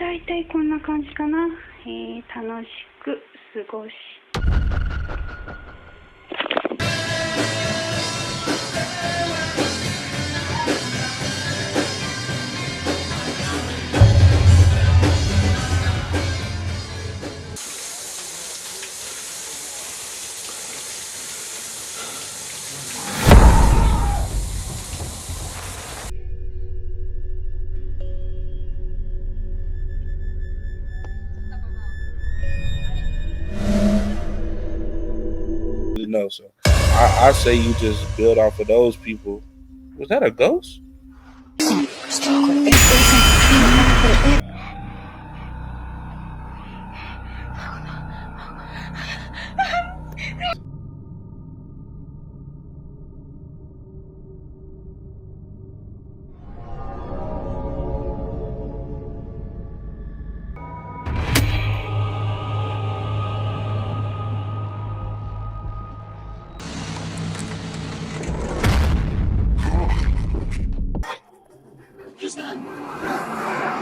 大体こんな感じかな。楽しく過ごし。No, so I say you just build off of those people. Was that a ghost?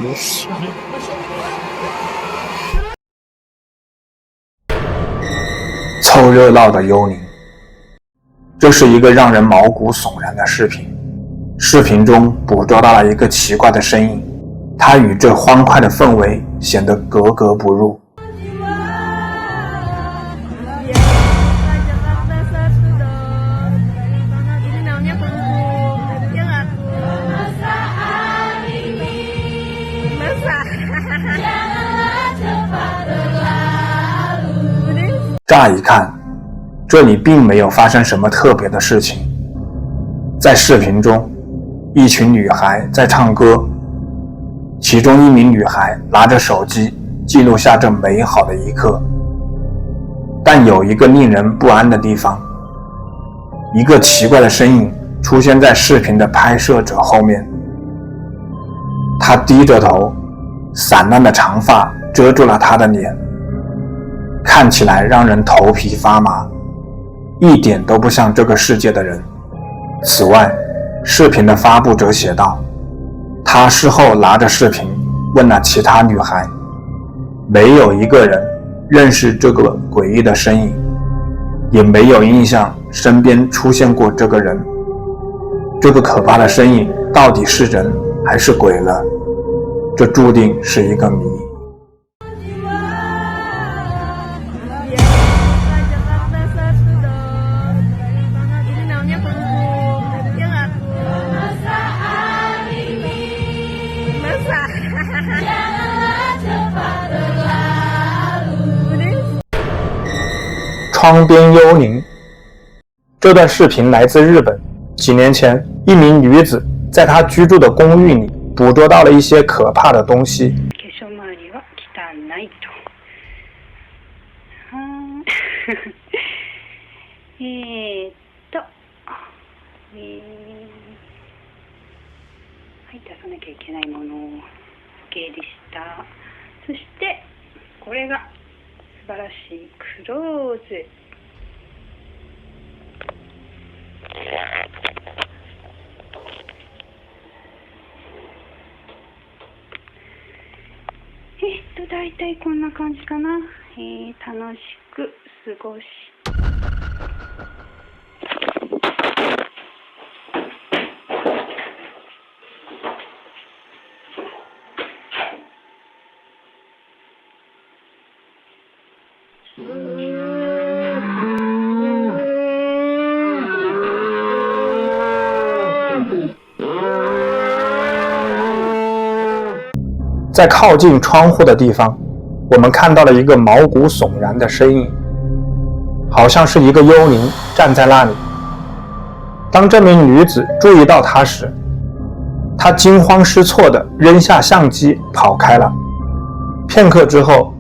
Yes. 凑热闹的幽灵。这是一个让人毛骨悚然的视频。视频中捕捉到了一个奇怪的身影，它与这欢快的氛围显得格格不入。乍一看，这里并没有发生什么特别的事情。在视频中，一群女孩在唱歌，其中一名女孩拿着手机记录下这美好的一刻。但有一个令人不安的地方，一个奇怪的身影出现在视频的拍摄者后面。她低着头，散乱的长发遮住了她的脸，看起来让人头皮发麻，一点都不像这个世界的人。此外，视频的发布者写道，他事后拿着视频问了其他女孩，没有一个人认识这个诡异的身影，也没有印象身边出现过这个人。这个可怕的身影到底是人还是鬼呢？这注定是一个谜。窗边幽灵。这段视频来自日本。几年前，一名女子在她居住的公寓里捕捉到了一些可怕的东西。出さなきゃいけないもの系でした。そしてこれが素晴らしいクローゼ。大体こんな感じかな。楽しく過ごし。在靠近窗户的地方，我们看到了一个毛骨悚然的身影，好像是一个幽灵站在那里。当这名女子注意到他时，她惊慌失措地扔下相机跑开了。片刻之后，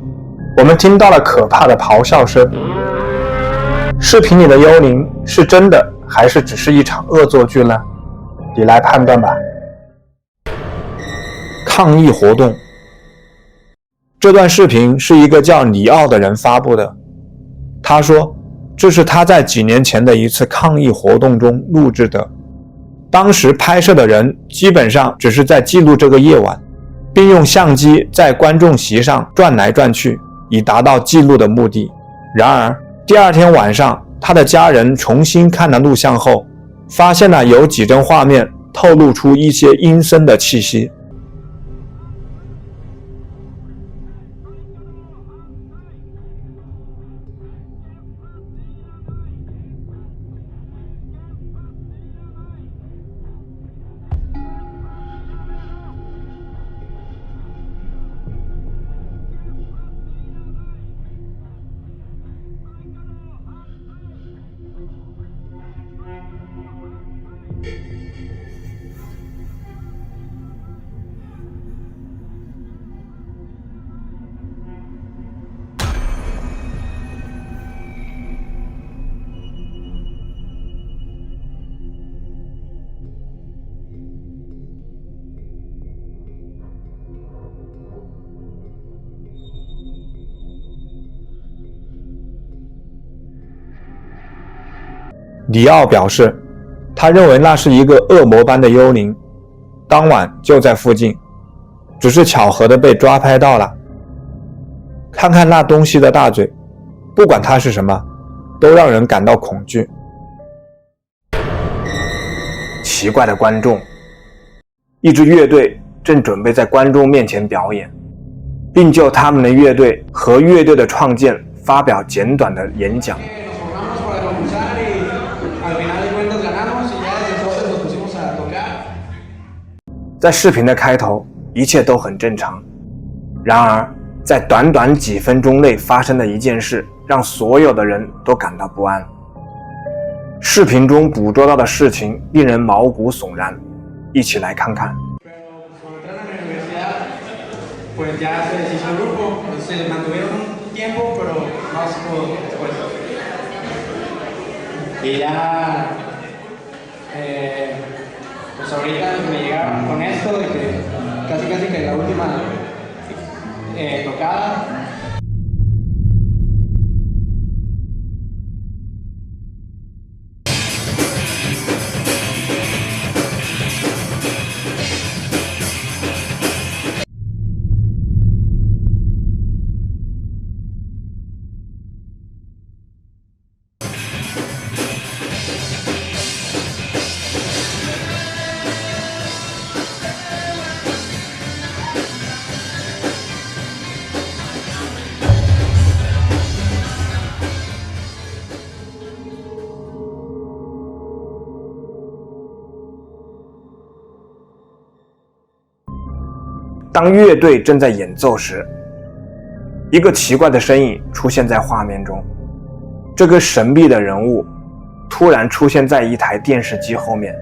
我们听到了可怕的咆哮声。视频里的幽灵是真的还是只是一场恶作剧呢？你来判断吧。抗议活动。这段视频是一个叫里奥的人发布的。他说，这是他在几年前的一次抗议活动中录制的。当时拍摄的人基本上只是在记录这个夜晚，并用相机在观众席上转来转去，以达到记录的目的。然而第二天晚上，他的家人重新看了录像后，发现了有几帧画面透露出一些阴森的气息。里奥表示，他认为那是一个恶魔般的幽灵，当晚就在附近，只是巧合的被抓拍到了。看看那东西的大嘴，不管它是什么，都让人感到恐惧。奇怪的观众，一支乐队正准备在观众面前表演，并就他们的乐队和乐队的创建发表简短的演讲。在视频的开头，一切都很正常。然而，在短短几分钟内发生的一件事，让所有的人都感到不安。视频中捕捉到的事情令人毛骨悚然，一起来看看。Pues ahorita me llegaron con esto de que casi que la última tocada. 当乐队正在演奏时，一个奇怪的身影出现在画面中。这个神秘的人物突然出现在一台电视机后面，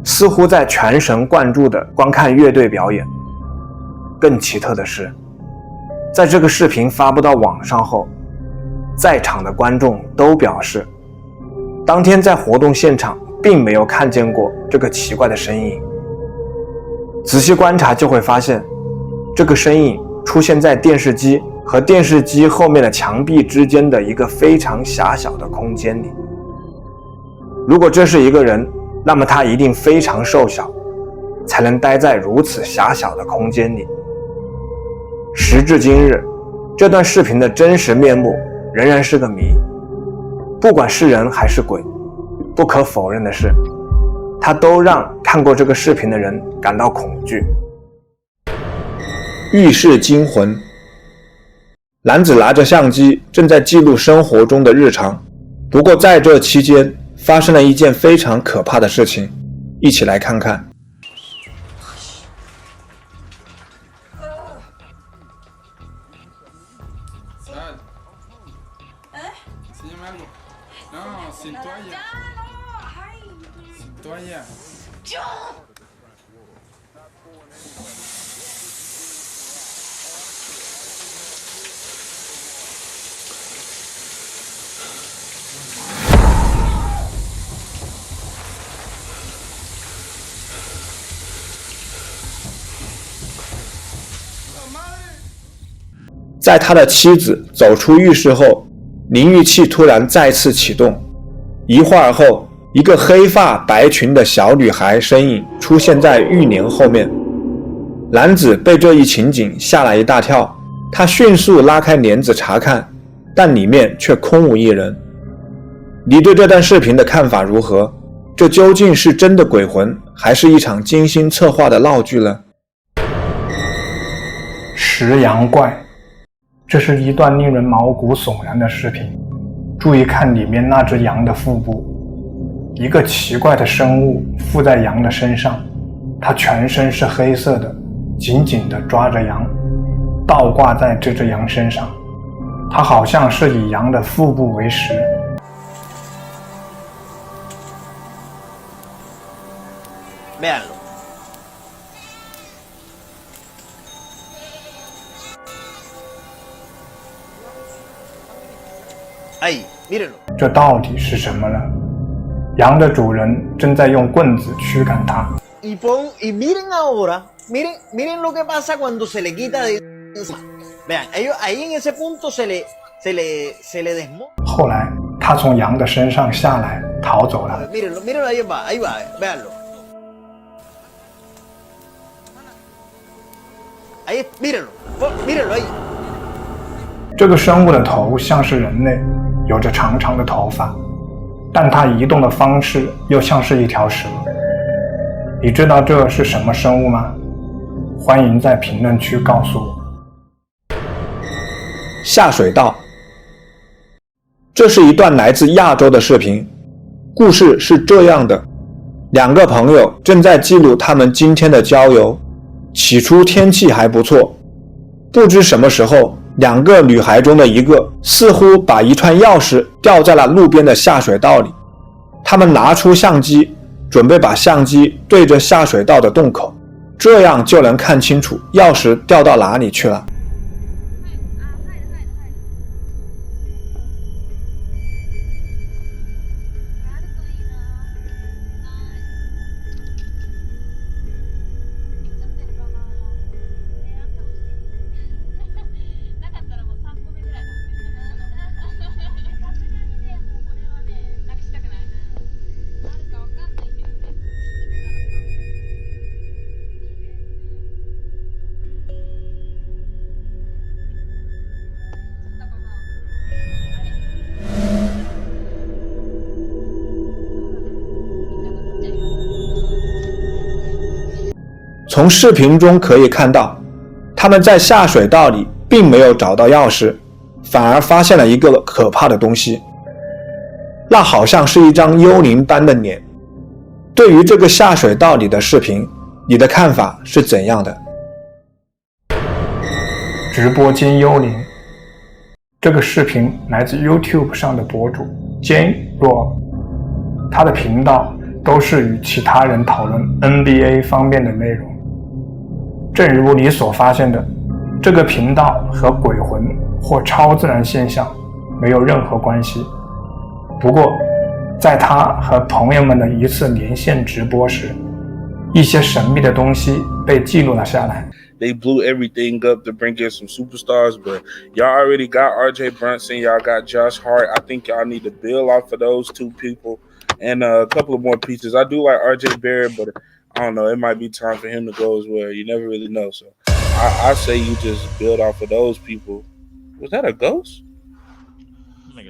似乎在全神贯注地观看乐队表演。更奇特的是，在这个视频发布到网上后，在场的观众都表示，当天在活动现场并没有看见过这个奇怪的身影。仔细观察就会发现，这个身影出现在电视机和电视机后面的墙壁之间的一个非常狭小的空间里。如果这是一个人，那么他一定非常瘦小，才能待在如此狭小的空间里。时至今日，这段视频的真实面目仍然是个谜。不管是人还是鬼，不可否认的是，它都让看过这个视频的人感到恐惧。浴室惊魂。男子拿着相机正在记录生活中的日常，不过在这期间发生了一件非常可怕的事情，一起来看看。在他的妻子走出浴室后，淋浴器突然再次启动。一会儿后，一个黑发白裙的小女孩身影出现在浴帘后面。男子被这一情景吓了一大跳，他迅速拉开帘子查看，但里面却空无一人。你对这段视频的看法如何？这究竟是真的鬼魂，还是一场精心策划的闹剧呢？食羊怪，这是一段令人毛骨悚然的视频。注意看里面那只羊的腹部，一个奇怪的生物附在羊的身上，它全身是黑色的，紧紧地抓着羊，倒挂在这只羊身上。它好像是以羊的腹部为食。Véanlo. Ahí, mírenlo. 这到底是什么呢？羊的主人正在用棍子驱赶它。Y miren ahora, miren lo que pasa cuando se le quita de encima. Vean, ellos ahí en ese punto se le desmonta. 后来，他从羊的身上下来，逃走了。Mírenlo, ahí va, véanlo. Ahí, mírenlo ahí. 这个生物的头像是人类，有着长长的头发，但它移动的方式又像是一条蛇。你知道这是什么生物吗？欢迎在评论区告诉我。下水道，这是一段来自亚洲的视频。故事是这样的：两个朋友正在记录他们今天的郊游。起初天气还不错，不知什么时候，两个女孩中的一个似乎把一串钥匙掉在了路边的下水道里。他们拿出相机，准备把相机对着下水道的洞口，这样就能看清楚钥匙掉到哪里去了。从视频中可以看到，他们在下水道里并没有找到钥匙，反而发现了一个可怕的东西，那好像是一张幽灵般的脸。对于这个下水道里的视频，你的看法是怎样的？直播间幽灵，这个视频来自 YouTube 上的博主 Jane Raw， 他的频道都是与其他人讨论 NBA 方面的内容。正如你所发现的，这个频道和鬼魂或超自然现象没有任何关系。不过，在他和朋友们的一次连线直播时，一些神秘的东西被记录了下来。They blew everything up to bring in some superstars, but y'all already got RJ Brunson, y'all got Josh Hart. I think y'all need to build off of those two people and a couple of more pieces. I do like RJ Barrett, but I don't know. It might be time for him to go as well. You never really know. So I say you just build off of those people. Was that a ghost?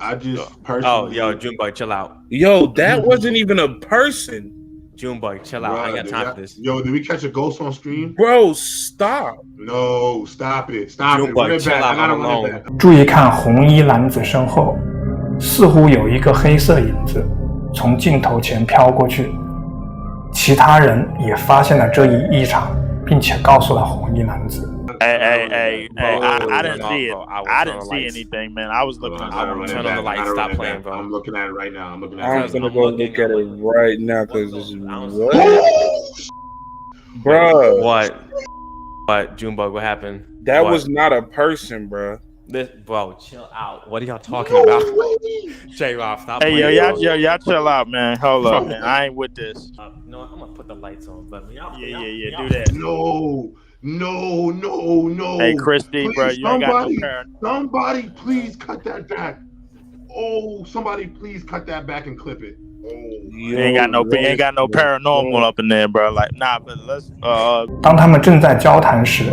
I just personally. Oh, yo, Junebug, chill out. Yo, that wasn't even a person. Junebug, chill out. I ain't got time for this. Yo, did we catch a ghost on stream? Bro, stop. No, stop it. Stop it. Junebug, chill out. I'm alone. 注意看红衣男子身后，似乎有一个黑色影子从镜头前飘过去。其他人也发现了这一异常，并且告诉了红衣男子。Hey, I didn't see it. I didn't see anything, man. I was looking. I will turn on the lights. Stop playing, bro. I'm looking at it right now. I'm gonna go look at it right now because this is what? Bro. What? Junebug, what happened? That was not a person, bro. Bro, chill out. What are y'all talking about? J-Rob, stop Hey, playing. y'all chill out, man. Hold up, man. I ain't with this. You know what? I'm gonna put the lights on, but Yeah. Do that. No. Hey, Christy, bro, you ain't got no parent. Somebody please cut that back. Oh, somebody please cut that back and clip it. You ain't got no paranormal up in there, bro. Like, nah, but let's 当他们正在交谈时，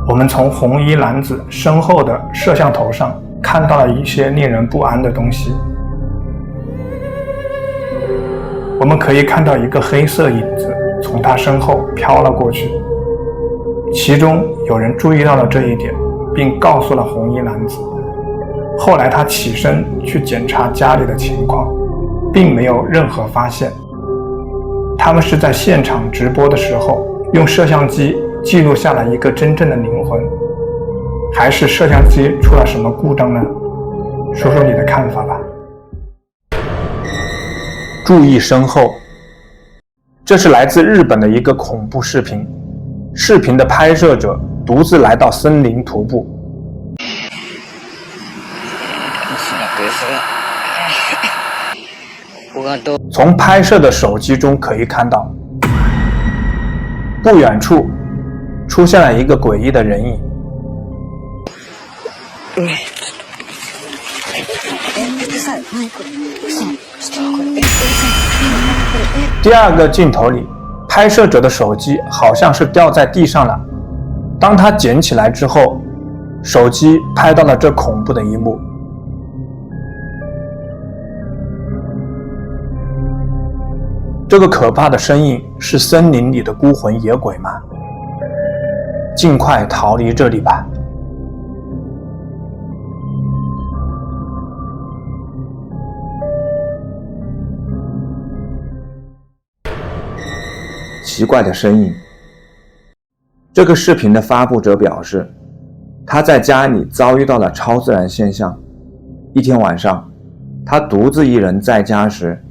我们从红衣男子身后的摄像头上看到了一些令人不安的东西。我们可以看到一个黑色影子从他身后飘了过去，其中有人注意到了这一点，并告诉了红衣男子。后来他起身去检查家里的情况，并没有任何发现。他们是在现场直播的时候用摄像机记录下了一个真正的灵魂，还是摄像机出了什么故障呢？说说你的看法吧。注意身后，这是来自日本的一个恐怖视频。视频的拍摄者独自来到森林徒步。从拍摄的手机中可以看到，不远处出现了一个诡异的人影。第二个镜头里，拍摄者的手机好像是掉在地上了。当他捡起来之后，手机拍到了这恐怖的一幕。这个可怕的身影是森林里的孤魂野鬼吗？尽快逃离这里吧。奇怪的身影。这个视频的发布者表示，他在家里遭遇到了超自然现象。一天晚上，他独自一人在家时，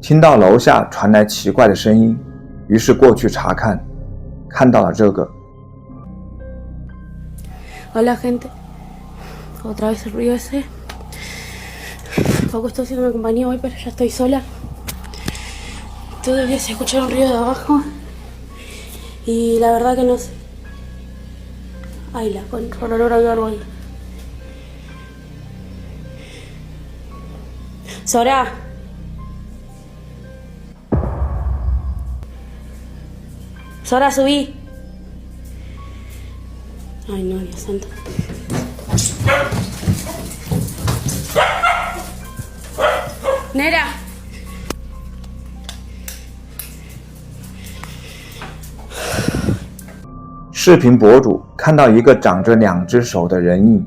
听到楼下传来奇怪的声音，于是过去查看，看到了这个。Hola gente, otra vez el ruido ese. Paco está haciéndome compañía hoy, pero ya estoy sola. Todavía se escucha un ruido de abajo y la verdad que no sé. Ay, la con olor a algo ahí. Sora. Sora, subí. Ay, no, Dios santo. Nera. 视频博主看到一个长着2只手的人影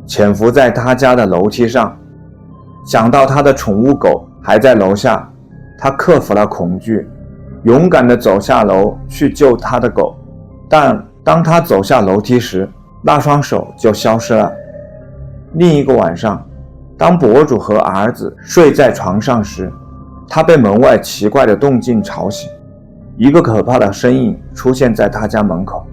潜伏在他家的楼梯上，想到他的宠物狗还在楼下，他克服了恐惧，勇敢地走下楼去救他的狗。但当他走下楼梯时，那双手就消失了。另一个晚上，当博主和儿子睡在床上时，他被门外奇怪的动静吵醒，一个可怕的身影出现在他家门口。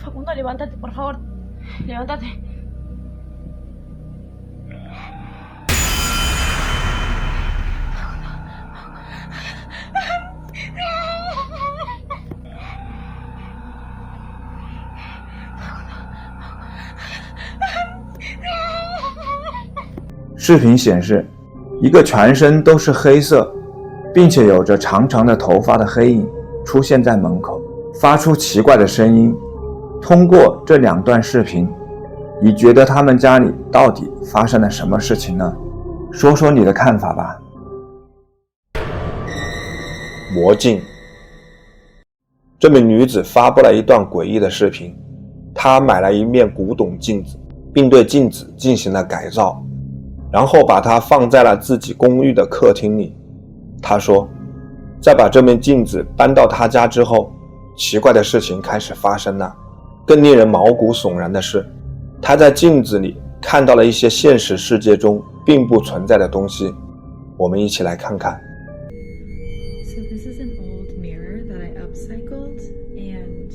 Facundo, levántate, por favor. Levántate. Facundo. 视频显示，一个全身都是黑色，并且有着长长的头发的黑影出现在门口，发出奇怪的声音。通过这2段视频，你觉得他们家里到底发生了什么事情呢？说说你的看法吧。魔镜。这名女子发布了一段诡异的视频，她买了一面古董镜子，并对镜子进行了改造，然后把它放在了自己公寓的客厅里。她说，在把这面镜子搬到她家之后，奇怪的事情开始发生了。更令人毛骨悚然的是，他在镜子里看到了一些现实世界中并不存在的东西。我们一起来看看。So this is an old mirror that I upcycled, and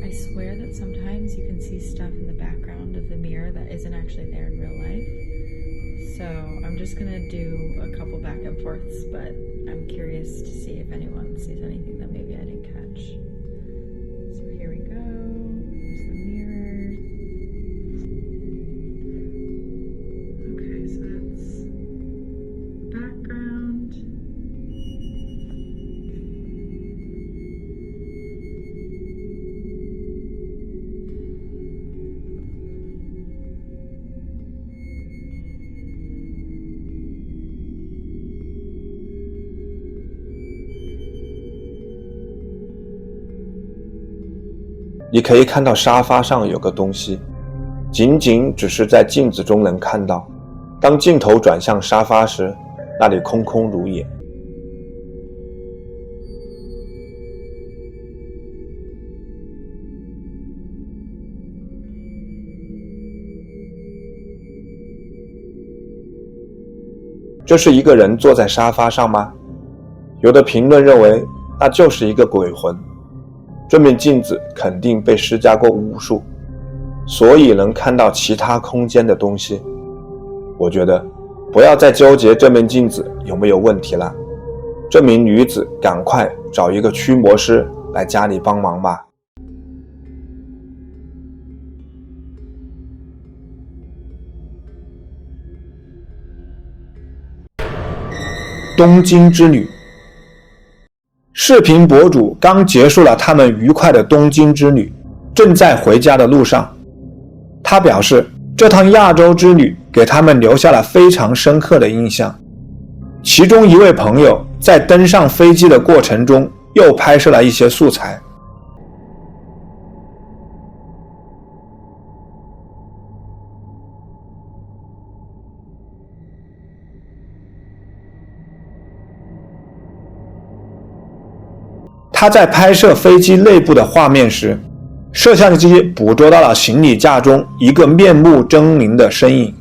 I swear that sometimes you can see stuff in the background of the mirror that isn't actually there in real life. So I'm just gonna do a couple back and forths, but I'm curious to see if anyone sees anything that maybe I didn't catch. So here we go. 你可以看到沙发上有个东西，仅仅只是在镜子中能看到。当镜头转向沙发时，那里空空如也。这是一个人坐在沙发上吗？有的评论认为那就是一个鬼魂。这面镜子肯定被施加过巫术，所以能看到其他空间的东西。我觉得不要再纠结这面镜子有没有问题了，这名女子赶快找一个驱魔师来家里帮忙吧。东京之旅。视频博主刚结束了他们愉快的东京之旅，正在回家的路上。他表示，这趟亚洲之旅给他们留下了非常深刻的印象。其中一位朋友在登上飞机的过程中又拍摄了一些素材。他在拍摄飞机内部的画面时，摄像机捕捉到了行李架中一个面目狰狞的身影。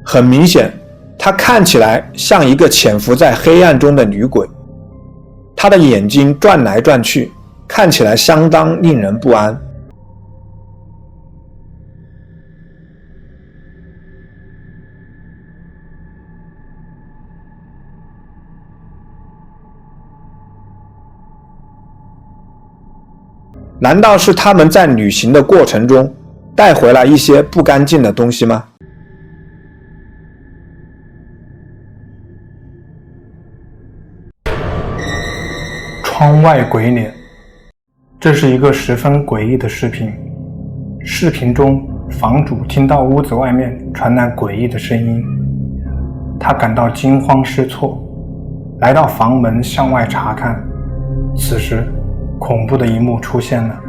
很明显，他看起来像一个潜伏在黑暗中的女鬼，他的眼睛转来转去，看起来相当令人不安。难道是他们在旅行的过程中带回来一些不干净的东西吗？窗外鬼脸，这是一个十分诡异的视频。视频中，房主听到屋子外面传来诡异的声音，他感到惊慌失措，来到房门向外查看。此时，恐怖的一幕出现了。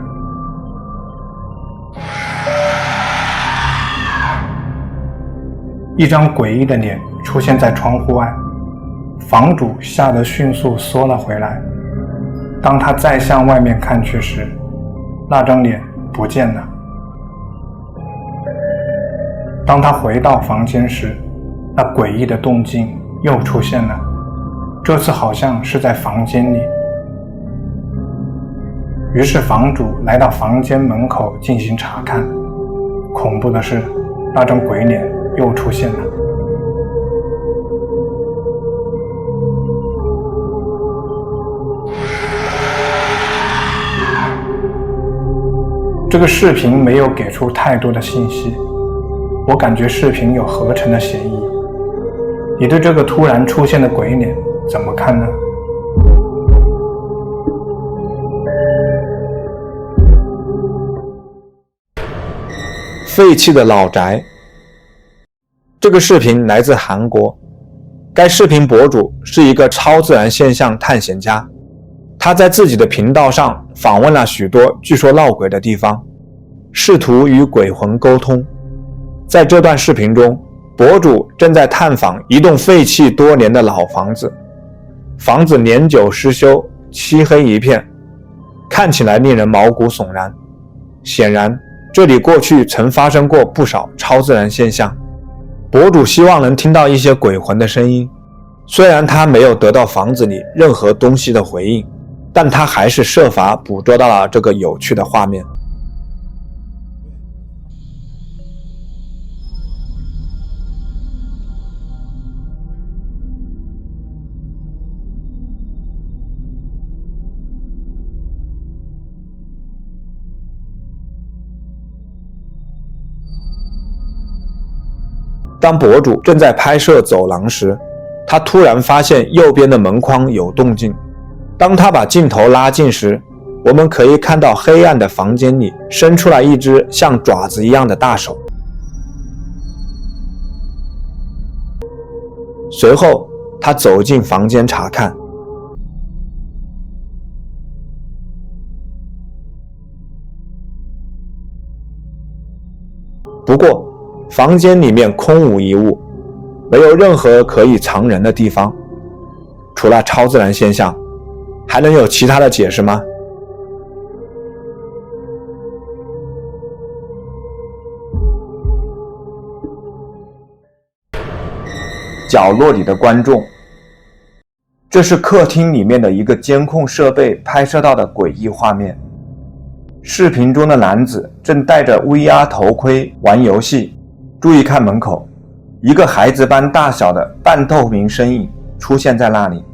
一张诡异的脸出现在窗户外，房主吓得迅速缩了回来。当他再向外面看去时，那张脸不见了。当他回到房间时，那诡异的动静又出现了，这次好像是在房间里。于是房主来到房间门口进行查看，恐怖的是，那张鬼脸又出现了。这个视频没有给出太多的信息，我感觉视频有合成的嫌疑。你对这个突然出现的鬼脸怎么看呢？废弃的老宅。这个视频来自韩国，该视频博主是一个超自然现象探险家，他在自己的频道上访问了许多据说闹鬼的地方，试图与鬼魂沟通。在这段视频中，博主正在探访一栋废弃多年的老房子，房子年久失修，漆黑一片，看起来令人毛骨悚然。显然，这里过去曾发生过不少超自然现象。博主希望能听到一些鬼魂的声音，虽然他没有得到房子里任何东西的回应，但他还是设法捕捉到了这个有趣的画面。当博主正在拍摄走廊时，他突然发现右边的门框有动静。当他把镜头拉近时，我们可以看到黑暗的房间里伸出来一只像爪子一样的大手。随后他走进房间查看，不过房间里面空无一物，没有任何可以藏人的地方。除了超自然现象，还能有其他的解释吗？角落里的观众，这是客厅里面的一个监控设备拍摄到的诡异画面。视频中的男子正戴着 VR 头盔玩游戏，注意看门口，一个孩子般大小的半透明身影出现在那里。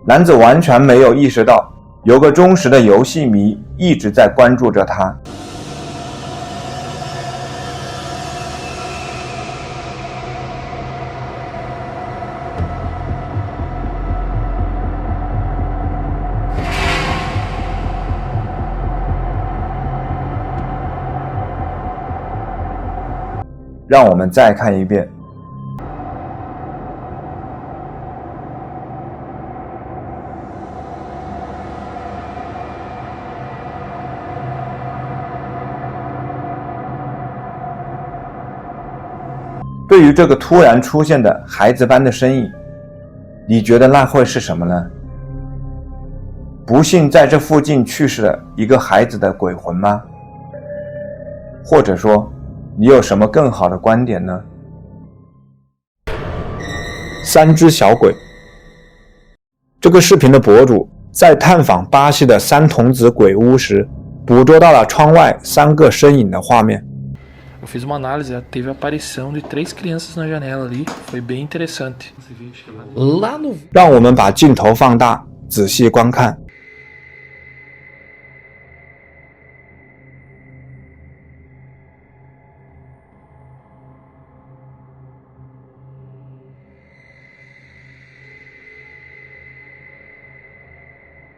男子完全没有意识到，有个忠实的游戏迷一直在关注着他。让我们再看一遍。对于这个突然出现的孩子般的身影，你觉得那会是什么呢？不幸在这附近去世的一个孩子的鬼魂吗？或者说，你有什么更好的观点呢？3只小鬼。这个视频的博主在探访巴西的3童子鬼屋时，捕捉到了窗外3个身影的画面。Eu fiz uma análise, teve a aparição de 3 crianças na janela ali, foi bem interessante. Lá no... 让我们把镜头放大，仔细观看。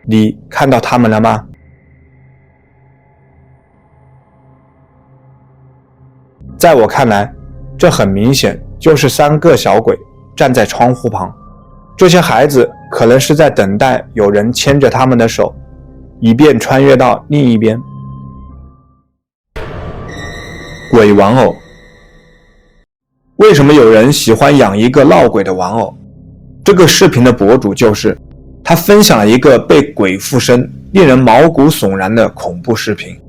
你看到他们了吗？在我看来，这很明显就是3个小鬼站在窗户旁。这些孩子可能是在等待有人牵着他们的手，以便穿越到另一边。鬼玩偶。为什么有人喜欢养一个闹鬼的玩偶？这个视频的博主就是他分享了一个被鬼附身、令人毛骨悚然的恐怖视频。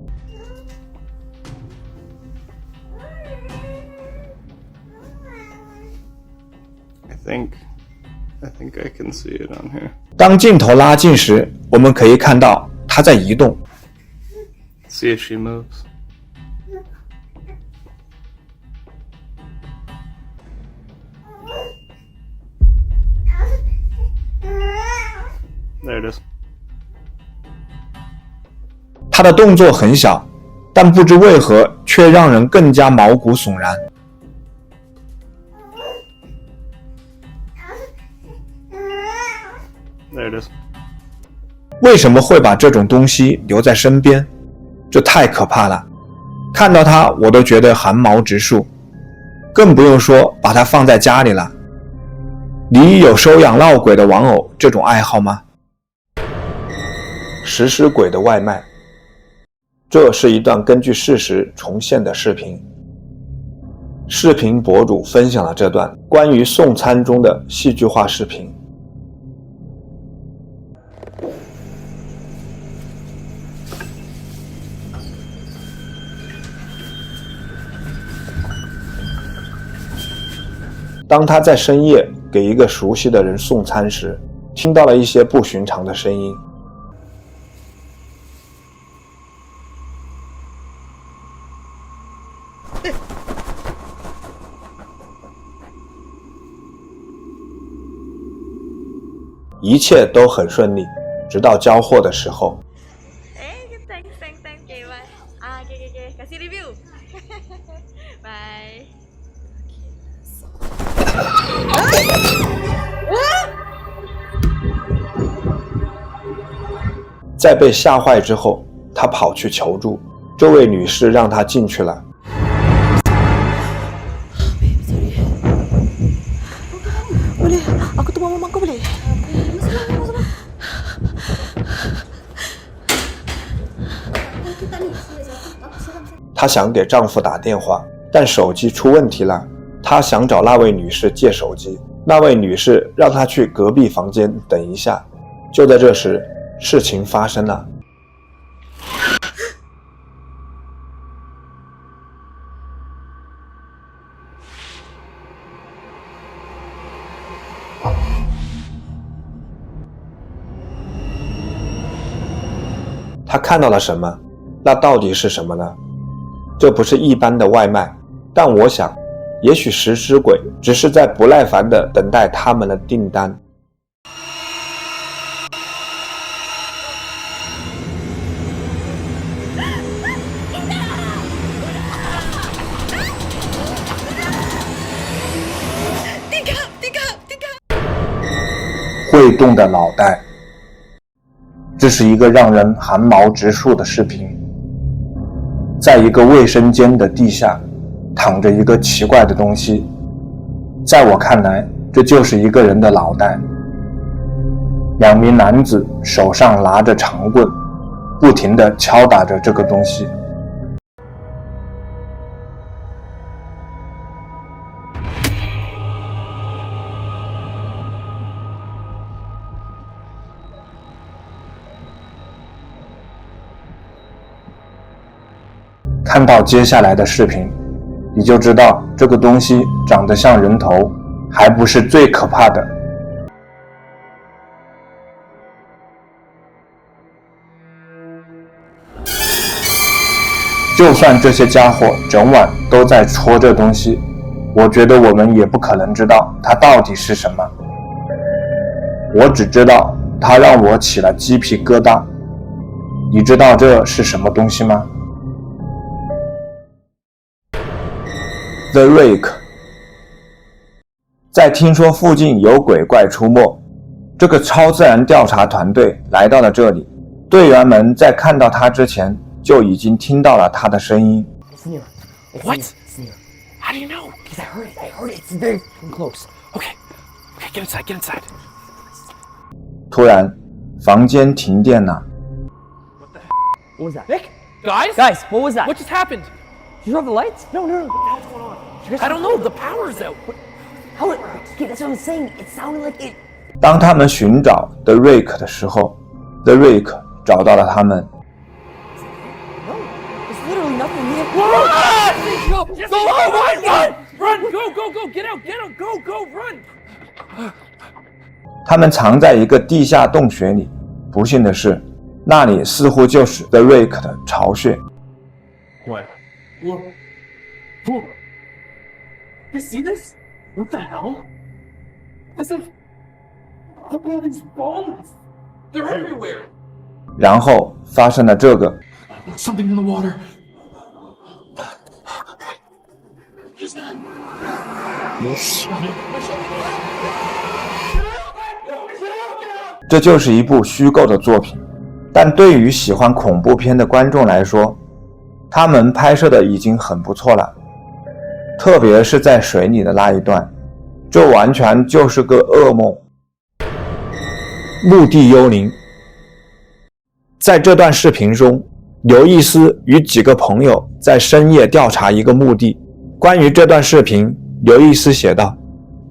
I think I can see it on here. 当镜头拉近时，我们可以看到它在移动。See if she moves. There it is. 它的动作很小，但不知为何却让人更加毛骨悚然。There it is. 为什么会把这种东西留在身边？这太可怕了，看到它我都觉得寒毛直竖，更不用说把它放在家里了。你有收养闹鬼的玩偶这种爱好吗？食尸鬼的外卖。这是一段根据事实重现的视频。视频博主分享了这段关于送餐中的戏剧化视频。当他在深夜给一个熟悉的人送餐时，听到了一些不寻常的声音。一切都很顺利，直到交货的时候。Thanks. Kasih review. Bye. 在被吓坏之后，他跑去求助，这位女士让他进去了。Boleh, aku tunggu mama kau boleh? Masuk. 她想给丈夫打电话，但手机出问题了。她想找那位女士借手机，那位女士让她去隔壁房间等一下。就在这时，事情发生了。他看到了什么？那到底是什么呢？这不是一般的外卖，但我想，也许食尸鬼只是在不耐烦地等待他们的订单。会动的脑袋。这是一个让人汗毛直竖的视频。在一个卫生间的地下，躺着一个奇怪的东西。在我看来，这就是一个人的脑袋。两名男子手上拿着长棍，不停地敲打着这个东西。看到接下来的视频，你就知道这个东西长得像人头，还不是最可怕的。就算这些家伙整晚都在戳这东西，我觉得我们也不可能知道它到底是什么。我只知道它让我起了鸡皮疙瘩。你知道这是什么东西吗？The Rake。 在听说附近有鬼怪出没，这个超自然调查团队来到了这里。队员们在看到他之前就已经听到了他的声音。What? How do you know? Because I heard it. I heard it. It's very close. Okay. Okay, get inside. Get inside. 突然，房间停电了。What was that? Nick? Guys, what was that? What just happened? Did you turn off the lights? No. What the hell's going on? I don't know. The power's out. How? Okay, that's what I'm saying. It sounded like it. 当他们寻找 The Rake 的时候 ，The Rake 找到了他们。There's literally nothing here. Run! Go on, run! Run! Go! Get out! Go! Run! 他们藏在一个地下洞穴里。不幸的是，那里似乎就是 The Rake 的巢穴。What? Look. You see this? What the hell? As if look at all these bones. They're everywhere. 然后发生了这个。Something in the water. 这就是一部虚构的作品，但对于喜欢恐怖片的观众来说，他们拍摄的已经很不错了。特别是在水里的那一段，这完全就是个噩梦。墓地幽灵。在这段视频中，刘易斯与几个朋友在深夜调查一个墓地。关于这段视频，刘易斯写道：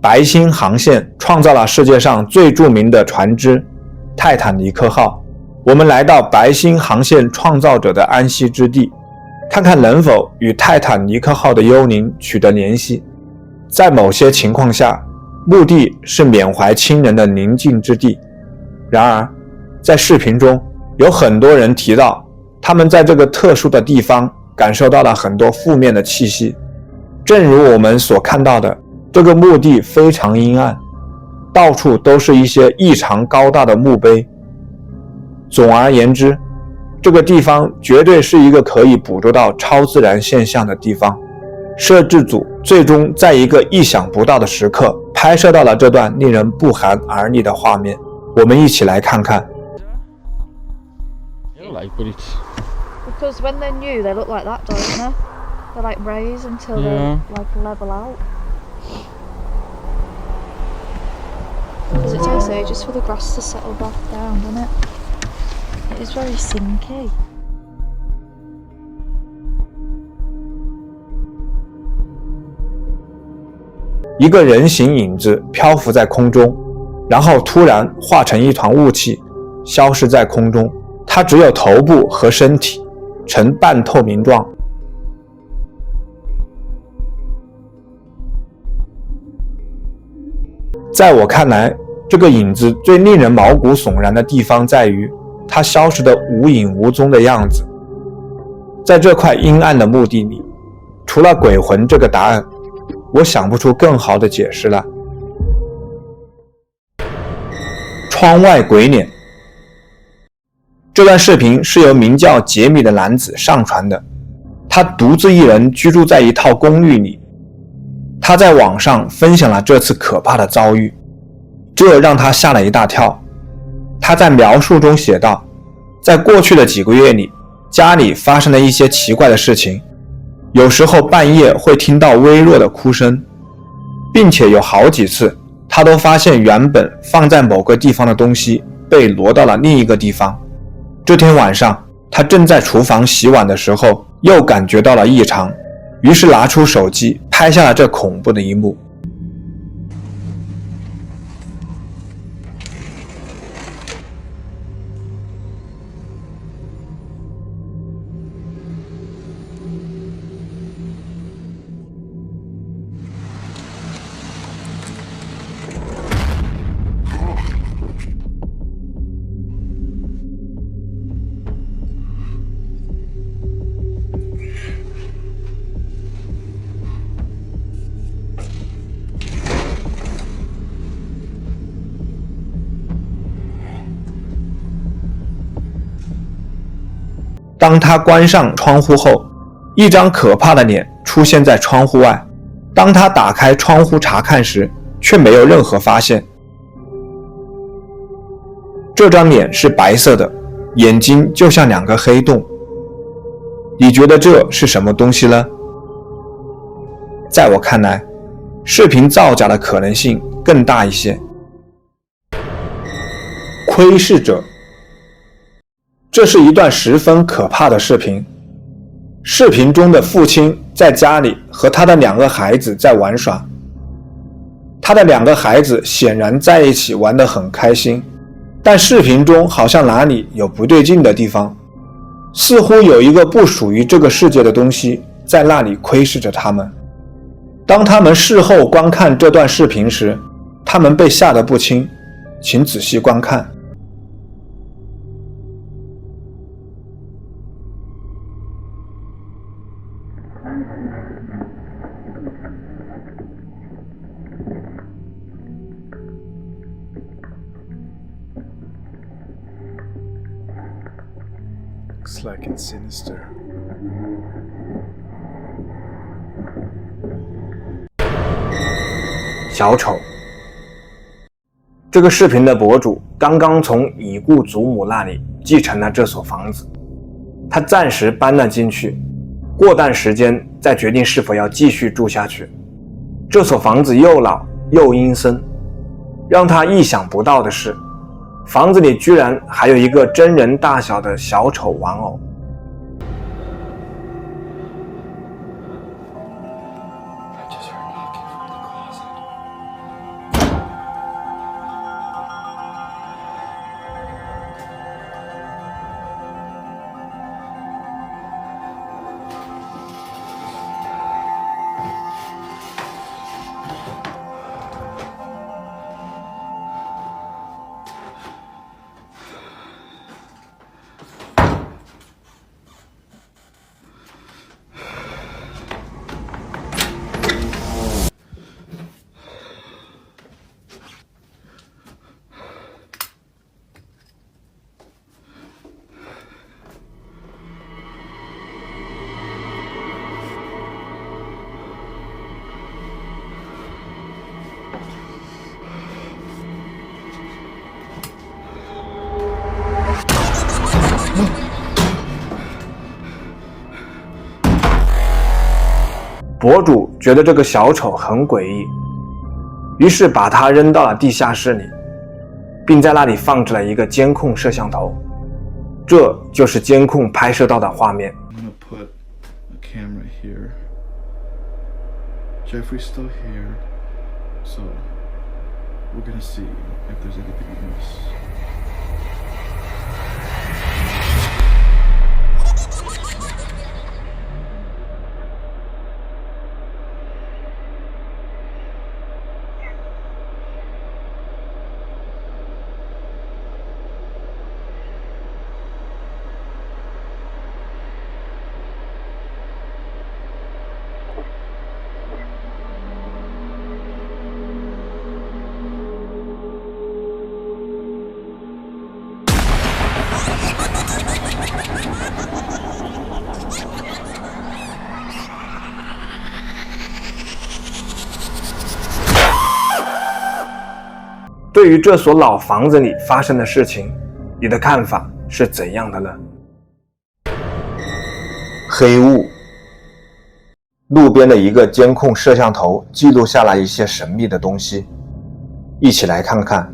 白星航线创造了世界上最著名的船只泰坦尼克号。我们来到白星航线创造者的安息之地，看看能否与泰坦尼克号的幽灵取得联系。在某些情况下，墓地是缅怀亲人的宁静之地。然而，在视频中有很多人提到，他们在这个特殊的地方感受到了很多负面的气息。正如我们所看到的，这个墓地非常阴暗，到处都是一些异常高大的墓碑。总而言之，这个地方绝对是一个可以捕捉到超自然现象的地方。摄制组最终在一个意想不到的时刻拍拍摄到了这段令人不寒而栗的画面。我们一起来看看。 Because when they're new, they look like that, don't they? They're like raised until they like level out. Because it takes ages for the grass to settle back down, doesn't it? It is very sinky. 一个人形影子漂浮在空中，然后突然化成一团雾气，消失在空中。它只有头部和身体，呈半透明状。在我看来，这个影子最令人毛骨悚然的地方在于，它消失得无影无踪的样子。在这块阴暗的墓地里，除了鬼魂这个答案，我想不出更好的解释了。窗外鬼脸。这段视频是由名叫杰米的男子上传的，他独自一人居住在一套公寓里。他在网上分享了这次可怕的遭遇，这让他吓了一大跳。他在描述中写道，在过去的几个月里，家里发生了一些奇怪的事情，有时候半夜会听到微弱的哭声，并且有好几次他都发现原本放在某个地方的东西被挪到了另一个地方。这天晚上，他正在厨房洗碗的时候，又感觉到了异常，于是拿出手机拍下了这恐怖的一幕。当他关上窗户后，一张可怕的脸出现在窗户外。当他打开窗户查看时，却没有任何发现。这张脸是白色的，眼睛就像两个黑洞。你觉得这是什么东西呢？在我看来，视频造假的可能性更大一些。窥视者。这是一段十分可怕的视频。视频中的父亲在家里和他的两个孩子在玩耍，他的两个孩子显然在一起玩得很开心，但视频中好像哪里有不对劲的地方，似乎有一个不属于这个世界的东西在那里窥视着他们。当他们事后观看这段视频时，他们被吓得不轻，请仔细观看。Looks like it's sinister. 小丑。这个视频的博主刚刚从已故祖母那里继承了这所房子，他暂时搬了进去，过段时间再决定是否要继续住下去。这所房子又老又阴森，让他意想不到的是，房子里居然还有一个真人大小的小丑玩偶。博主觉得这个小丑很诡异，于是把他扔到了地下室里，并在那里放置了一个监控摄像头，这就是监控拍摄到的画面。 I'm gonna put a camera here. Jeffrey's still here, so we're gonna see if there's anything amiss. 对于这所老房子里发生的事情，你的看法是怎样的呢？黑雾。路边的一个监控摄像头记录下来一些神秘的东西，一起来看看。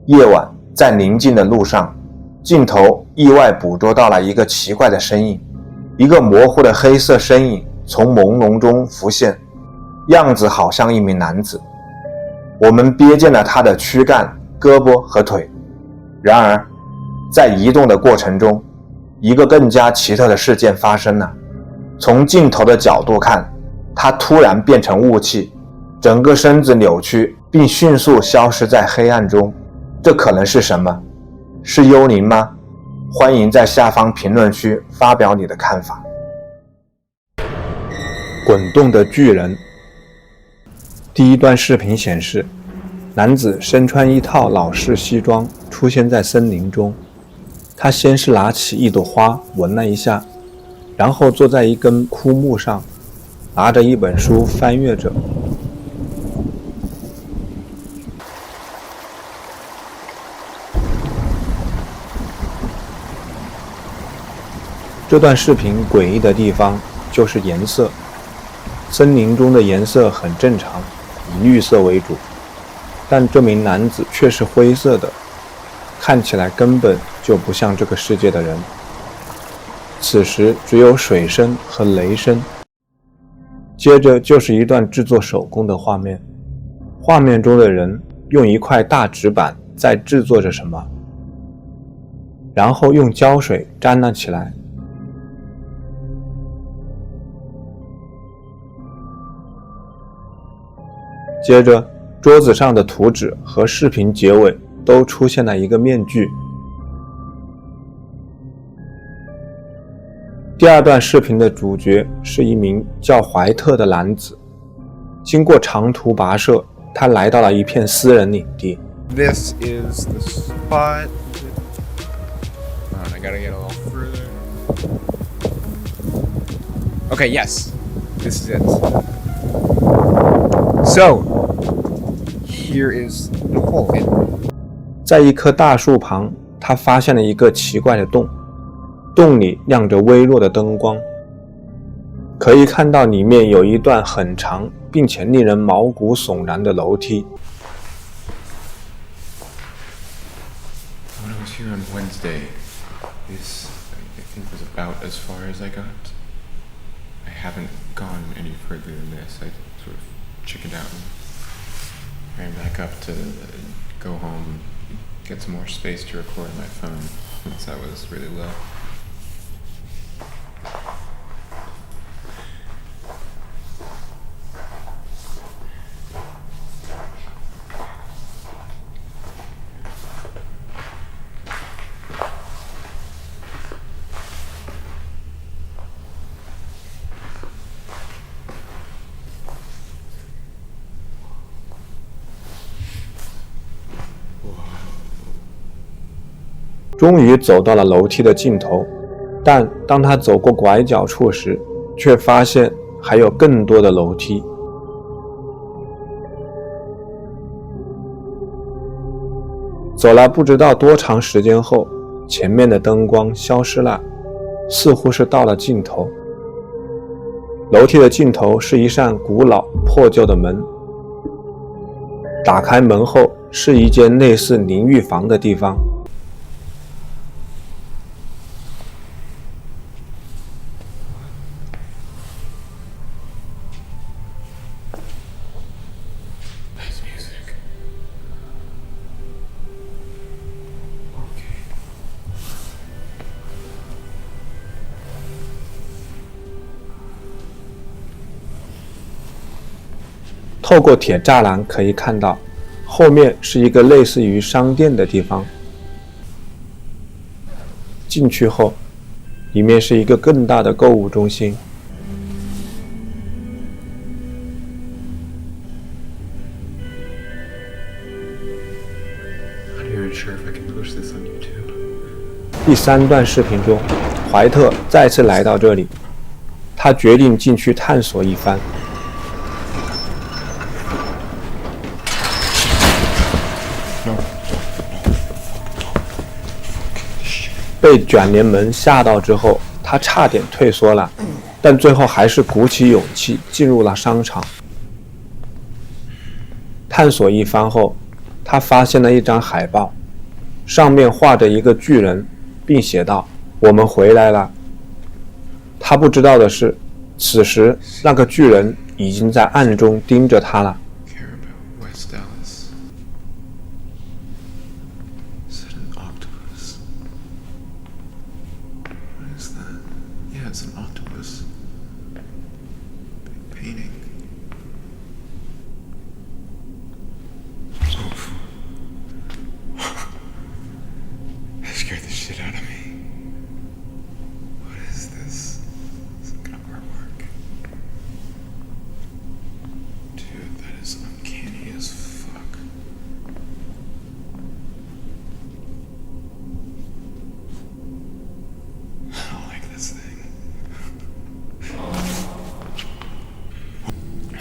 夜晚，在宁静的路上，镜头意外捕捉到了一个奇怪的身影，一个模糊的黑色身影从朦胧中浮现，样子好像一名男子。我们瞥见了他的躯干、胳膊和腿。然而，在移动的过程中，一个更加奇特的事件发生了。从镜头的角度看，他突然变成雾气，整个身子扭曲，并迅速消失在黑暗中。这可能是什么？是幽灵吗？欢迎在下方评论区发表你的看法。滚动的巨人。第一段视频显示，男子身穿一套老式西装出现在森林中。他先是拿起一朵花闻了一下，然后坐在一根枯木上，拿着一本书翻阅着。这段视频诡异的地方就是颜色，森林中的颜色很正常，以绿色为主，但这名男子却是灰色的，看起来根本就不像这个世界的人。此时只有水声和雷声。接着就是一段制作手工的画面，画面中的人用一块大纸板在制作着什么，然后用胶水粘了起来。接着，桌子上的图纸和视频结尾都出现了一个面具。第二段视频的主角是一名叫怀特的男子，经过长途跋涉，他来到了一片私人领地。This is the spot. I gotta get a little further. Okay, yes, this is it. So, here is the hole. 在一棵大树旁，他发现了一个奇怪的洞，洞里亮着微弱的灯光，可以看到里面有一段很长并且令人毛骨悚然的楼梯。 When I was here on Wednesday, this, I think, was about as far as I got. I haven't gone any further than this. I sort of chickened out and ran back up to go home, get some more space to record my phone, since that was really low.终于走到了楼梯的尽头，但当他走过拐角处时，却发现还有更多的楼梯。走了不知道多长时间后，前面的灯光消失了，似乎是到了尽头。楼梯的尽头是一扇古老破旧的门，打开门后是一间类似淋浴房的地方。透过铁栅栏可以看到，后面是一个类似于商店的地方。进去后，里面是一个更大的购物中心。第3段视频中，怀特再次来到这里，他决定进去探索一番。被卷帘门吓到之后，他差点退缩了，但最后还是鼓起勇气进入了商场。探索一番后，他发现了一张海报，上面画着一个巨人，并写道：“我们回来了。”他不知道的是，此时那个巨人已经在暗中盯着他了。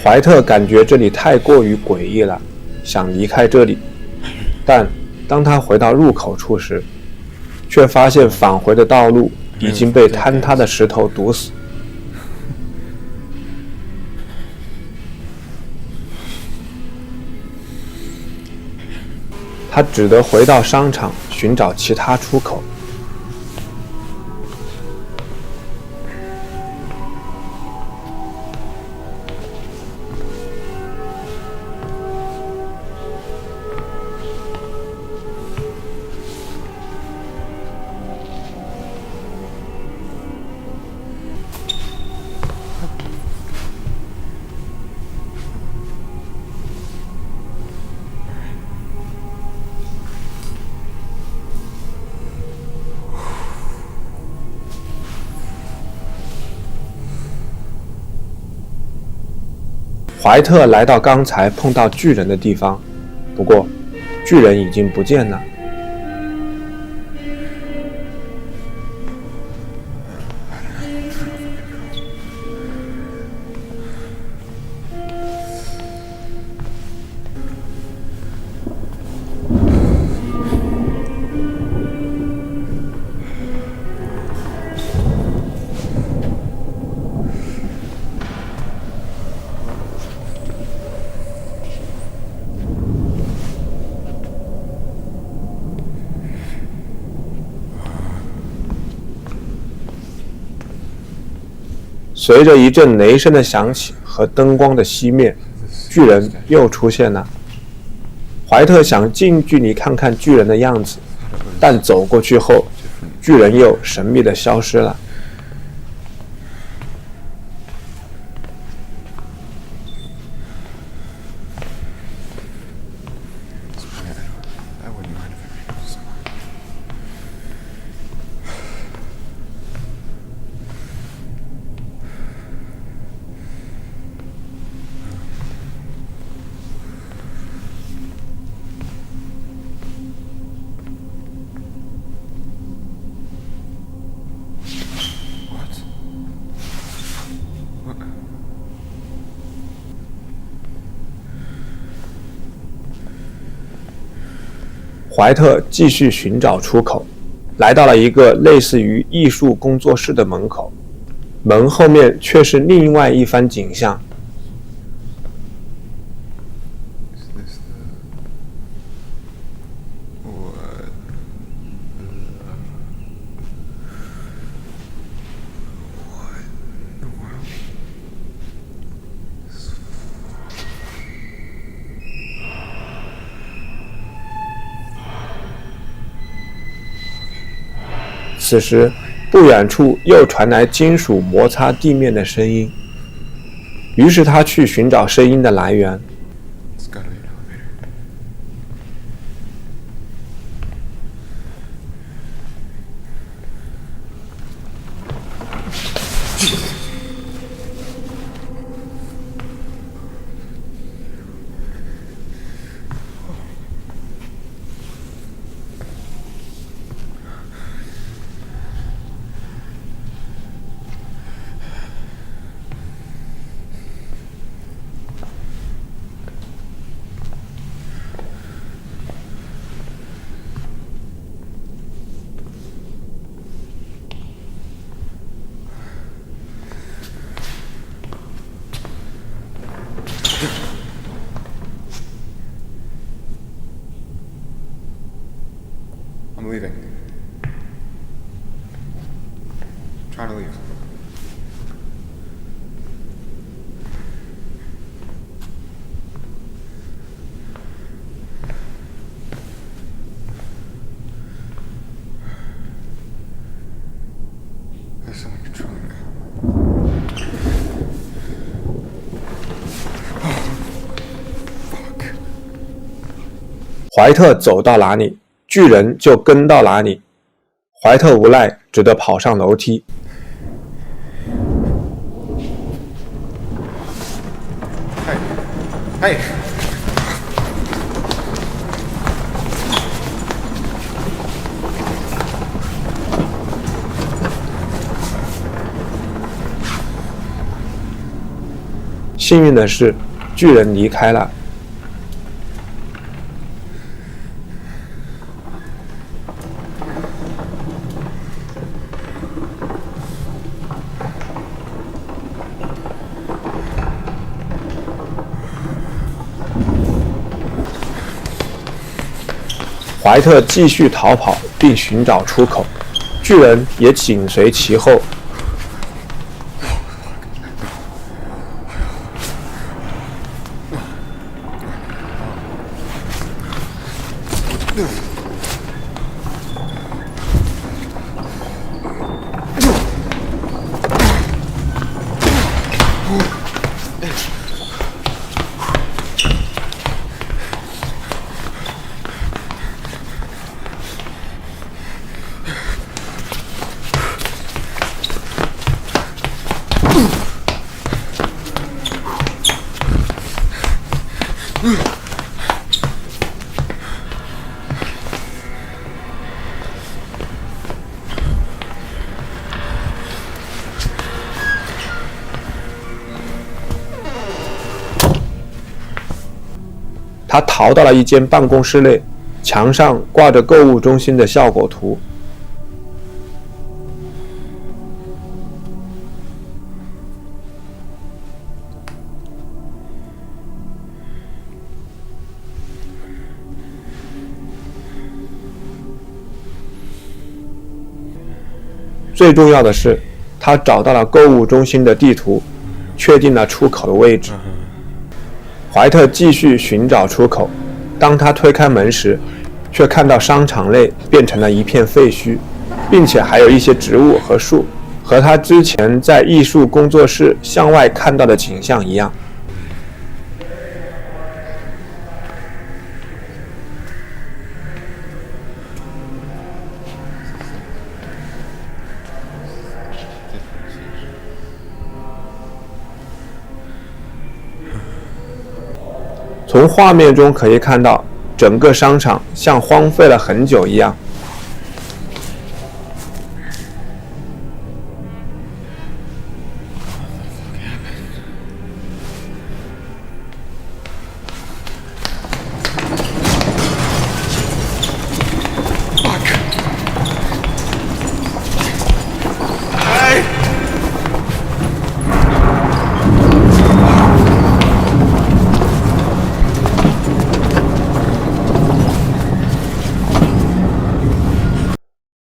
怀特感觉这里太过于诡异了，想离开这里，但当他回到入口处时，却发现返回的道路已经被坍塌的石头堵死。他只得回到商场寻找其他出口。怀特来到刚才碰到巨人的地方，不过巨人已经不见了。随着一阵雷声的响起和灯光的熄灭，巨人又出现了。怀特想近距离看看巨人的样子，但走过去后，巨人又神秘地消失了。怀特继续寻找出口，来到了一个类似于艺术工作室的门口，门后面却是另外一番景象。此时，不远处又传来金属摩擦地面的声音，于是他去寻找声音的来源。I'm leaving. Trying to leave. There's someone controlling me. Fuck. 怀特走到哪里，巨人就跟到哪里。怀特无奈，只得跑上楼梯。Hey. 幸运的是，巨人离开了。怀特继续逃跑并寻找出口，巨人也紧随其后。他逃到了一间办公室内，墙上挂着购物中心的效果图。最重要的是，他找到了购物中心的地图，确定了出口的位置。怀特继续寻找出口，当他推开门时，却看到商场内变成了一片废墟，并且还有一些植物和树，和他之前在艺术工作室向外看到的景象一样。从画面中可以看到，整个商场像荒废了很久一样。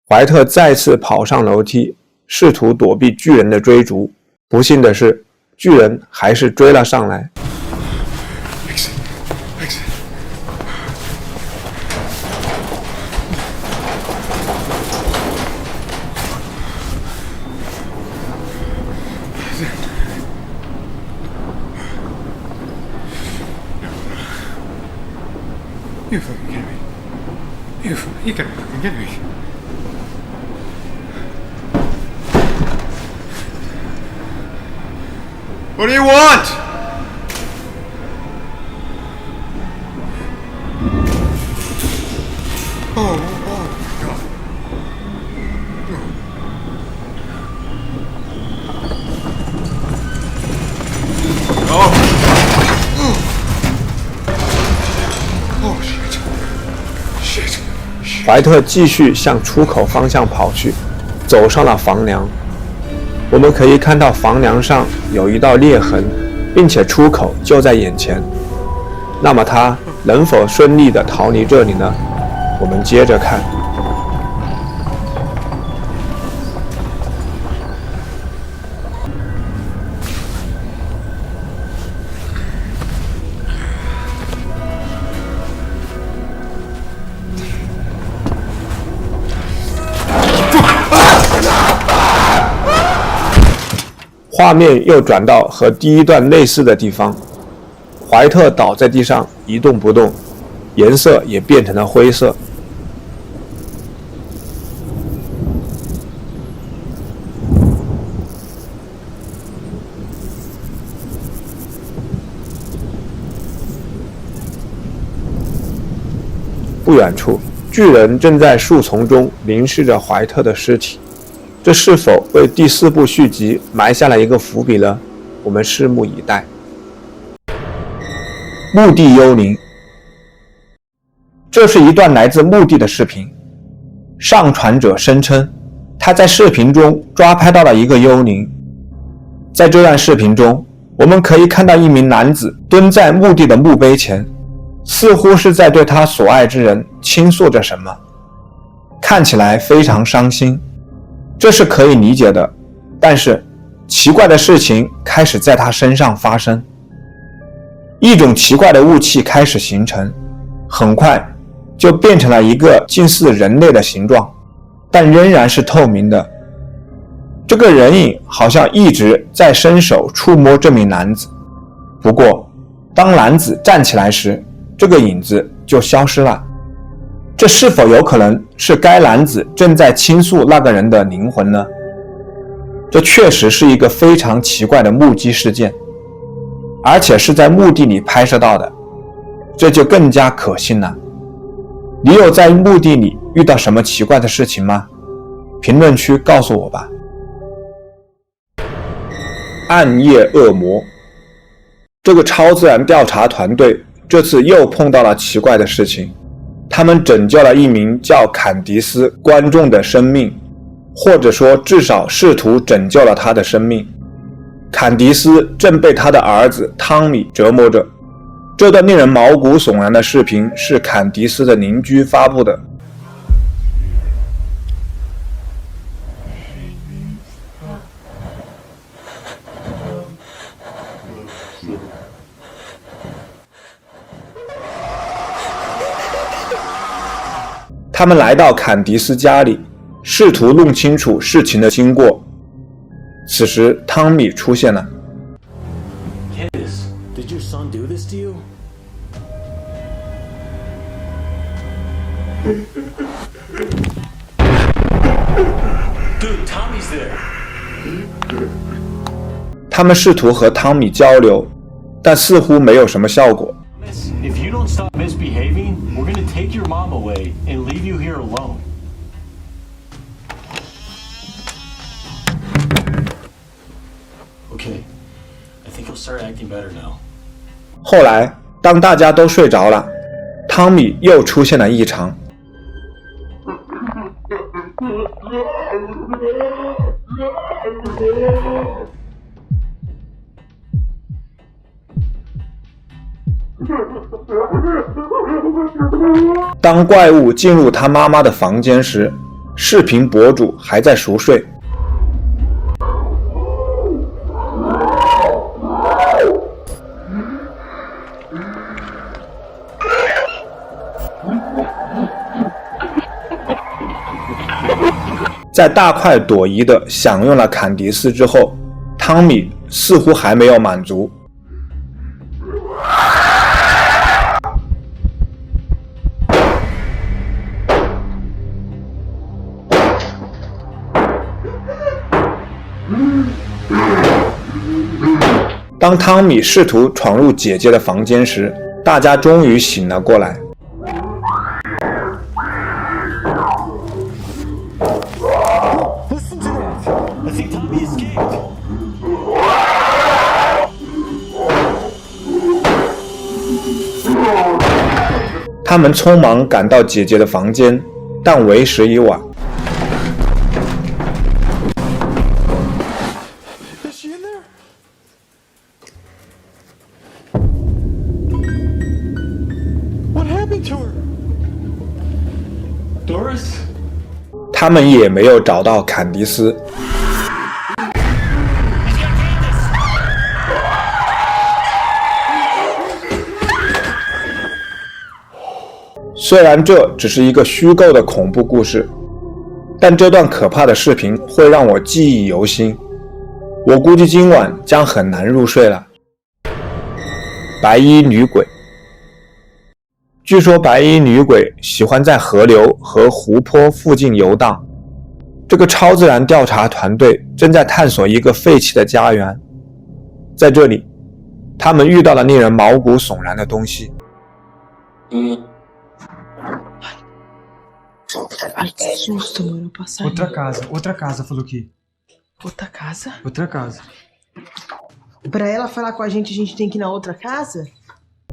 怀特再次跑上楼梯，试图躲避巨人的追逐。不幸的是，巨人还是追了上来。You fucking kidding me? You gotta fucking kidding me. What do you want? Oh my god. Oh shit. 怀特继续向出口方向跑去，走上了房梁。我们可以看到房梁上有一道裂痕，并且出口就在眼前。那么他能否顺利地逃离这里呢？我们接着看。画面又转到和第一段类似的地方，怀特倒在地上一动不动，颜色也变成了灰色。不远处，巨人正在树丛中凝视着怀特的尸体。这是否为第4部续集埋下了一个伏笔呢？我们拭目以待。墓地幽灵，这是一段来自墓地的视频。上传者声称，他在视频中抓拍到了一个幽灵。在这段视频中，我们可以看到一名男子蹲在墓地的墓碑前，似乎是在对他所爱之人倾诉着什么，看起来非常伤心。这是可以理解的，但是奇怪的事情开始在他身上发生。一种奇怪的雾气开始形成，很快就变成了一个近似人类的形状，但仍然是透明的。这个人影好像一直在伸手触摸这名男子，不过当男子站起来时，这个影子就消失了。这是否有可能是该男子正在倾诉那个人的灵魂呢？这确实是一个非常奇怪的目击事件，而且是在墓地里拍摄到的，这就更加可信了。你有在墓地里遇到什么奇怪的事情吗？评论区告诉我吧。暗夜恶魔，这个超自然调查团队这次又碰到了奇怪的事情。他们拯救了一名叫坎迪斯观众的生命，或者说至少试图拯救了他的生命。坎迪斯正被他的儿子汤米折磨着。这段令人毛骨悚然的视频是坎迪斯的邻居发布的。他们来到坎迪斯家里，试图弄清楚事情的经过。此时，汤米出现了。Candace, did your son do this to you? Dude, Tommy's there. 他们试图和汤米交流，但似乎没有什么效果。If you don't stop misbehaving, we're gonna take your mom away and leave you here alone. Okay, I think you'll start acting better now. 后来，当大家都睡着了，汤米又出现了异常。当怪物进入他妈妈的房间时，视频博主还在熟睡。在大快朵颐地享用了坎迪斯之后，汤米似乎还没有满足。当汤米试图闯入姐姐的房间时，大家终于醒了过来。他们匆忙赶到姐姐的房间，但为时已晚。他们也没有找到坎迪斯。虽然这只是一个虚构的恐怖故事，但这段可怕的视频会让我记忆犹新。我估计今晚将很难入睡了。白衣女鬼。据说白衣女鬼喜欢在河流和湖泊附近游荡。这个超自然调查团队正在探索一个废弃的家园。在这里，他们遇到了令人毛骨悚然的东西。Outra casa falou que. Outra casa? Outra casa. Pra ela falar com a gente tem que ir na outra casa?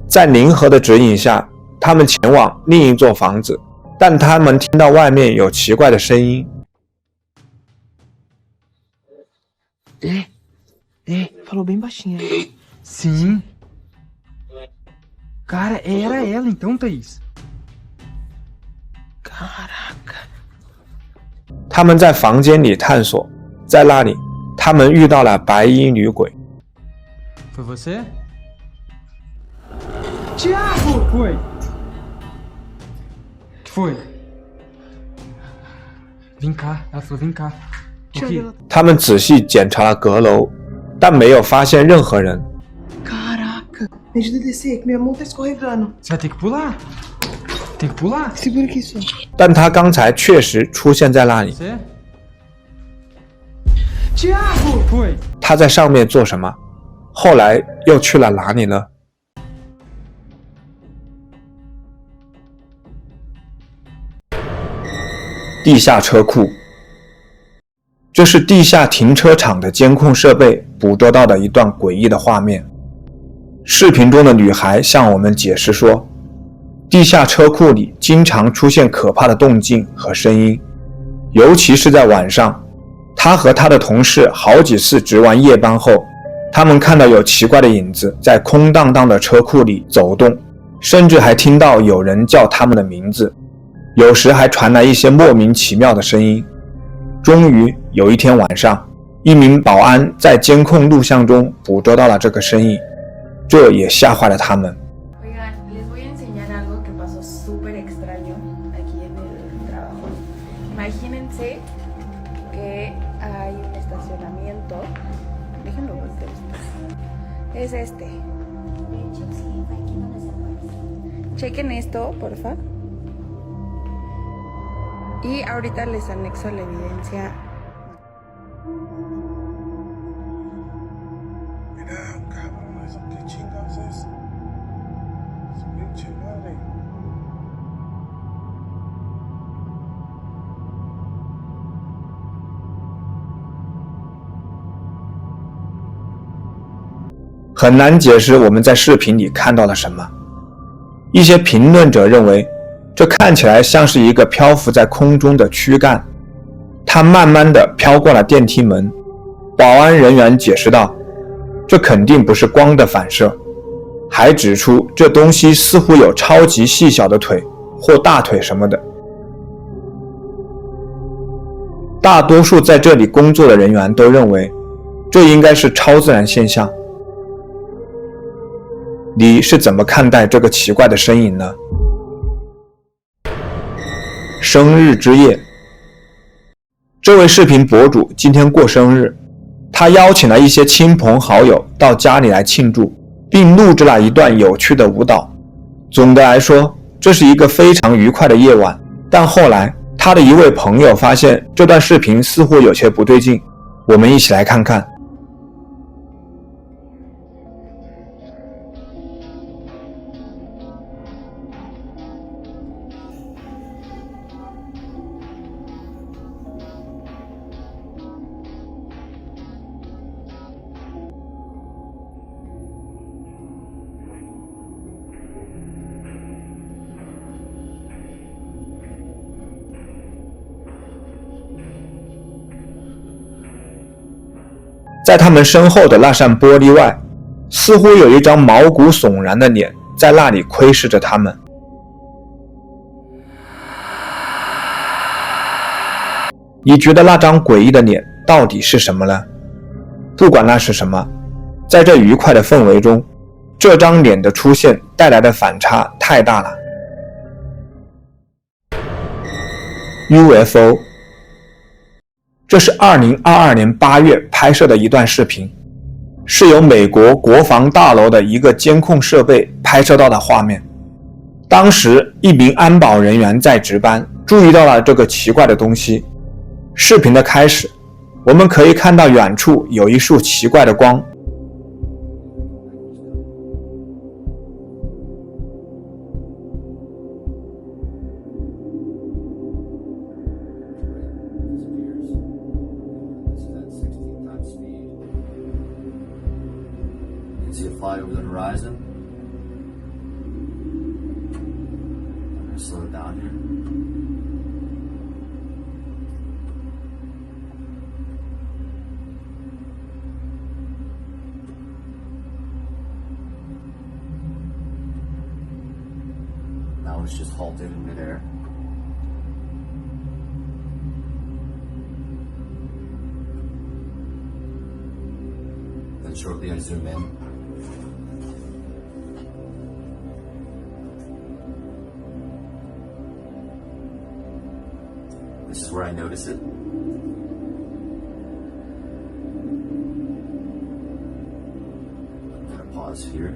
在宁河的指引下，他们前往另一座房子，但他们听到外面有奇怪的声音。Falou bem baixinho. Sim. Cara, era ela então, Thaís. Caraca. 他们在房间里探索，在那里，他们遇到了白衣女鬼。Foi você? Tiago! Foi. Que foi? Vem cá. Ela falou vem cá. Okay. 他们仔细检查了阁楼，但没有发现任何人。Caraca. Me ajuda a descer, que minha mão tá escorregando. Você vai ter que pular. Tem que pular. Segura aqui só. 但他刚才确实出现在那里。Tiago! Foi. 他在上面做什么？后来又去了哪里呢？地下车库。这是地下停车场的监控设备捕捉到的一段诡异的画面。视频中的女孩向我们解释说，地下车库里经常出现可怕的动静和声音，尤其是在晚上。她和她的同事好几次值完夜班后，他们看到有奇怪的影子在空荡荡的车库里走动，甚至还听到有人叫他们的名字，有时还传来一些莫名其妙的声音。终于有一天晚上，一名保安在监控录像中捕捉到了这个声音，这也吓坏了他们。Oigan, les voy a enseñar algo que pasó súper extraño aquí en el trabajo. Imagínense que hay un estacionamiento. Déjenlo voltear esto. Es este. Chequen esto, porfa. Y ahorita les anexo la evidencia. Mira, cabrón, ¿eso qué chingados es? Su pinche madre.《很难解释我们在视频里看到了什么。一些评论者认为，这看起来像是一个漂浮在空中的躯干，它慢慢地飘过了电梯门。保安人员解释道，这肯定不是光的反射，还指出这东西似乎有超级细小的腿或大腿什么的。大多数在这里工作的人员都认为这应该是超自然现象。你是怎么看待这个奇怪的身影呢？生日之夜，这位视频博主今天过生日，他邀请了一些亲朋好友到家里来庆祝，并录制了一段有趣的舞蹈。总的来说，这是一个非常愉快的夜晚，但后来他的一位朋友发现这段视频似乎有些不对劲，我们一起来看看。在他们身后的那扇玻璃外，似乎有一张毛骨悚然的脸在那里窥视着他们。你觉得那张诡异的脸到底是什么呢？不管那是什么，在这愉快的氛围中，这张脸的出现带来的反差太大了。UFO，这是2022年8月拍摄的一段视频，是由美国国防大楼的一个监控设备拍摄到的画面。当时一名安保人员在值班，注意到了这个奇怪的东西。视频的开始，我们可以看到远处有一束奇怪的光。See it fly over the horizon. I'm gonna slow it down here. Now it's just halted in midair. Then shortly I zoom in. This is where I notice it. I'm gonna pause here.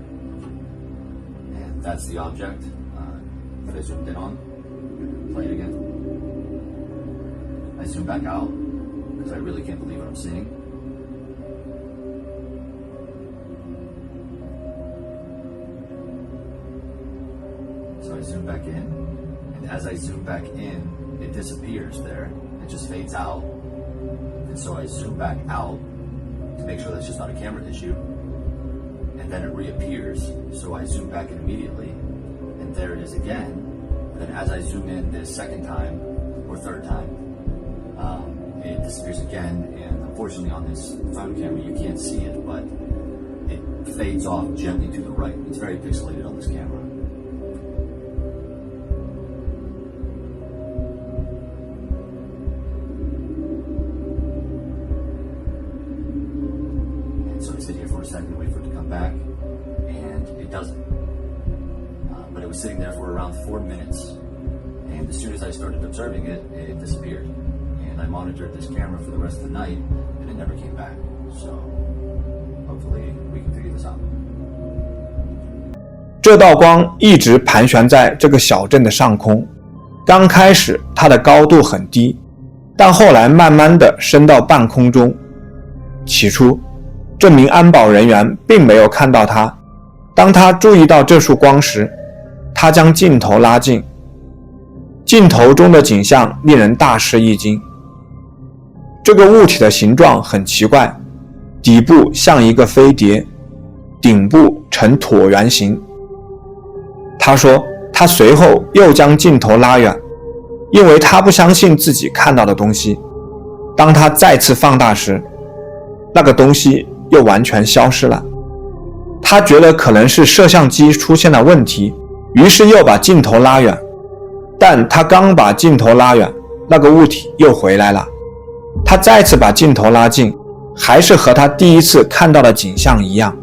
And that's the object that I zoomed in on. Play it again. I zoom back out because I really can't believe what I'm seeing. So I zoom back in, and as I zoom back in, it disappears there. It just fades out. And so I zoom back out to make sure that's just not a camera issue. And then it reappears. So I zoom back in immediately, and there it is again. And then as I zoom in this second time, or third time, it disappears again. And unfortunately on this phone camera, you can't see it, but it fades off gently to the right. It's very pixelated on this camera. So I sit here for a second, wait for it to come back, and it doesn't. But it was sitting there for around 4 minutes, and as soon as I started observing it, it disappeared. And I monitored this camera for the rest of the night, and it never came back. So hopefully we can figure this out. 这道光一直盘旋在这个小镇的上空，刚开始它的高度很低，但后来慢慢的升到半空中。起初这名安保人员并没有看到它，当他注意到这束光时，他将镜头拉近，镜头中的景象令人大吃一惊。这个物体的形状很奇怪，底部像一个飞碟，顶部呈椭圆形。他说他随后又将镜头拉远，因为他不相信自己看到的东西。当他再次放大时，那个东西又完全消失了。他觉得可能是摄像机出现了问题，于是又把镜头拉远，但他刚把镜头拉远，那个物体又回来了。他再次把镜头拉近，还是和他第一次看到的景象一样。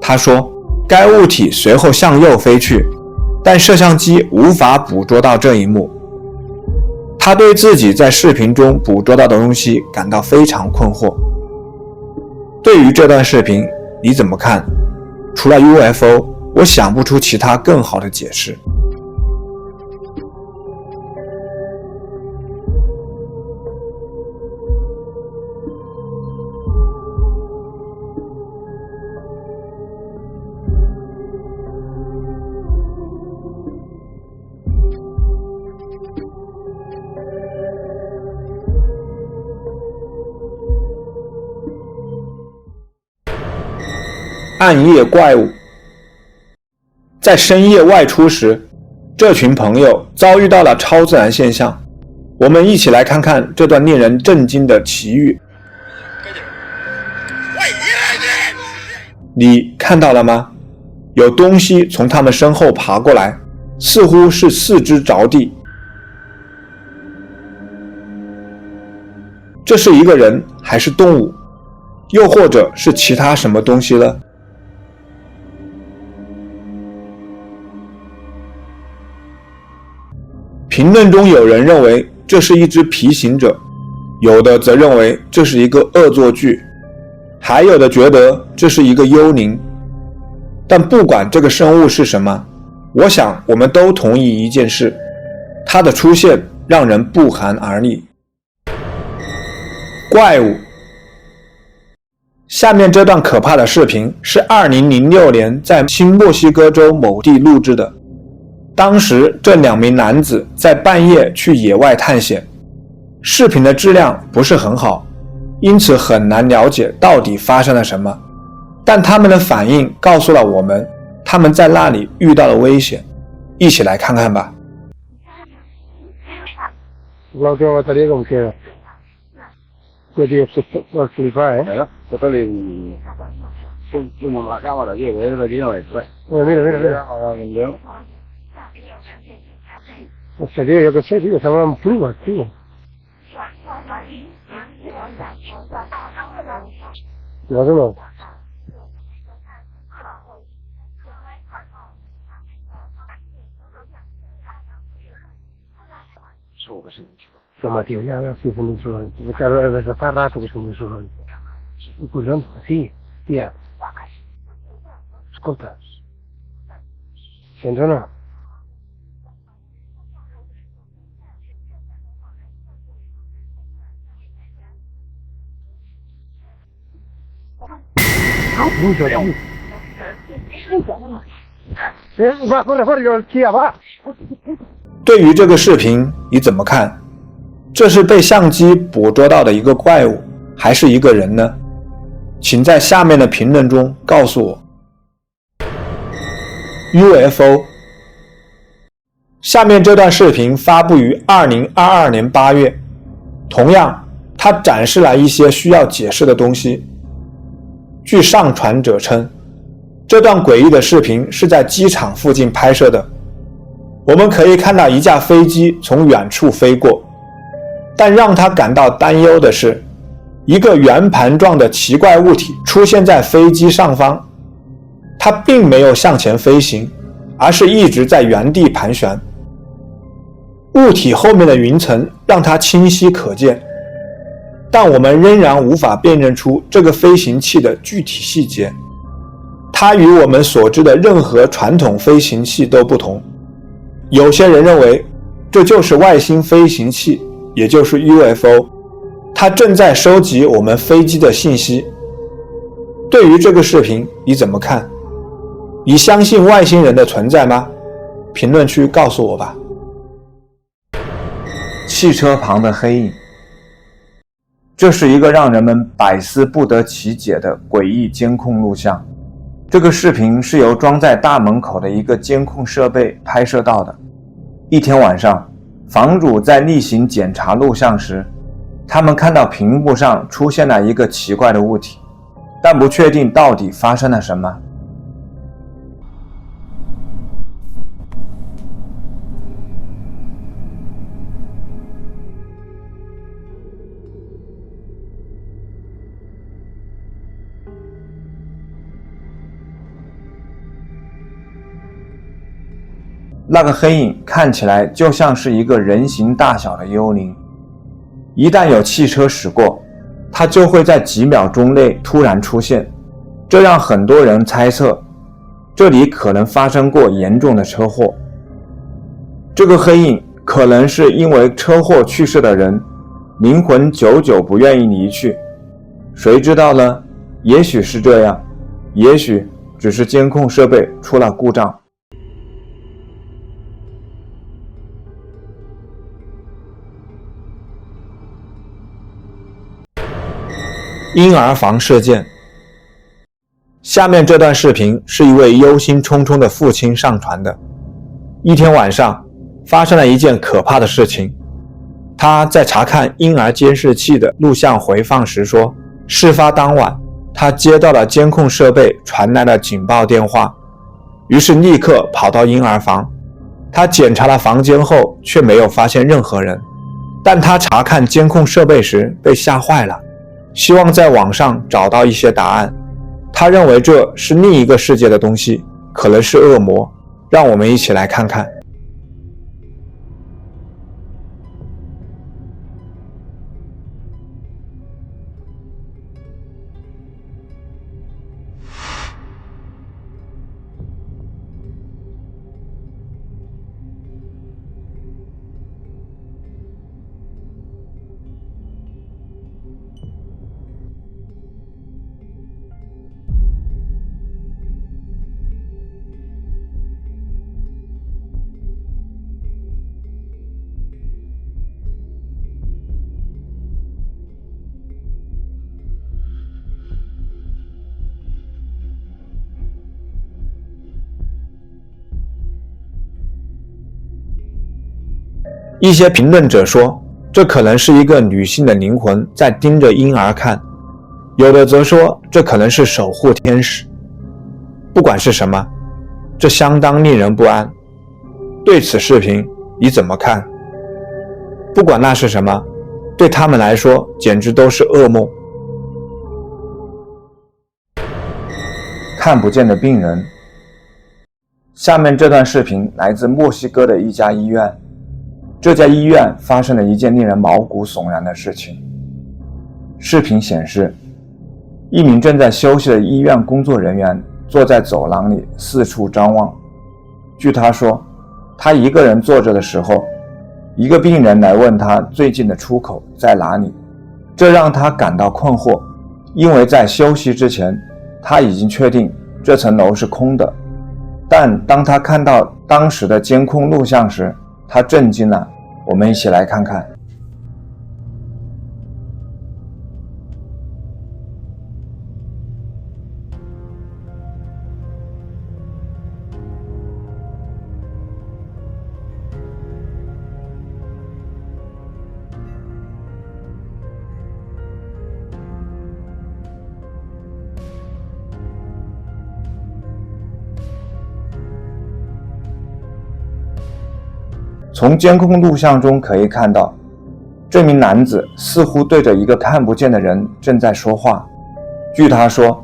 他说，该物体随后向右飞去，但摄像机无法捕捉到这一幕。他对自己在视频中捕捉到的东西感到非常困惑。对于这段视频，你怎么看？除了 UFO， 我想不出其他更好的解释。暗夜怪物。在深夜外出时，这群朋友遭遇到了超自然现象。我们一起来看看这段令人震惊的奇遇。你看到了吗？有东西从他们身后爬过来，似乎是四肢着地。这是一个人还是动物？又或者是其他什么东西呢？评论中有人认为这是一只皮行者，有的则认为这是一个恶作剧，还有的觉得这是一个幽灵。但不管这个生物是什么，我想我们都同意一件事，它的出现让人不寒而栗。怪物。下面这段可怕的视频是2006年在新墨西哥州某地录制的。当时这2名男子在半夜去野外探险，视频的质量不是很好，因此很难了解到底发生了什么。但他们的反应告诉了我们，他们在那里遇到了危险。一起来看看吧。La última batería con queda. ¿Qué tío? Por flipar, ¿eh? Como la cámara, tío, que es de aquí no es. Mira. O sea, tío, yo qué sé, tío, estaban en plumas, tío. ¿No sé no? Toma, tío, ya veo si es muy solo. Claro, desde hace rato que es muy solo. Pues sí, tía. Escolta. Sents o no? Mucho, tío. Va, corre, yo, tía, va. 对于这个视频你怎么看？这是被相机捕捉到的一个怪物，还是一个人呢？请在下面的评论中告诉我。UFO。下面这段视频发布于2022年8月，同样，它展示了一些需要解释的东西。据上传者称，这段诡异的视频是在机场附近拍摄的。我们可以看到一架飞机从远处飞过，但让他感到担忧的是，一个圆盘状的奇怪物体出现在飞机上方，它并没有向前飞行，而是一直在原地盘旋。物体后面的云层让它清晰可见，但我们仍然无法辨认出这个飞行器的具体细节。它与我们所知的任何传统飞行器都不同。有些人认为这就是外星飞行器，也就是 UFO， 它正在收集我们飞机的信息。对于这个视频你怎么看？你相信外星人的存在吗？评论区告诉我吧。汽车旁的黑影，这是一个让人们百思不得其解的诡异监控录像。这个视频是由装在大门口的一个监控设备拍摄到的。一天晚上，房主在例行检查录像时，他们看到屏幕上出现了一个奇怪的物体，但不确定到底发生了什么。那个黑影看起来就像是一个人形大小的幽灵，一旦有汽车驶过，它就会在几秒钟内突然出现，这让很多人猜测这里可能发生过严重的车祸。这个黑影可能是因为车祸去世的人灵魂久久不愿意离去，谁知道呢？也许是这样，也许只是监控设备出了故障。婴儿房事件。下面这段视频是一位忧心忡忡的父亲上传的。一天晚上，发生了一件可怕的事情。他在查看婴儿监视器的录像回放时说，事发当晚，他接到了监控设备传来的警报电话，于是立刻跑到婴儿房。他检查了房间后，却没有发现任何人。但他查看监控设备时被吓坏了，希望在网上找到一些答案。他认为这是另一个世界的东西，可能是恶魔。让我们一起来看看。一些评论者说，这可能是一个女性的灵魂在盯着婴儿看，有的则说这可能是守护天使。不管是什么，这相当令人不安。对此视频你怎么看？不管那是什么，对他们来说简直都是噩梦。看不见的病人。下面这段视频来自墨西哥的一家医院。这家医院发生了一件令人毛骨悚然的事情。视频显示，一名正在休息的医院工作人员坐在走廊里四处张望。据他说，他一个人坐着的时候，一个病人来问他最近的出口在哪里，这让他感到困惑，因为在休息之前，他已经确定这层楼是空的。但当他看到当时的监控录像时，他震惊了。我们一起来看看。从监控录像中可以看到，这名男子似乎对着一个看不见的人正在说话。据他说，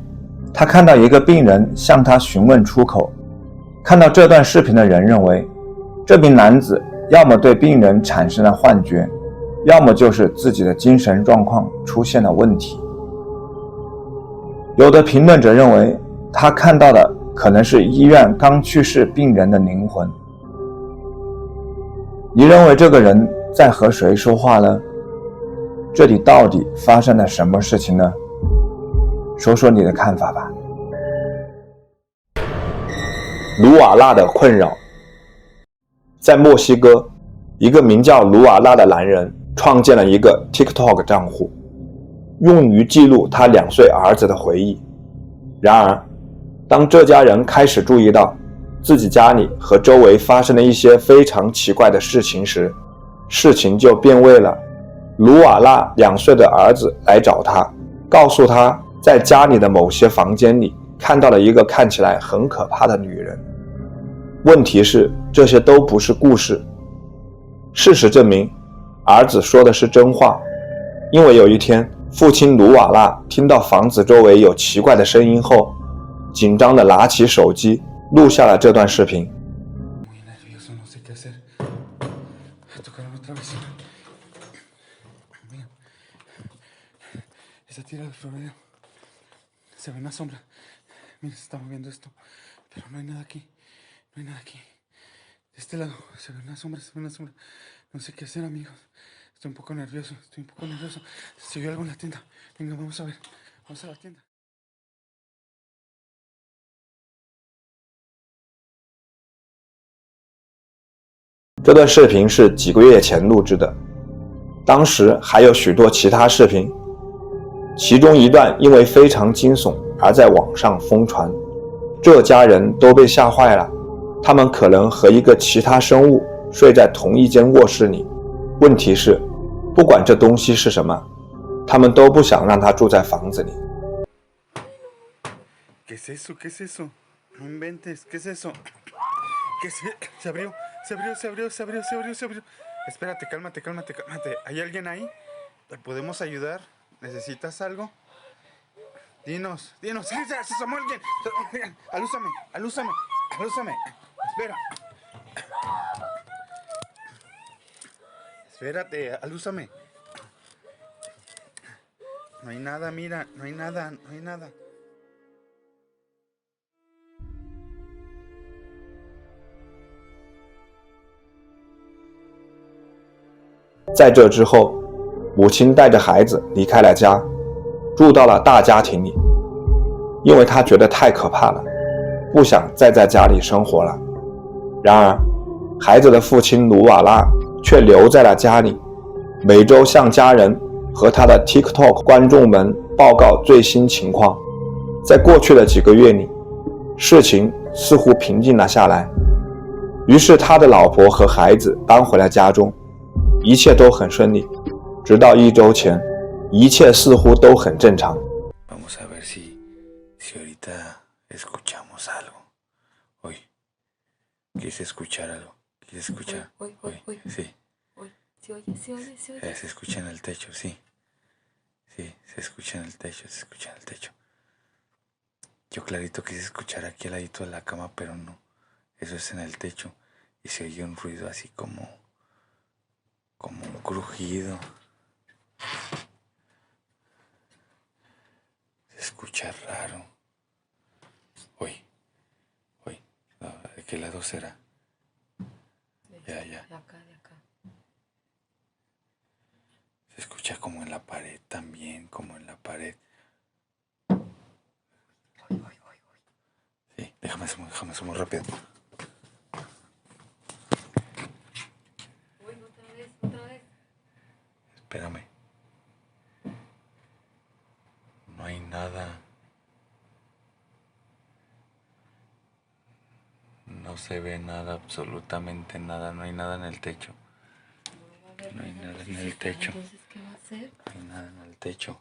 他看到一个病人向他询问出口。看到这段视频的人认为，这名男子要么对病人产生了幻觉，要么就是自己的精神状况出现了问题。有的评论者认为，他看到的可能是医院刚去世病人的灵魂。你认为这个人在和谁说话呢？这里到底发生了什么事情呢？说说你的看法吧。卢瓦纳的困扰。在墨西哥，一个名叫卢瓦纳的男人创建了一个 TikTok 账户，用于记录他2岁儿子的回忆。然而，当这家人开始注意到自己家里和周围发生了一些非常奇怪的事情时，事情就变味了。卢瓦纳2岁的儿子来找他，告诉他在家里的某些房间里看到了一个看起来很可怕的女人。问题是，这些都不是故事。事实证明，儿子说的是真话，因为有一天，父亲卢瓦纳听到房子周围有奇怪的声音后，紧张地拿起手机录下了这段视频。Está tirado el florero. Se ve una sombra. Mira, se está moviendo esto. Pero no hay nada aquí. No hay nada aquí. De este lado se ve una sombra, se ve una sombra. No sé qué hacer, amigos. Estoy un poco nervioso, Se vio algo en la tienda. Venga, vamos a ver. Vamos a la tienda.这段视频是几个月前录制的，当时还有许多其他视频，其中一段因为非常惊悚而在网上疯传，这家人都被吓坏了，他们可能和一个其他生物睡在同一间卧室里，问题是，不管这东西是什么，他们都不想让它住在房子里。¿Qué es eso? ¿Qué es eso? No inventes, ¿qué es eso? ¿Qué es? Se abrió. Espérate, cálmate. ¿Hay alguien ahí? ¿Te podemos ayudar? ¿Necesitas algo? Dinos. Se asomó alguien. Alúzame. Espera. Espérate, alúzame. No hay nada, mira, no hay nada. 在这之后，母亲带着孩子离开了家，住到了大家庭里，因为她觉得太可怕了，不想再在家里生活了。然而，孩子的父亲卢瓦拉却留在了家里，每周向家人和他的 TikTok 观众们报告最新情况。在过去的几个月里，事情似乎平静了下来，于是他的老婆和孩子搬回了家中。一切都很顺利，直到1周前，一切似乎都很正常。Vamos a ver si ahorita escuchamos algo. Hoy, quise escuchar algo. ¿Quieres escuchar? Hoy. Sí. Se oye. Se escucha en el techo, sí. Sí, se escucha en el techo. Yo clarito quise escuchar aquí al ladito de la cama, pero no. Eso es en el techo. Y se oye un ruido así como un crujido. Se escucha raro. Hoy. No, ¿de qué lado será? Ya. De acá. Se escucha como en la pared también, Sí, déjame sumo rápido. Otra vez. Espérame. No hay nada. No se ve nada, absolutamente nada. No hay nada en el techo. No hay nada en el techo. Entonces, ¿qué va a hacer? No hay nada en el techo.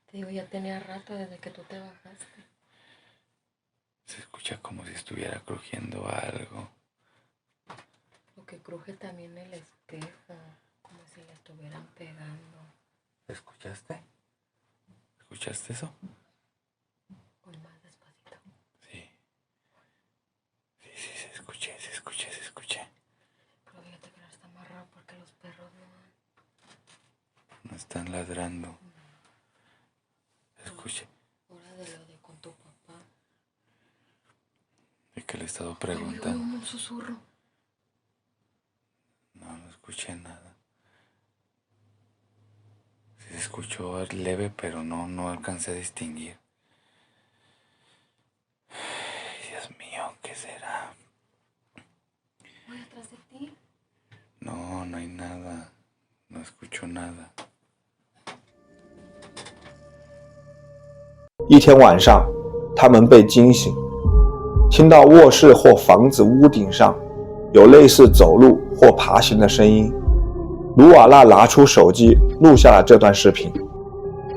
Te digo, ya tenía rato desde que tú te bajaste. Se escucha como si estuviera crujiendo algo. Lo que cruje también el espejo, como si le estuvieran pegando. ¿Escuchaste? ¿Escuchaste eso? Con más despacito. Sí, se escuché. Pero fíjate que no está amarrado porque los perros no están ladrando. Escuché. Hora de lo de con tu papá. Es que le he estado preguntando. Oye, un susurro. No escuché nada. Sí se escuchó leve, pero no alcancé a distinguir. Ay, Dios mío, ¿qué será? Voy atrás de ti. No hay nada. No escucho nada. 一天晚上，他们被惊醒，听到卧室或房子屋顶上有类似走路或爬行的声音。卢瓦纳拿出手机录下了这段视频。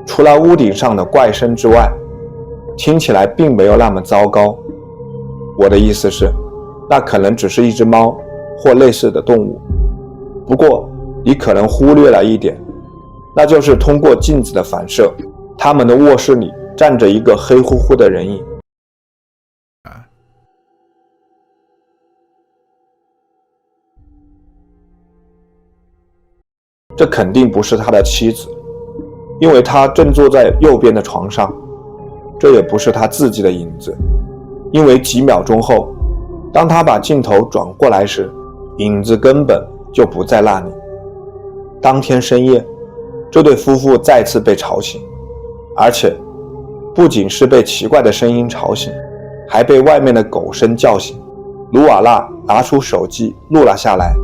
除了屋顶上的怪声之外，听起来并没有那么糟糕。我的意思是，那可能只是一只猫或类似的动物。不过，你可能忽略了一点，那就是通过镜子的反射，他们的卧室里站着一个黑乎乎的人影。这肯定不是他的妻子，因为他正坐在右边的床上，这也不是他自己的影子，因为几秒钟后，当他把镜头转过来时，影子根本就不在那里。当天深夜，这对夫妇再次被吵醒，而且不仅是被奇怪的声音吵醒，还被外面的狗声叫醒。卢瓦纳拿出手机录了下来。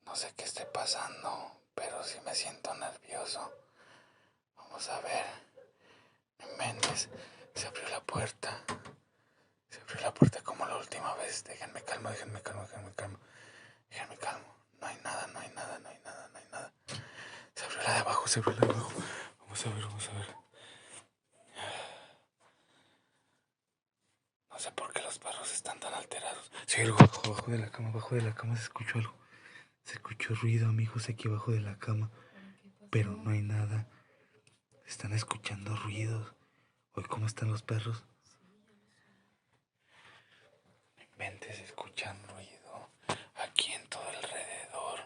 No sé qué esté pasando, pero sí me siento nervioso. Vamos a ver. No inventes. Se abrió la puerta. Se abrió la puerta como la última vez. Déjenme calmo, déjenme calmo, déjenme calmo. Déjenme calmo. No hay nada, no hay nada, no hay nada, no hay nada. Se abrió la de abajo, se abrió la de abajo. Vamos a ver, vamos a ver. No sé por qué los perros están tan alterados. Sí, algo abajo de la cama se escuchó algo. Se escuchó ruido, amigos, aquí abajo de la cama, pero no hay nada. Están escuchando ruidos. Hoy, ¿cómo están los perros? No inventes, escuchan ruido aquí en todo alrededor.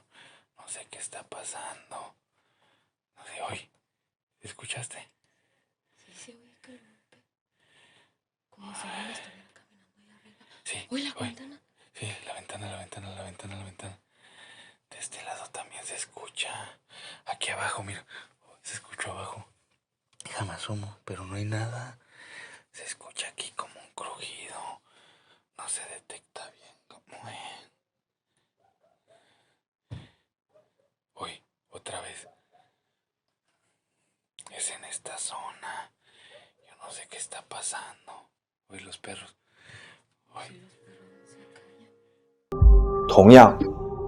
No sé qué está pasando. No sé, hoy, ¿escuchaste? Sí, se oye que como si alguien estuviera caminando ahí arriba. Sí. Uy, la ventana. Sí, la ventana. De este lado también se escucha. Aquí abajo, mira. Se escuchó abajo. Déjame asomo, pero no hay nada. Se escucha aquí como un crujido. No se detecta bien cómo es. Uy, otra vez. Es en esta zona. Yo no sé qué está pasando. Uy, los perros. Uy. 同样，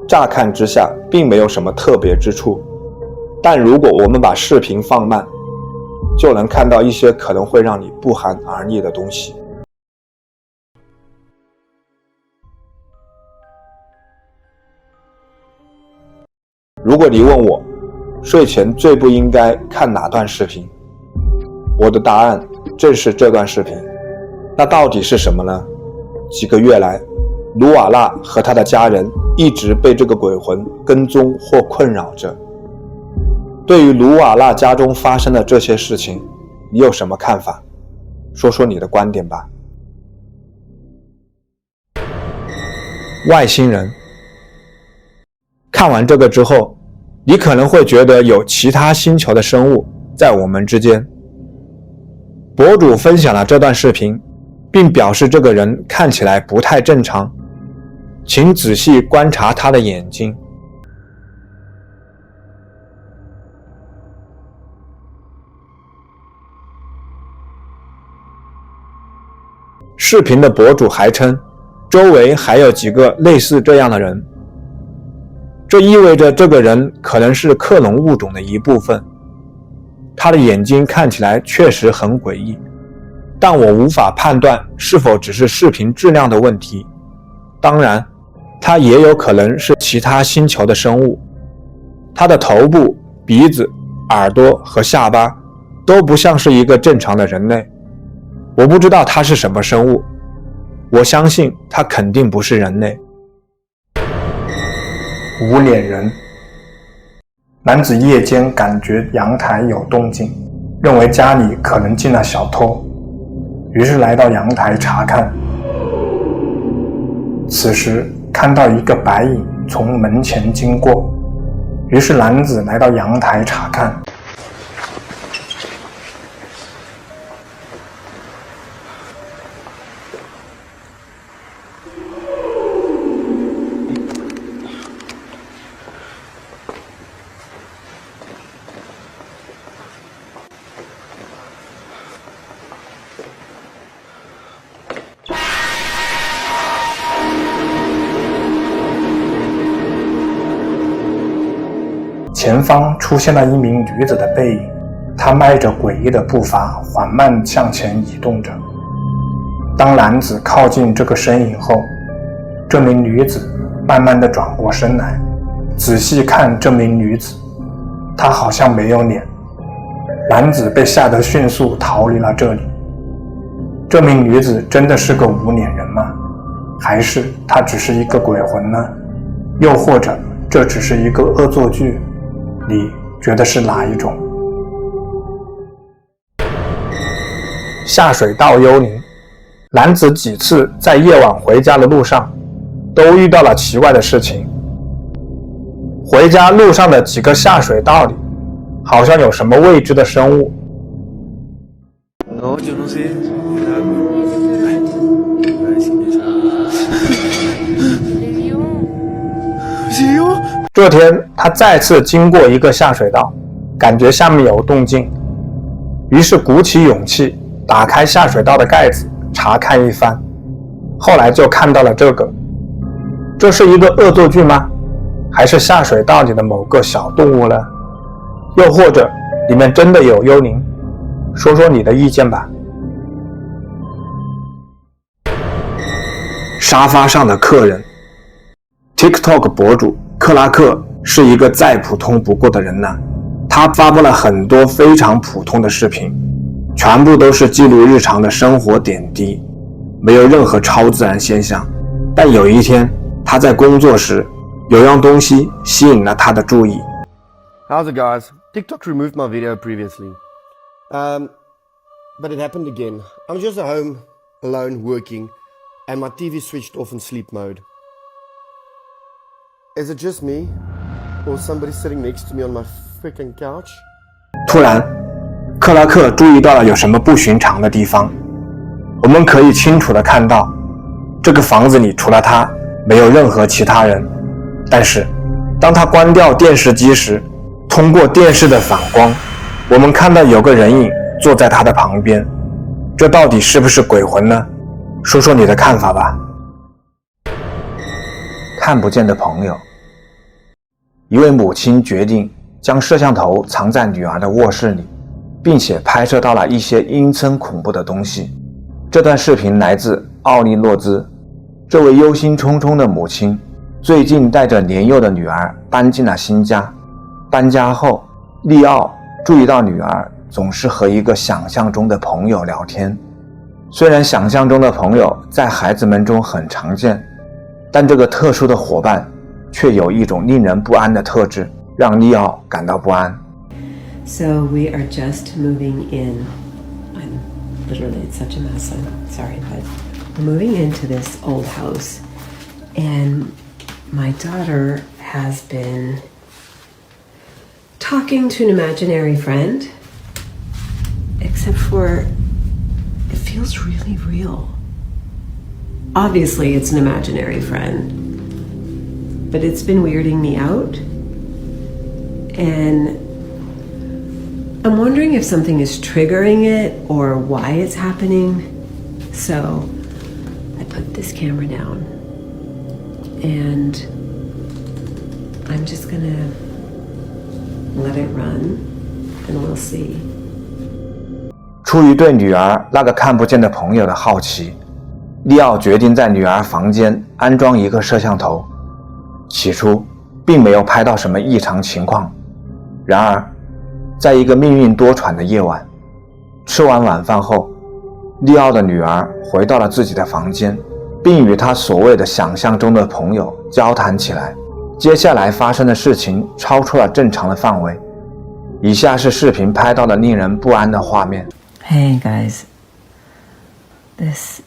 乍看之下并没有什么特别之处，但如果我们把视频放慢，就能看到一些可能会让你不寒而栗的东西。如果你问我睡前最不应该看哪段视频，我的答案正是这段视频。那到底是什么呢？几个月来，卢瓦纳和他的家人一直被这个鬼魂跟踪或困扰着。对于卢瓦纳家中发生的这些事情，你有什么看法？说说你的观点吧。外星人。看完这个之后，你可能会觉得有其他星球的生物在我们之间。博主分享了这段视频，并表示这个人看起来不太正常，请仔细观察他的眼睛。视频的博主还称，周围还有几个类似这样的人，这意味着这个人可能是克隆物种的一部分。他的眼睛看起来确实很诡异，但我无法判断是否只是视频质量的问题。当然，他也有可能是其他星球的生物。他的头部、鼻子、耳朵和下巴都不像是一个正常的人类。我不知道他是什么生物，我相信他肯定不是人类。无脸人。男子夜间感觉阳台有动静，认为家里可能进了小偷，于是来到阳台查看。此时看到一个白影从门前经过，于是男子来到阳台查看。前方出现了一名女子的背影，她迈着诡异的步伐缓慢向前移动着。当男子靠近这个身影后，这名女子慢慢地转过身来，仔细看这名女子，她好像没有脸。男子被吓得迅速逃离了这里。这名女子真的是个无脸人吗？还是她只是一个鬼魂呢？又或者这只是一个恶作剧？你觉得是哪一种？下水道幽灵。男子几次在夜晚回家的路上都遇到了奇怪的事情。回家路上的几个下水道里好像有什么未知的生物。 No, yo no sé. 这天，他再次经过一个下水道，感觉下面有动静，于是鼓起勇气打开下水道的盖子，查看一番。后来就看到了这个。这是一个恶作剧吗？还是下水道里的某个小动物呢？又或者里面真的有幽灵？说说你的意见吧。沙发上的客人。 TikTok 博主克拉克是一个再普通不过的人呢。他发布了很多非常普通的视频，全部都是记录日常的生活点滴，没有任何超自然现象。但有一天，他在工作时，有样东西吸引了他的注意。 How's it, guys? TikTok removed my video previously. But it happened again. I'm just at home, alone, working, and my TV switched off in sleep mode. Is it just me, or somebody sitting next to me on my freaking couch? 突然，克拉克注意到了有什么不寻常的地方。我们可以清楚地看到，这个房子里除了他，没有任何其他人。但是，当他关掉电视机时，通过电视的反光，我们看到有个人影坐在他的旁边。这到底是不是鬼魂呢？说说你的看法吧。看不见的朋友。一位母亲决定将摄像头藏在女儿的卧室里，并且拍摄到了一些阴森恐怖的东西。这段视频来自奥利诺兹。这位忧心忡忡的母亲最近带着年幼的女儿搬进了新家。搬家后，利奥注意到女儿总是和一个想象中的朋友聊天。虽然想象中的朋友在孩子们中很常见，但这个特殊的伙伴却有一种令人不安的特质，让利奥感到不安。 So we are just moving in. I'm literally it's such a mess. I'm sorry, but we're moving into this old house, and my daughter has been talking to an imaginary friend. Except for, it feels really real. Obviously, it's an imaginary friend, but it's been weirding me out. And I'm wondering if something is triggering it or why it's happening. So I put this camera down and I'm just gonna let it run and we'll see. 出于对女儿那个看不见的朋友的好奇，利奥决定在女儿房间安装一个摄像头。起初并没有拍到什么异常情况，然而在一个命运多舛的夜晚，吃完晚饭后，利奥的女儿回到了自己的房间，并与她所谓的想象中的朋友交谈起来。接下来发生的事情超出了正常的范围。以下是视频拍到的令人不安的画面。 Hey guys, this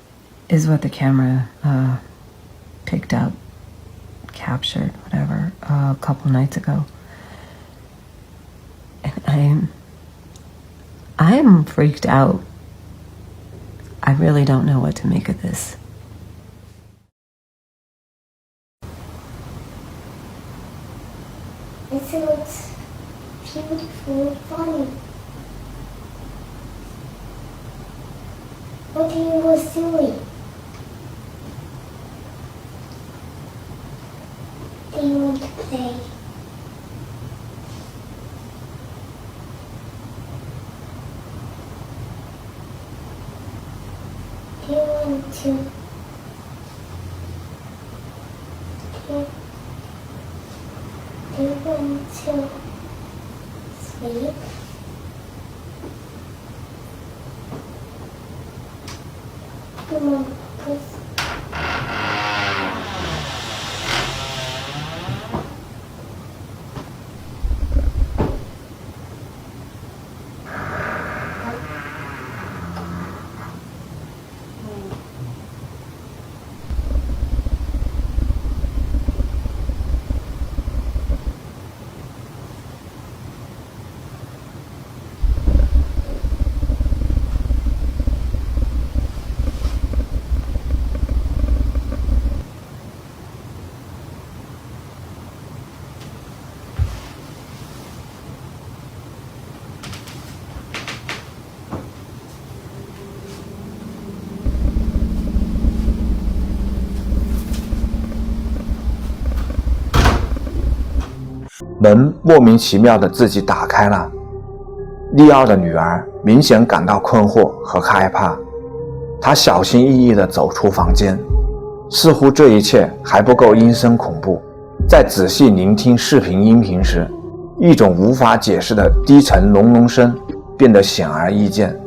is what the camera picked up, captured, whatever, a couple nights ago. And I'm freaked out. I really don't know what to make of this. It looks beautiful and funny. What he was doing? Do you want to play? Do you want to? Do you want to sleep? Come on, please. 门莫名其妙地自己打开了。利奥的女儿明显感到困惑和害怕，她小心翼翼地走出房间，似乎这一切还不够阴森恐怖。在仔细聆听视频音频时，一种无法解释的低沉隆隆声变得显而易见。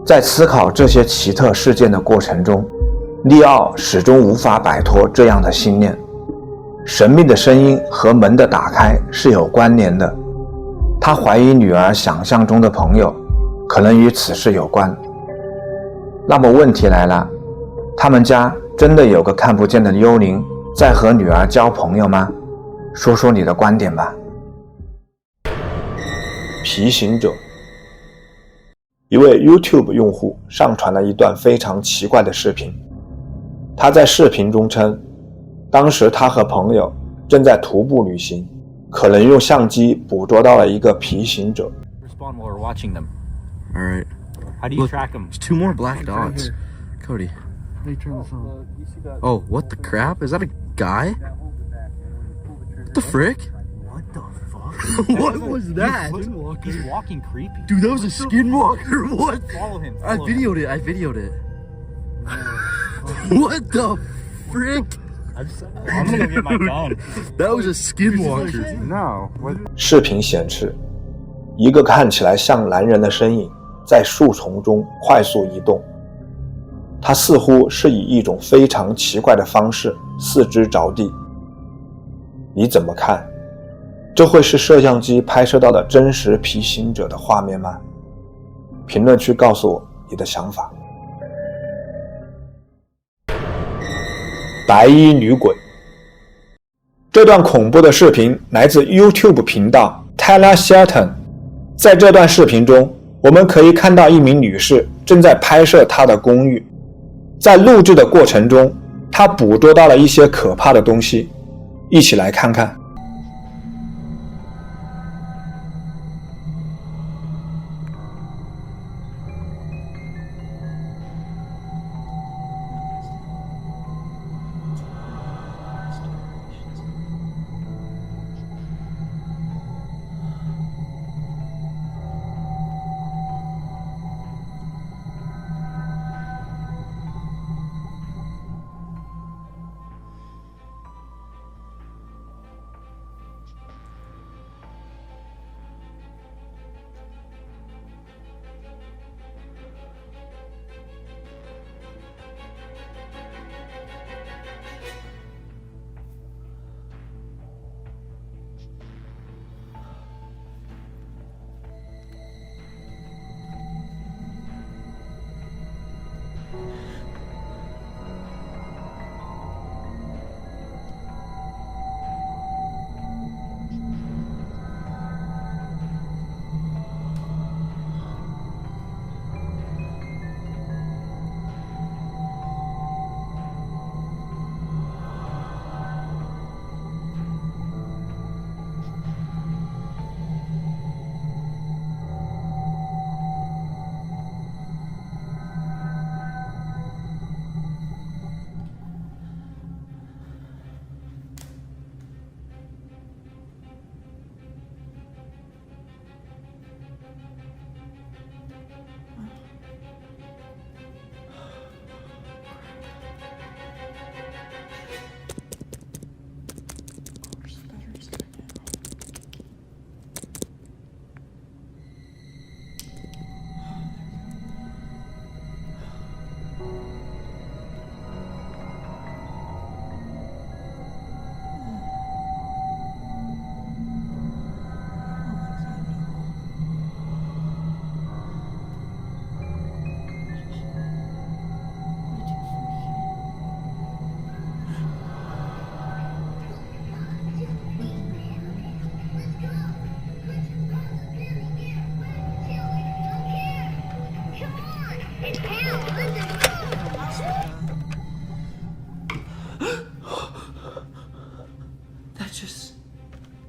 在思考这些奇特事件的过程中，利奥始终无法摆脱这样的信念：神秘的声音和门的打开是有关联的。他怀疑女儿想象中的朋友可能与此事有关。那么问题来了，他们家真的有个看不见的幽灵在和女儿交朋友吗？说说你的观点吧。皮行者。一位 YouTube 用户上传了一段非常奇怪的视频。他在视频中称，当时他和朋友正在徒步旅行，可能用相机捕捉到了一个皮行者。 Respond while we're watching them. All right. How do you Look, track them? There's 2 more black dots. Cody. Oh, what the crap? Is that a guy? What the frick? What was that? He's walking creepy. Dude, that was a skinwalker. What? Follow him. I videoed it. What the frick? I'm gonna go get my gun. That was a skinwalker. No. What? 视频显示，一个看起来像男人的身影在树丛中快速移动。他似乎是以一种非常奇怪的方式四肢着地。你怎么看？这会是摄像机拍摄到的真实皮行者的画面吗？评论区告诉我你的想法。白衣女鬼。这段恐怖的视频来自 YouTube 频道 Tyler Shelton。在这段视频中，我们可以看到一名女士正在拍摄她的公寓。在录制的过程中，她捕捉到了一些可怕的东西，一起来看看。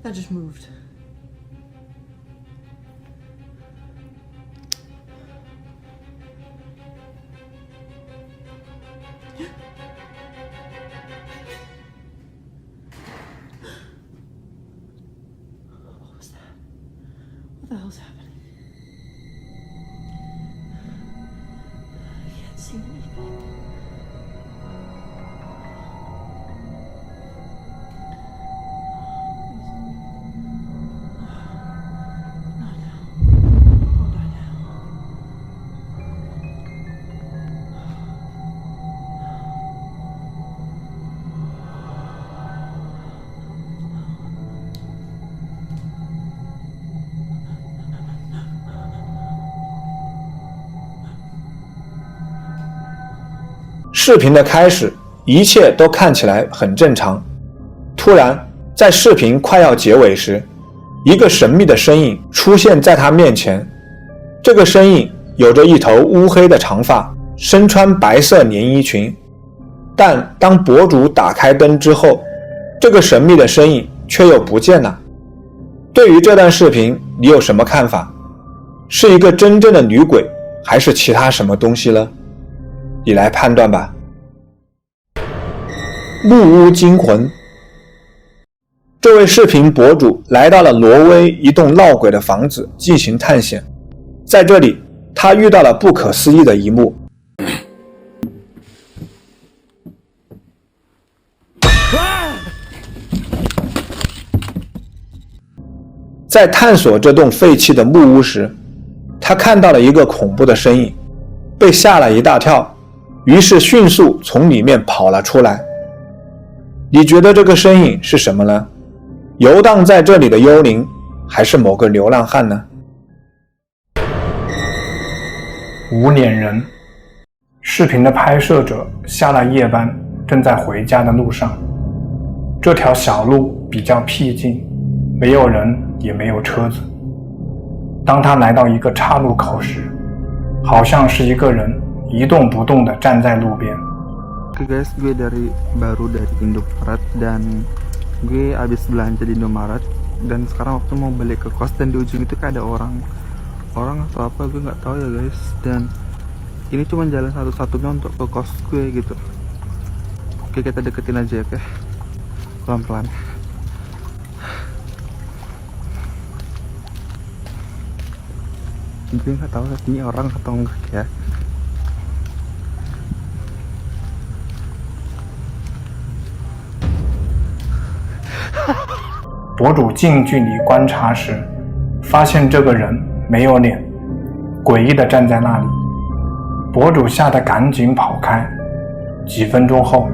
That just moved. What was that? What the hell's happening? I can't see anything.视频的开始，一切都看起来很正常。突然，在视频快要结尾时，一个神秘的身影出现在他面前。这个身影有着一头乌黑的长发，身穿白色连衣裙。但当博主打开灯之后，这个神秘的身影却又不见了。对于这段视频，你有什么看法？是一个真正的女鬼，还是其他什么东西呢？你来判断吧。木屋惊魂。这位视频博主来到了挪威一栋闹鬼的房子进行探险，在这里他遇到了不可思议的一幕。在探索这栋废弃的木屋时，他看到了一个恐怖的身影，被吓了一大跳，于是迅速从里面跑了出来。你觉得这个身影是什么呢？游荡在这里的幽灵，还是某个流浪汉呢？无脸人。视频的拍摄者下了夜班，正在回家的路上。这条小路比较僻静，没有人也没有车子。当他来到一个岔路口时，好像是一个人一动不动地站在路边。Oke guys, gue baru dari Indomaret dan gue abis belanja di Indomaret dan sekarang waktu mau balik ke kos dan di ujung itu kayak ada orang atau apa gue nggak tahu ya guys, dan ini cuma jalan satu-satunya untuk ke kos gue gitu. Oke, kita deketin aja ya, oke, pelan-pelan. Gue nggak tahu ini orang atau enggak ya. 博主近距离观察时，发现这个人没有脸，诡异地站在那里。博主吓得赶紧跑开。几分钟后，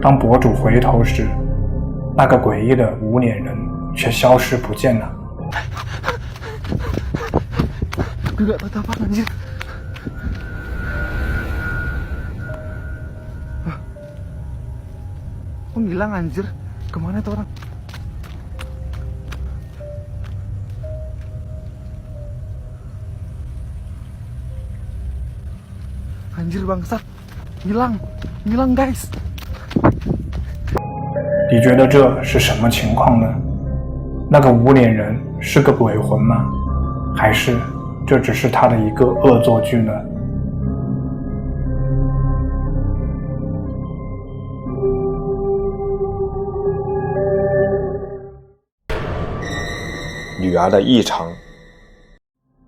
当博主回头时，那个诡异的无脸人却消失不见了。Gue gak tau apa anjir. Kok ngilang anjir? Kemana tuh orang? Anjir bangsat, hilang guys。你觉得这是什么情况呢？那个无脸人是个鬼魂吗？还是这只是他的一个恶作剧呢？女儿的异常。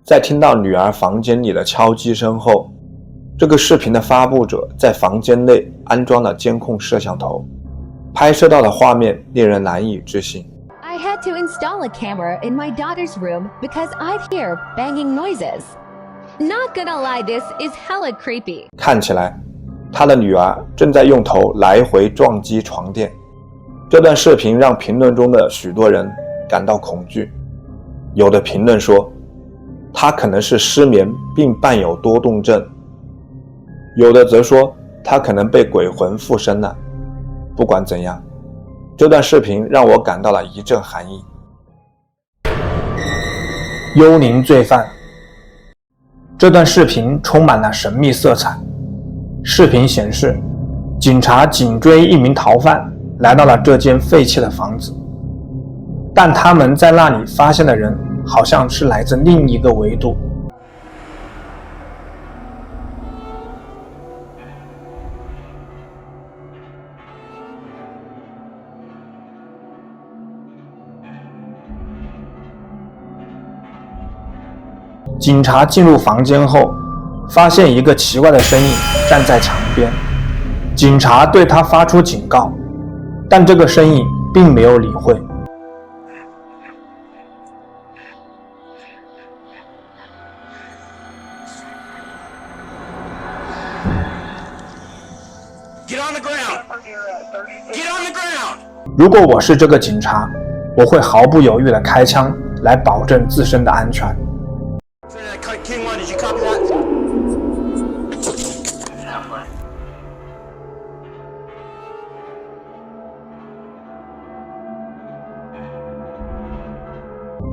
在听到女儿房间里的敲击声后，这个视频的发布者在房间内安装了监控摄像头，拍摄到的画面令人难以置信。I had to install a camera in my daughter's room because I'd hear banging noises. Not gonna lie, this is hella creepy. 看起来，他的女儿正在用头来回撞击床垫。这段视频让评论中的许多人感到恐惧。有的评论说，他可能是失眠并伴有多动症。有的则说他可能被鬼魂附身了。不管怎样，这段视频让我感到了一阵寒意。幽灵罪犯。这段视频充满了神秘色彩。视频显示，警察紧追一名逃犯来到了这间废弃的房子，但他们在那里发现的人好像是来自另一个维度。警察进入房间后，发现一个奇怪的身影站在墙边。警察对他发出警告，但这个身影并没有理会。如果我是这个警察，我会毫不犹豫地开枪来保证自身的安全。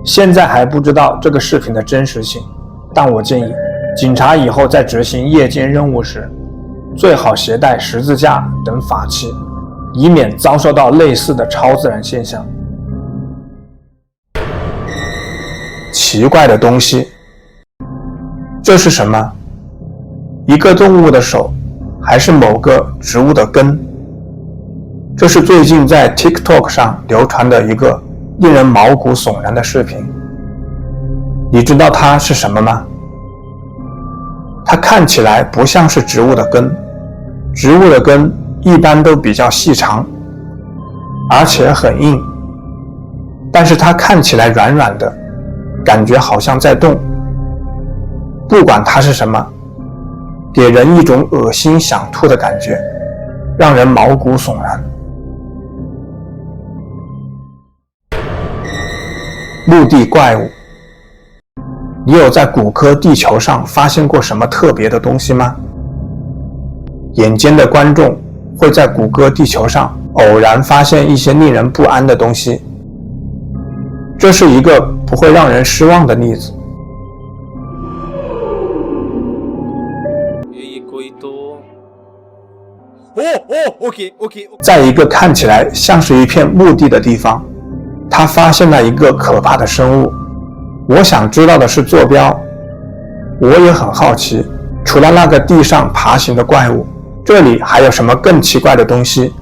现在还不知道这个视频的真实性，但我建议警察以后在执行夜间任务时，最好携带十字架等法器，以免遭受到类似的超自然现象。奇怪的东西，这是什么？一个动物的手，还是某个植物的根？这是最近在 TikTok 上流传的一个令人毛骨悚然的视频。你知道它是什么吗？它看起来不像是植物的根，植物的根一般都比较细长，而且很硬，但是它看起来软软的，感觉好像在动。不管它是什么，给人一种恶心想吐的感觉，让人毛骨悚然。陆地怪物，你有在骨科地球上发现过什么特别的东西吗？眼尖的观众会在谷歌地球上偶然发现一些令人不安的东西，这是一个不会让人失望的例子。在一个看起来像是一片墓地的地方，他发现了一个可怕的生物。我想知道的是坐标，我也很好奇，除了那个地上爬行的怪物，这里还有什么更奇怪的东西？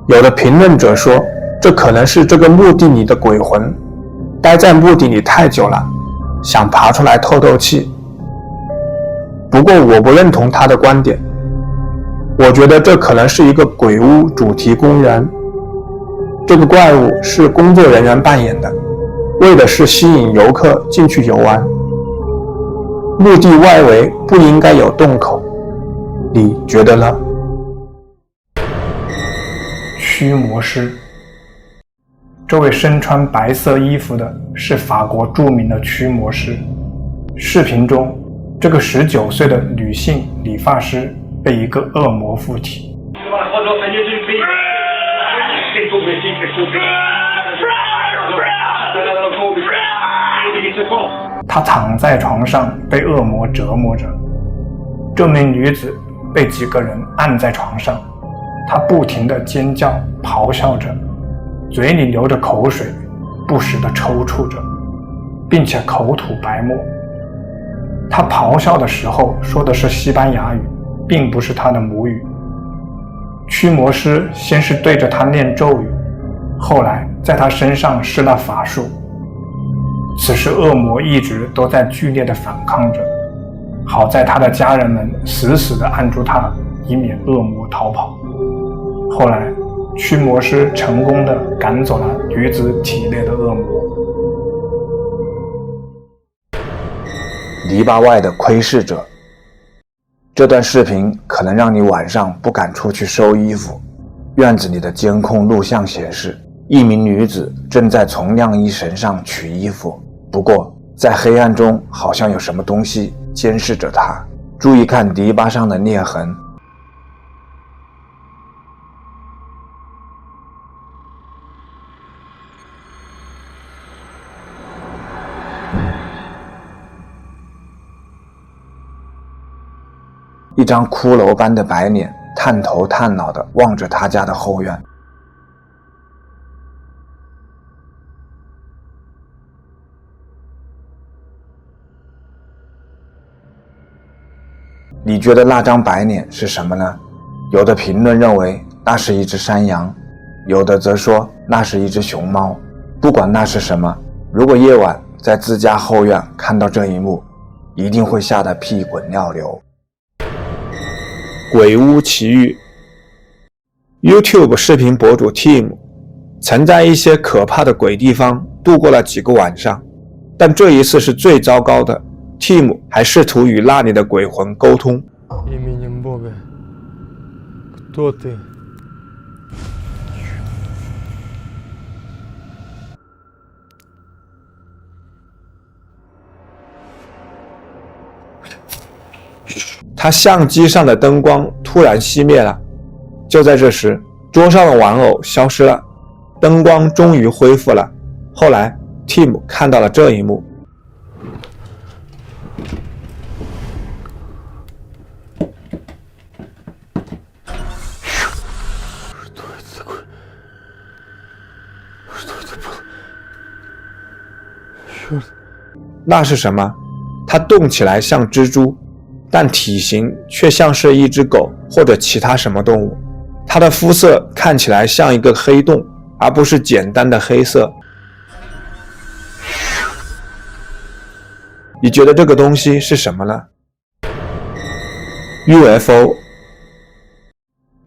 有的评论者说，这可能是这个墓地里的鬼魂，待在墓地里太久了，想爬出来透透气。不过我不认同他的观点，我觉得这可能是一个鬼屋主题公园。这个怪物是工作人员扮演的，为的是吸引游客进去游玩。墓地外围不应该有洞口，你觉得呢？驱魔师，这位身穿白色衣服的是法国著名的驱魔师。视频中，这个19岁的女性理发师被一个恶魔附体。她躺在床上被恶魔折磨着。这名女子被几个人按在床上，她不停地尖叫咆哮着，嘴里流着口水，不时地抽搐着，并且口吐白沫。她咆哮的时候说的是西班牙语，并不是她的母语。驱魔师先是对着她念咒语，后来在她身上施了法术。此时恶魔一直都在剧烈的反抗着，好在他的家人们死死地按住他，以免恶魔逃跑。后来驱魔师成功地赶走了女子体内的恶魔。篱笆外的窥视者，这段视频可能让你晚上不敢出去收衣服。院子里的监控录像显示，一名女子正在从晾衣绳上取衣服，不过在黑暗中好像有什么东西监视着她。注意看篱笆上的裂痕。一张骷髅般的白脸探头探脑地望着他家的后院。你觉得那张白脸是什么呢？有的评论认为那是一只山羊，有的则说那是一只熊猫。不管那是什么，如果夜晚在自家后院看到这一幕，一定会吓得屁滚尿流。鬼屋奇遇。 YouTube 视频博主 Tim 曾在一些可怕的鬼地方度过了几个晚上，但这一次是最糟糕的。Tim 还试图与那里的鬼魂沟通。他相机上的灯光突然熄灭了。就在这时，桌上的玩偶消失了，灯光终于恢复了。后来 Tim 看到了这一幕。那是什么？它动起来像蜘蛛，但体型却像是一只狗或者其他什么动物。它的肤色看起来像一个黑洞，而不是简单的黑色。你觉得这个东西是什么呢？ UFO。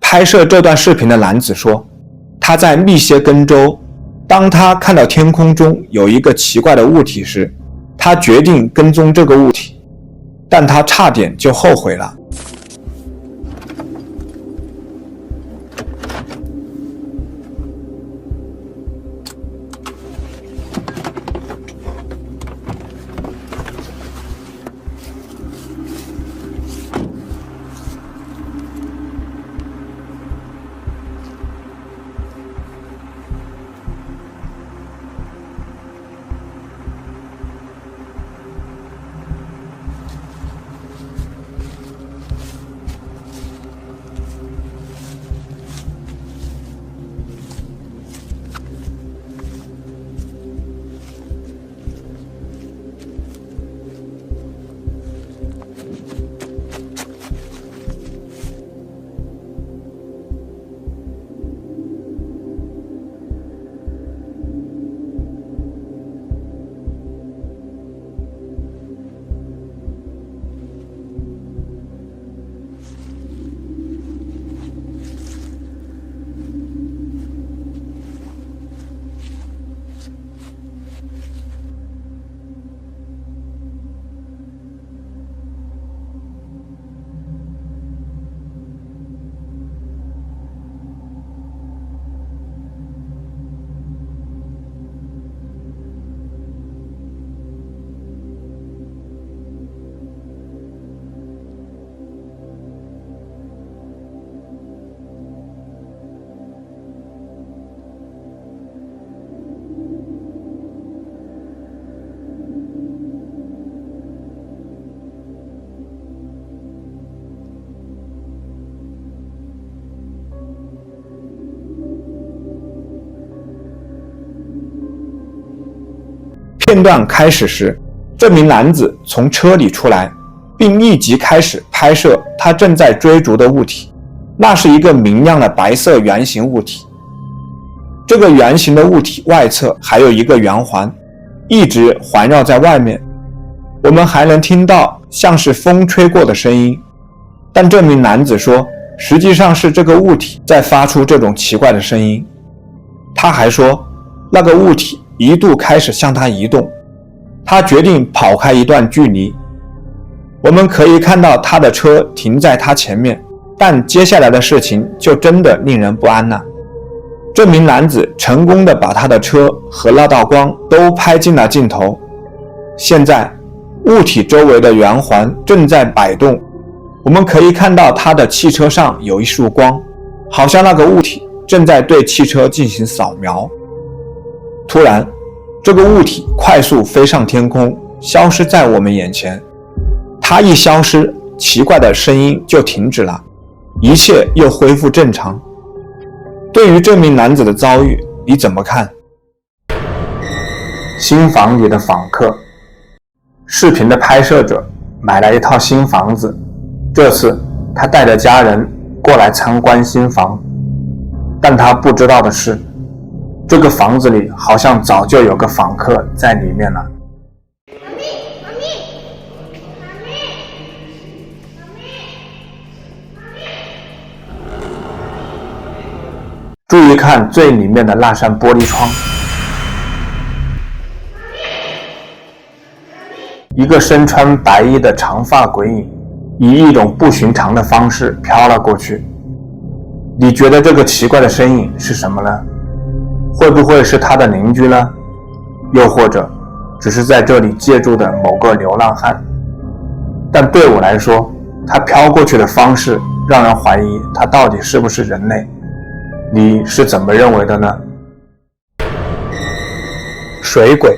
拍摄这段视频的男子说，他在密歇根州，当他看到天空中有一个奇怪的物体时，他决定跟踪这个物体，但他差点就后悔了。片段开始时，这名男子从车里出来，并立即开始拍摄他正在追逐的物体。那是一个明亮的白色圆形物体。这个圆形的物体外侧还有一个圆环，一直环绕在外面。我们还能听到像是风吹过的声音，但这名男子说，实际上是这个物体在发出这种奇怪的声音。他还说，那个物体一度开始向他移动，他决定跑开一段距离。我们可以看到他的车停在他前面，但接下来的事情就真的令人不安了。这名男子成功地把他的车和那道光都拍进了镜头。现在，物体周围的圆环正在摆动，我们可以看到他的汽车上有一束光，好像那个物体正在对汽车进行扫描。突然，这个物体快速飞上天空，消失在我们眼前。它一消失，奇怪的声音就停止了，一切又恢复正常。对于这名男子的遭遇，你怎么看？新房里的访客。视频的拍摄者买来一套新房子，这次他带着家人过来参观新房，但他不知道的是，这个房子里好像早就有个访客在里面了。注意看最里面的那扇玻璃窗，一个身穿白衣的长发鬼影以一种不寻常的方式飘了过去。你觉得这个奇怪的身影是什么呢？会不会是他的邻居呢？又或者只是在这里借住的某个流浪汉？但对我来说，他飘过去的方式让人怀疑他到底是不是人类。你是怎么认为的呢？水鬼。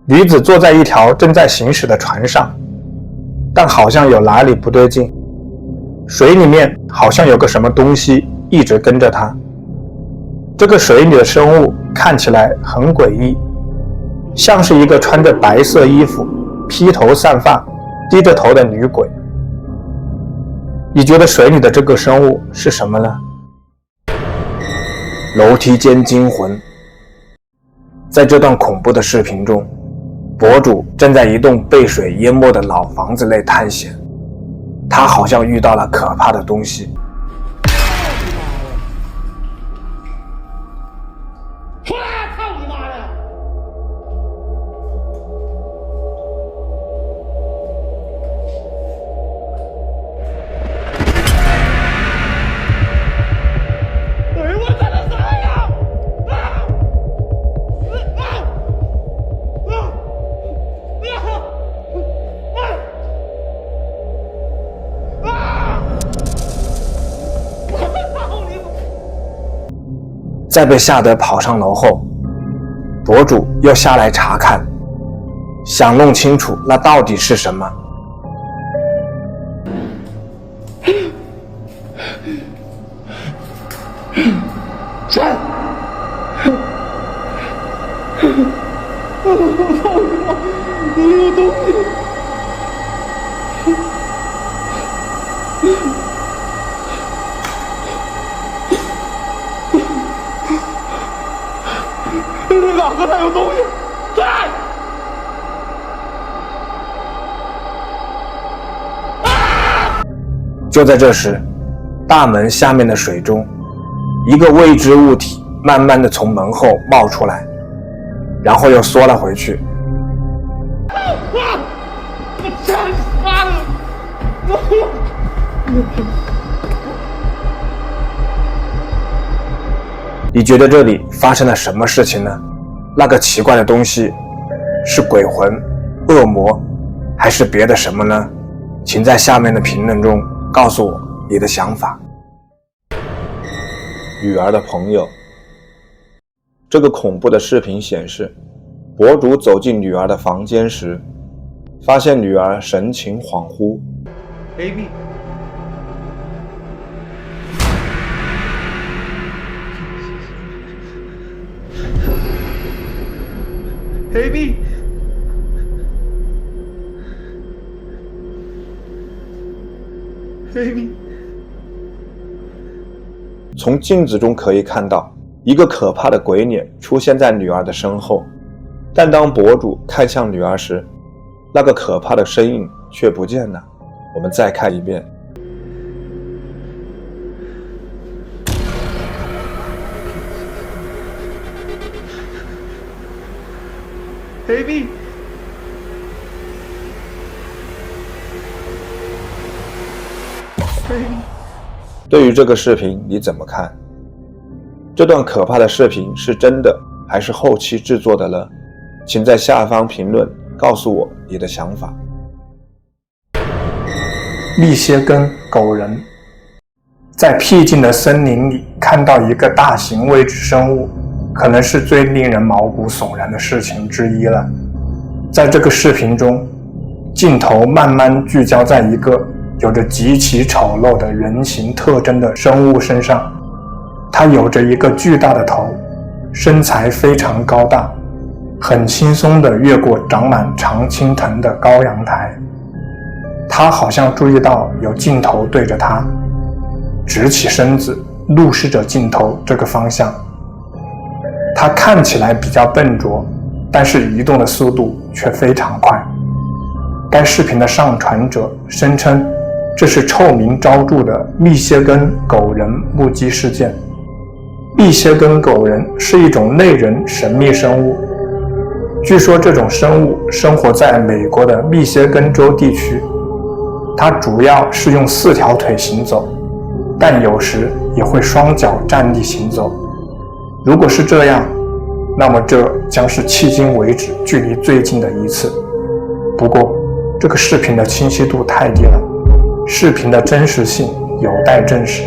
女子坐在一条正在行驶的船上，但好像有哪里不对劲，水里面好像有个什么东西一直跟着她。这个水里的生物看起来很诡异，像是一个穿着白色衣服、披头散发、低着头的女鬼。你觉得水里的这个生物是什么呢？楼梯间惊魂。在这段恐怖的视频中，博主正在一栋被水淹没的老房子内探险，他好像遇到了可怕的东西。出来！操你妈的！哎呦我操！这啥呀？在被吓得跑上楼后，博主又下来查看，想弄清楚那到底是什么。站！有东西！哪个才有东西？站！就在这时，大门下面的水中，一个未知物体慢慢的从门后冒出来，然后又缩了回去。我真妈的！你觉得这里发生了什么事情呢？那个奇怪的东西是鬼魂、恶魔，还是别的什么呢？请在下面的评论中告诉我你的想法。女儿的朋友。这个恐怖的视频显示，博主走进女儿的房间时，发现女儿神情恍惚。Baby。Baby。Baby。从镜子中可以看到，一个可怕的鬼脸出现在女儿的身后，但当博主看向女儿时，那个可怕的身影却不见了。我们再看一遍。Baby。对于这个视频你怎么看？这段可怕的视频是真的还是后期制作的呢？请在下方评论告诉我你的想法。密歇根狗人。在僻静的森林里看到一个大型未知生物，可能是最令人毛骨悚然的事情之一了。在这个视频中，镜头慢慢聚焦在一个有着极其丑陋的人形特征的生物身上。它有着一个巨大的头，身材非常高大，很轻松地越过长满常青藤的高阳台。它好像注意到有镜头对着它，直起身子，怒视着镜头这个方向。它看起来比较笨拙，但是移动的速度却非常快。该视频的上传者声称，这是臭名昭著的密歇根狗人目击事件。密歇根狗人是一种类人神秘生物，据说这种生物生活在美国的密歇根州地区。它主要是用4条腿行走，但有时也会双脚站立行走。如果是这样，那么这将是迄今为止距离最近的一次。不过，这个视频的清晰度太低了，视频的真实性有待证实。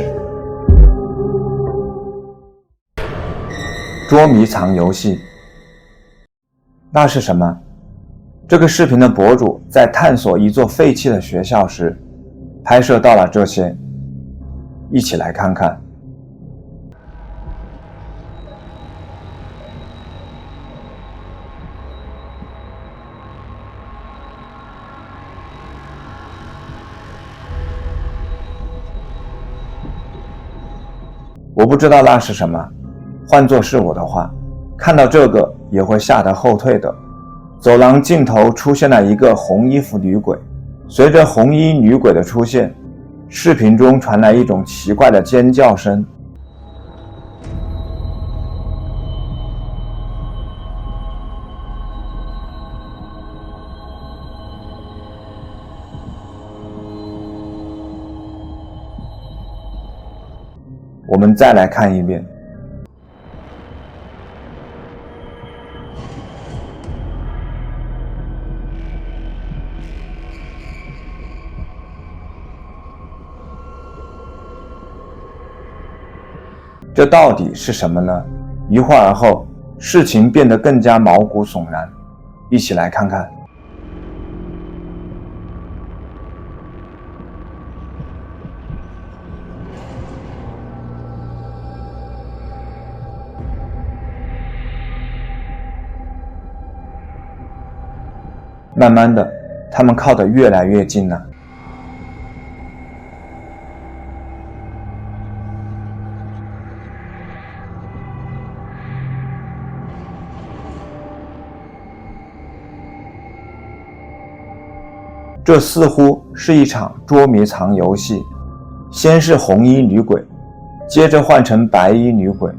捉迷藏游戏，那是什么？这个视频的博主在探索一座废弃的学校时，拍摄到了这些，一起来看看。我不知道那是什么，换作是我的话，看到这个也会吓得后退的。走廊尽头出现了一个红衣服女鬼，随着红衣女鬼的出现，视频中传来一种奇怪的尖叫声。我们再来看一遍。这到底是什么呢？一会儿后，事情变得更加毛骨悚然，一起来看看。慢慢的，他们靠得越来越近了。这似乎是一场捉迷藏游戏，先是红衣女鬼，接着换成白衣女鬼，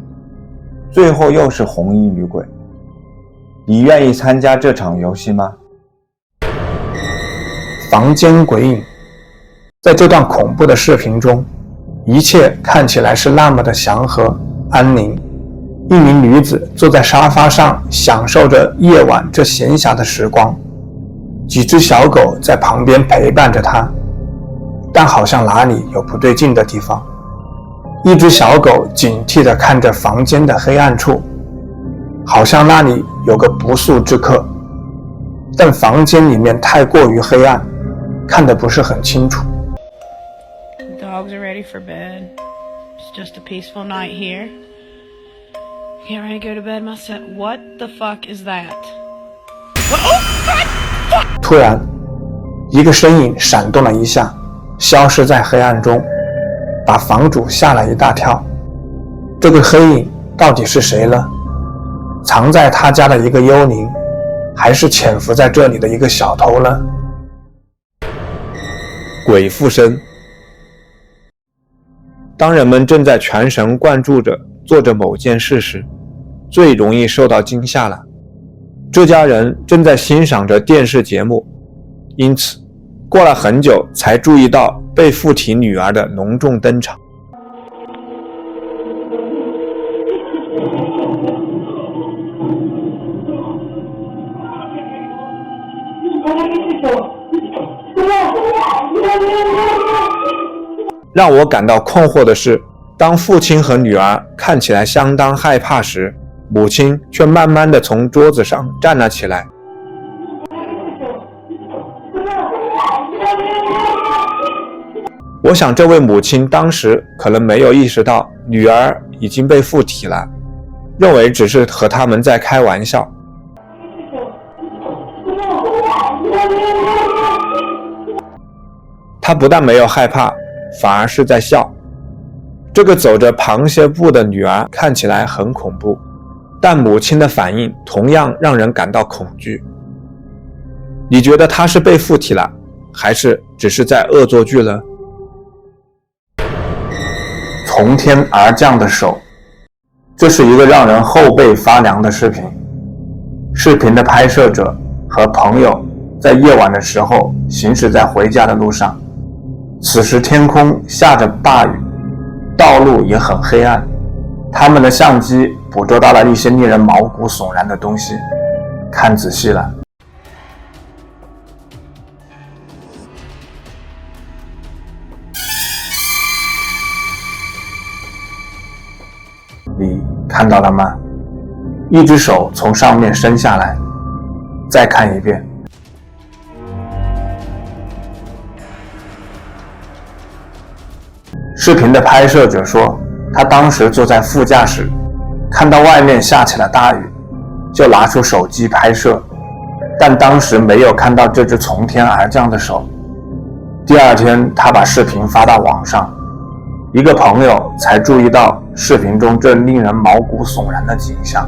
最后又是红衣女鬼。你愿意参加这场游戏吗？房间鬼影。在这段恐怖的视频中，一切看起来是那么的祥和安宁。一名女子坐在沙发上，享受着夜晚这闲暇的时光。几只小狗在旁边陪伴着她，但好像哪里有不对劲的地方。一只小狗警惕地看着房间的黑暗处，好像那里有个不速之客，但房间里面太过于黑暗，看得不是很清楚。 The dogs are ready for bed. It's just a peaceful night here. Get ready to go to bed myself. What the fuck is that? Oh God! 突然，一个身影闪动了一下，消失在黑暗中，把房主吓了一大跳。这个黑影到底是谁呢？藏在他家的一个幽灵，还是潜伏在这里的一个小偷呢？鬼附身。当人们正在全神贯注着做着某件事时，最容易受到惊吓了。这家人正在欣赏着电视节目，因此过了很久才注意到被附体女儿的隆重登场。让我感到困惑的是，当父亲和女儿看起来相当害怕时，母亲却慢慢地从桌子上站了起来。我想这位母亲当时可能没有意识到女儿已经被附体了，认为只是和他们在开玩笑。她不但没有害怕，反而是在笑。这个走着螃蟹步的女儿看起来很恐怖，但母亲的反应同样让人感到恐惧。你觉得她是被附体了，还是只是在恶作剧呢？从天而降的手，这是一个让人后背发凉的视频。视频的拍摄者和朋友在夜晚的时候行驶在回家的路上，此时天空下着大雨，道路也很黑暗。他们的相机捕捉到了一些令人毛骨悚然的东西，看仔细了。你看到了吗？一只手从上面伸下来，再看一遍。视频的拍摄者说，他当时坐在副驾驶，看到外面下起了大雨，就拿出手机拍摄，但当时没有看到这只从天而降的手。第二天，他把视频发到网上，一个朋友才注意到视频中这令人毛骨悚然的景象。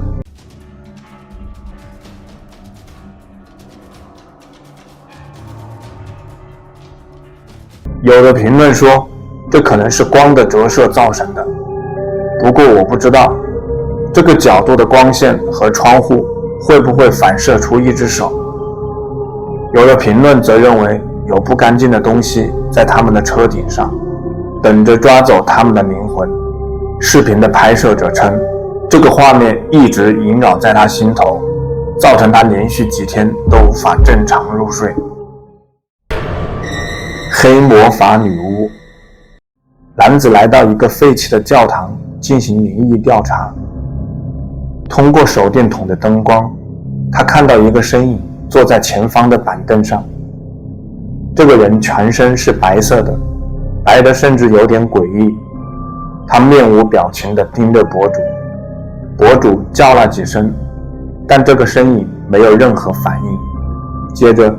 有的评论说，这可能是光的折射造成的，不过我不知道这个角度的光线和窗户会不会反射出一只手。有的评论则认为有不干净的东西在他们的车顶上，等着抓走他们的灵魂。视频的拍摄者称，这个画面一直萦绕在他心头，造成他连续几天都无法正常入睡。黑魔法女巫。男子来到一个废弃的教堂进行灵异调查，通过手电筒的灯光，他看到一个身影坐在前方的板凳上。这个人全身是白色的，白的甚至有点诡异。他面无表情地盯着博主，博主叫了几声，但这个身影没有任何反应。接着，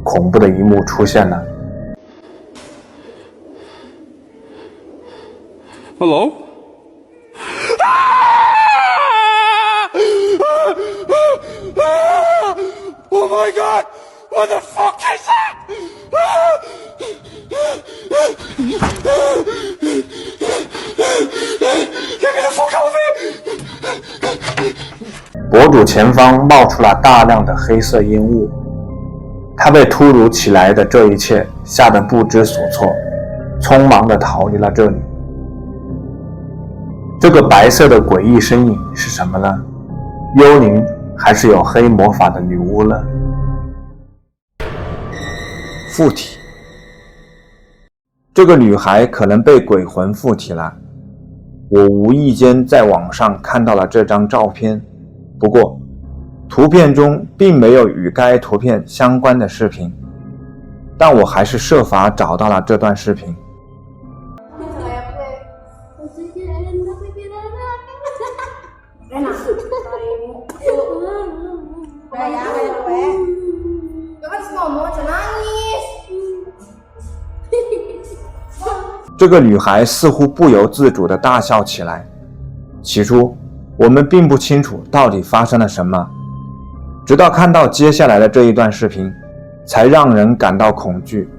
恐怖的一幕出现了。Hello? Oh my god! What the fuck is that? Give me the fuck out of it! 博主前方冒出了大量的黑色烟雾，他被突如其来的这一切吓得不知所措，匆忙地逃离了这里。这个白色的诡异身影是什么呢？幽灵还是有黑魔法的女巫呢？附体。这个女孩可能被鬼魂附体了。我无意间在网上看到了这张照片，不过图片中并没有与该图片相关的视频，但我还是设法找到了这段视频。这个女孩似乎不由自主地大笑起来。起初，我们并不清楚到底发生了什么，直到看到接下来的这一段视频，才让人感到恐惧。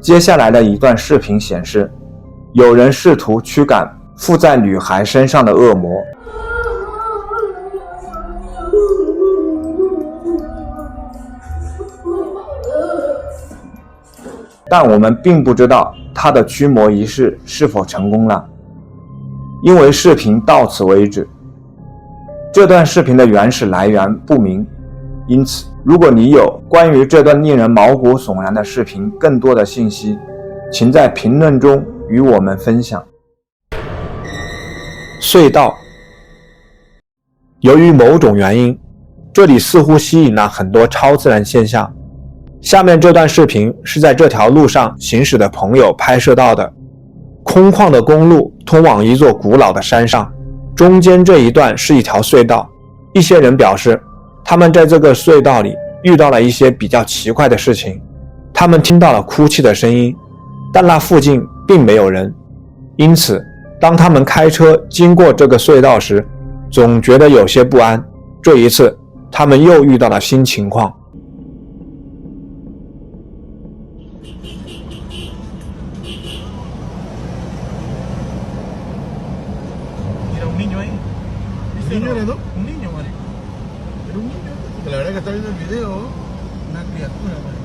接下来的一段视频显示，有人试图驱赶附在女孩身上的恶魔。但我们并不知道他的驱魔仪式是否成功了，因为视频到此为止。这段视频的原始来源不明，因此如果你有关于这段令人毛骨悚然的视频更多的信息，请在评论中与我们分享。隧道。由于某种原因，这里似乎吸引了很多超自然现象。下面这段视频是在这条路上行驶的朋友拍摄到的。空旷的公路通往一座古老的山上，中间这一段是一条隧道。一些人表示，他们在这个隧道里遇到了一些比较奇怪的事情。他们听到了哭泣的声音，但那附近并没有人，因此当他们开车经过这个隧道时，总觉得有些不安。这一次他们又遇到了新情况。Un niño, marico. Era un niño, porque la verdad que está viendo el video, una criatura, marico.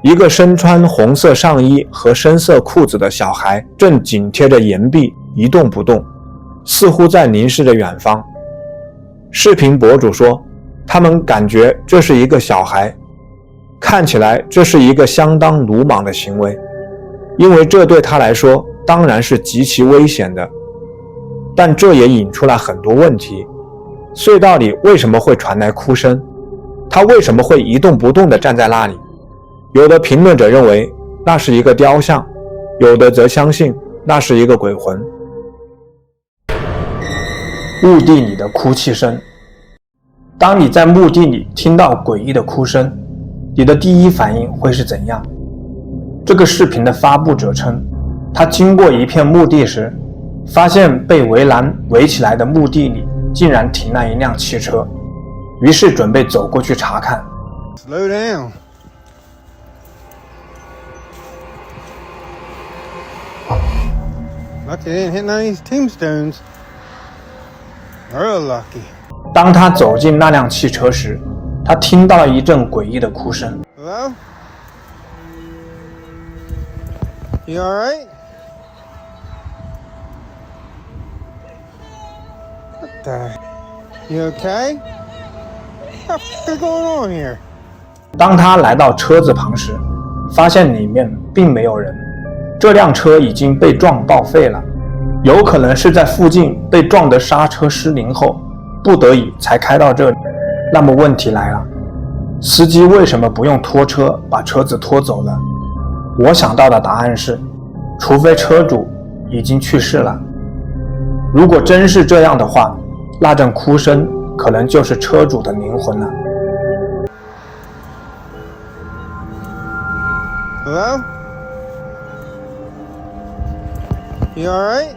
一个身穿红色上衣和深色裤子的小孩正紧贴着岩壁一动不动，似乎在凝视着远方。视频博主说，他们感觉这是一个小孩，看起来这是一个相当鲁莽的行为，因为这对他来说当然是极其危险的。但这也引出了很多问题，隧道里为什么会传来哭声？他为什么会一动不动地站在那里？有的评论者认为那是一个雕像，有的则相信那是一个鬼魂。墓地里的哭泣声。当你在墓地里听到诡异的哭声，你的第一反应会是怎样？这个视频的发布者称，他经过一片墓地时，发现被围栏围起来的墓地里竟然停了一辆汽车，于是准备走过去查看。 Slow down. Lucky they didn't hit none of these tombstones. Real lucky. 当他走进那辆汽车时，他听到了一阵诡异的哭声。 Hello? You alright? What the? You okay? What the f is going on here? 当他来到车子旁时，发现里面并没有人，这辆车已经被撞报废了，有可能是在附近被撞得刹车失灵后，不得已才开到这里。那么问题来了，司机为什么不用拖车把车子拖走了？我想到的答案是，除非车主已经去世了。如果真是这样的话，那阵哭声可能就是车主的灵魂了。 Hello? You alright?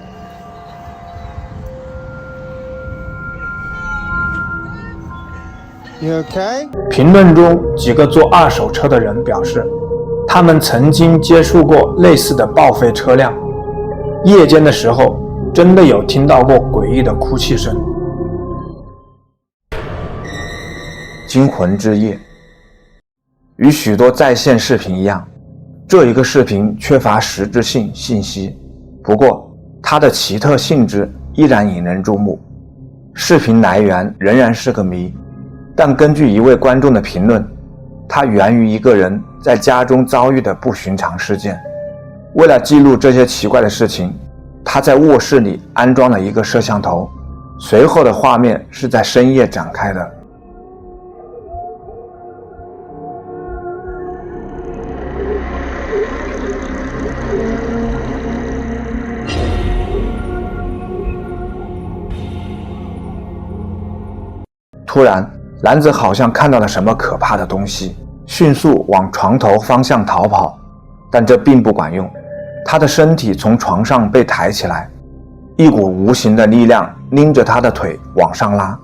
You okay? 评论中几个坐二手车的人表示，他们曾经接触过类似的报废车辆，夜间的时候真的有听到过诡异的哭泣声。惊魂之夜。与许多在线视频一样，这一个视频缺乏实质性信息，不过它的奇特性质依然引人注目。视频来源仍然是个谜，但根据一位观众的评论，它源于一个人在家中遭遇的不寻常事件。为了记录这些奇怪的事情，他在卧室里安装了一个摄像头，随后的画面是在深夜展开的。突然，男子好像看到了什么可怕的东西，迅速往床头方向逃跑，但这并不管用。他的身体从床上被抬起来，一股无形的力量拎着他的腿往上拉，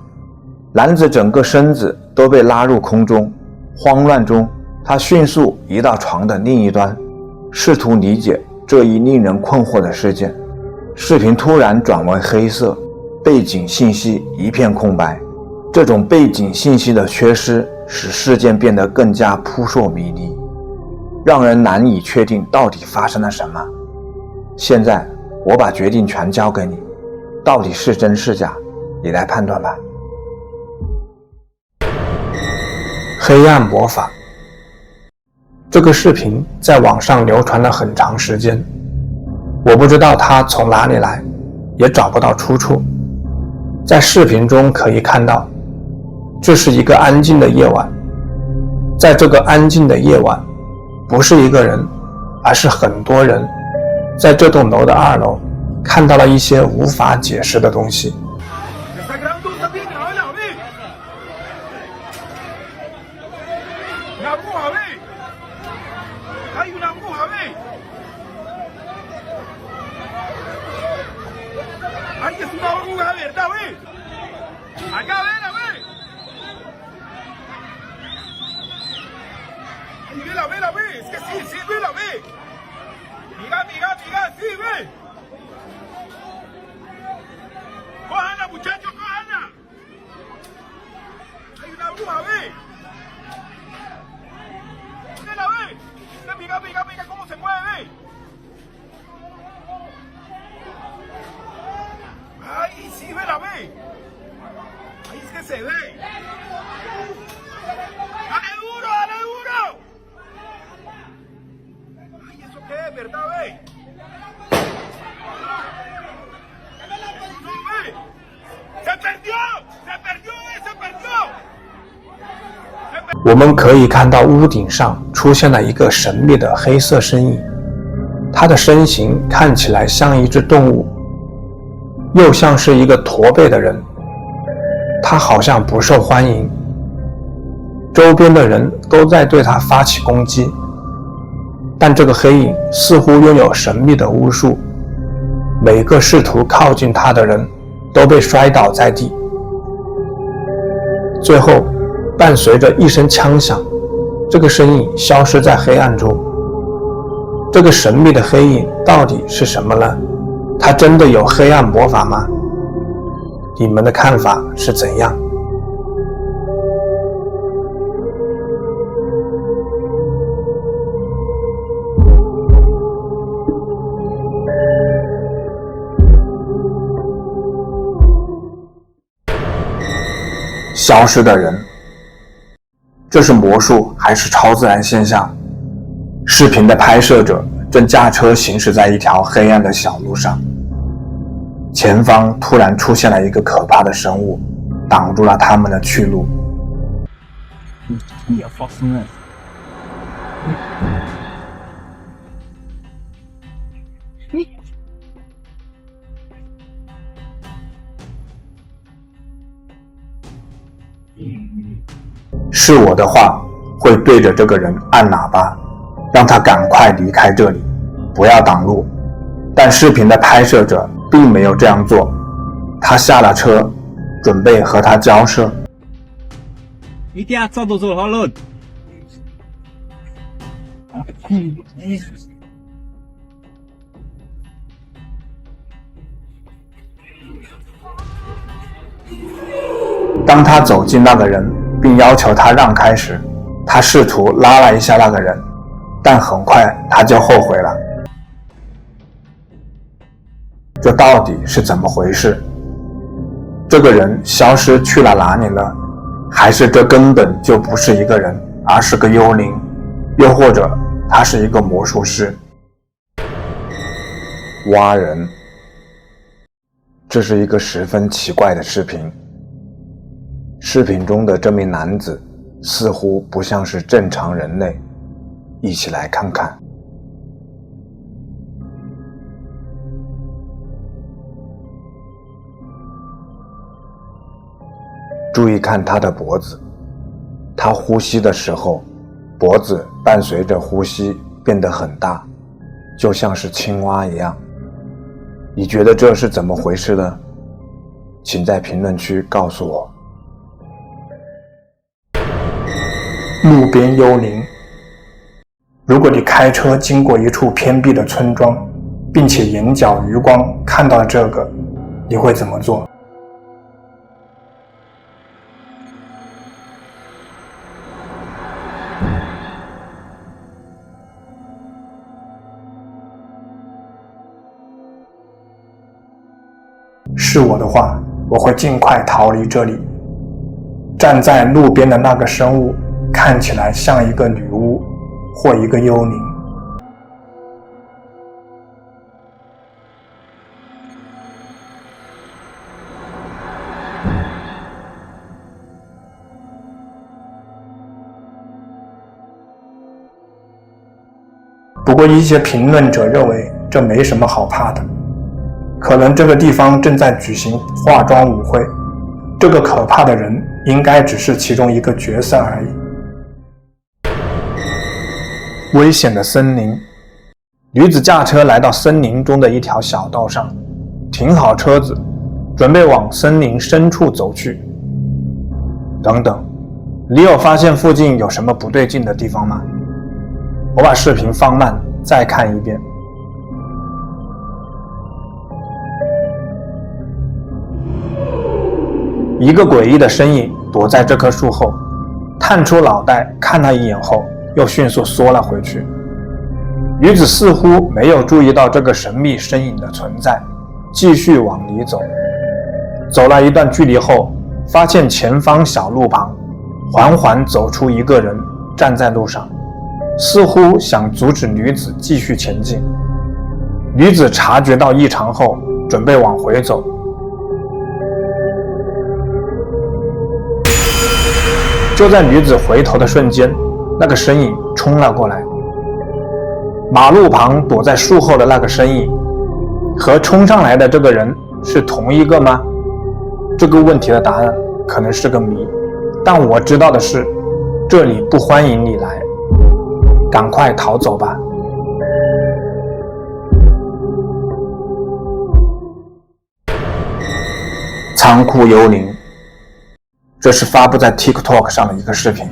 男子整个身子都被拉入空中。慌乱中，他迅速移到床的另一端，试图理解这一令人困惑的事件。视频突然转为黑色，背景信息一片空白。这种背景信息的缺失使事件变得更加扑朔迷离，让人难以确定到底发生了什么。现在我把决定权交给你，到底是真是假，你来判断吧。黑暗魔法，这个视频在网上流传了很长时间，我不知道它从哪里来，也找不到出处。在视频中可以看到，这是一个安静的夜晚，在这个安静的夜晚，不是一个人，而是很多人，在这栋楼的2楼看到了一些无法解释的东西。我们可以看到屋顶上出现了一个神秘的黑色身影，它的身形看起来像一只动物，又像是一个驼背的人，他好像不受欢迎，周边的人都在对他发起攻击，但这个黑影似乎拥有神秘的巫术，每个试图靠近他的人都被摔倒在地。最后伴随着一声枪响，这个身影消失在黑暗中。这个神秘的黑影到底是什么呢？它真的有黑暗魔法吗？你们的看法是怎样？消失的人，这是魔术还是超自然现象？视频的拍摄者正驾车行驶在一条黑暗的小路上，前方突然出现了一个可怕的生物，挡住了他们的去路。你要放松了。是我的话，会对着这个人按喇叭，让他赶快离开这里，不要挡路。但视频的拍摄者并没有这样做，他下了车，准备和他交涉。一定要走到这条路。当他走近那个人并要求他让开时，他试图拉了一下那个人，但很快他就后悔了。这到底是怎么回事？这个人消失去了哪里了？还是这根本就不是一个人，而是个幽灵？又或者他是一个魔术师？挖人，这是一个十分奇怪的视频。视频中的这名男子似乎不像是正常人类，一起来看看。注意看他的脖子，他呼吸的时候，脖子伴随着呼吸变得很大，就像是青蛙一样。你觉得这是怎么回事呢？请在评论区告诉我。路边幽灵。如果你开车经过一处偏僻的村庄，并且眼角余光看到这个，你会怎么做？是我的话，我会尽快逃离这里。站在路边的那个生物看起来像一个女巫或一个幽灵。不过一些评论者认为这没什么好怕的，可能这个地方正在举行化妆舞会，这个可怕的人应该只是其中一个角色而已。危险的森林，女子驾车来到森林中的一条小道上，停好车子，准备往森林深处走去。等等，你有发现附近有什么不对劲的地方吗？我把视频放慢，再看一遍。一个诡异的身影躲在这棵树后，探出脑袋看了一眼后，又迅速缩了回去。女子似乎没有注意到这个神秘身影的存在，继续往里走。走了一段距离后，发现前方小路旁缓缓走出一个人，站在路上，似乎想阻止女子继续前进。女子察觉到异常后，准备往回走。就在女子回头的瞬间，那个身影冲了过来。马路旁躲在树后的那个身影，和冲上来的这个人是同一个吗？这个问题的答案可能是个谜，但我知道的是，这里不欢迎你来，赶快逃走吧。仓库幽灵，这是发布在 TikTok 上的一个视频。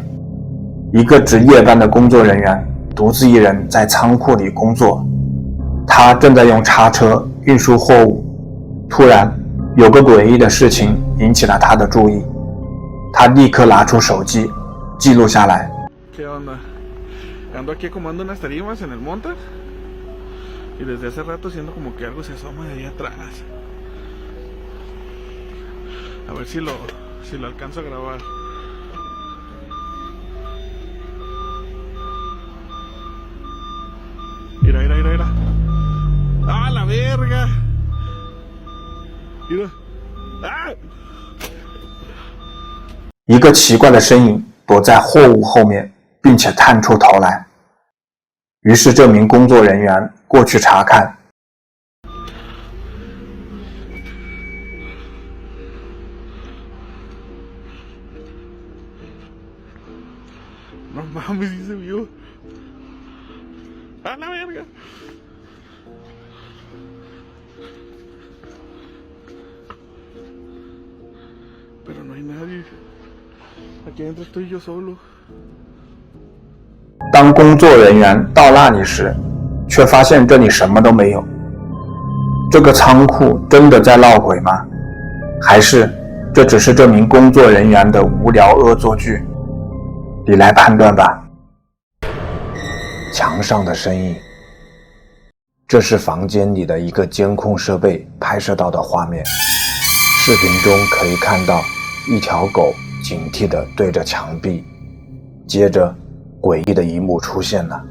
一个值夜班的工作人员独自一人在仓库里工作，他正在用叉车运输货物。突然，有个诡异的事情引起了他的注意，他立刻拿出手机记录下来。¿Qué onda? Ando aquí acomodando unas tarimas en el monte y desde hace rato siento como que algo se asoma de ahí atrás. A ver si lo alcanzo a grabar. Mira, mira, mira, mira. ¡Ah, la verga! Mira. ¡Ah! 一个奇怪的身影躲在货物后面，并且探出头来。于是这名工作人员过去查看。No mames, sí se vio. ¡A la verga! Pero no hay nadie. Aquí adentro estoy yo solo. 当工作人员到那里时，却发现这里什么都没有。这个仓库真的在闹鬼吗？还是这只是这名工作人员的无聊恶作剧？你来判断吧。墙上的身影，这是房间里的一个监控设备拍摄到的画面。视频中可以看到一条狗警惕地对着墙壁，接着诡异的一幕出现了，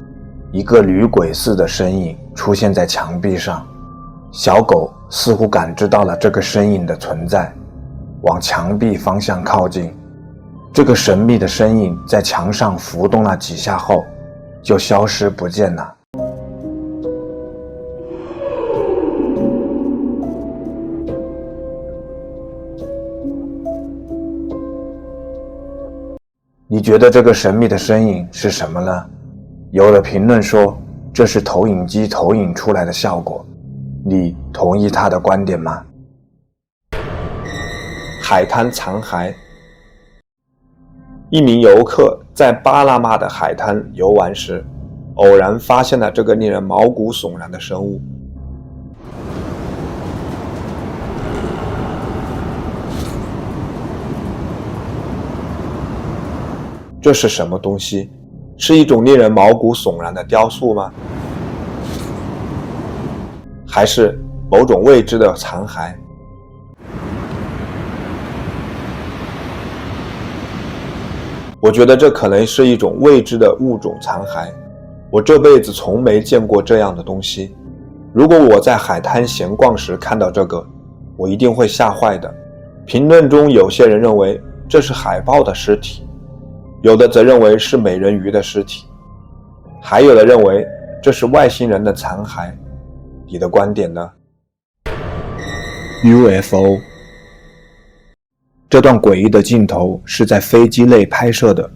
一个女鬼似的身影出现在墙壁上，小狗似乎感知到了这个身影的存在，往墙壁方向靠近。这个神秘的身影在墙上浮动了几下后，就消失不见了。你觉得这个神秘的身影是什么呢？有的评论说这是投影机投影出来的效果，你同意他的观点吗？海滩残骸，一名游客在巴拿马的海滩游玩时，偶然发现了这个令人毛骨悚然的生物。这是什么东西？是一种令人毛骨悚然的雕塑吗？还是某种未知的残骸？我觉得这可能是一种未知的物种残骸，我这辈子从没见过这样的东西。如果我在海滩闲逛时看到这个，我一定会吓坏的。评论中有些人认为这是海豹的尸体，有的则认为是美人鱼的尸体，还有的认为这是外星人的残骸。你的观点呢？ UFO 这段诡异的镜头是在飞机内拍摄的。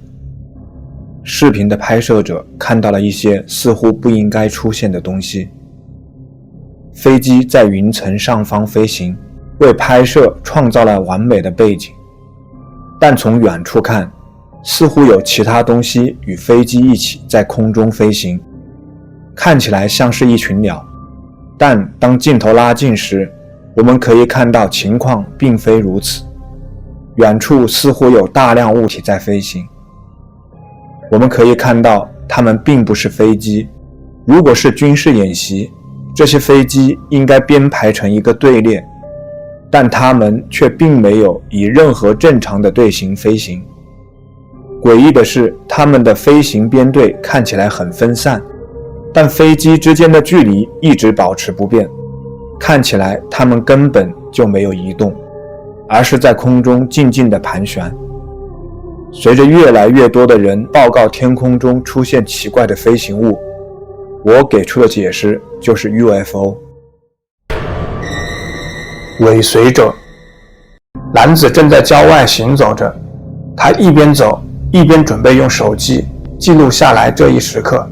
视频的拍摄者看到了一些似乎不应该出现的东西。飞机在云层上方飞行，为拍摄创造了完美的背景。但从远处看，似乎有其他东西与飞机一起在空中飞行，看起来像是一群鸟。但当镜头拉近时，我们可以看到情况并非如此，远处似乎有大量物体在飞行。我们可以看到它们并不是飞机，如果是军事演习，这些飞机应该编排成一个队列，但它们却并没有以任何正常的队形飞行。诡异的是，它们的飞行编队看起来很分散，但飞机之间的距离一直保持不变，看起来它们根本就没有移动，而是在空中静静地盘旋。随着越来越多的人报告天空中出现奇怪的飞行物，我给出的解释就是 UFO。 尾随者。男子正在郊外行走着，他一边走一边准备用手机记录下来这一时刻，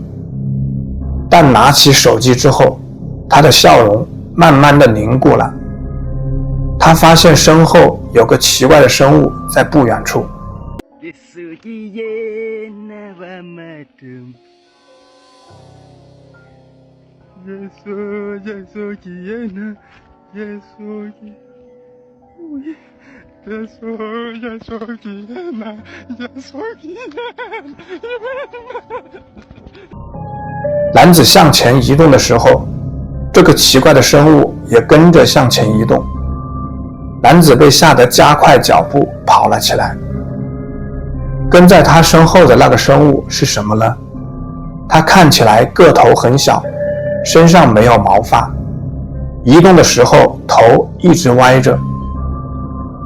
但拿起手机之后，他的笑容慢慢的凝固了。他发现身后有个奇怪的生物在不远处。男子向前移动的时候，这个奇怪的生物也跟着向前移动。男子被吓得加快脚步跑了起来。跟在他身后的那个生物是什么呢？他看起来个头很小，身上没有毛发，移动的时候头一直歪着。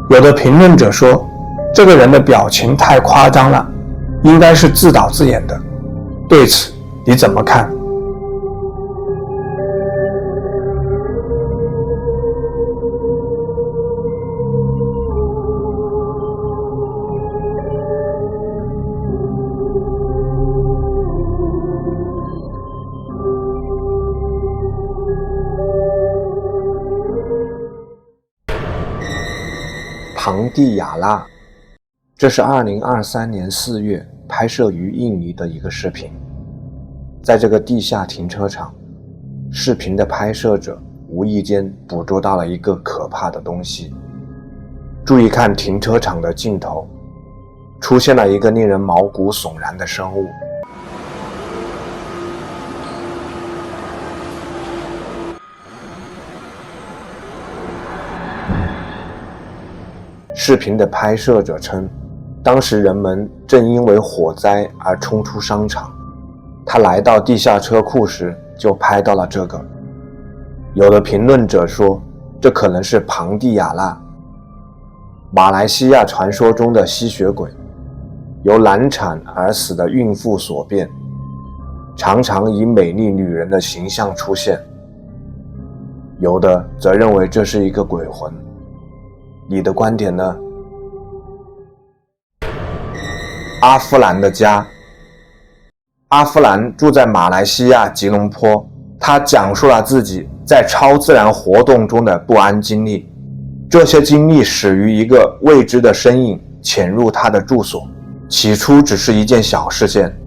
有的评论者说，这个人的表情太夸张了，应该是自导自演的。对此你怎么看？庞蒂亚纳，这是2023年4月拍摄于印尼的一个视频。在这个地下停车场，视频的拍摄者无意间捕捉到了一个可怕的东西。注意看停车场的镜头，出现了一个令人毛骨悚然的生物。视频的拍摄者称，当时人们正因为火灾而冲出商场，他来到地下车库时就拍到了这个。有的评论者说，这可能是庞蒂亚纳，马来西亚传说中的吸血鬼，由难产而死的孕妇所变，常常以美丽女人的形象出现。有的则认为这是一个鬼魂。你的观点呢？阿夫兰的家。阿夫兰住在马来西亚吉隆坡，他讲述了自己在超自然活动中的不安经历。这些经历始于一个未知的身影潜入他的住所，起初只是一件小事件，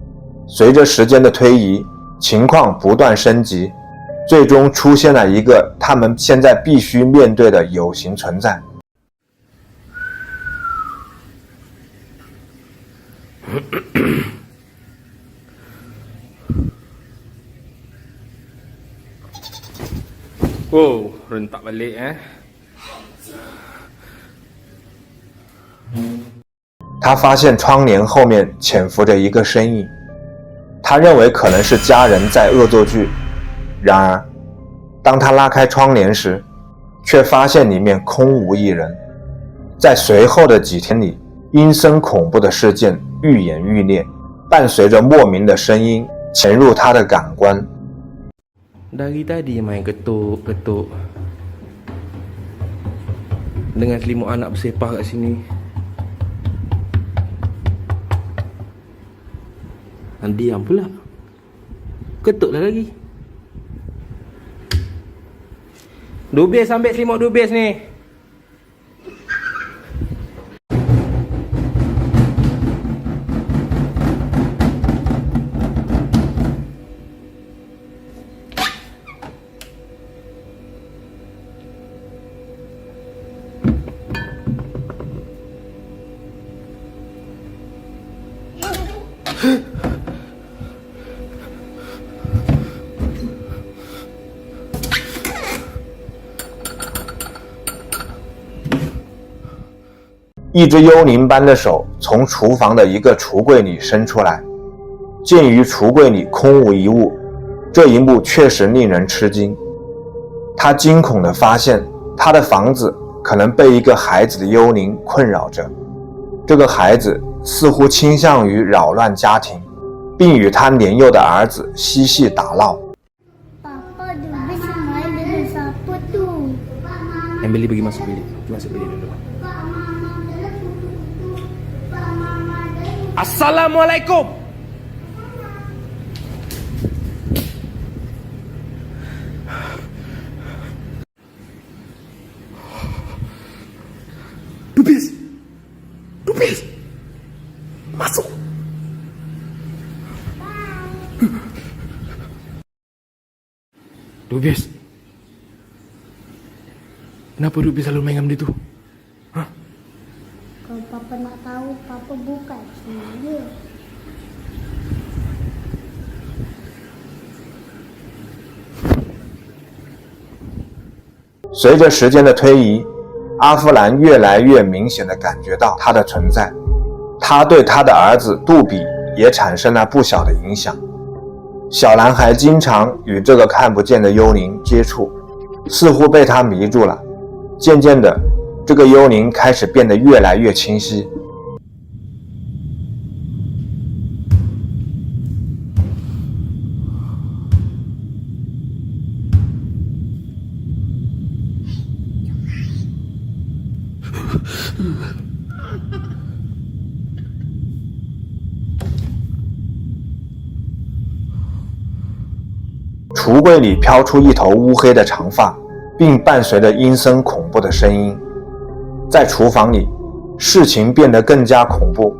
随着时间的推移，情况不断升级，最终出现了一个他们现在必须面对的有形存在。Wow, rentak balik 他发现窗帘后面潜伏着一个身影，他认为可能是家人在恶作剧。然而，当他拉开窗帘时，却发现里面空无一人。在随后的几天里，阴森恐怖的事件愈演愈烈，伴随着莫名的声音潜入他的感官。Dari tadi main ketuk-ketuk dengan selimut anak bersepah kat sini. Diam pula. Ketuklah lagi. Dubis ambil selimut dubis ni. Huh? 一只幽灵般的手从厨房的一个橱柜里伸出来，鉴于橱柜里空无一物，这一幕确实令人吃惊。他惊恐地发现，他的房子可能被一个孩子的幽灵困扰着。这个孩子似乎倾向于扰乱家庭，并与他年幼的儿子嬉戏打闹。Papa dubis main dengan siapa tu? Ambil pergi masuk bilik. Masuk bilik dulu. Assalamualaikum. Dubis. Masuk. Dubis. Kenapa Dubis selalu main dengan dia tu? Kalau Papa nak tahu, Papa buka sini. 随着时间的推移，阿夫兰越来越明显地感觉到他的存在，他对他的儿子杜比也产生了不小的影响。小男孩经常与这个看不见的幽灵接触，似乎被他迷住了。渐渐的，这个幽灵开始变得越来越清晰。橱柜里飘出一头乌黑的长发，并伴随着阴森恐怖的声音。在厨房里，事情变得更加恐怖。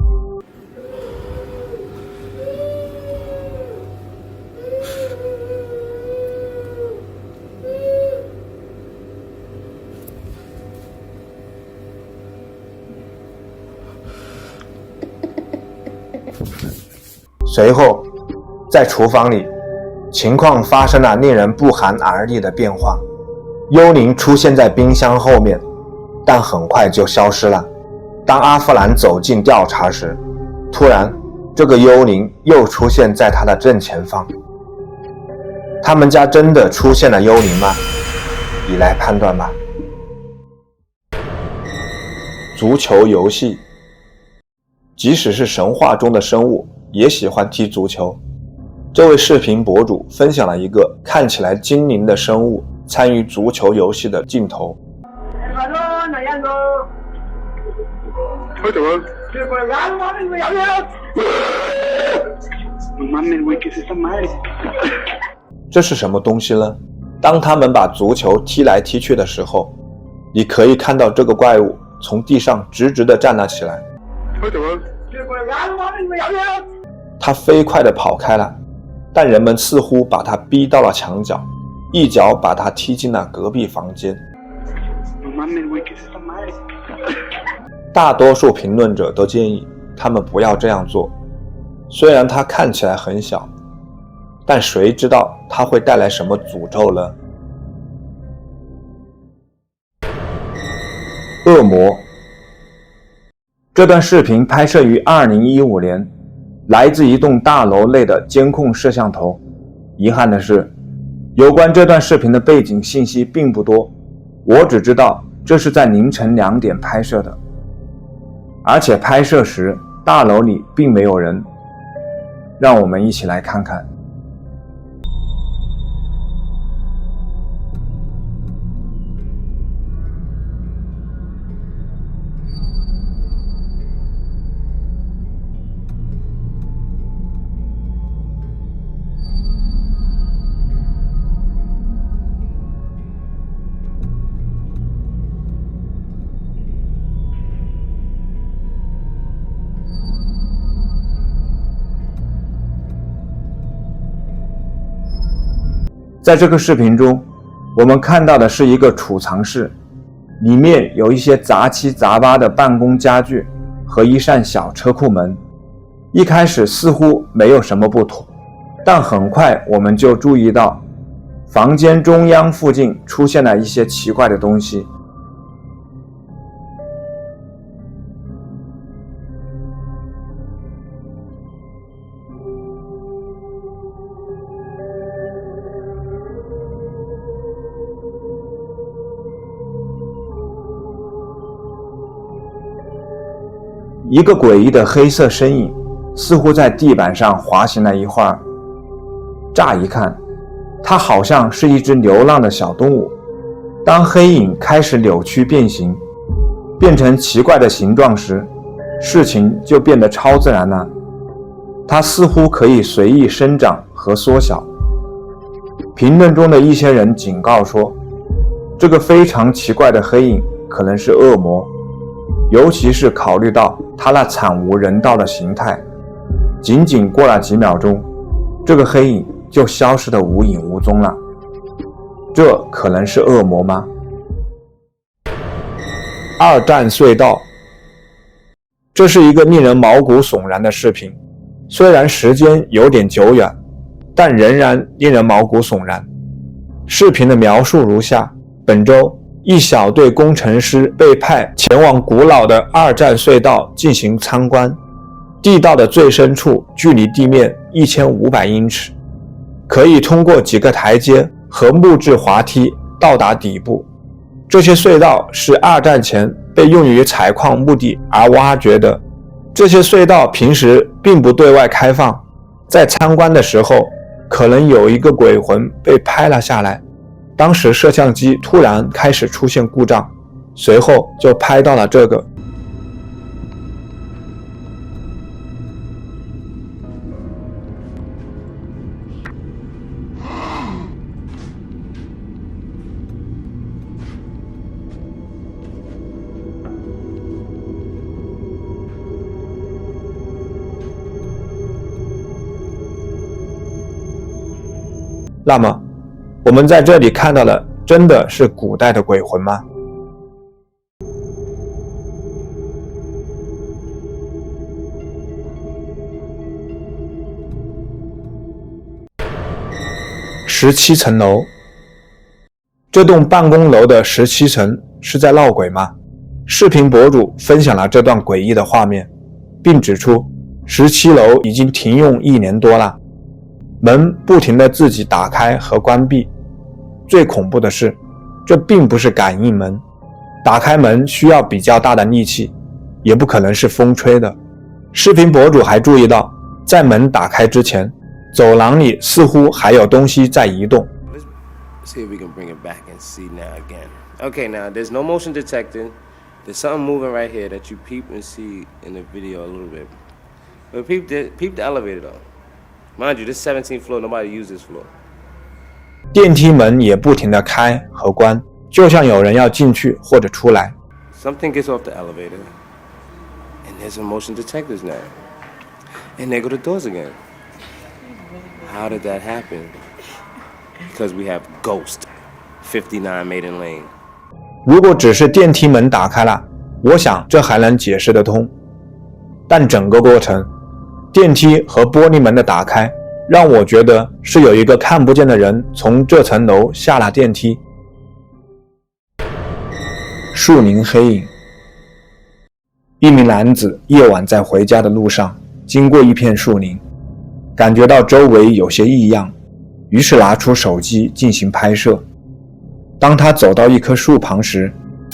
随后，在厨房里，情况发生了令人不寒而栗的变化。幽灵出现在冰箱后面，但很快就消失了。当阿夫兰走近调查时，突然，这个幽灵又出现在他的正前方。他们家真的出现了幽灵吗？以来判断吧。足球游戏，即使是神话中的生物，也喜欢踢足球。这位视频博主分享了一个看起来精灵的生物参与足球游戏的镜头。这是什么东西呢？当他们把足球踢来踢去的时候，你可以看到这个怪物从地上直直地站了起来。他飞快地跑开了，但人们似乎把他逼到了墙角，一脚把他踢进了隔壁房间。大多数评论者都建议他们不要这样做，虽然他看起来很小，但谁知道他会带来什么诅咒呢？恶魔，这段视频拍摄于2015年，来自一栋大楼内的监控摄像头。遗憾的是，有关这段视频的背景信息并不多，我只知道这是在凌晨2点拍摄的，而且拍摄时大楼里并没有人。让我们一起来看看。在这个视频中，我们看到的是一个储藏室，里面有一些杂七杂八的办公家具和一扇小车库门。一开始似乎没有什么不妥，但很快我们就注意到房间中央附近出现了一些奇怪的东西。一个诡异的黑色身影似乎在地板上滑行了一会儿，乍一看，它好像是一只流浪的小动物。当黑影开始扭曲变形，变成奇怪的形状时，事情就变得超自然了。它似乎可以随意生长和缩小。评论中的一些人警告说，这个非常奇怪的黑影可能是恶魔，尤其是考虑到它那惨无人道的形态。仅仅过了几秒钟，这个黑影就消失得无影无踪了。这可能是恶魔吗？二战隧道。这是一个令人毛骨悚然的视频，虽然时间有点久远，但仍然令人毛骨悚然。视频的描述如下：本周，一小队工程师被派前往古老的二战隧道进行参观。地道的最深处距离地面1500英尺，可以通过几个台阶和木质滑梯到达底部。这些隧道是二战前被用于采矿目的而挖掘的。这些隧道平时并不对外开放，在参观的时候，可能有一个鬼魂被拍了下来。当时摄像机突然开始出现故障，随后就拍到了这个。那么，我们在这里看到的真的是古代的鬼魂吗？17层楼，这栋办公楼的17层是在闹鬼吗？视频博主分享了这段诡异的画面，并指出17楼已经停用1年多了。门不停地自己打开和关闭，最恐怖的是，这并不是感应门，打开门需要比较大的力气，也不可能是风吹的。视频博主还注意到，在门打开之前，走廊里似乎还有东西在移动。 Let's see if we can bring it back and see now again. Okay, now there's no motion detected. There's something moving right here that you peep and see in the video a little bit. But peep the elevator though. Mind you, this 17th floor, nobody uses this floor. 电梯门也不停地开和关，就像有人要进去或者出来。 Something gets off the elevator, and there's some motion detectors now. And there go the doors again. How did that happen? Because we have Ghost, 59 Maiden Lane. 如果只是电梯门打开了，我想这还能解释得通。但整个过程，电梯和玻璃门的打开，让我觉得是有一个看不见的人从这层楼下了电梯。树林黑影，一名男子夜晚在回家的路上经过一片树林，感觉到周围有些异样，于是拿出手机进行拍摄。当他走到一棵树旁时，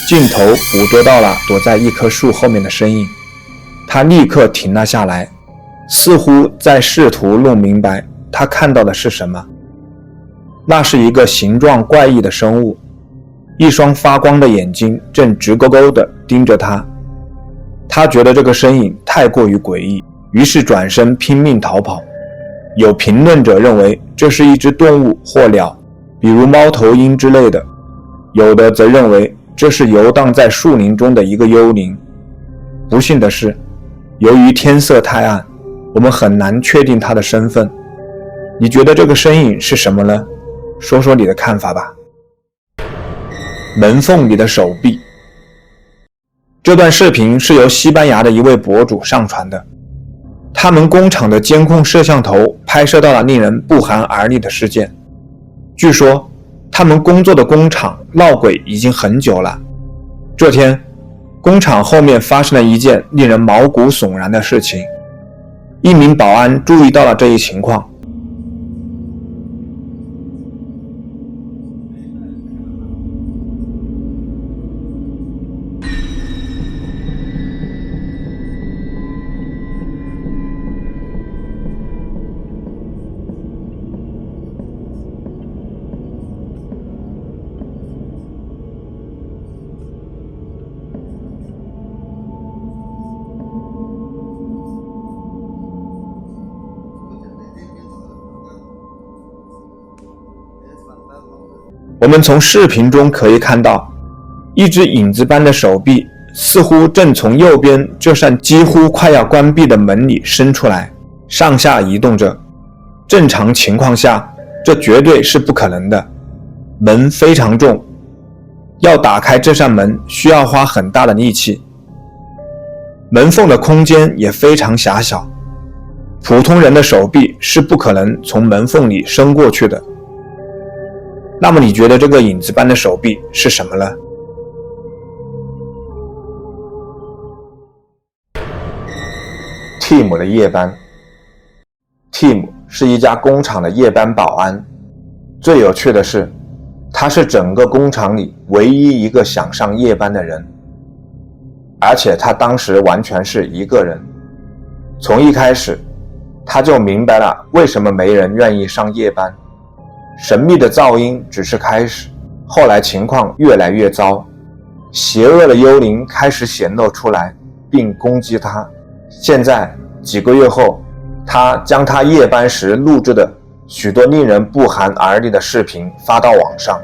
镜头捕捉到了躲在一棵树后面的身影，他立刻停了下来，似乎在试图弄明白他看到的是什么。那是一个形状怪异的生物，一双发光的眼睛正直勾勾地盯着他。他觉得这个身影太过于诡异，于是转身拼命逃跑。有评论者认为这是一只动物或鸟，比如猫头鹰之类的，有的则认为这是游荡在树林中的一个幽灵。不幸的是，由于天色太暗，我们很难确定它的身份。你觉得这个身影是什么呢？说说你的看法吧。门缝里的手臂。这段视频是由西班牙的一位博主上传的，他们工厂的监控摄像头拍摄到了令人不寒而栗的事件。据说他们工作的工厂闹鬼已经很久了。这天，工厂后面发生了一件令人毛骨悚然的事情。一名保安注意到了这一情况。我们从视频中可以看到，一只影子般的手臂似乎正从右边这扇几乎快要关闭的门里伸出来，上下移动着。正常情况下，这绝对是不可能的。门非常重，要打开这扇门需要花很大的力气。门缝的空间也非常狭小，普通人的手臂是不可能从门缝里伸过去的。那么你觉得这个影子般的手臂是什么呢？Tim 的夜班。Tim 是一家工厂的夜班保安。最有趣的是，他是整个工厂里唯一一个想上夜班的人，而且他当时完全是一个人。从一开始，他就明白了为什么没人愿意上夜班。神秘的噪音只是开始，后来情况越来越糟，邪恶的幽灵开始显露出来，并攻击他。现在几个月后，他将他夜班时录制的许多令人不寒而栗的视频发到网上。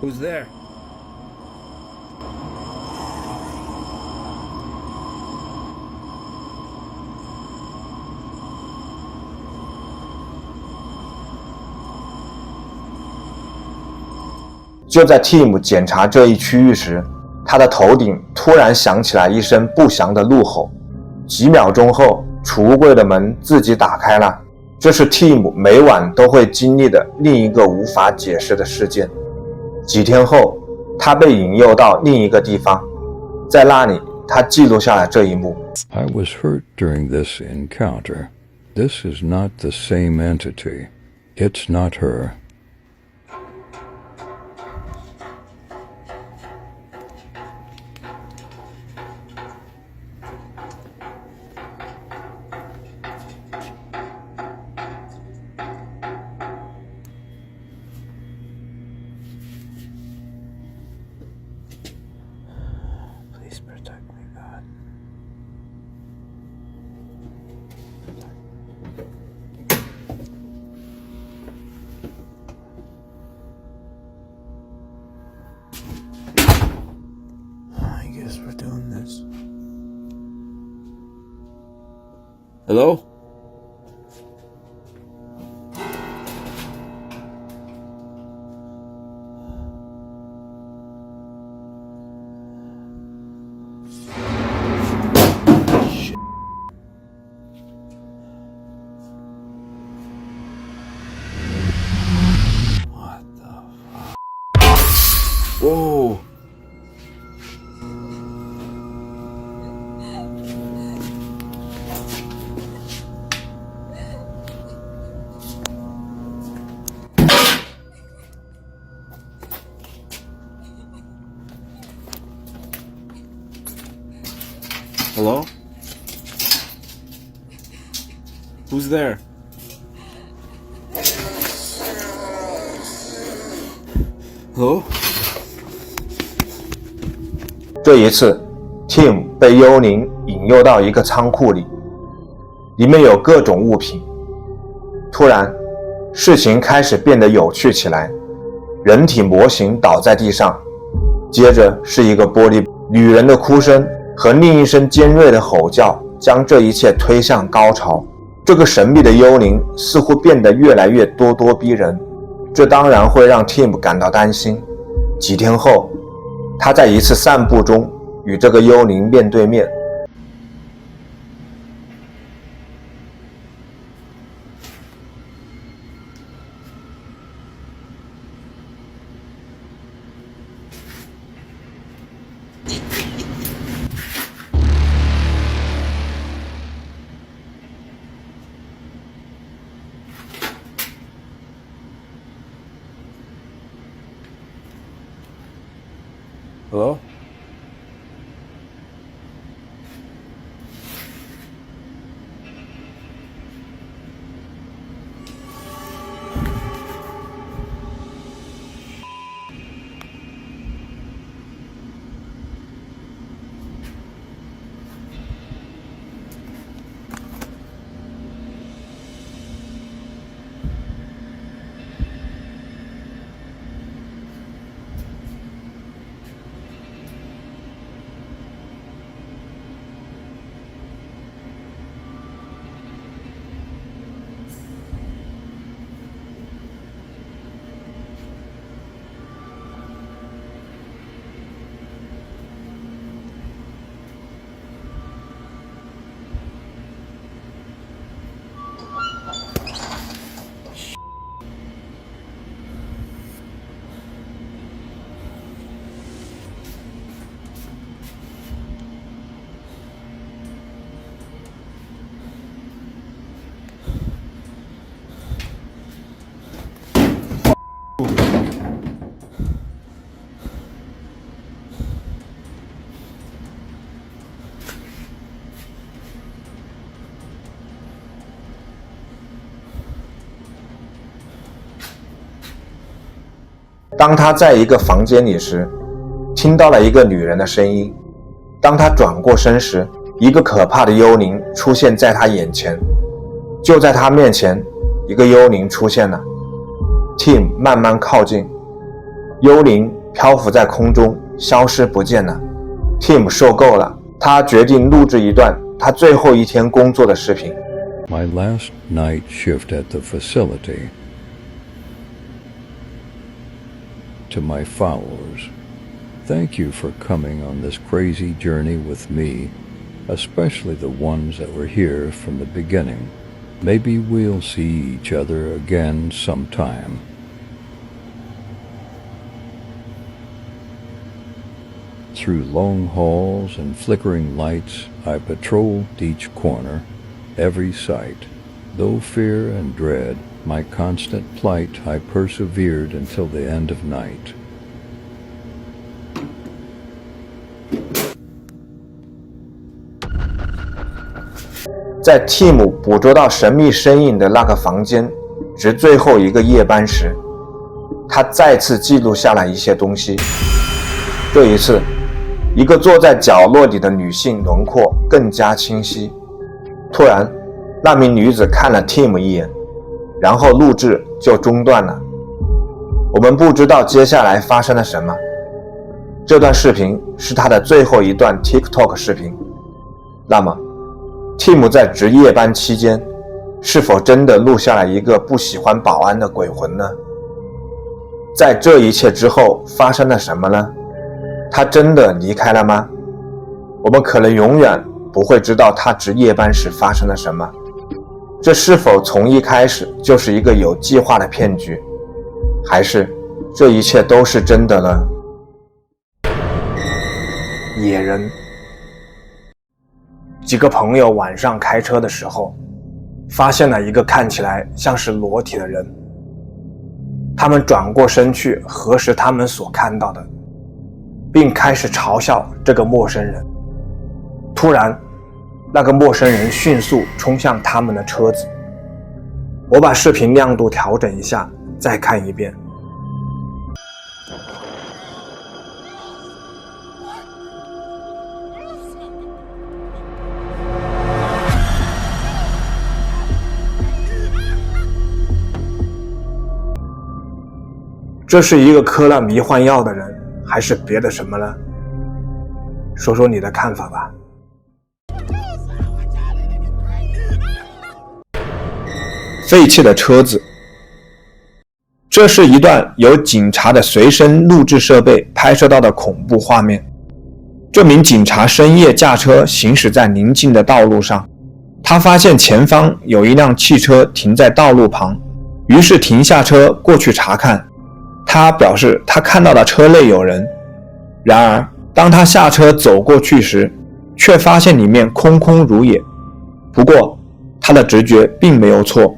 Who's there?就在 Tim 检查这一区域时，他的头顶突然响起来一声不祥的怒吼。几秒钟后，储物柜的门自己打开了。这是 Tim 每晚都会经历的另一个无法解释的事件。几天后，他被引诱到另一个地方，在那里他记录下了这一幕。 I was hurt during this encounter. This is not the same entity. It's not her. Please protect me, God. Hello? Whoa. Hello? Who's there? Hello? 这一次 Tim 被幽灵引诱到一个仓库里，里面有各种物品。突然事情开始变得有趣起来，人体模型倒在地上，接着是一个玻璃，女人的哭声和另一声尖锐的吼叫将这一切推向高潮。这个神秘的幽灵似乎变得越来越咄咄逼人，这当然会让 Tim 感到担心。几天后，他在一次散步中与这个幽灵面对面。Hello?当他在一个房间里时，听到了一个女人的声音。当他转过身时，一个可怕的幽灵出现在他眼前。就在他面前，一个幽灵出现了。Tim 慢慢靠近，幽灵漂浮在空中，消失不见了。Tim 受够了，他决定录制一段他最后一天工作的视频。My last night shift at the facility. To my followers, thank you for coming on this crazy journey with me, especially the ones that were here from the beginning. Maybe we'll see each other again sometime. Through long halls and flickering lights, I patrolled each corner, every sight. Though fear and dread my constant plight, I persevered until the end of night. 在 Tim 捕捉到神秘身影的那个房间值最后一个夜班时，他再次记录下来一些东西。这一次，一个坐在角落里的女性轮廓更加清晰。突然，那名女子看了 Tim 一眼，然后录制就中断了。我们不知道接下来发生了什么。这段视频是他的最后一段 TikTok 视频。那么 Tim 在值夜班期间，是否真的录下了一个不喜欢保安的鬼魂呢？在这一切之后发生了什么呢？他真的离开了吗？我们可能永远不会知道他值夜班时发生了什么。这是否从一开始就是一个有计划的骗局，还是这一切都是真的呢？野人。几个朋友晚上开车的时候，发现了一个看起来像是裸体的人。他们转过身去核实他们所看到的，并开始嘲笑这个陌生人。突然，那个陌生人迅速冲向他们的车子。我把视频亮度调整一下，再看一遍。这是一个嗑了迷幻药的人，还是别的什么呢？说说你的看法吧。废弃的车子。这是一段由警察的随身录制设备拍摄到的恐怖画面。这名警察深夜驾车行驶在宁静的道路上，他发现前方有一辆汽车停在道路旁，于是停下车过去查看。他表示他看到了车内有人，然而当他下车走过去时，却发现里面空空如也。不过他的直觉并没有错，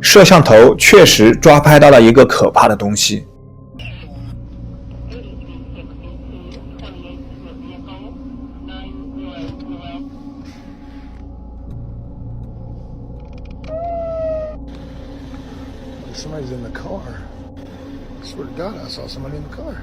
摄像头确实抓拍到了一个可怕的东西。Somebody's in the car. I swear to God, I saw somebody in the car.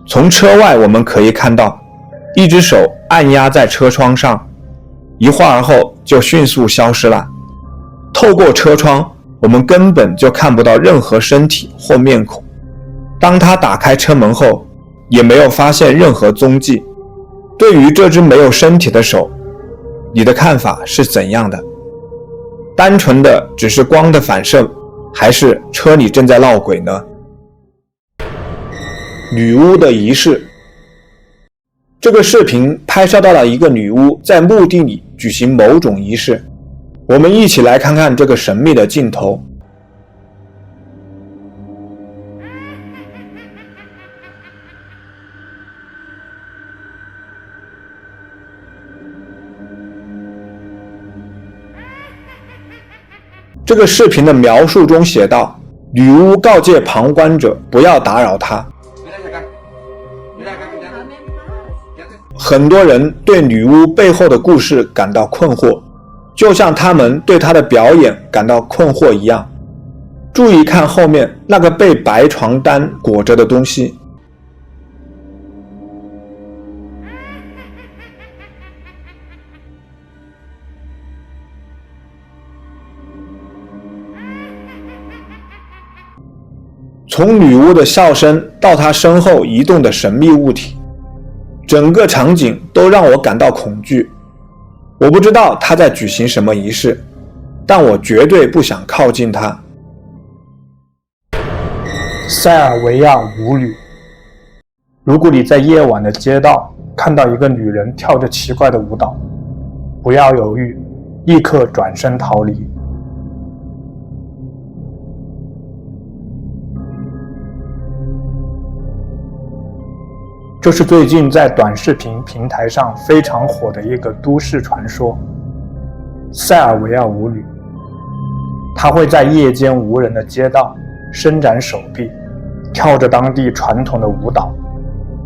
从车外我们可以看到，一只手按压在车窗上，一会儿后就迅速消失了。透过车窗，我们根本就看不到任何身体或面孔。当他打开车门后，也没有发现任何踪迹。对于这只没有身体的手，你的看法是怎样的？单纯的只是光的反射，还是车里正在闹鬼呢？女巫的仪式。这个视频拍摄到了一个女巫在墓地里举行某种仪式。我们一起来看看这个神秘的镜头。这个视频的描述中写道，女巫告诫旁观者不要打扰她。很多人对女巫背后的故事感到困惑，就像他们对她的表演感到困惑一样。注意看后面那个被白床单裹着的东西。从女巫的笑声到她身后移动的神秘物体，整个场景都让我感到恐惧。我不知道她在举行什么仪式，但我绝对不想靠近她。塞尔维亚舞女。如果你在夜晚的街道看到一个女人跳着奇怪的舞蹈，不要犹豫，立刻转身逃离。这是最近在短视频平台上非常火的一个都市传说——塞尔维亚舞女。她会在夜间无人的街道伸展手臂，跳着当地传统的舞蹈，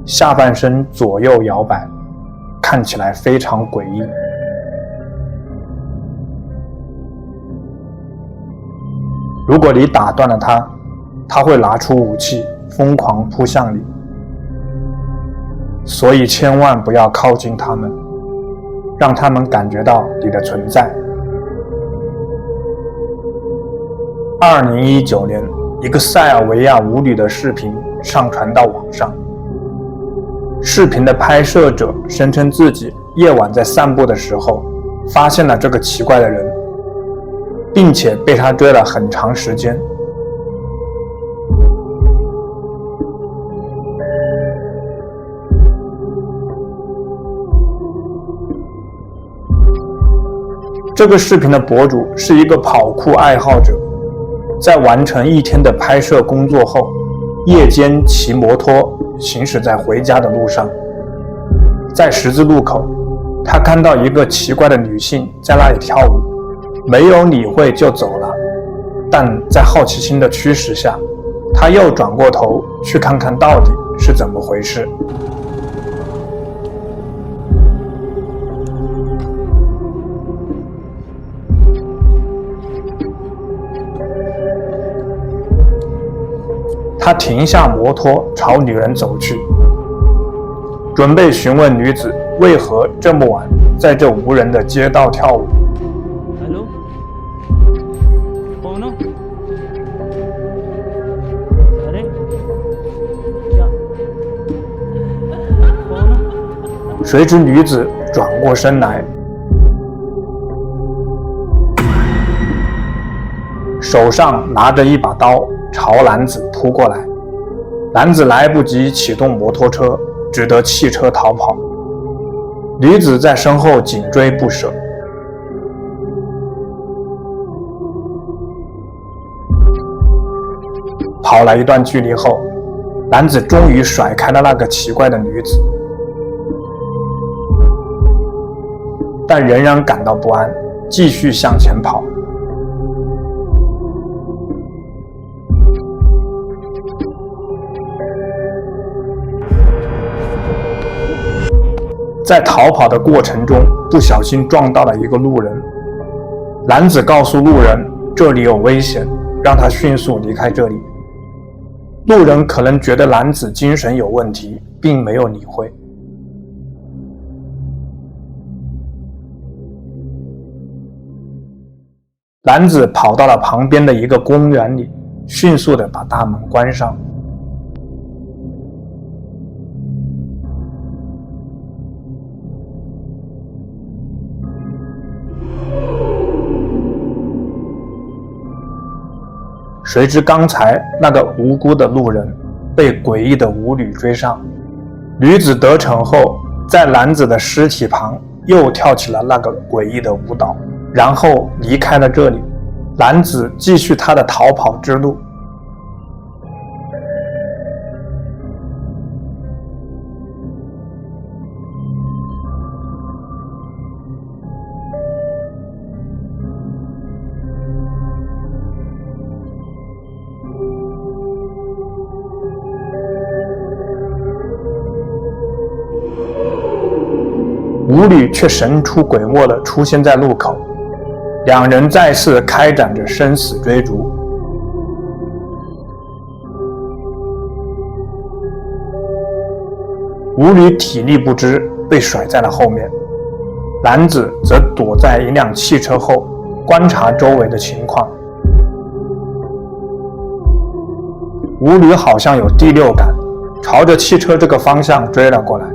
下半身左右摇摆，看起来非常诡异。如果你打断了她，她会拿出武器，疯狂扑向你。所以千万不要靠近他们，让他们感觉到你的存在。2019年，一个塞尔维亚舞女的视频上传到网上。视频的拍摄者声称自己夜晚在散步的时候发现了这个奇怪的人，并且被他追了很长时间。这个视频的博主是一个跑酷爱好者，在完成一天的拍摄工作后，夜间骑摩托行驶在回家的路上。在十字路口，他看到一个奇怪的女性在那里跳舞，没有理会就走了。但在好奇心的驱使下，他又转过头去看看到底是怎么回事。他停下摩托朝女人走去，准备询问女子为何这么晚在这无人的街道跳舞。谁知女子转过身来，手上拿着一把刀朝男子扑过来，男子来不及启动摩托车，只得弃车逃跑。女子在身后紧追不舍。跑了一段距离后，男子终于甩开了那个奇怪的女子，但仍然感到不安，继续向前跑。在逃跑的过程中，不小心撞到了一个路人。男子告诉路人这里有危险，让他迅速离开这里。路人可能觉得男子精神有问题，并没有理会。男子跑到了旁边的一个公园里，迅速地把大门关上。谁知刚才那个无辜的路人被诡异的舞女追上，女子得逞后，在男子的尸体旁又跳起了那个诡异的舞蹈，然后离开了这里。男子继续他的逃跑之路。舞女却神出鬼没地出现在路口，两人再次开展着生死追逐。舞女体力不支，被甩在了后面，男子则躲在一辆汽车后，观察周围的情况。舞女好像有第六感，朝着汽车这个方向追了过来。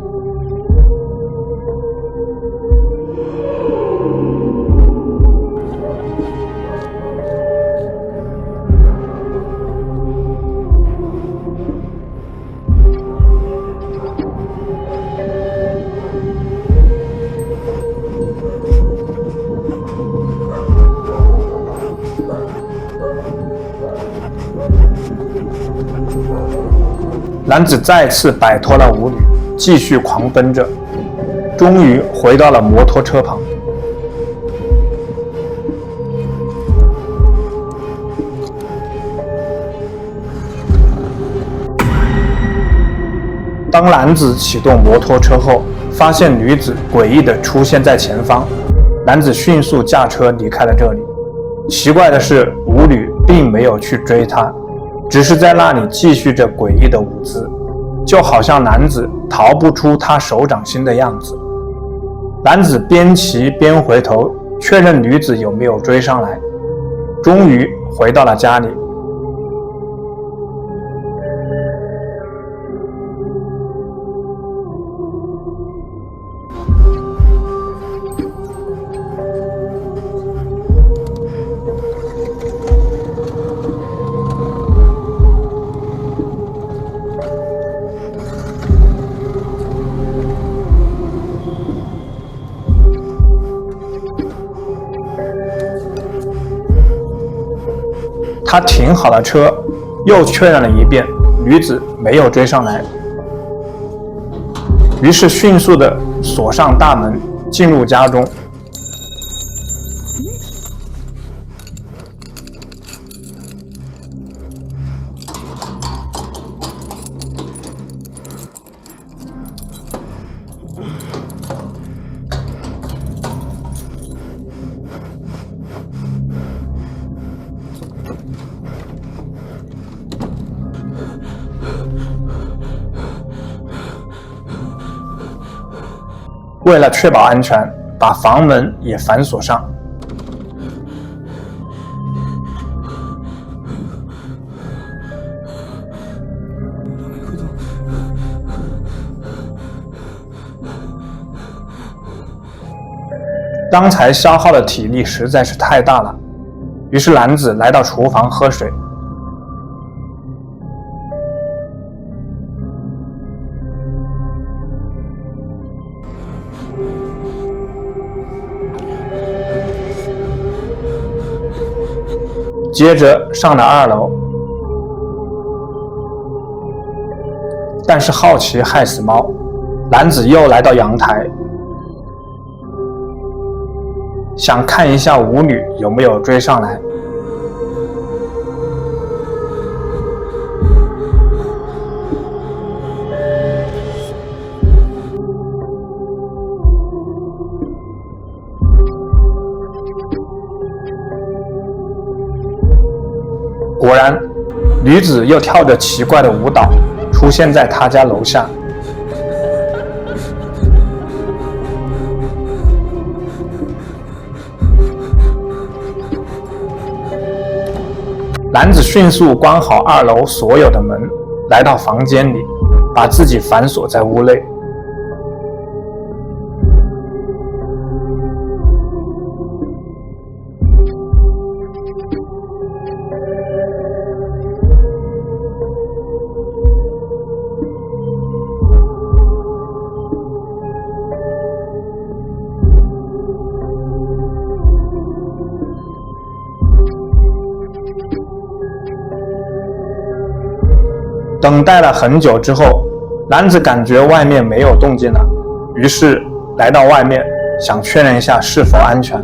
男子再次摆脱了舞女，继续狂奔着，终于回到了摩托车旁。当男子启动摩托车后，发现女子诡异地出现在前方，男子迅速驾车离开了这里。奇怪的是，舞女并没有去追他，只是在那里继续着诡异的舞姿。就好像男子逃不出他手掌心的样子。男子边骑边回头确认女子有没有追上来，终于回到了家里。他停好了车，又确认了一遍，女子没有追上来，于是迅速地锁上大门，进入家中。为了确保安全，把房门也反锁上。刚才消耗的体力实在是太大了，于是男子来到厨房喝水。接着上了2楼，但是好奇害死猫，男子又来到阳台，想看一下舞女有没有追上来。果然，女子又跳着奇怪的舞蹈出现在他家楼下。男子迅速关好2楼所有的门，来到房间里，把自己反锁在屋内。等待了很久之后，男子感觉外面没有动静了，于是来到外面，想确认一下是否安全。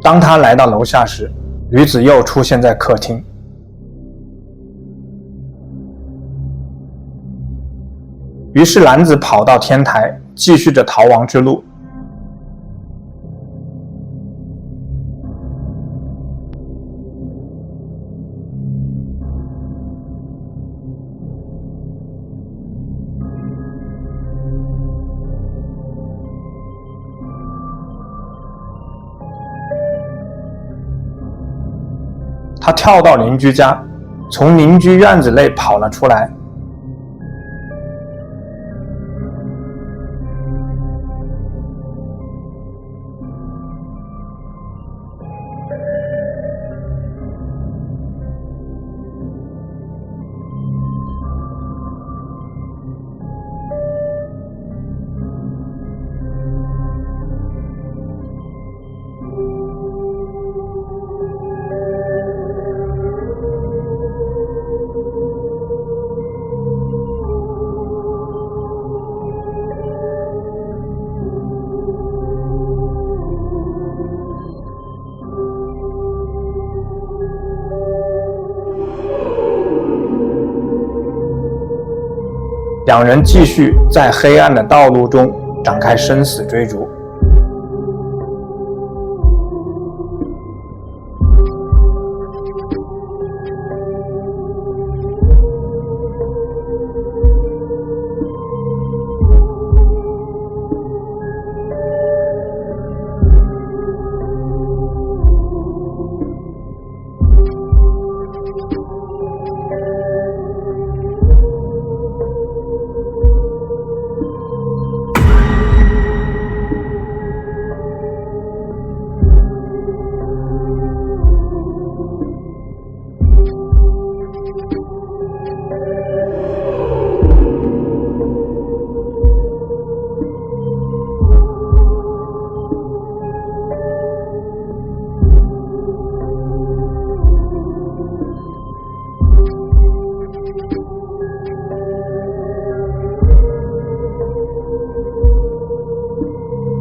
当他来到楼下时，女子又出现在客厅。于是男子跑到天台，继续着逃亡之路。他跳到邻居家，从邻居院子内跑了出来。两人继续在黑暗的道路中展开生死追逐。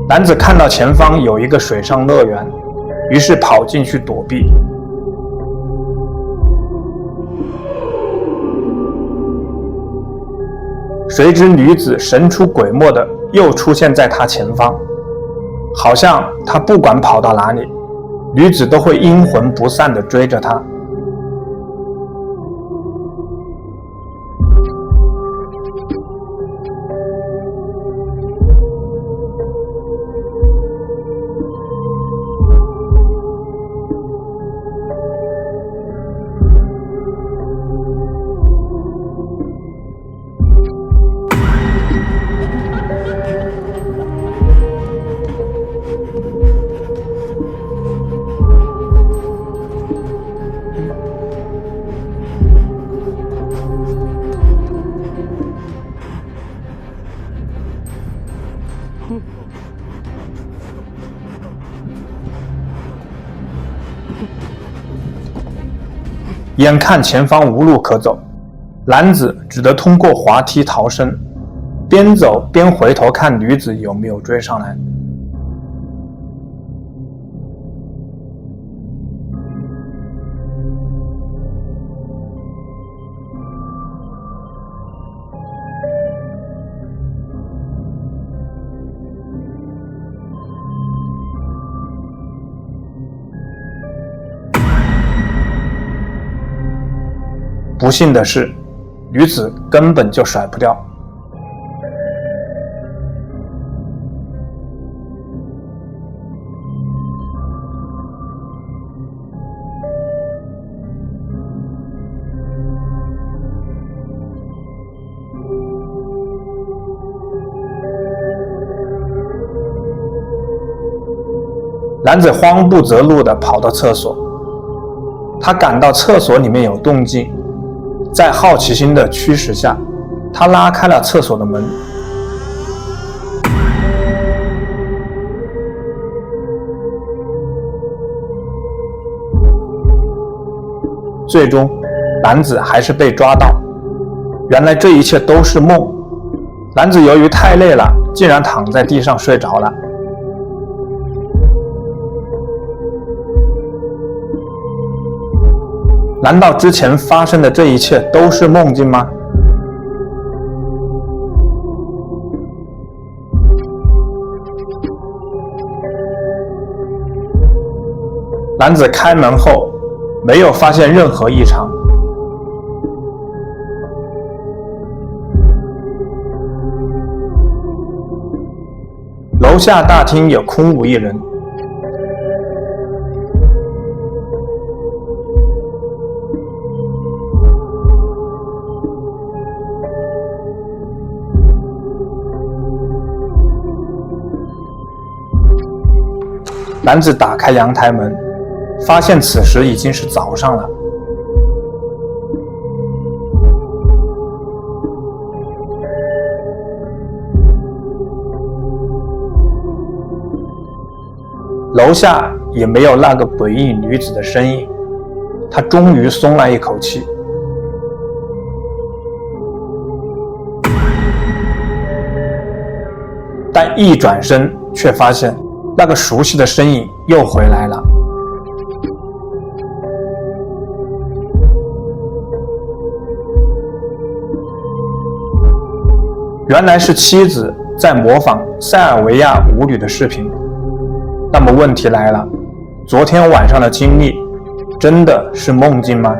男子看到前方有一个水上乐园，于是跑进去躲避。谁知女子神出鬼没的又出现在他前方，好像他不管跑到哪里，女子都会阴魂不散地追着他。眼看前方无路可走，男子只得通过滑梯逃生，边走边回头看女子有没有追上来。不幸的是，女子根本就甩不掉。男子慌不择路地跑到厕所，他感到厕所里面有动静，在好奇心的驱使下，他拉开了厕所的门。最终，男子还是被抓到。原来这一切都是梦。男子由于太累了，竟然躺在地上睡着了。难道之前发生的这一切都是梦境吗？男子开门后没有发现任何异常，楼下大厅也空无一人。男子打开阳台门，发现此时已经是早上了。楼下也没有那个诡异女子的身影，他终于松了一口气。但一转身却发现那个熟悉的身影又回来了。原来是妻子在模仿塞尔维亚舞女的视频。那么问题来了，昨天晚上的经历真的是梦境吗？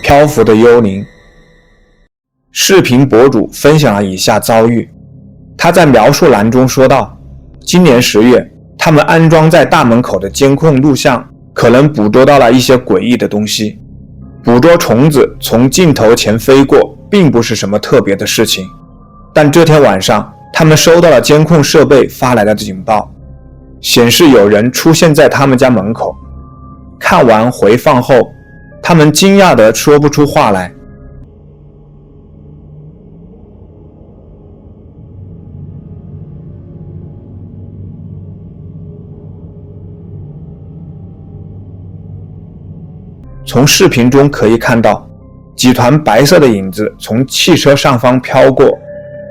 漂浮的幽灵。视频博主分享了以下遭遇。他在描述栏中说道，今年10月，他们安装在大门口的监控录像可能捕捉到了一些诡异的东西。捕捉虫子从镜头前飞过并不是什么特别的事情，但这天晚上他们收到了监控设备发来的警报，显示有人出现在他们家门口。看完回放后，他们惊讶地说不出话来。从视频中可以看到，几团白色的影子从汽车上方飘过，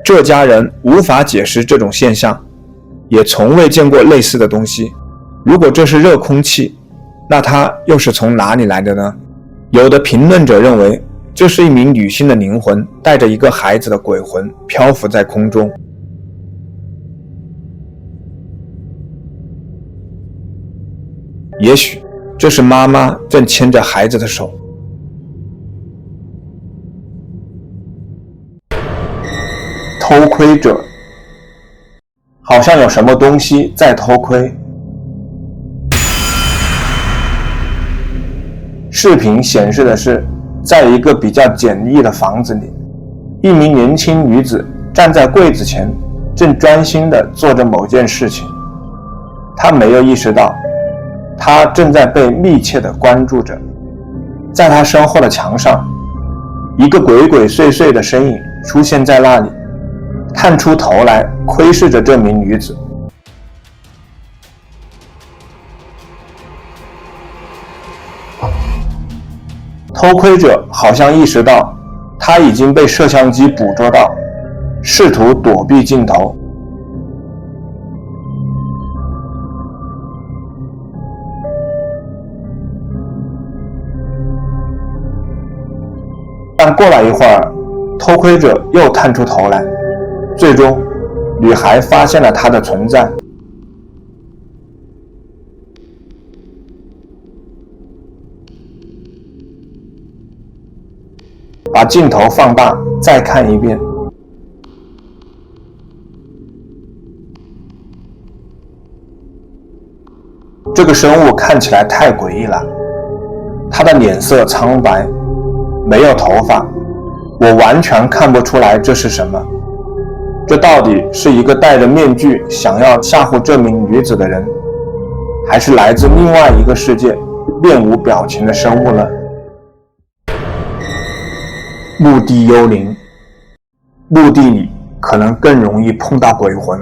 这家人无法解释这种现象，也从未见过类似的东西。如果这是热空气，那它又是从哪里来的呢？有的评论者认为，这是一名女性的灵魂带着一个孩子的鬼魂漂浮在空中。也许这是妈妈正牵着孩子的手。偷窥者，好像有什么东西在偷窥。视频显示的是，在一个比较简易的房子里，一名年轻女子站在柜子前，正专心地做着某件事情。她没有意识到，她正在被密切地关注着。在她身后的墙上，一个鬼鬼祟祟的身影出现在那里，探出头来窥视着这名女子。偷窥者好像意识到他已经被摄像机捕捉到，试图躲避镜头。但过了一会儿，偷窥者又探出头来，最终女孩发现了他的存在。把镜头放大，再看一遍。这个生物看起来太诡异了，它的脸色苍白，没有头发，我完全看不出来这是什么。这到底是一个戴着面具想要吓唬这名女子的人，还是来自另外一个世界面无表情的生物呢？墓地幽灵，墓地里可能更容易碰到鬼魂。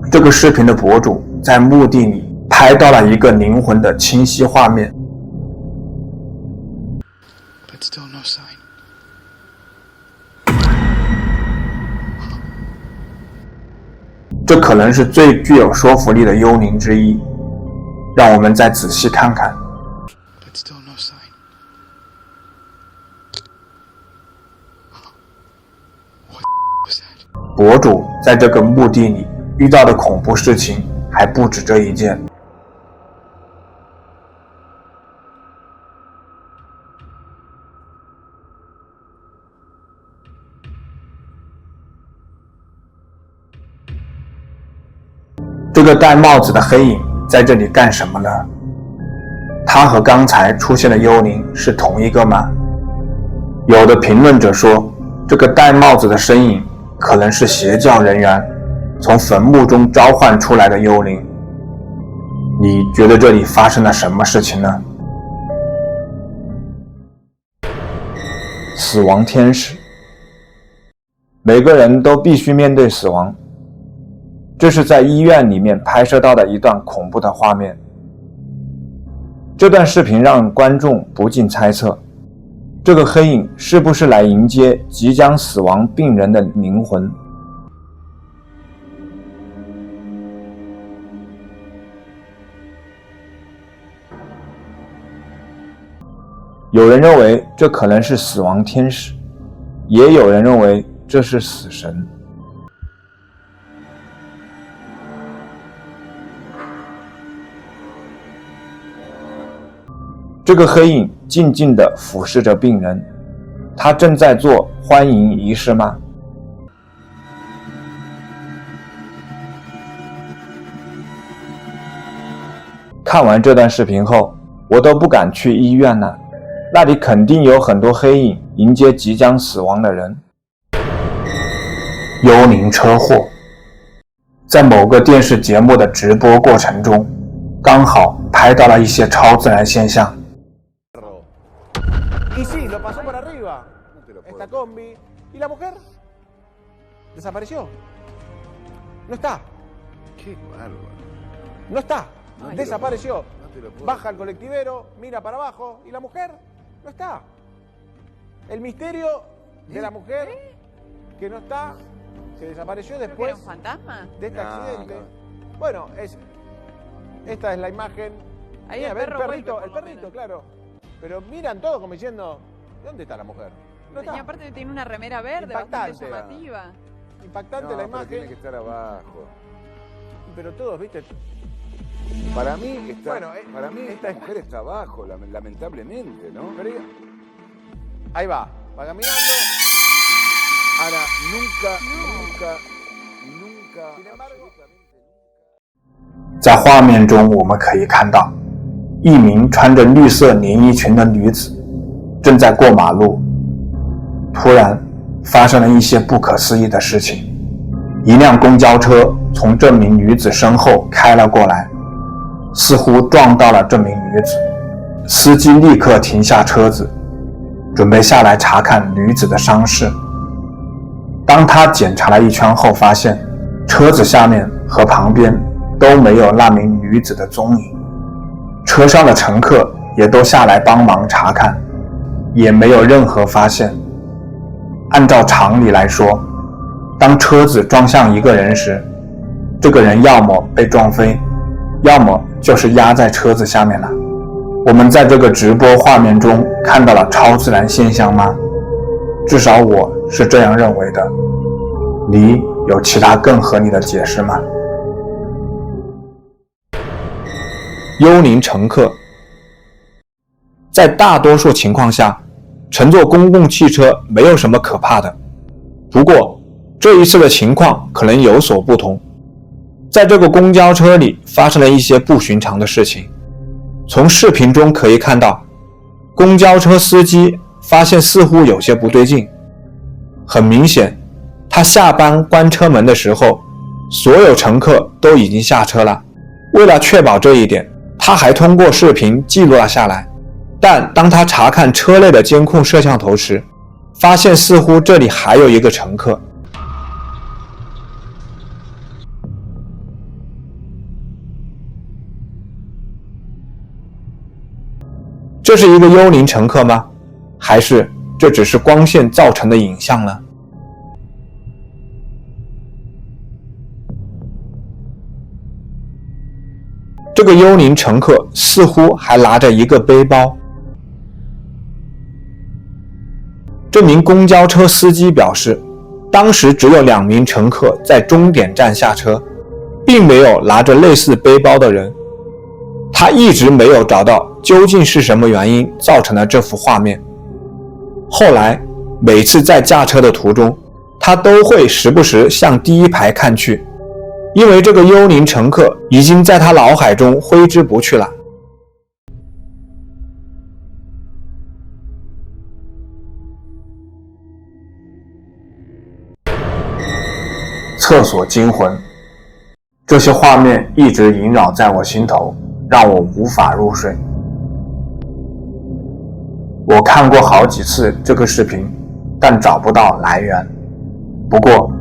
这个视频的博主在墓地里拍到了一个灵魂的清晰画面。But still no sign. 这可能是最具有说服力的幽灵之一，让我们再仔细看看。But still no sign. 博主在这个墓地里遇到的恐怖事情还不止这一件。这个戴帽子的黑影在这里干什么呢？他和刚才出现的幽灵是同一个吗？有的评论者说，这个戴帽子的身影可能是邪教人员从坟墓中召唤出来的幽灵。你觉得这里发生了什么事情呢？死亡天使，每个人都必须面对死亡。这是在医院里面拍摄到的一段恐怖的画面。这段视频让观众不禁猜测，这个黑影是不是来迎接即将死亡病人的灵魂？有人认为这可能是死亡天使，也有人认为这是死神。这个黑影静静地俯视着病人，他正在做欢迎仪式吗？看完这段视频后，我都不敢去医院了，那里肯定有很多黑影迎接即将死亡的人。幽灵车祸，在某个电视节目的直播过程中，刚好拍到了一些超自然现象。Y sí, lo pasó por arriba. Esta combi. ¿Y la mujer? ¿Desapareció? No está. Qué bárbaro. No está. No Desapareció. No te lo puedo. Baja el colectivero, mira para abajo. ¿Y la mujer? No está. El misterio de la mujer que no está, que desapareció después un fantasma? de este No, accidente. no. Bueno, esta es la imagen. Ahí Mira, el ve perro perrito, vuelve, el por lo perrito, claro. Pero miran todo como diciendo, ¿dónde está la mujer? No Y está. aparte tiene una remera verde bastante Impactante. llamativa. Impactante No, la pero imagen. tiene que estar abajo. Pero todos, viste. Para mí está, Bueno, para mí esta esta mujer está abajo, lamentablemente, ¿no? Pero ahí va caminando. Ahora, nunca. 在画面中我们可以看到，一名穿着绿色连衣裙的女子正在过马路，突然发生了一些不可思议的事情。一辆公交车从这名女子身后开了过来，似乎撞到了这名女子。司机立刻停下车子，准备下来查看女子的伤势。当他检查了一圈后，发现车子下面和旁边都没有那名女子的踪影，车上的乘客也都下来帮忙查看，也没有任何发现。按照常理来说，当车子撞向一个人时，这个人要么被撞飞，要么就是压在车子下面了。我们在这个直播画面中看到了超自然现象吗？至少我是这样认为的。你有其他更合理的解释吗？幽灵乘客，在大多数情况下，乘坐公共汽车没有什么可怕的。不过，这一次的情况可能有所不同。在这个公交车里发生了一些不寻常的事情。从视频中可以看到，公交车司机发现似乎有些不对劲。很明显，他下班关车门的时候，所有乘客都已经下车了。为了确保这一点，他还通过视频记录了下来。但当他查看车内的监控摄像头时，发现似乎这里还有一个乘客。这是一个幽灵乘客吗？还是这只是光线造成的影像呢？这个幽灵乘客似乎还拿着一个背包。这名公交车司机表示，当时只有2名乘客在终点站下车，并没有拿着类似背包的人。他一直没有找到究竟是什么原因造成了这幅画面。后来，每次在驾车的途中，他都会时不时向第一排看去，因为这个幽灵乘客已经在他脑海中挥之不去了。厕所惊魂，这些画面一直萦绕在我心头，让我无法入睡。我看过好几次这个视频，但找不到来源。不过，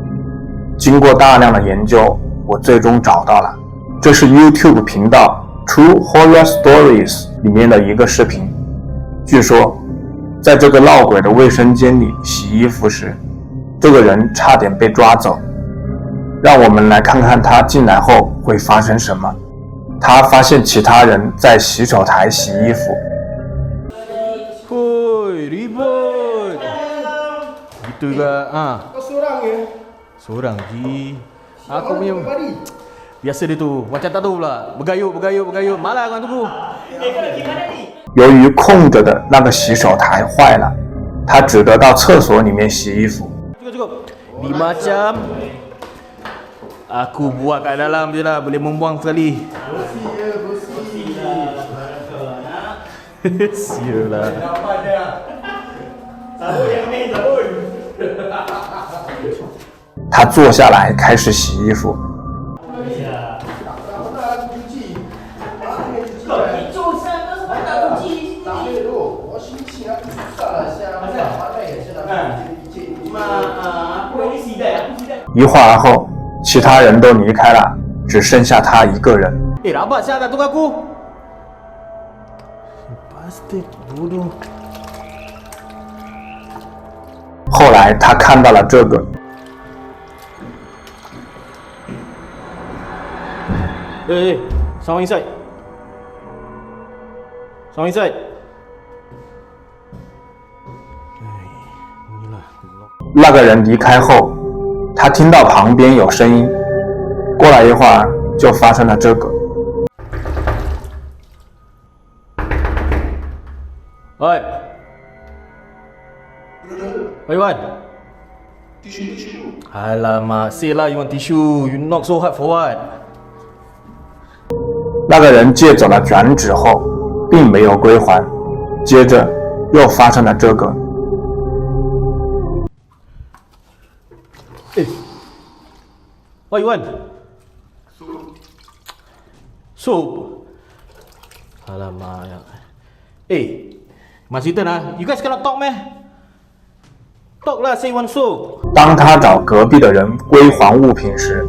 经过大量的研究，我最终找到了。这是 YouTube 频道 True Horror Stories 里面的一个视频。据说，在这个闹鬼的卫生间里洗衣服时，这个人差点被抓走。让我们来看看他进来后会发生什么。他发现其他人在洗手台洗衣服。ribut. Gitu juga. Kau seorang ya? Seorang Ji. Aku punya. Biasa dia tu. Macam tak tahu pula. Bergayut. Malah kan tunggu. 由于空着的那个洗手台坏了，他只得到厕所里面洗衣服。 Cukup. 5 jam. Aku buat kat dalam je lah. Boleh membuang sekali. Sialah. Sabun yang main sabun. 他坐下来开始洗衣服。一会儿后，其他人都离开了，只剩下他一个人。 Rabat siapa tak tunggu aku? Pasti bodoh. 后来他看到了这个。 Hey, someone inside. Someone inside. 那个人离开后，他听到旁边有声音。过了一会儿，就发生了这个。Oi. What you want? Alamak, say lah you want tissue. You knock so hard for what? 那个人借走了卷纸后，并没有归还。接着又发生了这个。 What you want? Soup. Alamak. Mas Ethan you guys cannot talk meh? Talk lah, say one soup. 当他找隔壁的人归还物品时，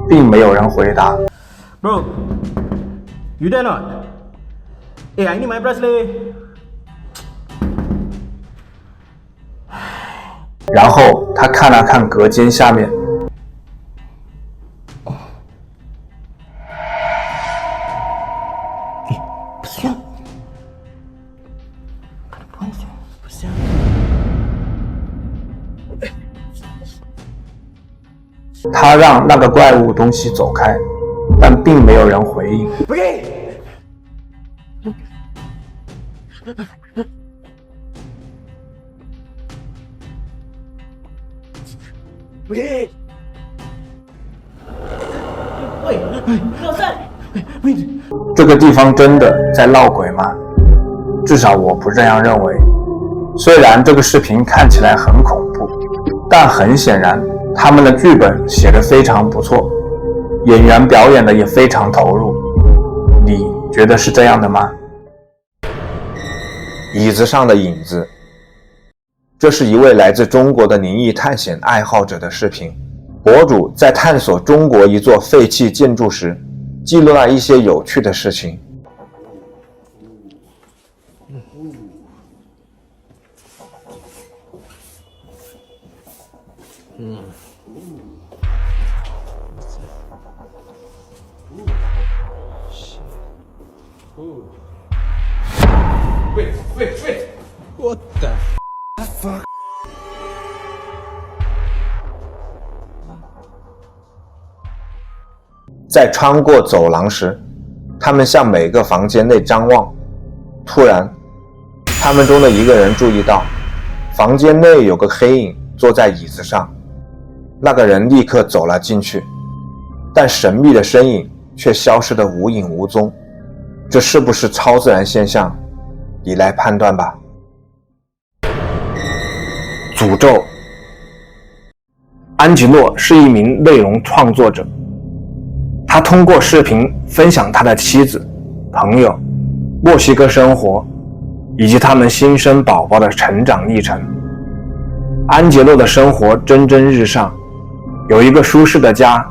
并没有人回答。 Bro, you there not? I need my brush leh. 然后他看了看隔间下面。 他让那个怪物东西走开，但并没有人回应。这个地方真的在闹鬼吗？至少我不这样认为。虽然这个视频看起来很恐怖，但很显然。 他们的剧本写得非常不错，演员表演的也非常投入。你觉得是这样的吗？椅子上的影子，这是一位来自中国的灵异探险爱好者的视频。博主在探索中国一座废弃建筑时，记录了一些有趣的事情。 Wait! What the fuck? 在穿过走廊时，他们向每个房间内张望。突然，他们中的一个人注意到，房间内有个黑影坐在椅子上。那个人立刻走了进去，但神秘的身影却消失得无影无踪。这是不是超自然现象？你来判断吧。诅咒。安吉洛是一名内容创作者，他通过视频分享他的妻子、朋友、墨西哥生活以及他们新生宝宝的成长历程。安杰洛的生活蒸蒸日上，有一个舒适的家，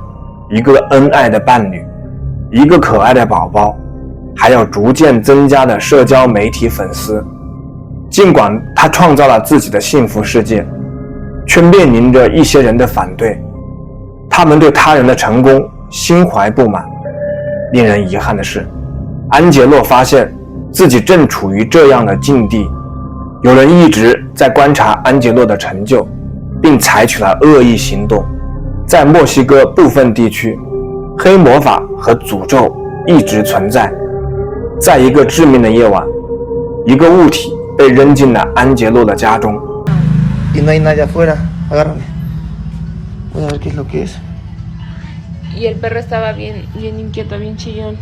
一个恩爱的伴侣，一个可爱的宝宝，还有逐渐增加的社交媒体粉丝。尽管他创造了自己的幸福世界，却面临着一些人的反对，他们对他人的成功心怀不满。令人遗憾的是，安杰洛发现自己正处于这样的境地，有人一直在观察安杰洛的成就，并采取了恶意行动。在墨西哥部分地区，黑魔法和诅咒一直存在。在一个致命的夜晚，一个物体被扔进了安杰洛的家中。Y no hay nadie afuera. Agárrame. Voy a ver qué es lo que es. Y el perro estaba bien inquieto, bien chillón.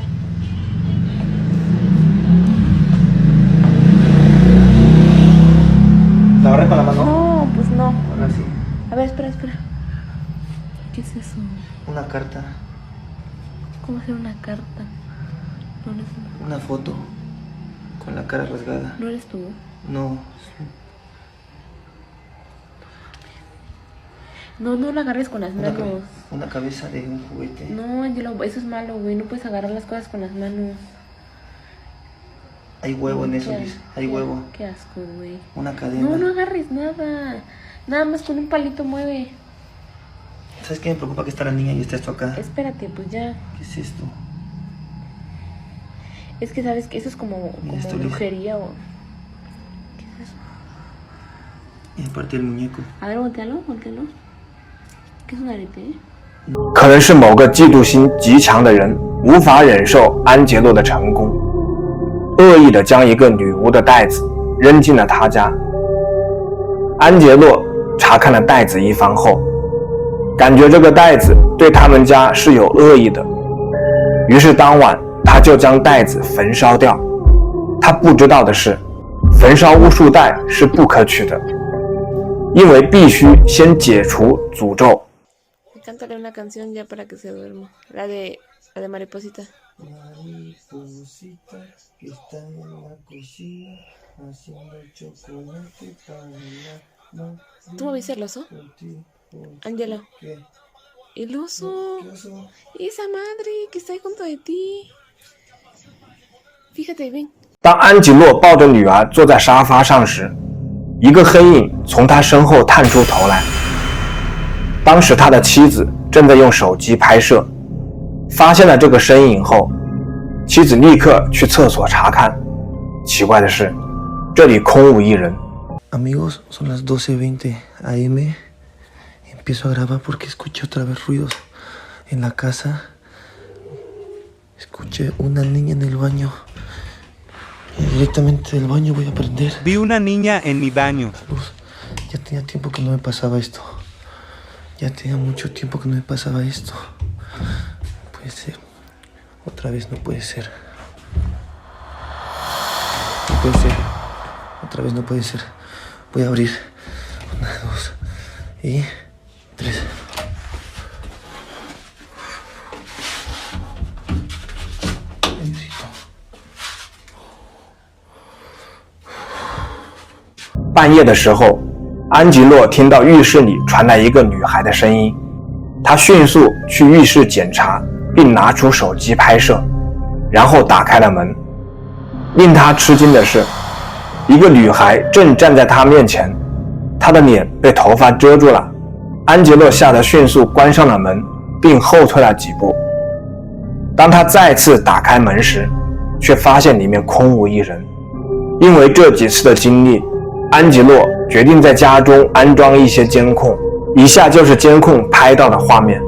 ¿La agarré con la mano? No, pues no. Ahora sí. A ver, espera. ¿Qué es eso? Una carta. ¿Cómo hacer una carta? No eres tú. Una foto. Con la cara rasgada. ¿No eres tú? No. No la agarres con las manos. Una cabeza de un juguete. No, Angelo, eso es malo, güey. No puedes agarrar las cosas con las manos. Hay huevo en eso, Qué Liz. asco, Hay huevo. Qué asco, güey. Una cadena. No agarres nada. Nada más con un palito mueve. ¿Sabes qué me preocupa que está la niña y está esto acá? Espérate, pues ya. ¿Qué es esto? Es que sabes que eso es como esto, Liz. brujería o... ¿Qué es eso? Y aparte el muñeco. A ver, voltealo. ¿Qué es un arete? 可能是某个嫉妒心极强的人无法忍受安杰洛的成功，恶意地将一个女巫的袋子扔进了他家。安杰洛查看了袋子一番后，感觉这个袋子对他们家是有恶意的，于是当晚他就将袋子焚烧掉。他不知道的是，焚烧巫术袋是不可取的，因为必须先解除诅咒。 Cántale una canción ya para que se duerma. La de Mariposita. Mariposita que está en la cocina haciendo chocolate para la... ¿Tú me viste el oso? Angelo. ¿Qué? El oso. ¿Qué oso? Esa madre que está ahí junto de ti. Fíjate bien. 当安吉洛抱着女儿坐在沙发上时，一个黑影从他身后探出头来。 当时他的妻子正在用手机拍摄，发现了这个身影后，妻子立刻去厕所查看。奇怪的是，这里空无一人。Amigos, son las 12:20 AM. Empiezo a grabar porque escuché otra vez ruidos en la casa. Escuché una niña en el baño. Y directamente del baño voy a prender. Vi una niña en mi baño. Luz. Ya tenía tiempo que no me pasaba esto. Ya tenía mucho tiempo que no me pasaba esto. No puede ser. Otra vez no puede ser. No puede ser. Otra vez no puede ser. Voy a abrir. 1, 2 y 3. Diosito. 半夜的时候。 安吉洛听到浴室里传来一个女孩的声音，他迅速去浴室检查，并拿出手机拍摄，然后打开了门。令他吃惊的是，一个女孩正站在他面前，她的脸被头发遮住了。安吉洛吓得迅速关上了门，并后退了几步。当他再次打开门时，却发现里面空无一人。因为这几次的经历， 安吉洛决定在家中安装一些监控，以下就是监控拍到的画面。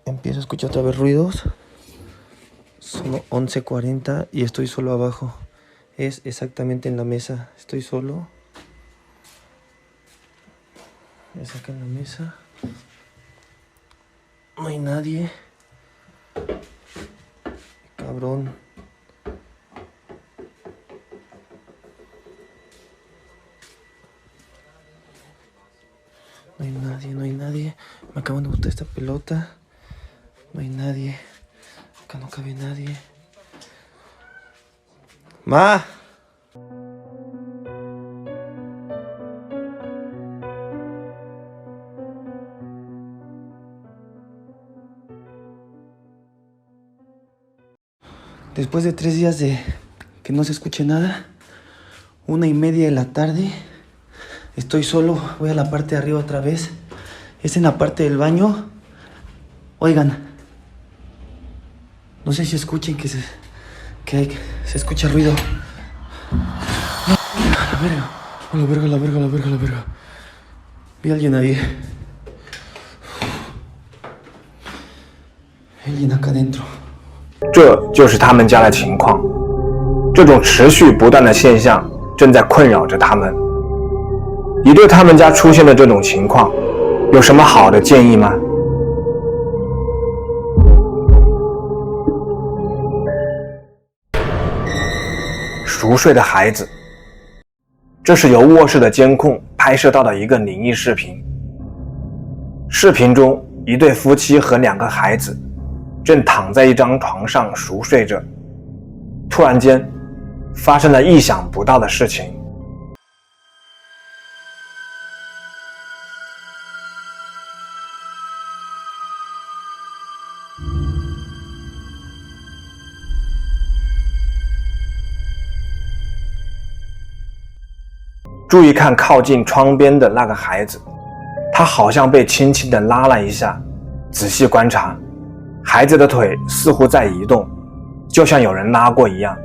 Empiezo a escuchar otra vez ruidos. Son 11:40 y estoy solo abajo. Es exactamente en la mesa. Estoy solo. Es acá en la mesa. No hay nadie. Cabrón. No hay nadie, no hay nadie. Me acaban de botar esta pelota. No hay nadie. Acá no cabe nadie. ¡Ma! Después de 3 días de que no se escuche nada, 1:30 de la tarde, estoy solo, voy a la parte de arriba otra vez. Es en la parte del baño. Oigan, no sé si escuchen que se escucha ruido. No, la verga. Vi a alguien ahí. alguien acá dentro。这就是他们家的情况。这种持续不断的现象正在困扰着他们。你对他们家出现的这种情况有什么好的建议吗？熟睡的孩子，这是由卧室的监控拍摄到的一个灵异视频。视频中，一对夫妻和2个孩子正躺在一张床上熟睡着，突然间发生了意想不到的事情。注意看靠近窗边的那个孩子，他好像被轻轻地拉了一下，仔细观察，孩子的腿似乎在移动，就像有人拉过一样。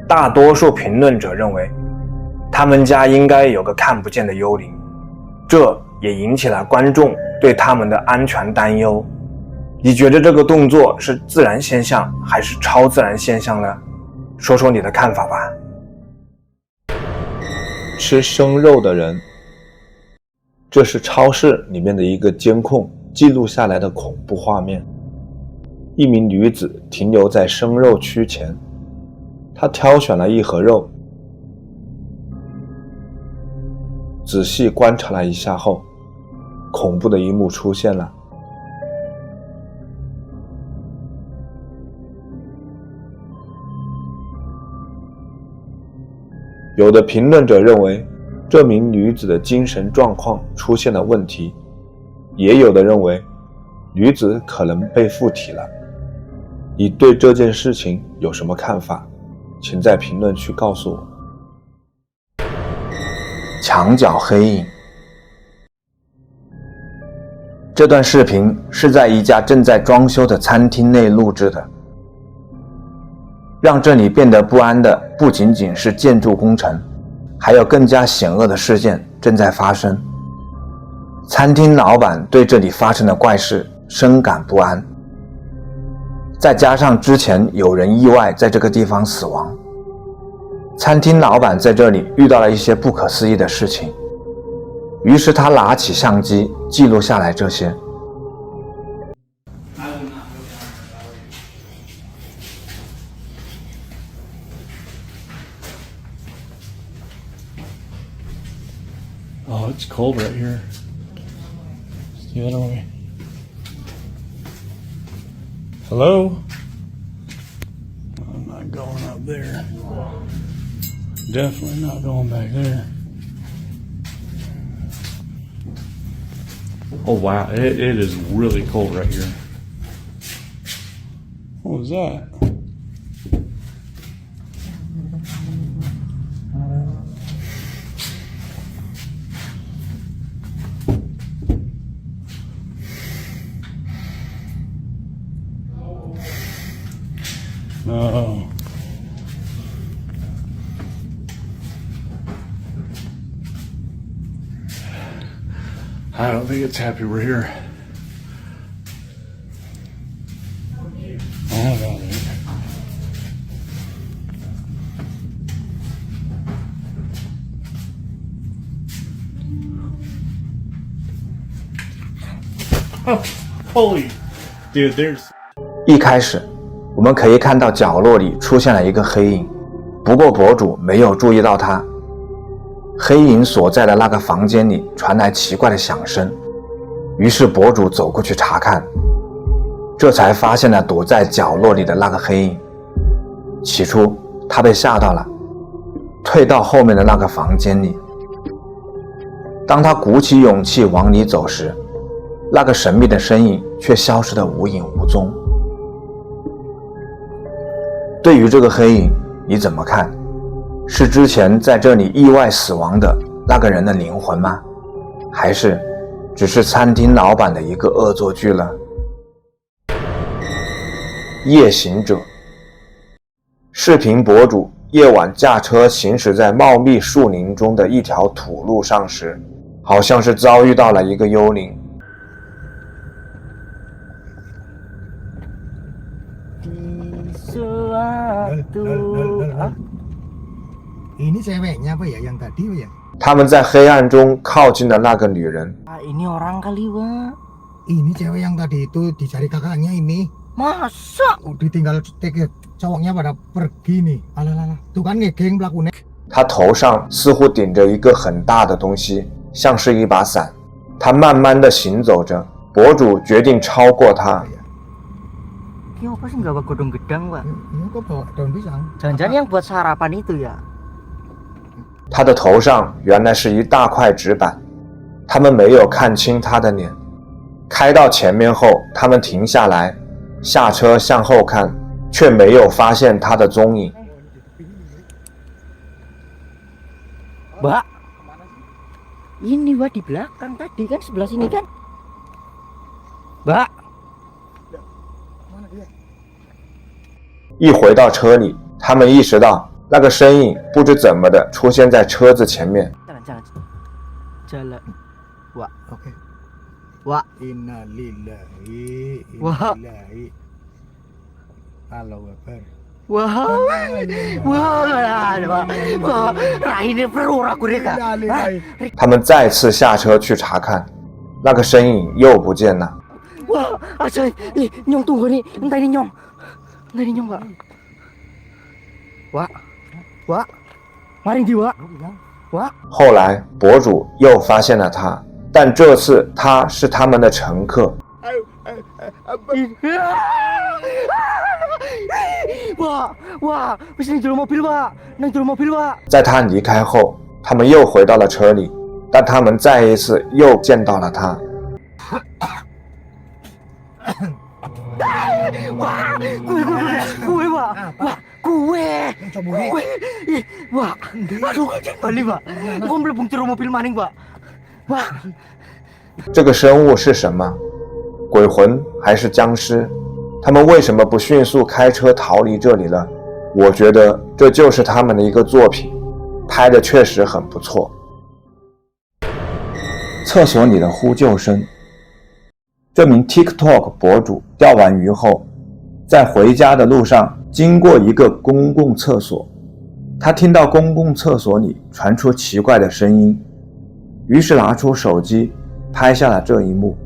大多数评论者认为他们家应该有个看不见的幽灵，这也引起了观众对他们的安全担忧。你觉得这个动作是自然现象还是超自然现象呢？说说你的看法吧。吃生肉的人，这是超市里面的一个监控记录下来的恐怖画面。一名女子停留在生肉区前，她挑选了一盒肉，仔细观察了一下后，恐怖的一幕出现了。有的评论者认为这名女子的精神状况出现了问题，也有的认为女子可能被附体了。你对这件事情有什么看法？请在评论区告诉我。墙角黑影。这段视频是在一家正在装修的餐厅内录制的。让这里变得不安的不仅仅是建筑工程，还有更加险恶的事件正在发生。餐厅老板对这里发生的怪事深感不安，再加上之前有人意外在这个地方死亡，餐厅老板在这里遇到了一些不可思议的事情，于是他拿起相机记录下来这些。Oh, it's cold right here. See that over? Hello? I'm not going up there. Definitely not going back there. Oh wow, it is really cold right here. What was that? No. I don't think it's happy we're here. Oh my God. Oh, holy dude, there's 一开始我们可以看到角落里出现了一个黑影，不过博主没有注意到它。黑影所在的那个房间里传来奇怪的响声，于是博主走过去查看，这才发现了躲在角落里的那个黑影。起初他被吓到了，退到后面的那个房间里。当他鼓起勇气往里走时，那个神秘的身影却消失得无影无踪。对于这个黑影，你怎么看？是之前在这里意外死亡的那个人的灵魂吗？还是只是餐厅老板的一个恶作剧了？夜行者。视频博主夜晚驾车行驶在茂密树林中的一条土路上时，好像是遭遇到了一个幽灵。Ini ceweknya apa ya yang tadi ya? 他们在黑暗中靠近了那个女人。Ini orang kali, Pak. Ini cewek yang tadi itu dicari kakaknya ini. Masa? Ditinggal cowoknya pada pergi nih. Alah, tuh kan ngegeng pelakunya. 他头上似乎顶着一个很大的东西，像是一把伞。他慢慢地行走着，博主决定超过他。Ini apa sih nggak bawa godong gedang, Pak? Ini kok bawa daun pisang? Jangan-jangan yang buat sarapan itu ya? 他的头上原来是一大块纸板，他们没有看清他的脸。开到前面后，他们停下来，下车向后看，却没有发现他的踪影。Mbak, ini Mbak di belakang tadi kan sebelah sini kan? Mbak. 一回到车里，他们意识到那个身影不知怎么的出现在车子前面。Jalan. Wah, oke. Wah, innalillahi. Wah. Allahu Akbar. Wah. Wah, ini perlu aku reka. 他们再次下车去查看，那个身影又不见了。Wah, aja, Nyong tunggu nih, entar ini Nyong. Entar ini Nyong, Pak. Wah, mari di Wah. 后来博主又发现了他，但这次他是他们的乘客。Wah, bisa naik mobil, Pak. Naik mobil, Pak. 在他离开后，他们又回到了车里，但他们再一次又见到了他。Wah, gue, Pak. Wah, gue. Wah, aduh, balik, Pak. Gue melebung ceruk mobil maning, Pak. Wah. 这个生物是什么？鬼魂还是僵尸？他们为什么不迅速开车逃离这里了？我觉得这就是他们的一个作品，拍的确实很不错。厕所里的呼救声。这名 TikTok 博主钓完鱼后，在回家的路上经过一个公共厕所，他听到公共厕所里传出奇怪的声音，于是拿出手机拍下了这一幕。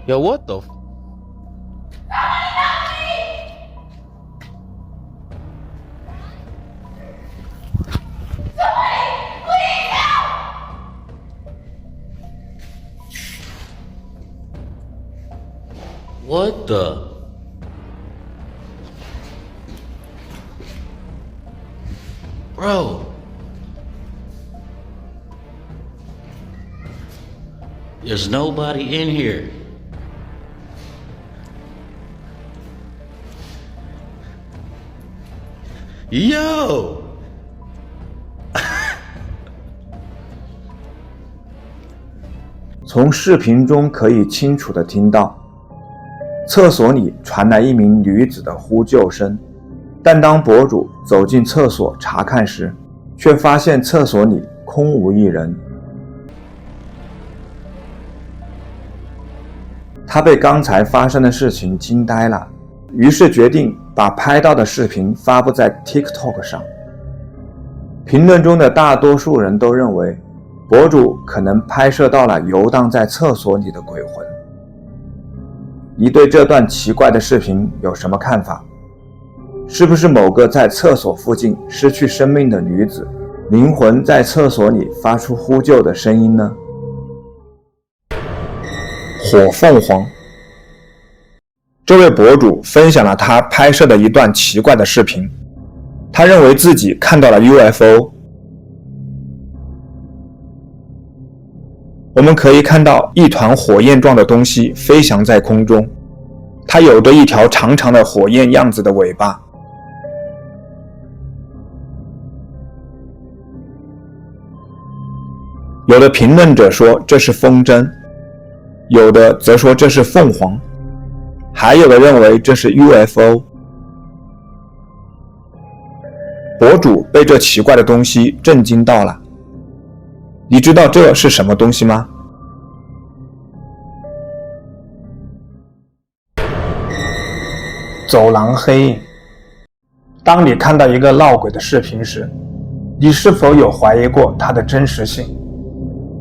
Yo, what the? What the? Bro. There's nobody in here. Yo! 从视频中可以清楚地听到，厕所里传来一名女子的呼救声，但当博主走进厕所查看时，却发现厕所里空无一人。他被刚才发生的事情惊呆了，于是决定把拍到的视频发布在 TikTok 上。评论中的大多数人都认为，博主可能拍摄到了游荡在厕所里的鬼魂。你对这段奇怪的视频有什么看法？是不是某个在厕所附近失去生命的女子，灵魂在厕所里发出呼救的声音呢？火凤凰。这位博主分享了他拍摄的一段奇怪的视频，他认为自己看到了 UFO。我们可以看到一团火焰状的东西飞翔在空中，它有着一条长长的火焰样子的尾巴。有的评论者说这是风筝，有的则说这是凤凰，还有的认为这是 UFO。 博主被这奇怪的东西震惊到了。你知道这是什么东西吗？走廊黑影。当你看到一个闹鬼的视频时，你是否有怀疑过它的真实性？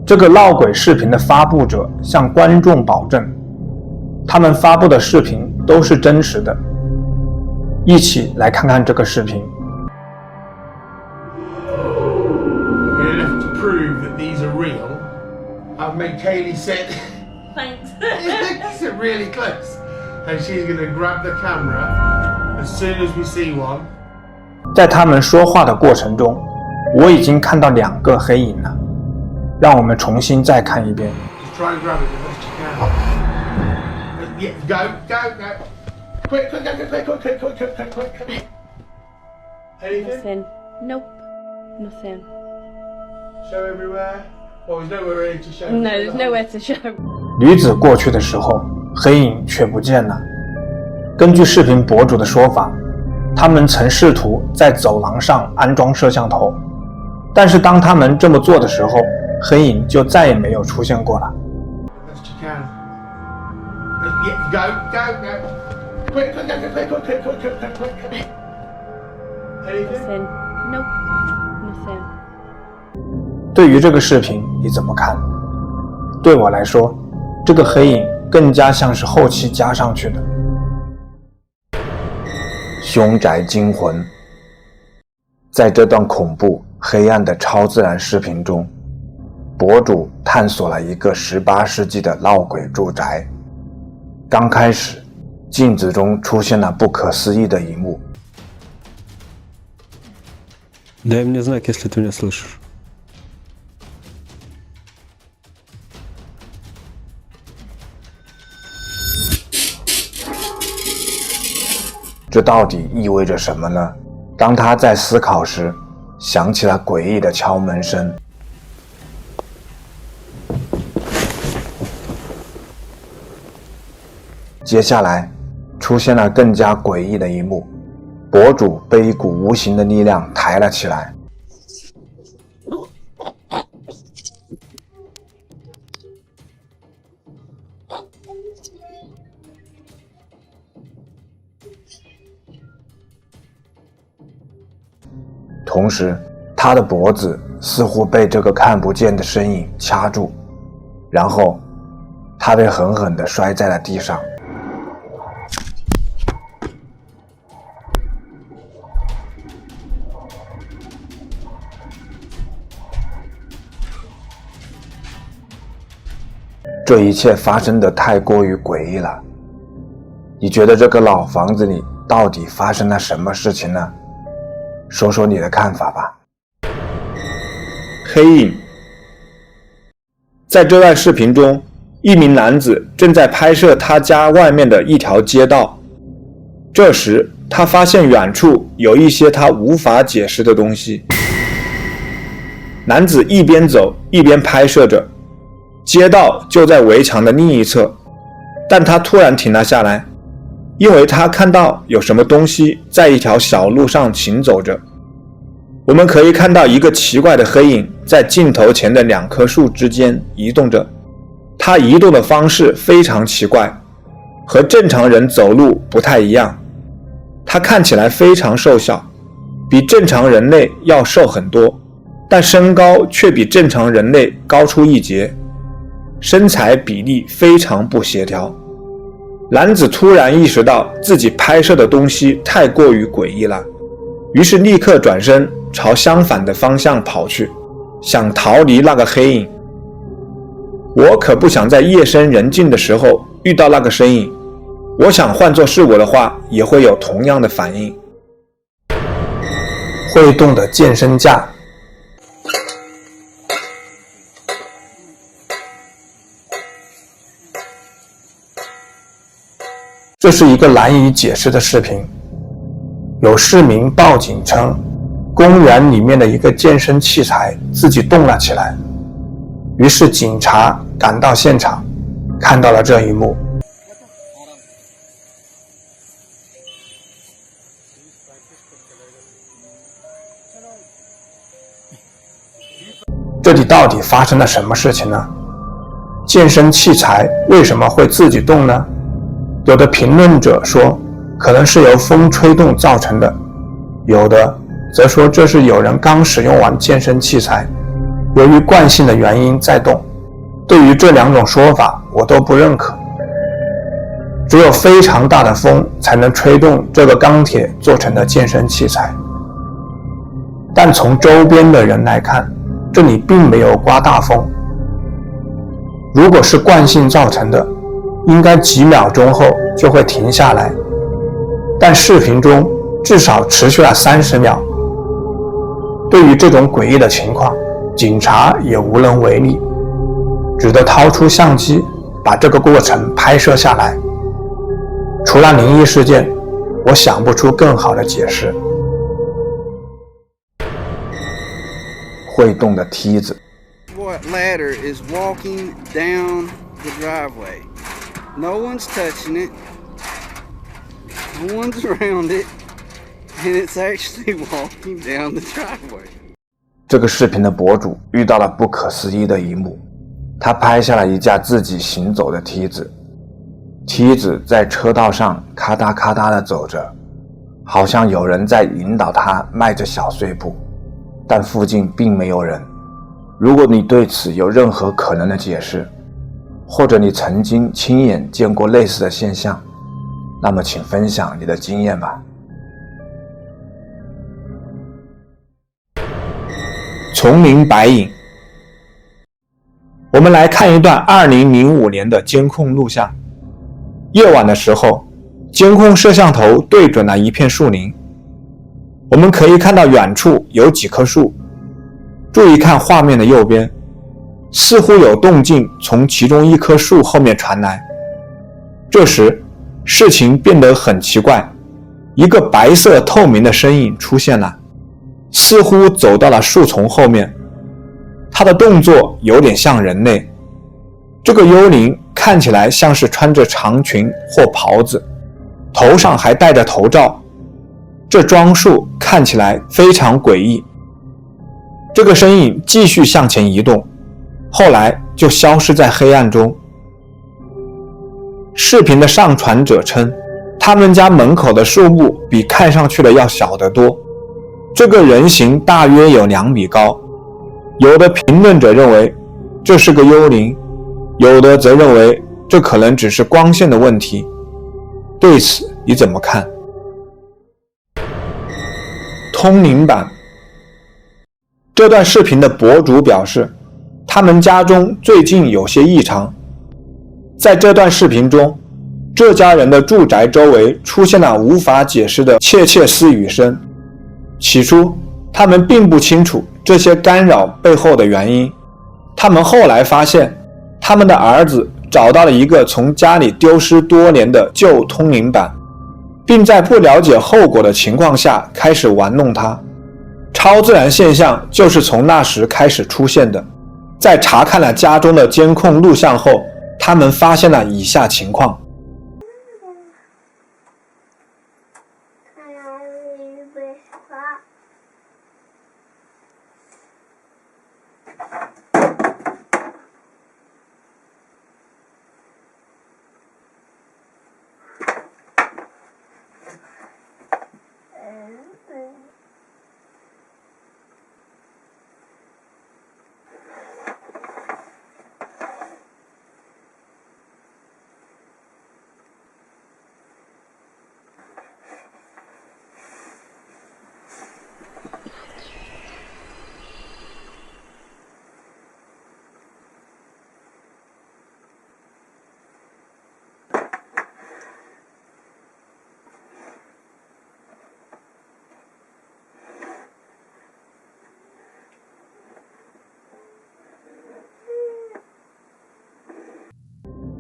这个闹鬼视频的发布者向观众保证，他们发布的视频都是真实的。一起来看看这个视频。 To prove that these are real, I've made Kaylee sit. Thanks. Sit really close, and she's going to grab the camera as soon as we see one. 在他们说话的过程中，我已经看到2个黑影了。让我们重新再看一遍。 Just try and grab it as best you can. Yeah, go. Quick, quick. Anything? Nothing. Nope. Nothing. Show everywhere. Well, there's nowhere really to show. No, there's nowhere to show. 女子过去的时候，黑影却不见了。根据视频博主的说法，他们曾试图在走廊上安装摄像头，但是当他们这么做的时候，黑影就再也没有出现过了。Best you can. Yeah, go. Quick. Anything? Nothing. Nope. Nothing. 对于这个视频你怎么看？对我来说，这个黑影更加像是后期加上去的。凶宅惊魂。在这段恐怖黑暗的超自然视频中，博主探索了一个18世纪的闹鬼住宅。刚开始，镜子中出现了不可思议的一幕。 Дай мне знак, если ты меня слышишь. 这到底意味着什么呢？当他在思考时，响起了诡异的敲门声。接下来，出现了更加诡异的一幕。博主被一股无形的力量抬了起来。同时，他的脖子似乎被这个看不见的身影掐住，然后他被狠狠地摔在了地上。这一切发生得太过于诡异了。你觉得这个老房子里到底发生了什么事情呢？说说你的看法吧。黑影。在这段视频中，一名男子正在拍摄他家外面的一条街道。这时，他发现远处有一些他无法解释的东西。男子一边走一边拍摄着。街道就在围墙的另一侧，但他突然停了下来，因为他看到有什么东西在一条小路上行走着。我们可以看到一个奇怪的黑影在镜头前的2棵树之间移动着，它移动的方式非常奇怪，和正常人走路不太一样。它看起来非常瘦小，比正常人类要瘦很多，但身高却比正常人类高出一截。身材比例非常不协调。男子突然意识到自己拍摄的东西太过于诡异了，于是立刻转身朝相反的方向跑去，想逃离那个黑影。我可不想在夜深人静的时候遇到那个身影，我想换作是我的话也会有同样的反应。会动的健身架。这这是一个难以解释的视频。有市民报警称，公园里面的一个健身器材自己动了起来，于是警察赶到现场，看到了这一幕。这里到底发生了什么事情呢？健身器材为什么会自己动呢？有的评论者说，可能是由风吹动造成的，有的则说这是有人刚使用完健身器材，由于惯性的原因在动。对于这两种说法，我都不认可。只有非常大的风才能吹动这个钢铁做成的健身器材。但从周边的人来看，这里并没有刮大风。如果是惯性造成的，应该几秒钟后就会停下来，但视频中至少持续了30秒。对于这种诡异的情况，警察也无能为力，只得掏出相机把这个过程拍摄下来。除了灵异事件，我想不出更好的解释。会动的梯子。 What ladder is walking down the driveway? No one's touching it. No one's around it. And it's actually walking down the driveway. 这个视频的博主遇到了不可思议的一幕，他拍下了一架自己行走的梯子，梯子在车道上咔嗒咔嗒地走着，好像有人在引导他迈着小碎步，但附近并没有人。如果你对此有任何可能的解释，或者你曾经亲眼见过类似的现象，那么请分享你的经验吧。丛林白影。我们来看一段2005年的监控录像。夜晚的时候，监控摄像头对准了一片树林，我们可以看到远处有几棵树。注意看画面的右边，似乎有动静从其中一棵树后面传来。这时，事情变得很奇怪，一个白色透明的身影出现了，似乎走到了树丛后面。他的动作有点像人类。这个幽灵看起来像是穿着长裙或袍子，头上还戴着头罩，这装束看起来非常诡异。这个身影继续向前移动，后来就消失在黑暗中。视频的上传者称，他们家门口的树木比看上去的要小得多，这个人形大约有2米高。有的评论者认为这是个幽灵，有的则认为这可能只是光线的问题。对此你怎么看？通灵版。这段视频的博主表示，他们家中最近有些异常。在这段视频中，这家人的住宅周围出现了无法解释的窃窃私语声。起初，他们并不清楚这些干扰背后的原因。他们后来发现，他们的儿子找到了一个从家里丢失多年的旧通灵板，并在不了解后果的情况下开始玩弄它。超自然现象就是从那时开始出现的。在查看了家中的监控录像后，他们发现了以下情况。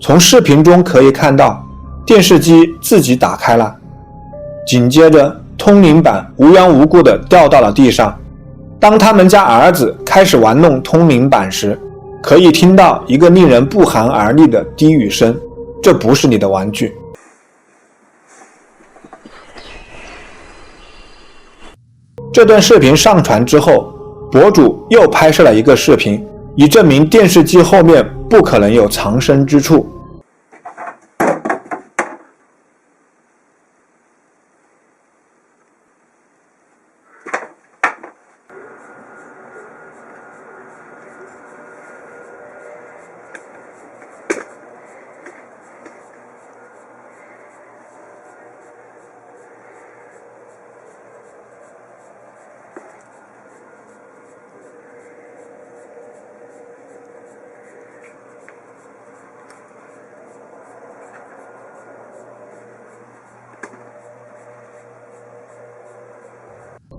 从视频中可以看到，电视机自己打开了，紧接着通灵板无缘无故地掉到了地上。当他们家儿子开始玩弄通灵板时，可以听到一个令人不寒而栗的低语声：这不是你的玩具。这段视频上传之后，博主又拍摄了一个视频，以证明电视机后面不可能有藏身之处。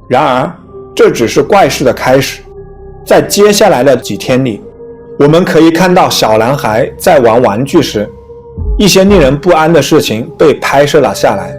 然而，这只是怪事的开始。在接下来的几天里，我们可以看到小男孩在玩玩具时，一些令人不安的事情被拍摄了下来。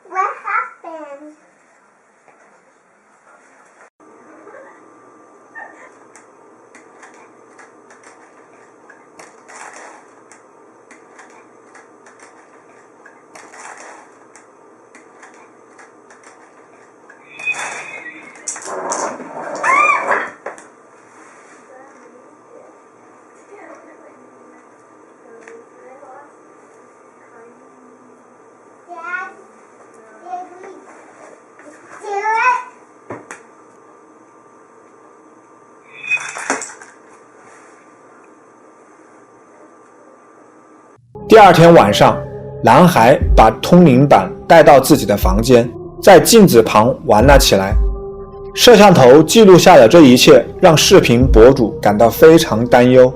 What happened? 第二天晚上，男孩把通灵板带到自己的房间，在镜子旁玩了起来。摄像头记录下的这一切让视频博主感到非常担忧。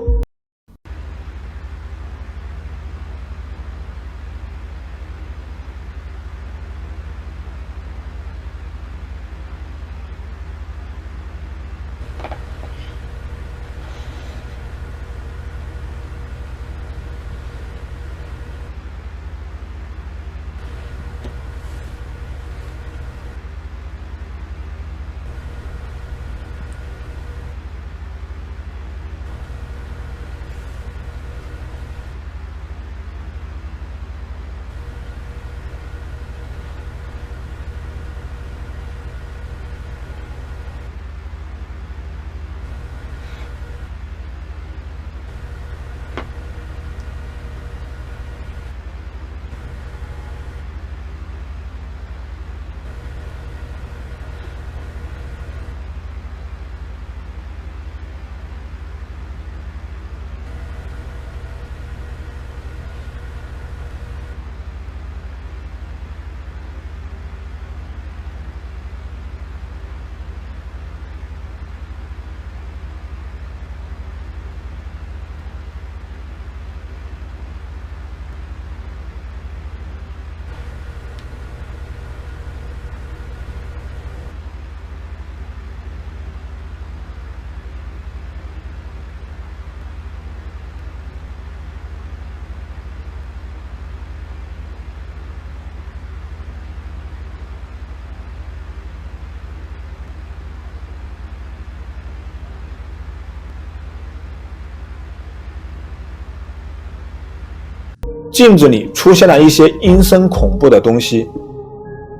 镜子里出现了一些阴森恐怖的东西。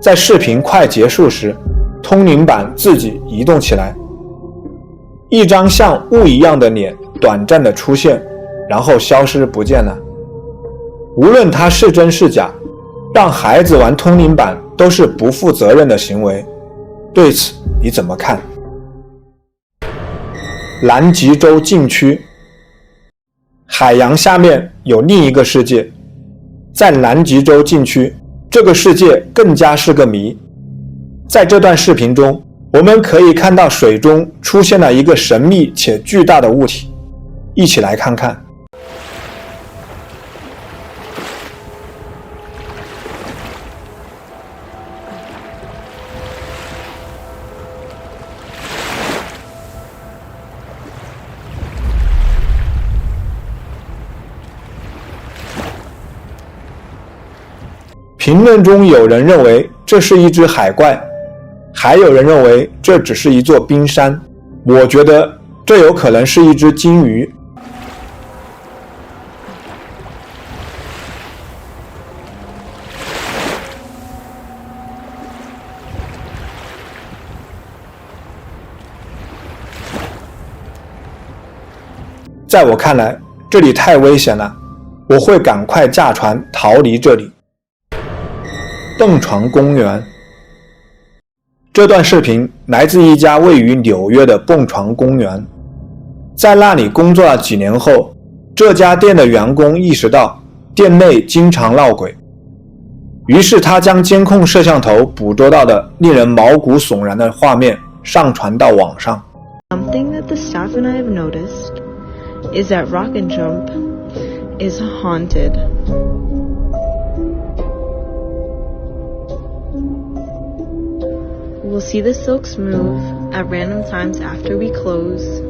在视频快结束时，通灵板自己移动起来，一张像雾一样的脸短暂的出现，然后消失不见了。无论它是真是假，让孩子玩通灵板都是不负责任的行为。对此你怎么看？南极洲禁区，海洋下面有另一个世界。在南极洲禁区，这个世界更加是个谜。在这段视频中，我们可以看到水中出现了一个神秘且巨大的物体，一起来看看。评论中有人认为这是一只海怪，还有人认为这只是一座冰山。我觉得这有可能是一只鲸鱼。在我看来，这里太危险了，我会赶快驾船逃离这里。蹦床公园。这段视频来自一家位于纽约的蹦床公园。在那里工作了几年后，这家店的员工意识到店内经常闹鬼，于是他将监控摄像头捕捉到的令人毛骨悚然的画面上传到网上。 Something that the staff and I have noticed is that Rock and Jump is haunted. We'll see the silks move at random times after we close.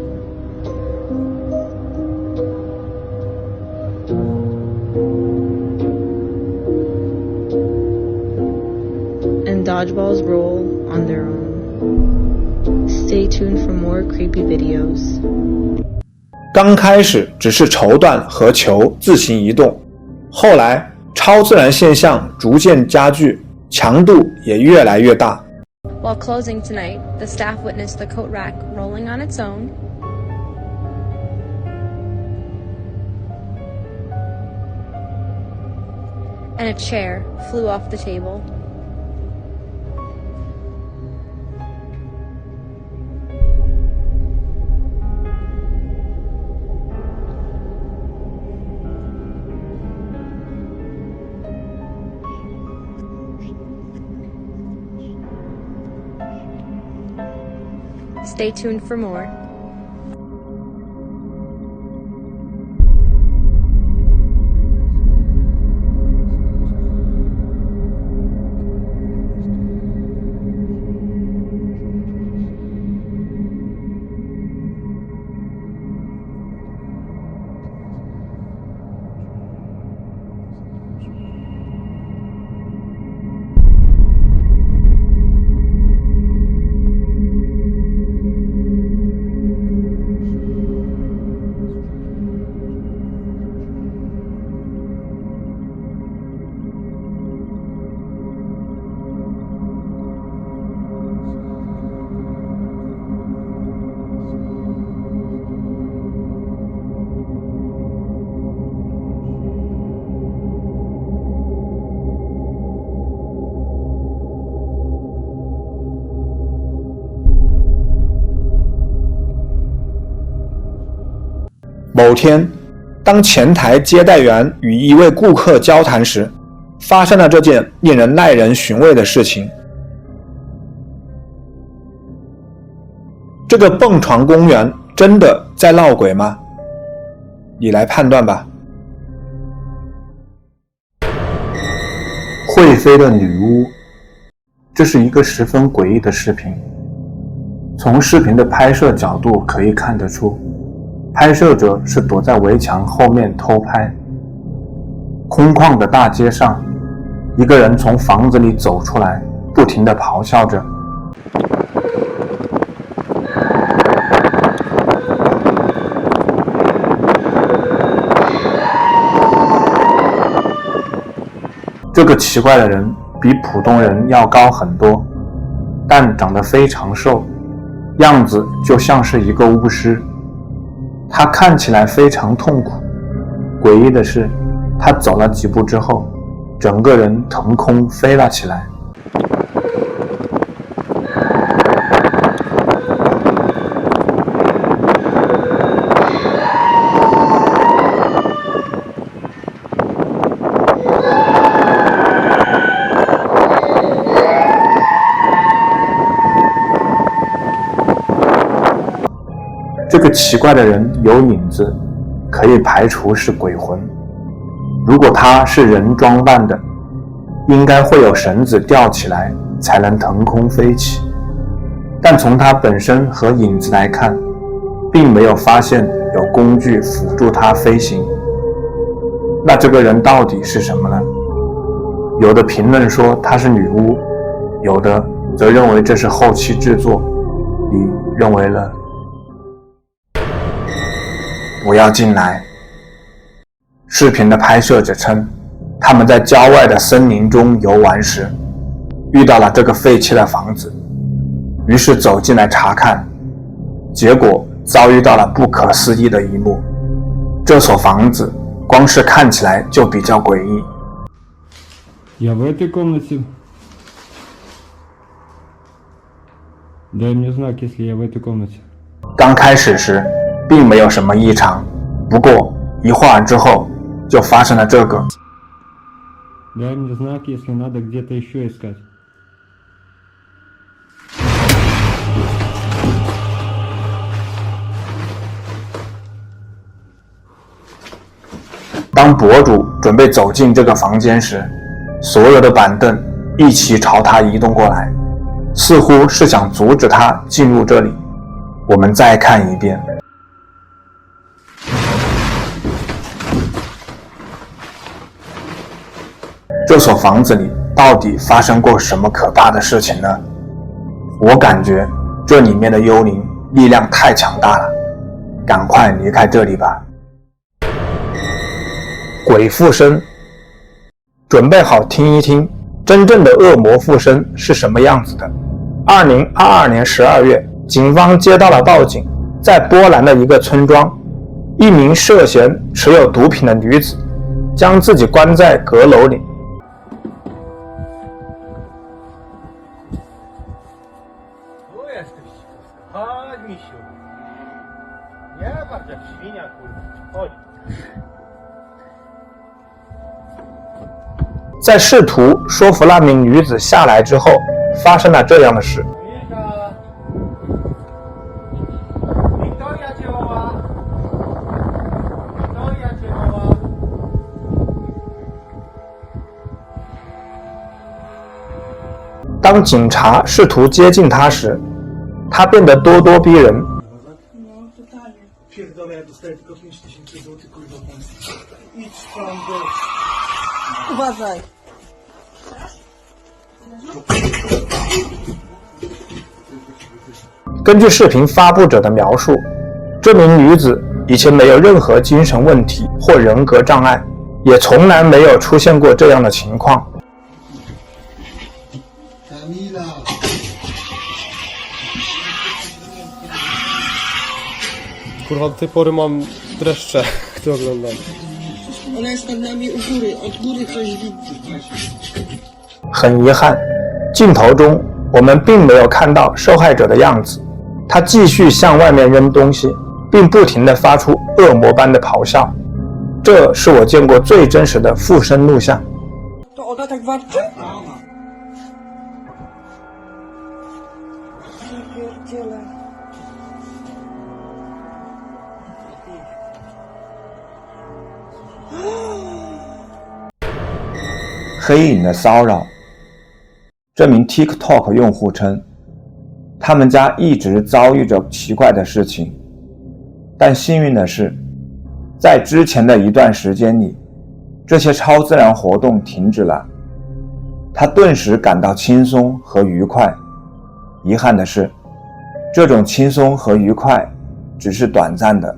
And dodgeballs roll on their own. Stay tuned for more creepy videos. 刚开始只是绸缎和球自行移动，后来超自然现象逐渐加剧，强度也越来越大。While closing tonight, the staff witnessed the coat rack rolling on its own, and a chair flew off the table. Stay tuned for more.某天，当前台接待员与一位顾客交谈时，发生了这件令人耐人寻味的事情。这个蹦床公园真的在闹鬼吗？你来判断吧。会飞的女巫，这是一个十分诡异的视频。从视频的拍摄角度可以看得出，拍摄者是躲在围墙后面偷拍。空旷的大街上，一个人从房子里走出来，不停地咆哮着。这个奇怪的人比普通人要高很多，但长得非常瘦，样子就像是一个巫师。他看起来非常痛苦，诡异的是，他走了几步之后，整个人腾空飞了起来。这个奇怪的人有影子，可以排除是鬼魂。如果他是人装扮的，应该会有绳子吊起来才能腾空飞起。但从他本身和影子来看，并没有发现有工具辅助他飞行。那这个人到底是什么呢？有的评论说她是女巫，有的则认为这是后期制作。你认为呢？不要进来。视频的拍摄者称，他们在郊外的森林中游玩时，遇到了这个废弃的房子，于是走进来查看，结果遭遇到了不可思议的一幕。这所房子光是看起来就比较诡异。Я в этой комнате. Дай мне знак, если я в этой комнате. 刚开始时并没有什么异常，不过一会儿之后就发生了这个。Дай мне знак, если надо где-то еще искать. 当博主准备走进这个房间时，所有的板凳一起朝他移动过来，似乎是想阻止他进入这里。我们再看一遍。这所房子里到底发生过什么可怕的事情呢？我感觉这里面的幽灵力量太强大了，赶快离开这里吧。鬼附身，准备好听一听真正的恶魔附身是什么样子的。2022年12月，警方接到了报警，在波兰的一个村庄，一名涉嫌持有毒品的女子将自己关在阁楼里。在试图说服那名女子下来之后，发生了这样的事。当警察试图接近她时，她变得咄咄逼人。根据视频发布者的描述，这名女子以前没有任何精神问题或人格障碍，也从来没有出现过这样的情况。Kurwa, do tej pory mam dreszcze, gdy oglądam. Ona jest nad nami u góry, od góry coś widzi. 很遗憾，镜头中我们并没有看到受害者的样子，他继续向外面扔东西，并不停地发出恶魔般的咆哮。这是我见过最真实的附身录像。To ona tak warczy? Pierdziele. 黑影的骚扰。这名 TikTok 用户称，他们家一直遭遇着奇怪的事情，但幸运的是，在之前的一段时间里，这些超自然活动停止了。他顿时感到轻松和愉快。遗憾的是，这种轻松和愉快只是短暂的，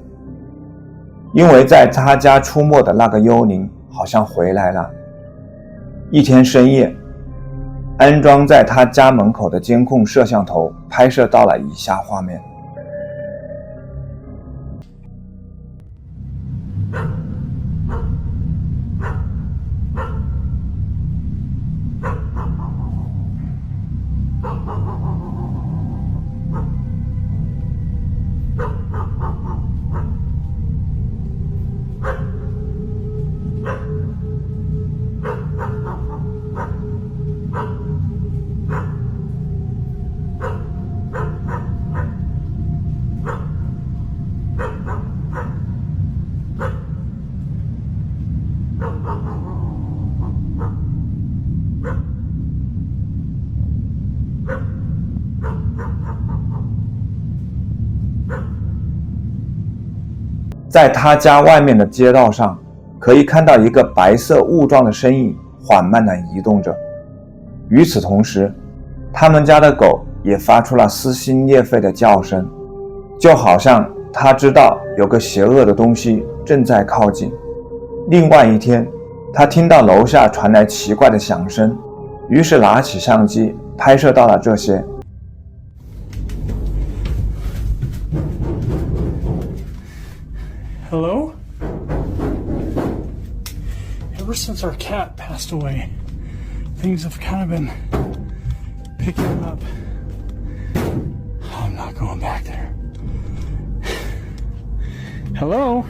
因为在他家出没的那个幽灵好像回来了。一天深夜，安装在他家门口的监控摄像头拍摄到了以下画面。在他家外面的街道上，可以看到一个白色雾状的身影缓慢地移动着。与此同时，他们家的狗也发出了撕心裂肺的叫声，就好像他知道有个邪恶的东西正在靠近。另外一天，他听到楼下传来奇怪的响声，于是拿起相机拍摄到了这些。Hello? Ever since our cat passed away, things have kind of been picking up. I'm not going back there. Hello?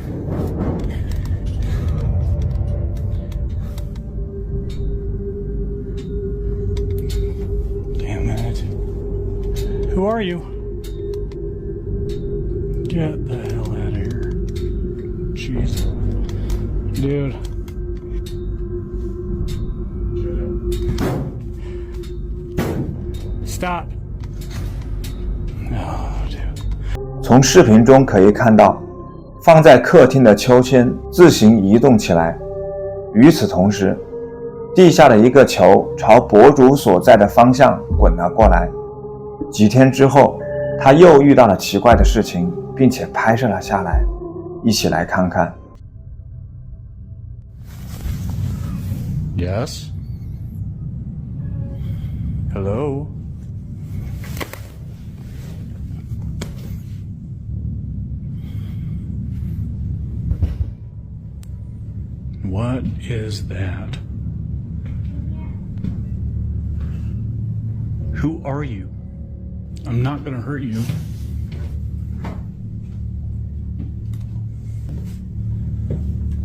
Damn it. Who are you? Get the hell out of here. Jeez. Dude. Stop. No, dude. 从视频中可以看到，放在客厅的秋千自行移动起来。与此同时，地下的一个球朝博主所在的方向滚了过来。几天之后，他又遇到了奇怪的事情，并且拍摄了下来。一起来看看。Yes? Hello? What is that? Who are you? I'm not gonna hurt you.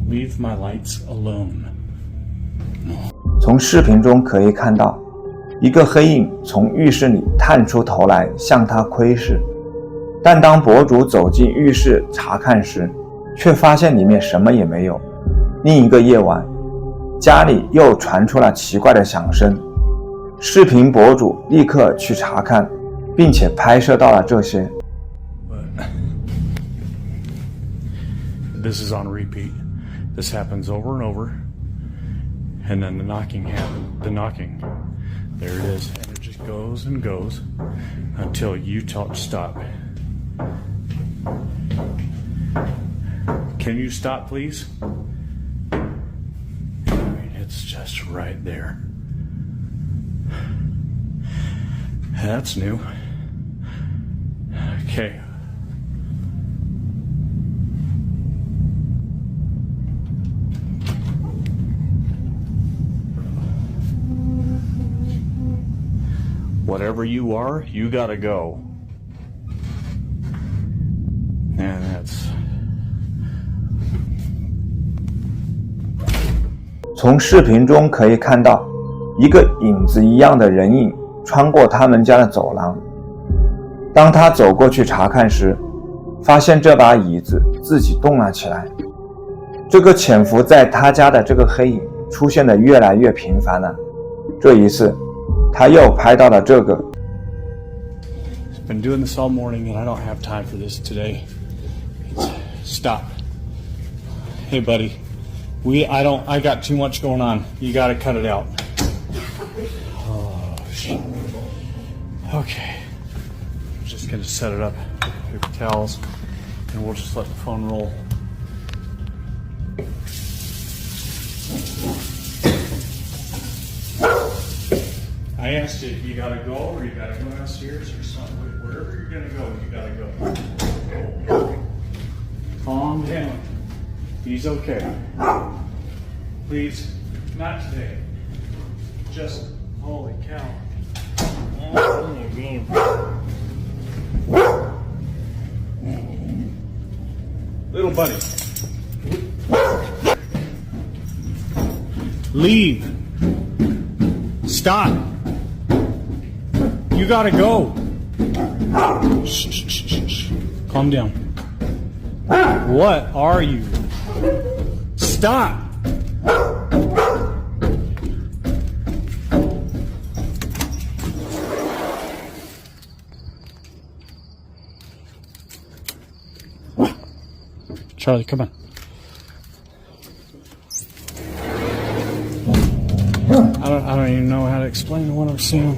Leave my lights alone. 从视频中可以看到，一个黑影从浴室里探出头来向他窥视，但当博主走进浴室查看时，却发现里面什么也没有。另一个夜晚，家里又传出了奇怪的响声，视频博主立刻去查看，并且拍摄到了这些。This is on repeat. This happens over and over, and then the knocking happens. The knocking, there it is, and it just goes and goes until you tell it to stop. Can you stop, please? I mean, it's just right there. That's new. Okay. Whatever you are, you gotta go. And that's... 从视频中可以看到，一个影子一样的人影穿过他们家的走廊。当他走过去查看时，发现这把椅子自己动了起来。这个潜伏在他家的这个黑影出现的越来越频繁了。这一次，他又拍到了这个。Been doing this all morning, and I don't have time for this today. Stop. Hey, buddy. I got too much going on. You gotta cut it out. Oh, shit. Okay. I'm just gonna set it up. Paper towels, and we'll just let the phone roll. asked you, you gotta go or you gotta go downstairs or something. Wherever you're gonna go, you gotta go. Calm down. He's okay. Please, not today. Just, holy cow. Little buddy. Leave. Stop. You gotta go. Shh, shh, shh, shh. Calm down. What are you? Stop. Charlie, come on. I don't even know how to explain what I'm seeing.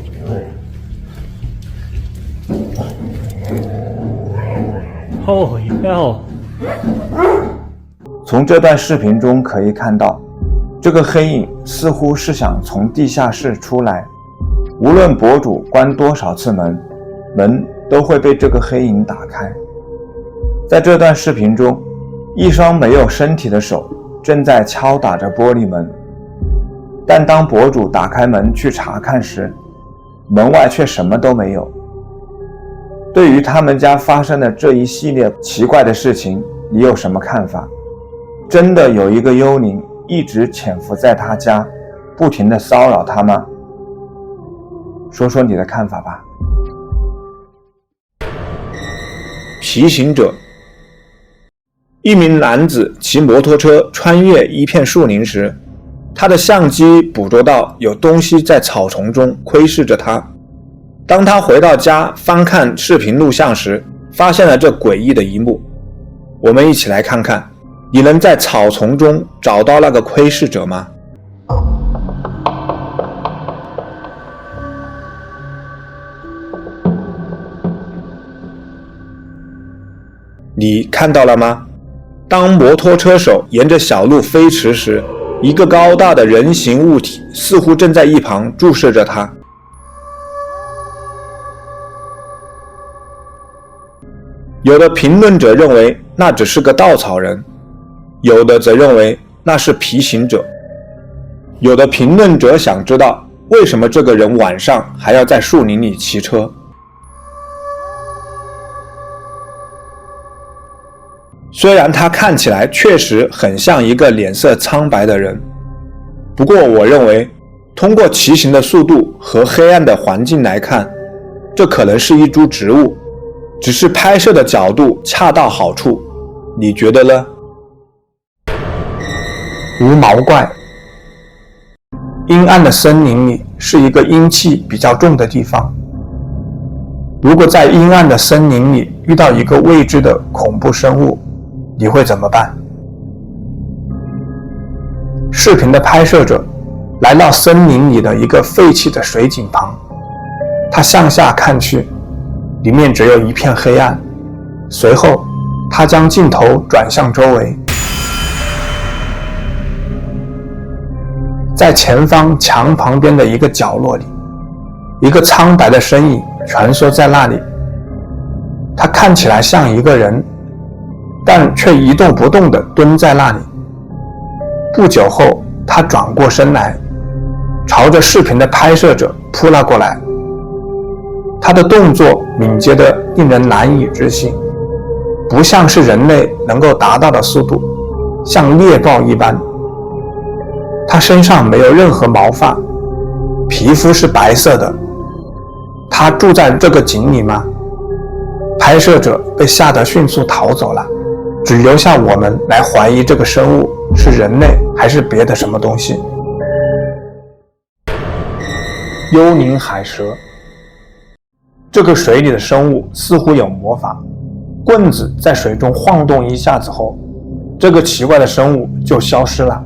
Holy hell. 从这段视频中可以看到，这个黑影似乎是想从地下室出来，无论博主关多少次门，门都会被这个黑影打开。在这段视频中，一双没有身体的手正在敲打着玻璃门，但当博主打开门去查看时，门外却什么都没有。对于他们家发生的这一系列奇怪的事情，你有什么看法？真的有一个幽灵一直潜伏在他家，不停地骚扰他吗？说说你的看法吧。皮行者。一名男子骑摩托车穿越一片树林时，他的相机捕捉到有东西在草丛中窥视着他。当他回到家翻看视频录像时，发现了这诡异的一幕。我们一起来看看，你能在草丛中找到那个窥视者吗？你看到了吗？当摩托车手沿着小路飞驰时，一个高大的人形物体似乎正在一旁注视着他。有的评论者认为那只是个稻草人，有的则认为那是皮行者。有的评论者想知道为什么这个人晚上还要在树林里骑车。虽然他看起来确实很像一个脸色苍白的人，不过我认为通过骑行的速度和黑暗的环境来看，这可能是一株植物，只是拍摄的角度恰到好处。你觉得呢？无毛怪。阴暗的森林里是一个阴气比较重的地方，如果在阴暗的森林里遇到一个未知的恐怖生物，你会怎么办？视频的拍摄者来到森林里的一个废弃的水井旁，他向下看去，里面只有一片黑暗。随后他将镜头转向周围，在前方墙旁边的一个角落里，一个苍白的身影蜷缩在那里。他看起来像一个人，但却一动不动地蹲在那里。不久后，他转过身来，朝着视频的拍摄者扑了过来。他的动作敏捷得令人难以置信，不像是人类能够达到的速度，像猎豹一般。他身上没有任何毛发，皮肤是白色的。他住在这个井里吗？拍摄者被吓得迅速逃走了，只留下我们来怀疑这个生物是人类还是别的什么东西。幽灵海蛇。这个水里的生物似乎有魔法，棍子在水中晃动一下子后，这个奇怪的生物就消失了。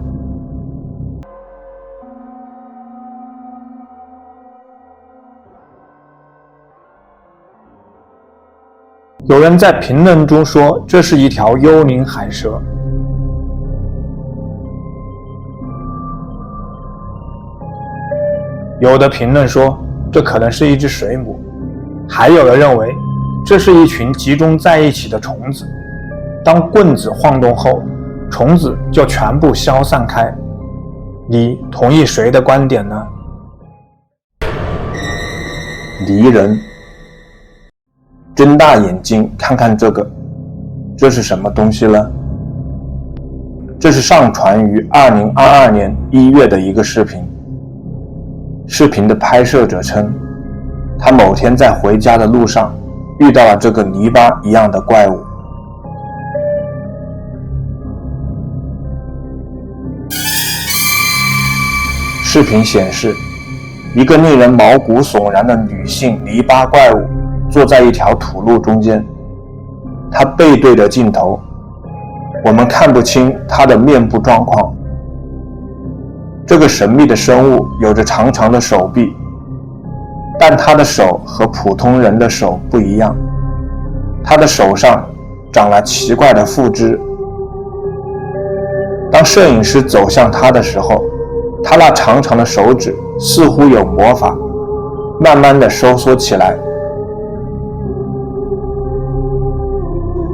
有人在评论中说这是一条幽灵海蛇。有的评论说这可能是一只水母，还有人认为这是一群集中在一起的虫子。当棍子晃动后，虫子就全部消散开。你同意谁的观点呢？离人。睁大眼睛看看这个，这是什么东西呢？这是上传于2022年1月的一个视频。视频的拍摄者称，他某天在回家的路上遇到了这个泥巴一样的怪物。视频显示，一个令人毛骨悚然的女性泥巴怪物坐在一条土路中间，她背对着镜头，我们看不清她的面部状况。这个神秘的生物有着长长的手臂，但她的手和普通人的手不一样，她的手上长了奇怪的附肢。当摄影师走向她的时候，她那长长的手指似乎有魔法，慢慢地收缩起来。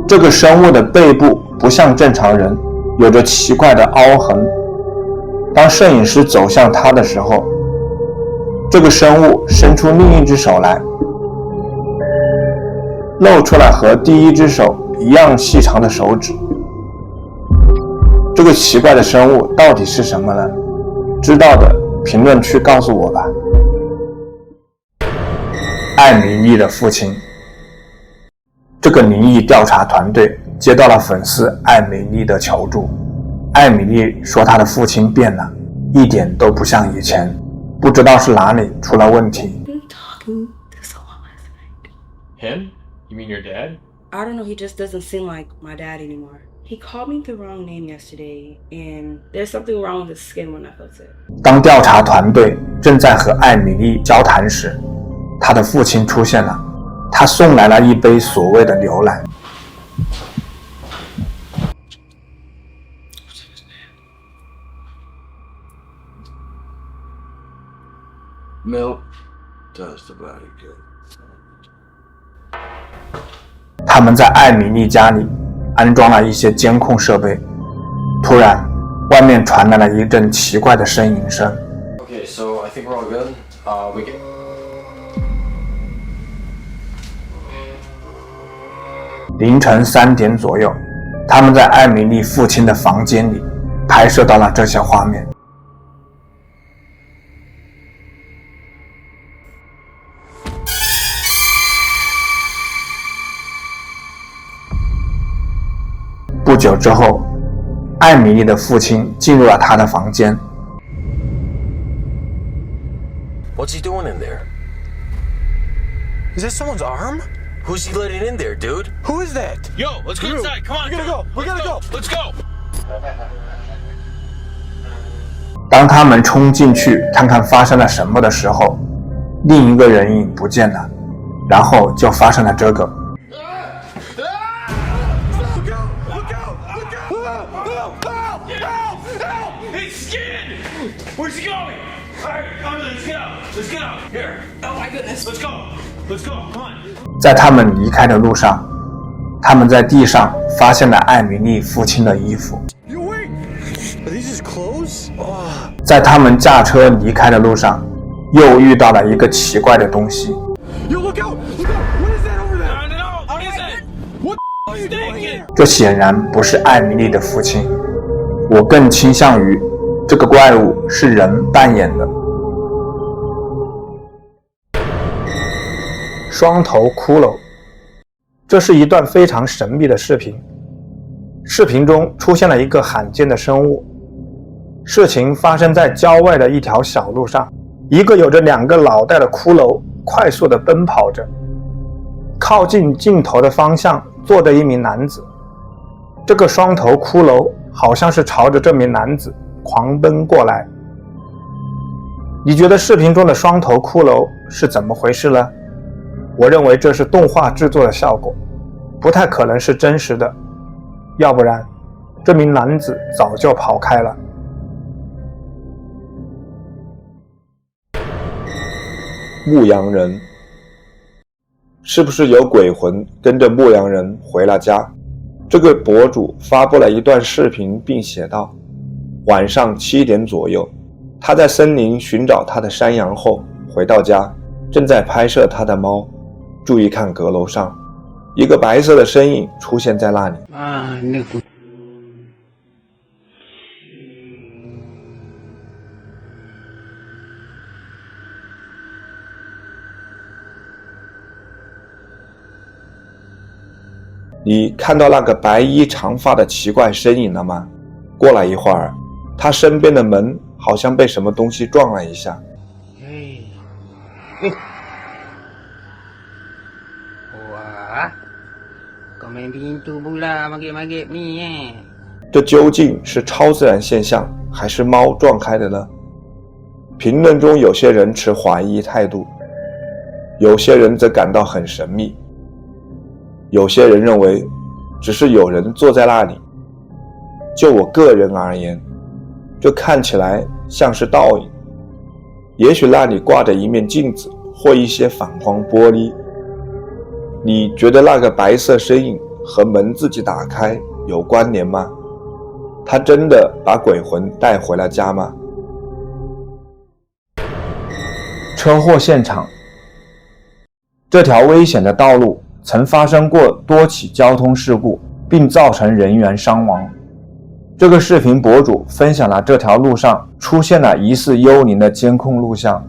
这个生物的背部不像正常人，有着奇怪的凹痕。当摄影师走向它的时候，这个生物伸出另一只手来，露出了和第一只手一样细长的手指。这个奇怪的生物到底是什么呢？知道的评论区告诉我吧。艾米丽的父亲。这个灵异调查团队接到了粉丝艾米丽的求助。艾米丽说她的父亲变了，一点都不像以前，不知道是哪里出了问题。Him? You mean your dad? I don't know, he just doesn't seem like my dad anymore. He called me the wrong name yesterday, and there's something wrong with his skin when I felt it. 当调查团队正在和艾米丽交谈时，她的父亲出现了，他送来了一杯所谓的牛奶。Milk does the body good. 他们在艾米丽家里安装了一些监控设备。突然，外面传来了一阵奇怪的呻吟声。Okay, so I think we're all good. We can. 凌晨3点左右，他们在艾米丽父亲的房间里拍摄到了这些画面。不久之后，艾米丽的父亲进入了她的房间。What's he doing in there? Is that someone's arm? Who's he letting in there, dude? Who is that? Yo, let's go inside. Come on, we gotta go. We gotta go. Let's go. 当他们冲进去看看发生了什么的时候，另一个人影不见了，然后就发生了这个。Where's he going? All right, let's get out. Let's get out. Here. Oh my goodness. Let's go. Let's go. Come on. 在他们离开的路上，他们在地上发现了艾米丽父亲的衣服。You wait. Are these his clothes? 在他们驾车离开的路上，又遇到了一个奇怪的东西。Yo, look out! Look out! What is that over there? I don't know. What is it? What are you doing? 这显然不是艾米丽的父亲，我更倾向于这个怪物是人扮演的。双头骷髅，这是一段非常神秘的视频。视频中出现了一个罕见的生物。事情发生在郊外的一条小路上，一个有着2个脑袋的骷髅快速地奔跑着。靠近镜头的方向坐着一名男子，这个双头骷髅好像是朝着这名男子狂奔过来。你觉得视频中的双头骷髅是怎么回事呢？我认为这是动画制作的效果，不太可能是真实的，要不然这名男子早就跑开了。牧羊人。是不是有鬼魂跟着牧羊人回了家？这个博主发布了一段视频，并写道：晚上7点左右，他在森林寻找他的山羊后回到家，正在拍摄他的猫。注意看阁楼上，一个白色的身影出现在那里。你看到那个白衣长发的奇怪身影了吗？过了一会儿，他身边的门好像被什么东西撞了一下。这究竟是超自然现象，还是猫撞开的呢？评论中有些人持怀疑态度，有些人则感到很神秘。有些人认为只是有人坐在那里。就我个人而言，这看起来像是倒影，也许那里挂着一面镜子或一些反光玻璃。你觉得那个白色身影和门自己打开有关联吗？他真的把鬼魂带回了家吗？车祸现场，这条危险的道路曾发生过多起交通事故，并造成人员伤亡。这个视频博主分享了这条路上出现了疑似幽灵的监控录像。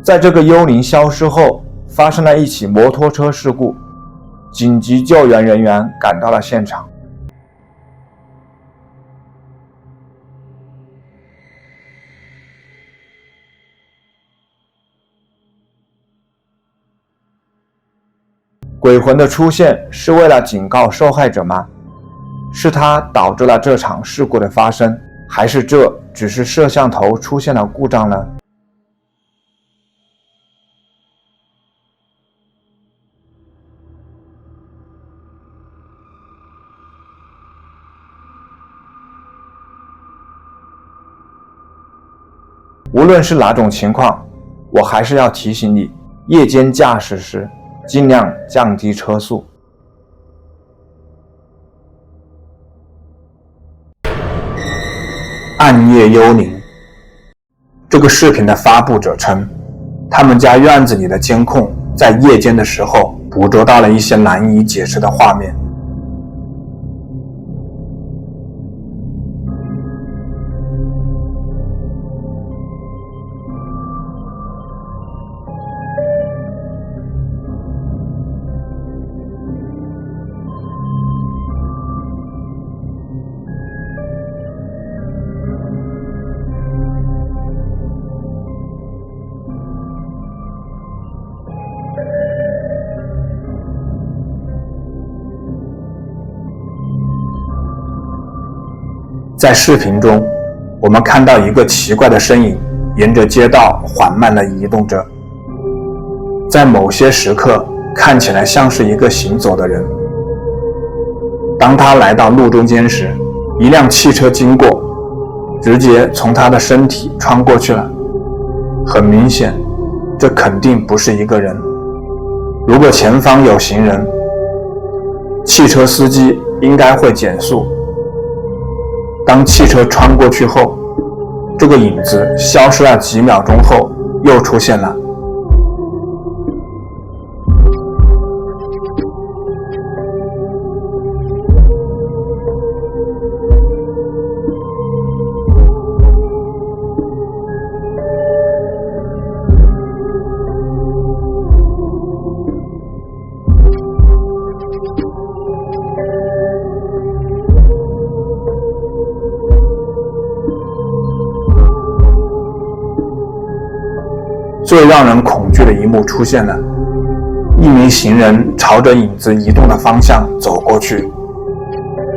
在这个幽灵消失后，发生了一起摩托车事故，紧急救援人员赶到了现场。鬼魂的出现是为了警告受害者吗？是它导致了这场事故的发生，还是这只是摄像头出现了故障呢？无论是哪种情况，我还是要提醒你，夜间驾驶时尽量降低车速。暗夜幽灵。这个视频的发布者称，他们家院子里的监控在夜间的时候捕捉到了一些难以解释的画面。在视频中，我们看到一个奇怪的身影沿着街道缓慢地移动着，在某些时刻看起来像是一个行走的人。当他来到路中间时，一辆汽车经过，直接从他的身体穿过去了。很明显，这肯定不是一个人。如果前方有行人，汽车司机应该会减速。当汽车穿过去后，这个影子消失了几秒钟后又出现了。最让人恐惧的一幕出现了，一名行人朝着影子移动的方向走过去，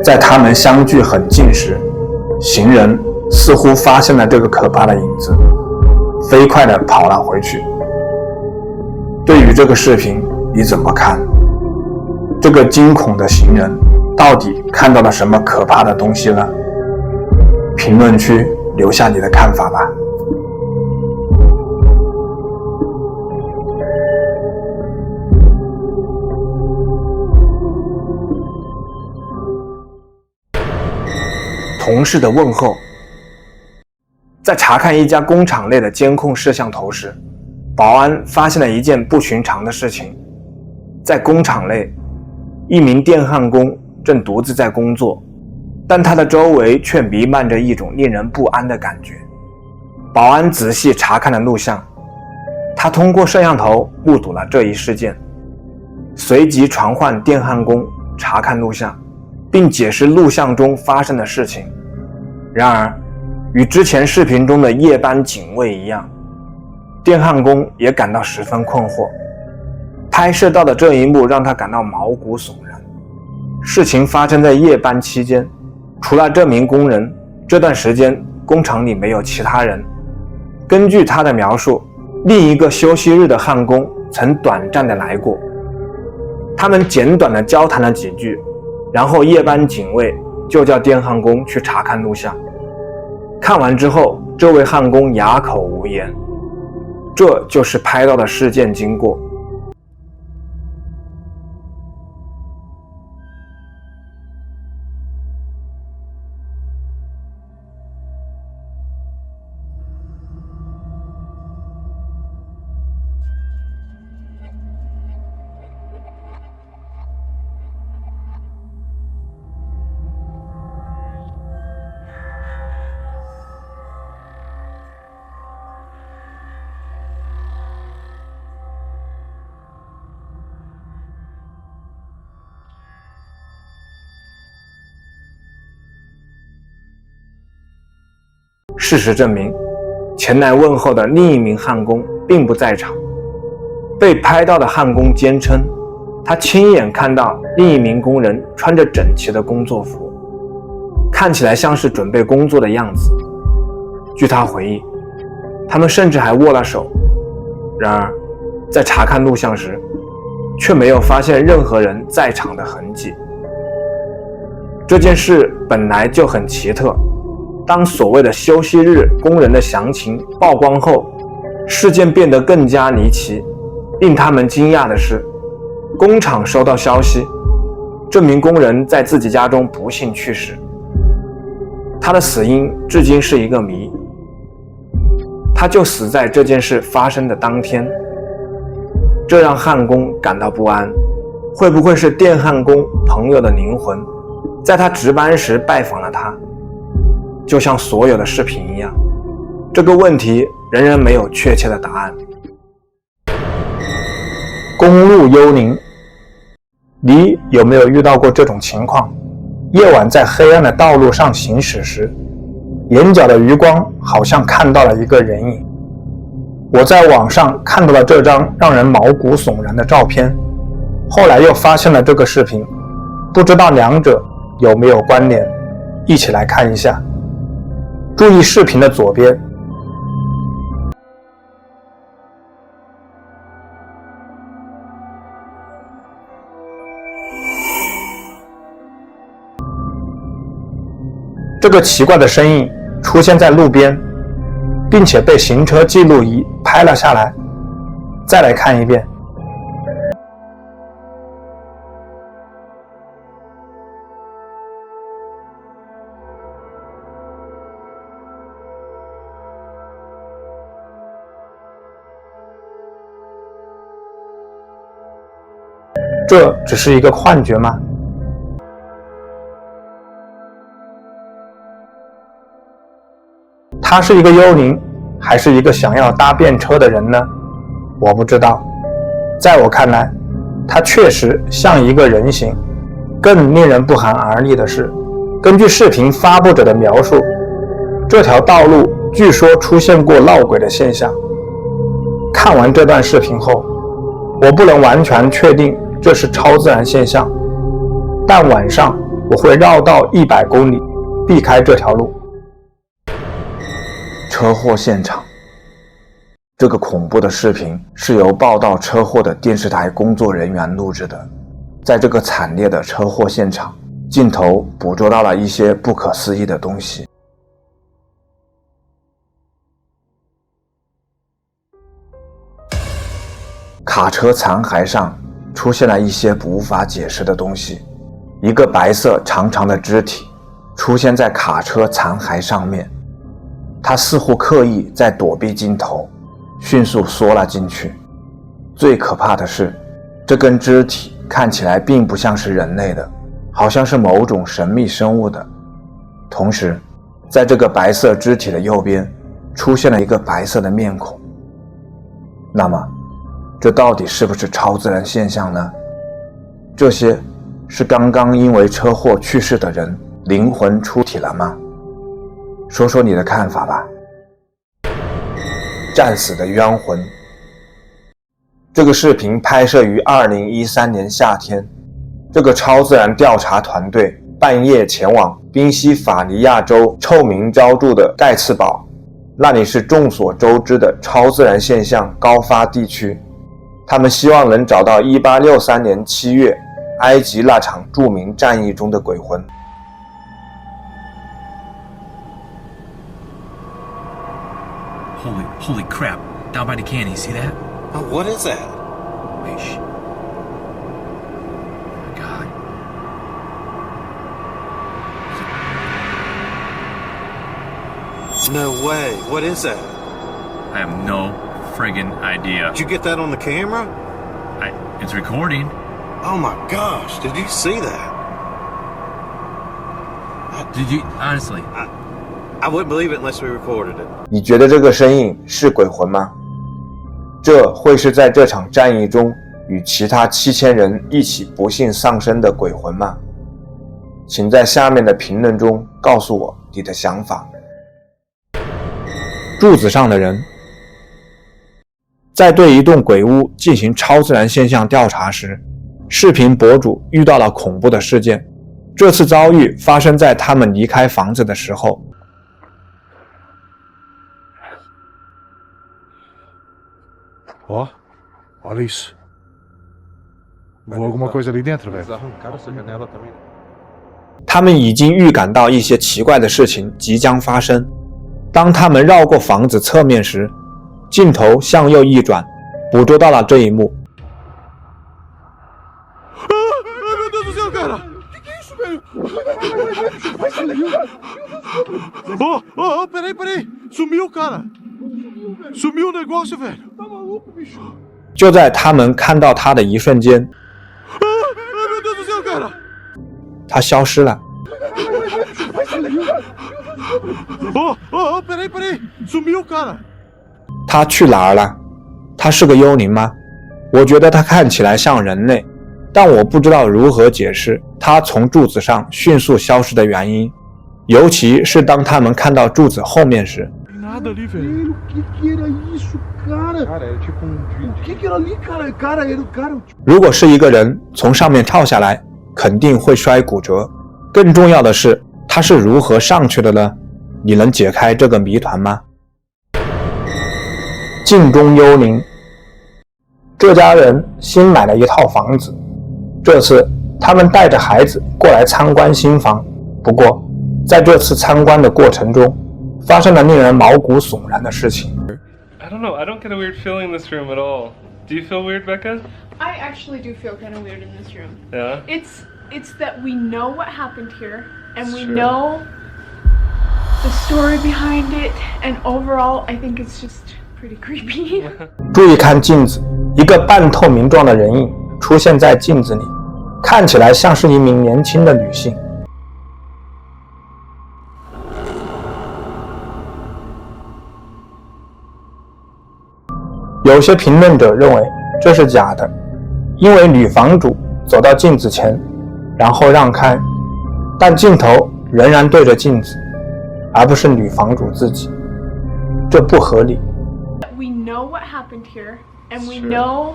在他们相距很近时，行人似乎发现了这个可怕的影子，飞快地跑了回去。对于这个视频你怎么看？这个惊恐的行人到底看到了什么可怕的东西呢？评论区留下你的看法吧。同事的问候。在查看一家工厂内的监控摄像头时，保安发现了一件不寻常的事情。在工厂内，一名电焊工正独自在工作，但他的周围却弥漫着一种令人不安的感觉。保安仔细查看了录像，他通过摄像头目睹了这一事件，随即传唤电焊工查看录像，并解释录像中发生的事情。然而，与之前视频中的夜班警卫一样，电焊工也感到十分困惑。拍摄到的这一幕让他感到毛骨悚然。事情发生在夜班期间，除了这名工人，这段时间工厂里没有其他人。根据他的描述，另一个休息日的焊工曾短暂的来过，他们简短的交谈了几句，然后夜班警卫就叫电焊工去查看录像。看完之后，这位焊工哑口无言。这就是拍到的事件经过。事实证明，前来问候的另一名焊工并不在场。被拍到的焊工坚称，他亲眼看到另一名工人穿着整齐的工作服，看起来像是准备工作的样子。据他回忆，他们甚至还握了手。然而，在查看录像时，却没有发现任何人在场的痕迹。这件事本来就很奇特。当所谓的休息日工人的详情曝光后，事件变得更加离奇。令他们惊讶的是，工厂收到消息，这名工人在自己家中不幸去世。他的死因至今是一个谜。他就死在这件事发生的当天，这让焊工感到不安。会不会是电焊工朋友的灵魂，在他值班时拜访了他？就像所有的视频一样，这个问题仍然没有确切的答案。公路幽灵，你有没有遇到过这种情况？夜晚在黑暗的道路上行驶时，眼角的余光好像看到了一个人影。我在网上看到了这张让人毛骨悚然的照片，后来又发现了这个视频，不知道两者有没有关联，一起来看一下。注意视频的左边，这个奇怪的身影出现在路边，并且被行车记录仪拍了下来。再来看一遍。这只是一个幻觉吗？他是一个幽灵，还是一个想要搭便车的人呢？我不知道。在我看来，他确实像一个人形。更令人不寒而栗的是，根据视频发布者的描述，这条道路据说出现过闹鬼的现象。看完这段视频后，我不能完全确定这是超自然现象，但晚上我会绕道100公里，避开这条路。车祸现场，这个恐怖的视频是由报道车祸的电视台工作人员录制的。在这个惨烈的车祸现场，镜头捕捉到了一些不可思议的东西。卡车残骸上出现了一些无法解释的东西，一个白色长长的肢体出现在卡车残骸上面，它似乎刻意在躲避镜头，迅速缩了进去。最可怕的是，这根肢体看起来并不像是人类的，好像是某种神秘生物的。同时，在这个白色肢体的右边出现了一个白色的面孔。那么这到底是不是超自然现象呢？这些是刚刚因为车祸去世的人灵魂出体了吗？说说你的看法吧。战死的冤魂。这个视频拍摄于2013年夏天，这个超自然调查团队半夜前往宾夕法尼亚州臭名昭著的盖茨堡，那里是众所周知的超自然现象高发地区。他们希望能找到1863年7月埃及那场著名战役中的鬼魂。Holy crap! Down by the canyon, see that? Oh, what is that? Wish. Oh my god. No way. What is that? I have no friggin' idea. Did you get that on the camera? It's recording. Oh my gosh, did you see that? Did you honestly? I wouldn't believe it unless we recorded it. 你觉得这个身影是鬼魂吗？这会是在这场战役中与其他7000人一起不幸丧生的鬼魂吗？请在下面的评论中告诉我你的想法。柱子上的人。在对一栋鬼屋进行超自然现象调查时，视频博主遇到了恐怖的事件。这次遭遇发生在他们离开房子的时候。Ó, olha isso. Voou alguma coisa ali dentro, velho. 他们已经预感到一些奇怪的事情即将发生。当他们绕过房子侧面时，镜头向右一转，捕捉到了这一幕。Ai, meu Deus do céu, cara! Que é isso, velho? Oh, peraí. Sumiu, cara. Sumiu o negócio, velho. Tá maluco, bicho? 就在他们看到他的一瞬间， Ai, meu Deus do céu, cara! 他消失了。Oh, peraí. Sumiu, cara. 他去哪儿了？他是个幽灵吗？我觉得他看起来像人类，但我不知道如何解释他从柱子上迅速消失的原因，尤其是当他们看到柱子后面时。Nada ali, velho. O que era isso, cara? Cara, é tipo O que era ali, cara? Cara, era o cara. 如果是一个人从上面跳下来，肯定会摔骨折。更重要的是，他是如何上去的呢？你能解开这个谜团吗？镜中幽灵。这家人新买了一套房子，这次他们带着孩子过来参观新房。不过，在这次参观的过程中，发生了令人毛骨悚然的事情。I don't know. I don't get a weird feeling in this room at all. Do you feel weird, Becca? I actually do feel kind of weird in this room. Yeah? It's that we know what happened here, and we know the story behind it, and overall, I think it's just pretty creepy. 注意看镜子，一个半透明状的人影出现在镜子里，看起来像是一名年轻的女性。有些评论者认为这是假的，因为女房主走到镜子前，然后让开，但镜头仍然对着镜子，而不是女房主自己，这不合理。We know what happened here, and we know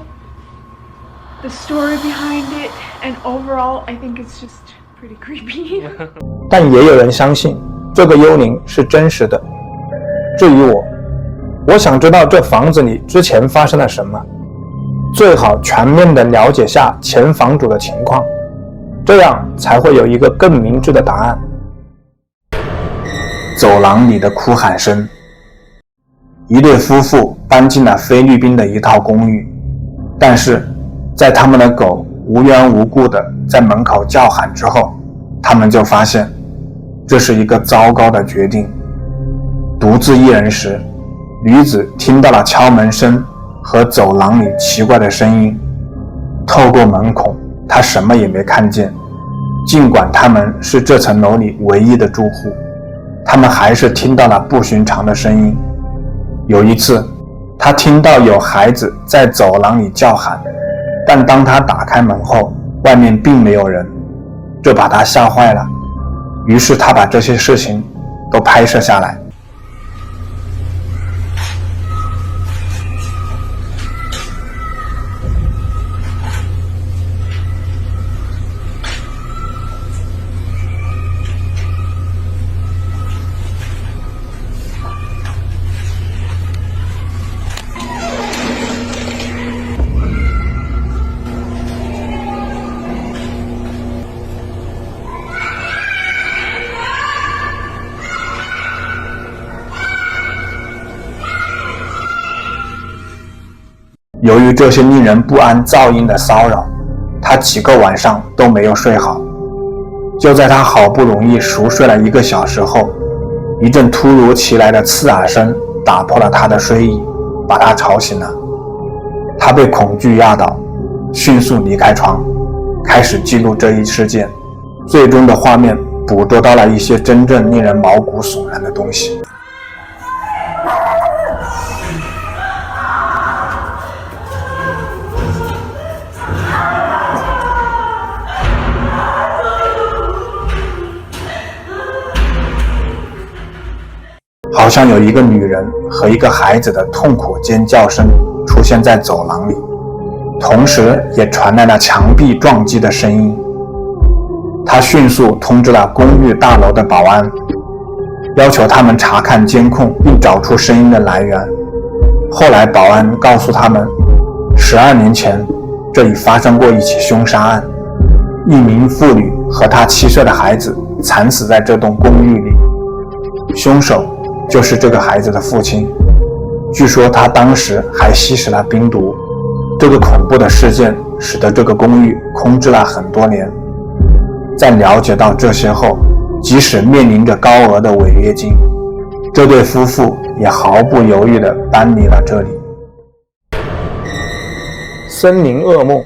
the story behind it, and overall, I think it's just pretty creepy. 但也有人相信这个幽灵是真实的。至于我，我想知道这房子里之前发生了什么，最好全面地了解下前房主的情况，这样才会有一个更明智的答案。走廊里的哭喊声。一对夫妇搬进了菲律宾的一套公寓，但是在他们的狗无缘无故地在门口叫喊之后，他们就发现这是一个糟糕的决定。独自一人时，女子听到了敲门声和走廊里奇怪的声音。透过门孔，她什么也没看见。尽管他们是这层楼里唯一的住户，他们还是听到了不寻常的声音。有一次，他听到有孩子在走廊里叫喊，但当他打开门后，外面并没有人，这把他吓坏了。于是他把这些事情都拍摄下来。由于这些令人不安噪音的骚扰，他几个晚上都没有睡好。就在他好不容易熟睡了1个小时后，一阵突如其来的刺耳声打破了他的睡意，把他吵醒了。他被恐惧压倒，迅速离开床，开始记录这一事件。最终的画面捕捉到了一些真正令人毛骨悚然的东西。好像有一个女人和一个孩子的痛苦尖叫声出现在走廊里，同时也传来了墙壁撞击的声音。他迅速通知了公寓大楼的保安，要求他们查看监控并找出声音的来源。后来保安告诉他们，12年前这里发生过一起凶杀案，一名妇女和她7岁的孩子惨死在这栋公寓里，凶手就是这个孩子的父亲。据说他当时还吸食了冰毒。这个恐怖的事件使得这个公寓空置了很多年。在了解到这些后，即使面临着高额的违约金，这对夫妇也毫不犹豫地搬离了这里。森林噩梦。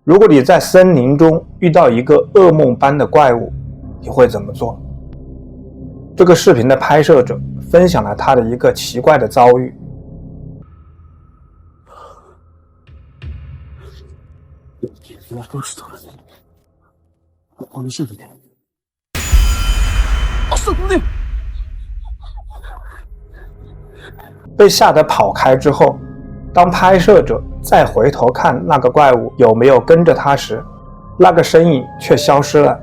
如果你在森林中遇到一个噩梦般的怪物，你会怎么做？这个视频的拍摄者分享了他的一个奇怪的遭遇。被吓得跑开之后，当拍摄者再回头看那个怪物有没有跟着他时，那个身影却消失了。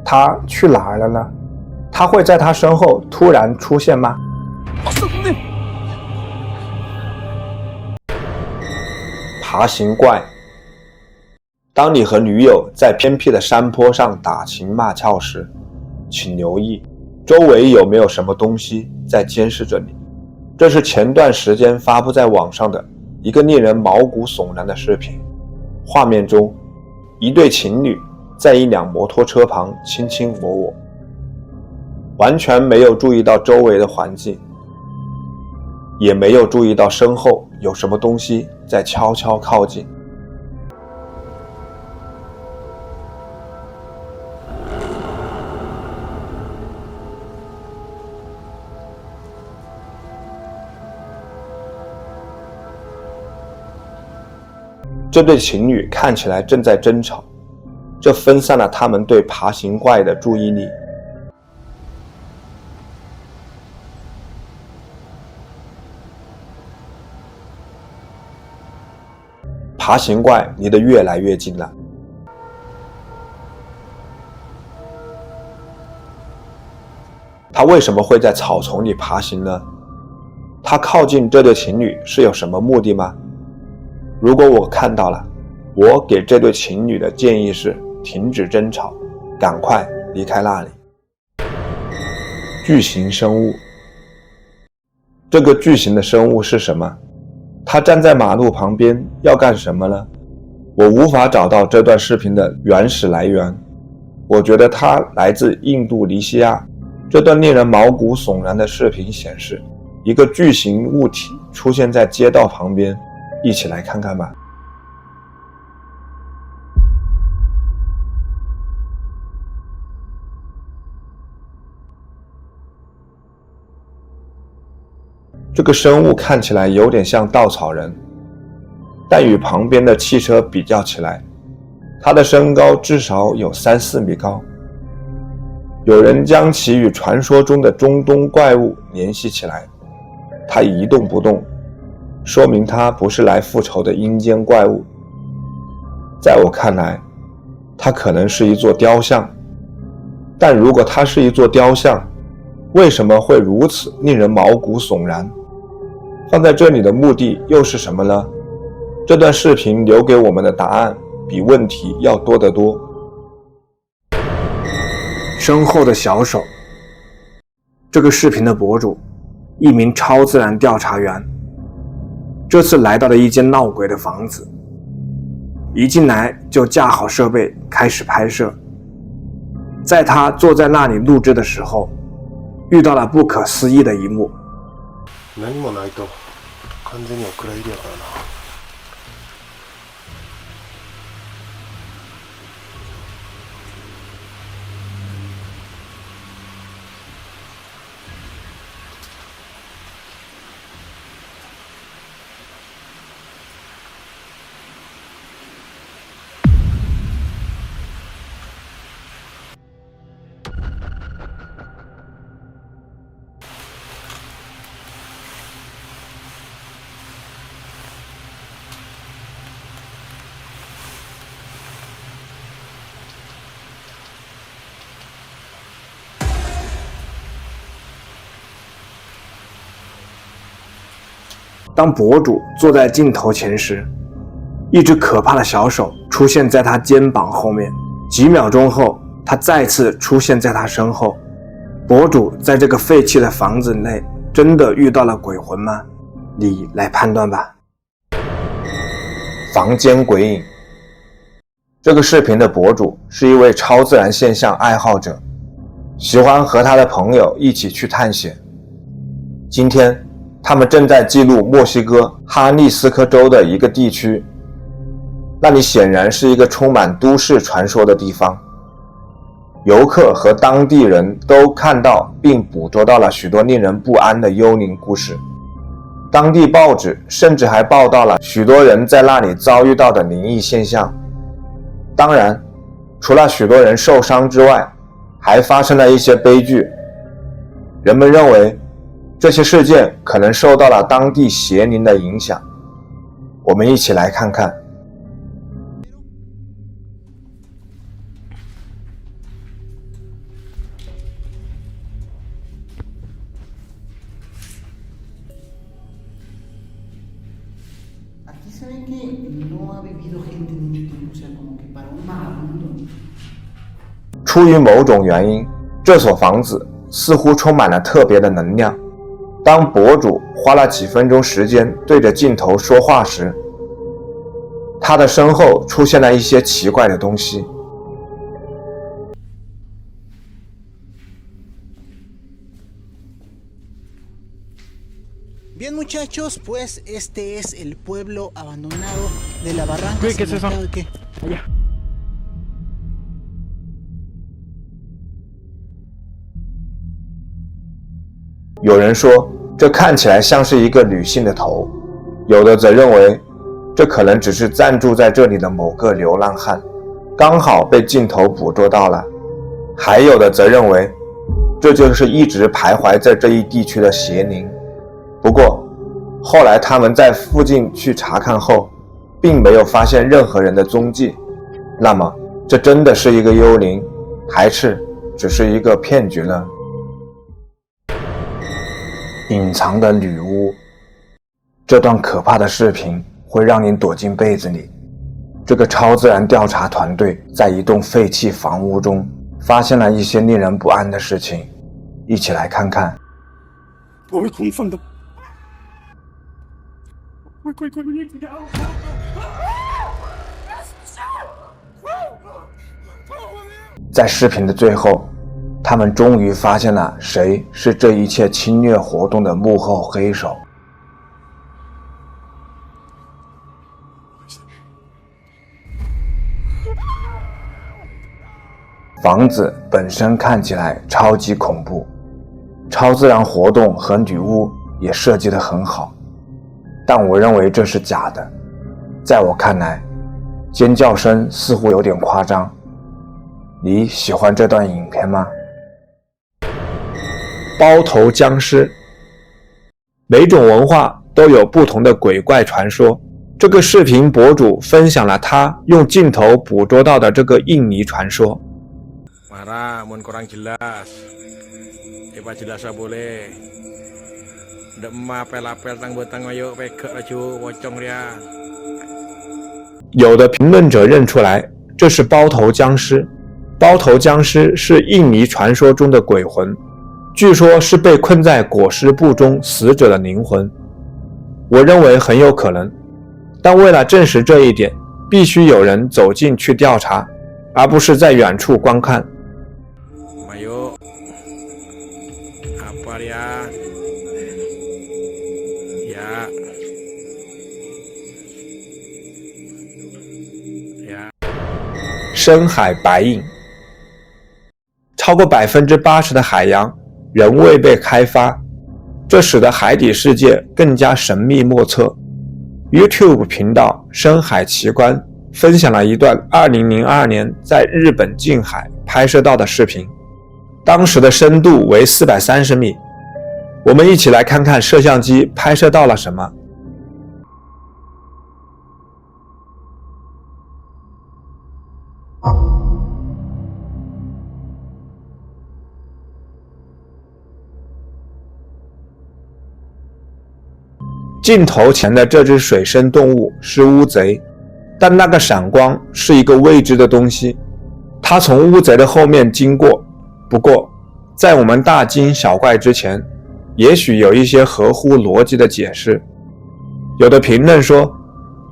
他去哪儿了呢？他会在他身后突然出现吗？爬行怪。当你和女友在偏僻的山坡上打情骂俏时，请留意周围有没有什么东西在监视着你。这是前段时间发布在网上的一个令人毛骨悚然的视频。画面中，一对情侣在一辆摩托车旁卿卿我我，完全没有注意到周围的环境，也没有注意到身后有什么东西在悄悄靠近。这对情侣看起来正在争吵，这分散了他们对爬行怪的注意力。爬行怪离得越来越近了。他为什么会在草丛里爬行呢？他靠近这对情侣是有什么目的吗？如果我看到了，我给这对情侣的建议是停止争吵，赶快离开那里。巨型生物，这个巨型的生物是什么？它站在马路旁边要干什么呢？我无法找到这段视频的原始来源，我觉得它来自印度尼西亚。这段令人毛骨悚然的视频显示，一个巨型物体出现在街道旁边，一起来看看吧。这个生物看起来有点像稻草人，但与旁边的汽车比较起来，它的身高至少有3-4米高。有人将其与传说中的中东怪物联系起来，它一动不动，说明它不是来复仇的阴间怪物。在我看来，它可能是一座雕像，但如果它是一座雕像，为什么会如此令人毛骨悚然？放在这里的目的又是什么呢？这段视频留给我们的答案比问题要多得多。身后的小手，这个视频的博主，一名超自然调查员，这次来到了一间闹鬼的房子，一进来就架好设备开始拍摄。在他坐在那里录制的时候，遇到了不可思议的一幕。何もないと完全にお蔵入りやからな。当博主坐在镜头前时，一只可怕的小手出现在他肩膀后面，几秒钟后，他再次出现在他身后。博主在这个废弃的房子内真的遇到了鬼魂吗？你来判断吧。房间鬼影，这个视频的博主是一位超自然现象爱好者，喜欢和他的朋友一起去探险。今天他们正在记录墨西哥哈利斯科州的一个地区，那里显然是一个充满都市传说的地方。游客和当地人都看到并捕捉到了许多令人不安的幽灵故事。当地报纸甚至还报道了许多人在那里遭遇到的灵异现象。当然，除了许多人受伤之外，还发生了一些悲剧。人们认为这些事件可能受到了当地邪灵的影响。我们一起来看看。Aquí se ve que no ha vivido gente mucho tiempo, o sea, como que para un vagabundo. 出于某种原因，这所房子似乎充满了特别的能量。当博主花了几分钟时间对着镜头说话时，他的身后出现了一些奇怪的东西。Bien muchachos, pues este es el pueblo abandonado de la barranca. ¿Qué es eso? ¿Qué? Allá. 有人说这看起来像是一个女性的头，有的则认为这可能只是暂住在这里的某个流浪汉，刚好被镜头捕捉到了。还有的则认为这就是一直徘徊在这一地区的邪灵。不过后来他们在附近去查看后，并没有发现任何人的踪迹，那么这真的是一个幽灵，还是只是一个骗局呢？隐藏的女巫，这段可怕的视频会让您躲进被子里。这个超自然调查团队在一栋废弃房屋中发现了一些令人不安的事情，一起来看看。我会空放的。快！在视频的最后，他们终于发现了谁是这一切侵略活动的幕后黑手。房子本身看起来超级恐怖，超自然活动和女巫也设计得很好，但我认为这是假的。在我看来，尖叫声似乎有点夸张。你喜欢这段影片吗？包头僵尸，每种文化都有不同的鬼怪传说。这个视频博主分享了他用镜头捕捉到的这个印尼传说。Marah, mohon kurang jelas. Coba jelas boleh. Ndak apel-apel tang botang ayo pegak laju wocong dia. 有的评论者认出来，这是包头僵尸。包头僵尸是印尼传说中的鬼魂，据说是被困在裹尸布中死者的灵魂。我认为很有可能，但为了证实这一点，必须有人走进去调查，而不是在远处观看。Ayo. Apa dia? Ya. 深海白印，超过80%的海洋仍未被开发，这使得海底世界更加神秘莫测。YouTube 频道深海奇观分享了一段2002年在日本近海拍摄到的视频，当时的深度为430米。我们一起来看看摄像机拍摄到了什么。镜头前的这只水生动物是乌贼，但那个闪光是一个未知的东西，它从乌贼的后面经过。不过，在我们大惊小怪之前，也许有一些合乎逻辑的解释。有的评论说，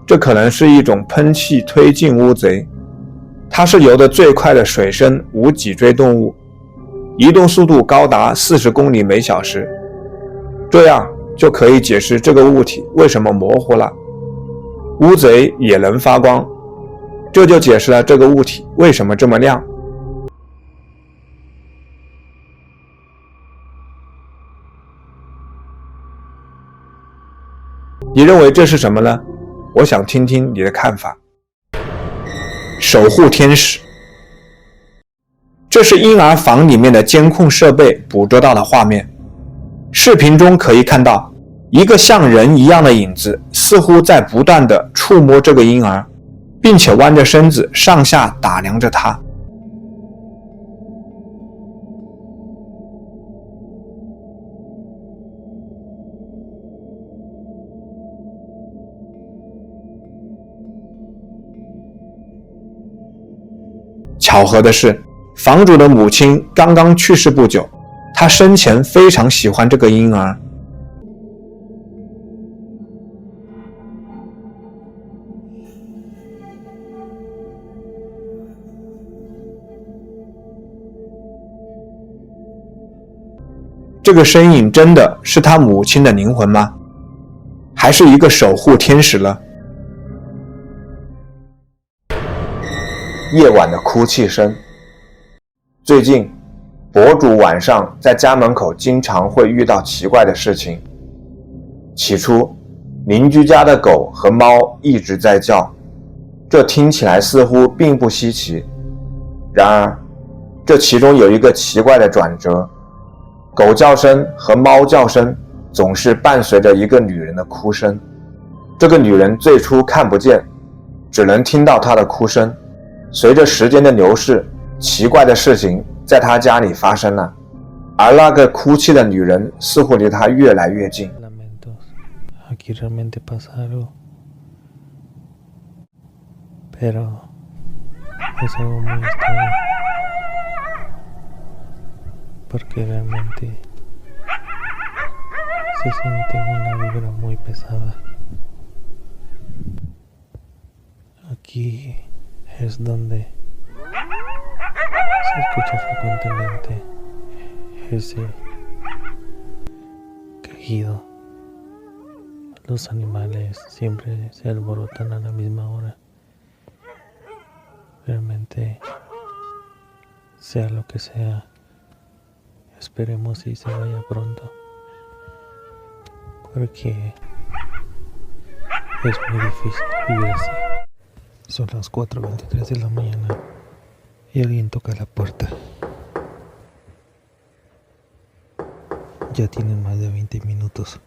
这可能是一种喷气推进乌贼，它是游得最快的水生无脊椎动物，移动速度高达40公里每小时，这样就可以解释这个物体为什么模糊了。乌贼也能发光，这就解释了这个物体为什么这么亮。你认为这是什么呢？我想听听你的看法。守护天使，这是婴儿房里面的监控设备捕捉到的画面。视频中可以看到，一个像人一样的影子似乎在不断地触摸这个婴儿，并且弯着身子上下打量着他。巧合的是，房主的母亲刚刚去世不久，她生前非常喜欢这个婴儿。这个身影真的是他母亲的灵魂吗？还是一个守护天使呢？夜晚的哭泣声。最近，博主晚上在家门口经常会遇到奇怪的事情。起初，邻居家的狗和猫一直在叫，这听起来似乎并不稀奇。然而，这其中有一个奇怪的转折，狗叫声和猫叫声总是伴随着一个女人的哭声。这个女人最初看不见，只能听到他的哭声。随着时间的流逝，奇怪的事情在他家里发生了，而那个哭泣的女人似乎离他越来越近。 Aquí realmente pasa algo, pero es algo muy extraño, porque realmente se siente una vibra muy pesada. Aquí es donde se escucha frecuentemente ese quejido. Los animales siempre se alborotan a la misma hora. Realmente, sea lo que sea, esperemos y se vaya pronto, porque es muy difícil vivir así. Son las 4:23 de la mañana y alguien toca la puerta. Ya tienen más de 20 minutos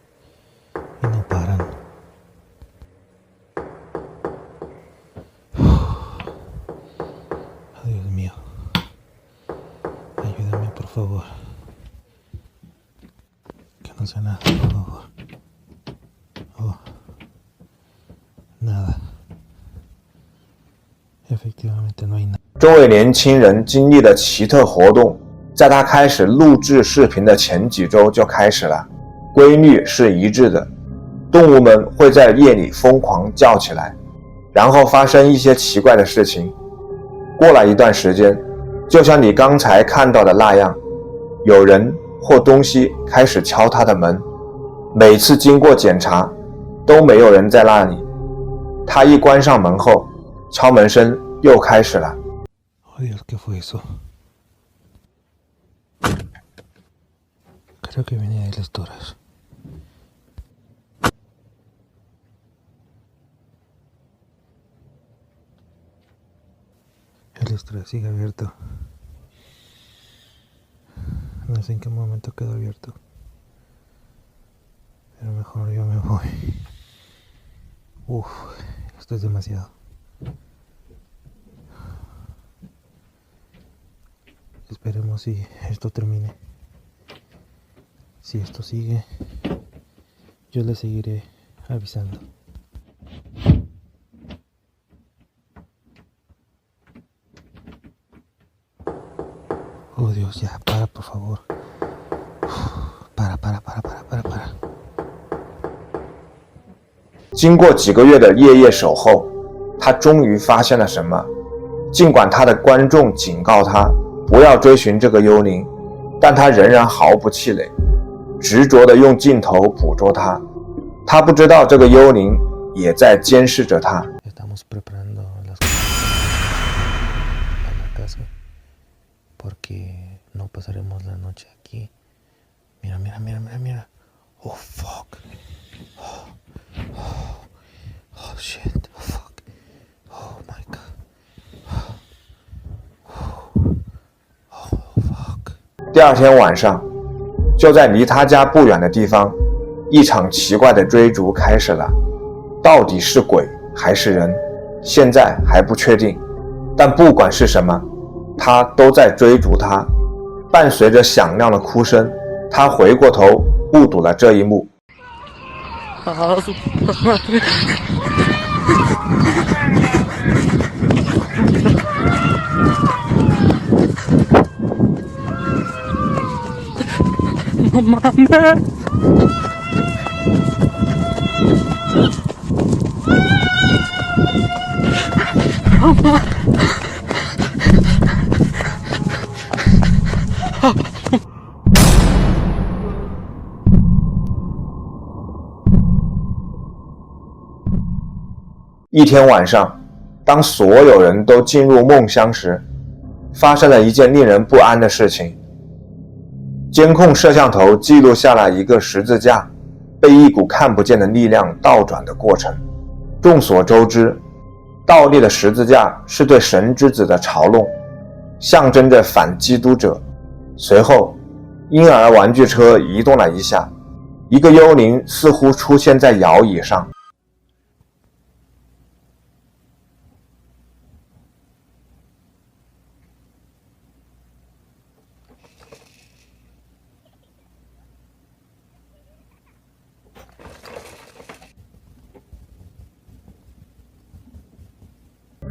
y no paran. Oh, Dios mío, ayúdame por favor, que no sea nada, por favor. Oh, nada. Efectivamente no hay nada. 这位年轻人经历的奇特活动，在他开始录制视频的前几周就开始了，规律是一致的。动物们会在夜里疯狂叫起来，然后发生一些奇怪的事情。过了一段时间，就像你刚才看到的那样，有人或东西开始敲他的门。每次经过检查，都没有人在那里。他一关上门后，敲门声又开始了。Oh Dios, ¿qué fue eso? Creo que venía de las toras. El estudio sigue abierto. No sé en qué momento quedó abierto, pero mejor yo me voy. Uf, esto es demasiado. Esperemos si esto termine. Si esto sigue, yo le seguiré avisando. Oh Dios, ya, para por favor. Para. 经过几个月的夜夜守候，他终于发现了什么。尽管他的观众警告他不要追寻这个幽灵，但他仍然毫不气馁，执着地用镜头捕捉它。他不知道这个幽灵也在监视着他。Estamos preparando las cosas para la casa porque no pasaremos la noche aquí. Mira. Oh fuck. Oh shit. Oh fuck. Oh my god. Oh fuck. 第二天晚上，就在离他家不远的地方，一场奇怪的追逐开始了。到底是鬼还是人，现在还不确定。但不管是什么，他都在追逐他。伴随着响亮的哭声，他回过头目睹了这一幕。No mames.一天晚上，当所有人都进入梦乡时，发生了一件令人不安的事情。监控摄像头记录下了一个十字架被一股看不见的力量倒转的过程。众所周知，倒立的十字架是对神之子的嘲弄，象征着反基督者。随后，婴儿玩具车移动了一下，一个幽灵似乎出现在摇椅上。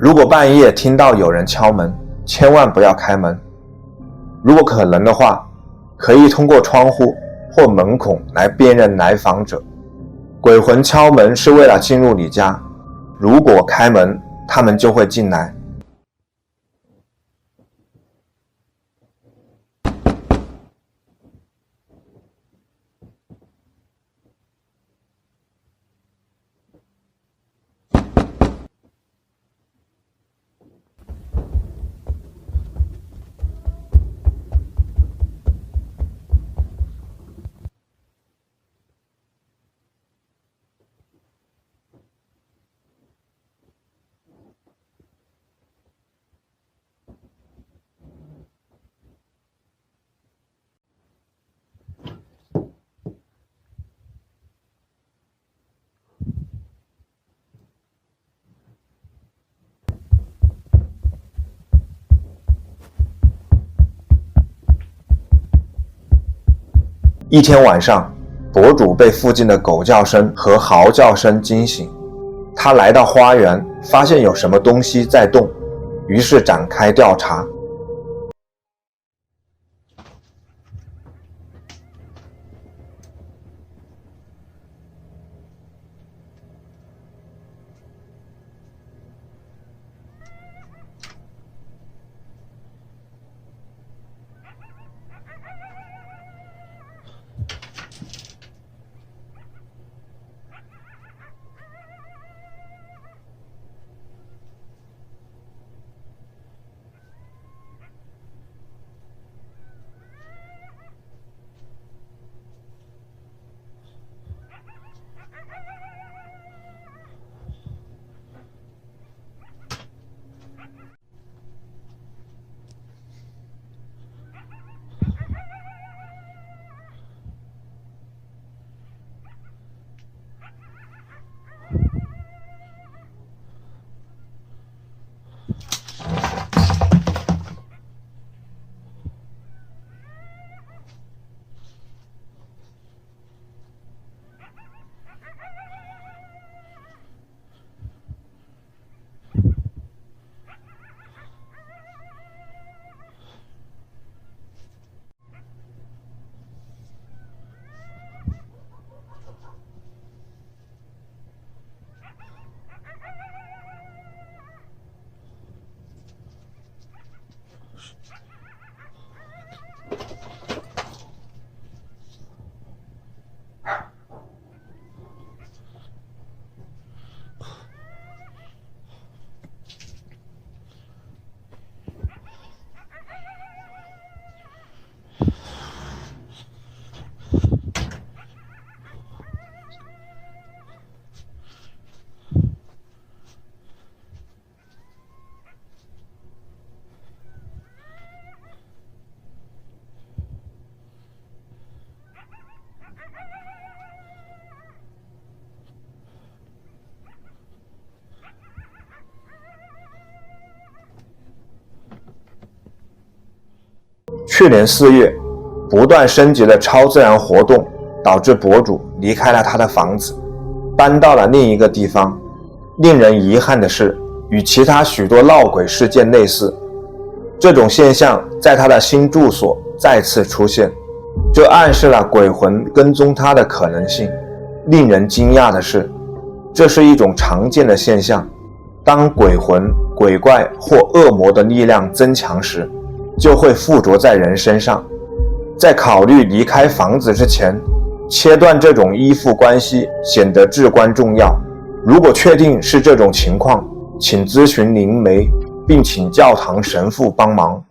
如果半夜听到有人敲门，千万不要开门。如果可能的话，可以通过窗户或门孔来辨认来访者。鬼魂敲门是为了进入你家，如果开门，他们就会进来。一天晚上，博主被附近的狗叫声和嚎叫声惊醒。他来到花园，发现有什么东西在动，于是展开调查。去年4月，不断升级的超自然活动导致博主离开了他的房子，搬到了另一个地方。令人遗憾的是，与其他许多闹鬼事件类似，这种现象在他的新住所再次出现，这暗示了鬼魂跟踪他的可能性。令人惊讶的是，这是一种常见的现象。当鬼魂、鬼怪或恶魔的力量增强时，就会附着在人身上。在考虑离开房子之前，切断这种依附关系显得至关重要。如果确定是这种情况，请咨询灵媒，并请教堂神父帮忙。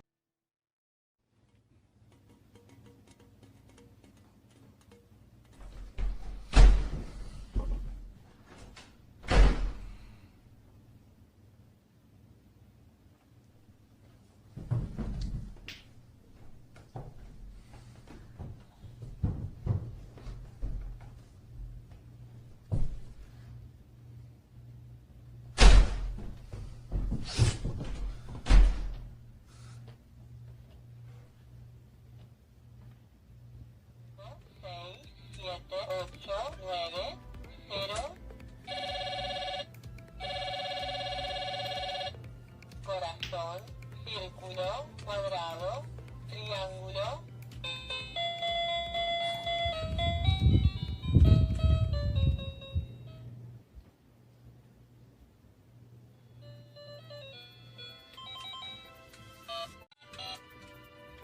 Círculo, cuadrado, triángulo.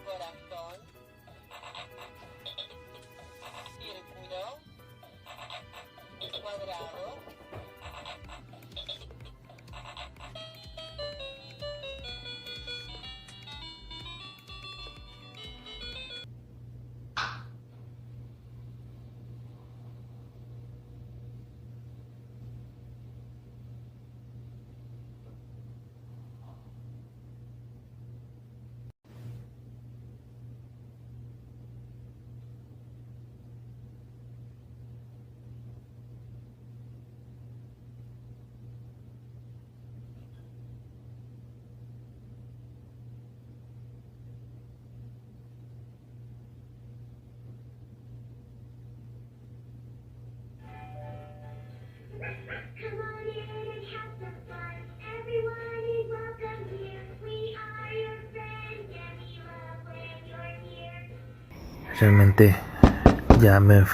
Corazón. Círculo. Cuadrado. Come on in and have some fun. Everyone is welcome here. We are your friends and we love when you're here. Realmente ya me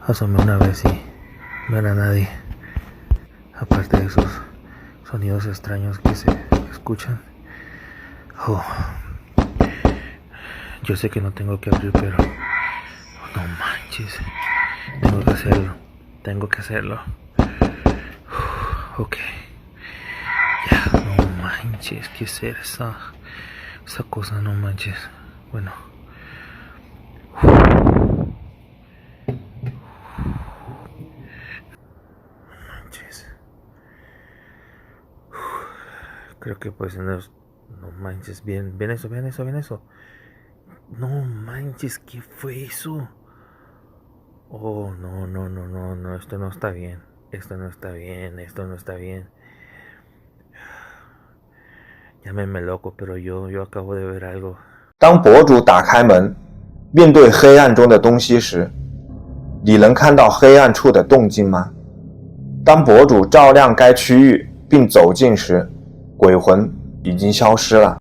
asomé una vez y no era nadie. Aparte de esos sonidos extraños que se escuchan. Oh. Yo sé que no tengo que abrir, pero no manches. Tengo que hacerlo. Tengo que hacerlo. Ok. Ya, no manches. ¿Qué es esa cosa? No manches. Bueno. Manches. Creo que pues no manches. Bien eso, bien eso. No manches, ¿qué fue eso? Oh, no, esto no está bien. Esto no está bien. Llámeme loco, pero yo acabo de ver algo. 当博主打开门，面对黑暗中的东西时，你能看到黑暗处的动静吗？当博主照亮该区域并走近时，鬼魂已经消失了。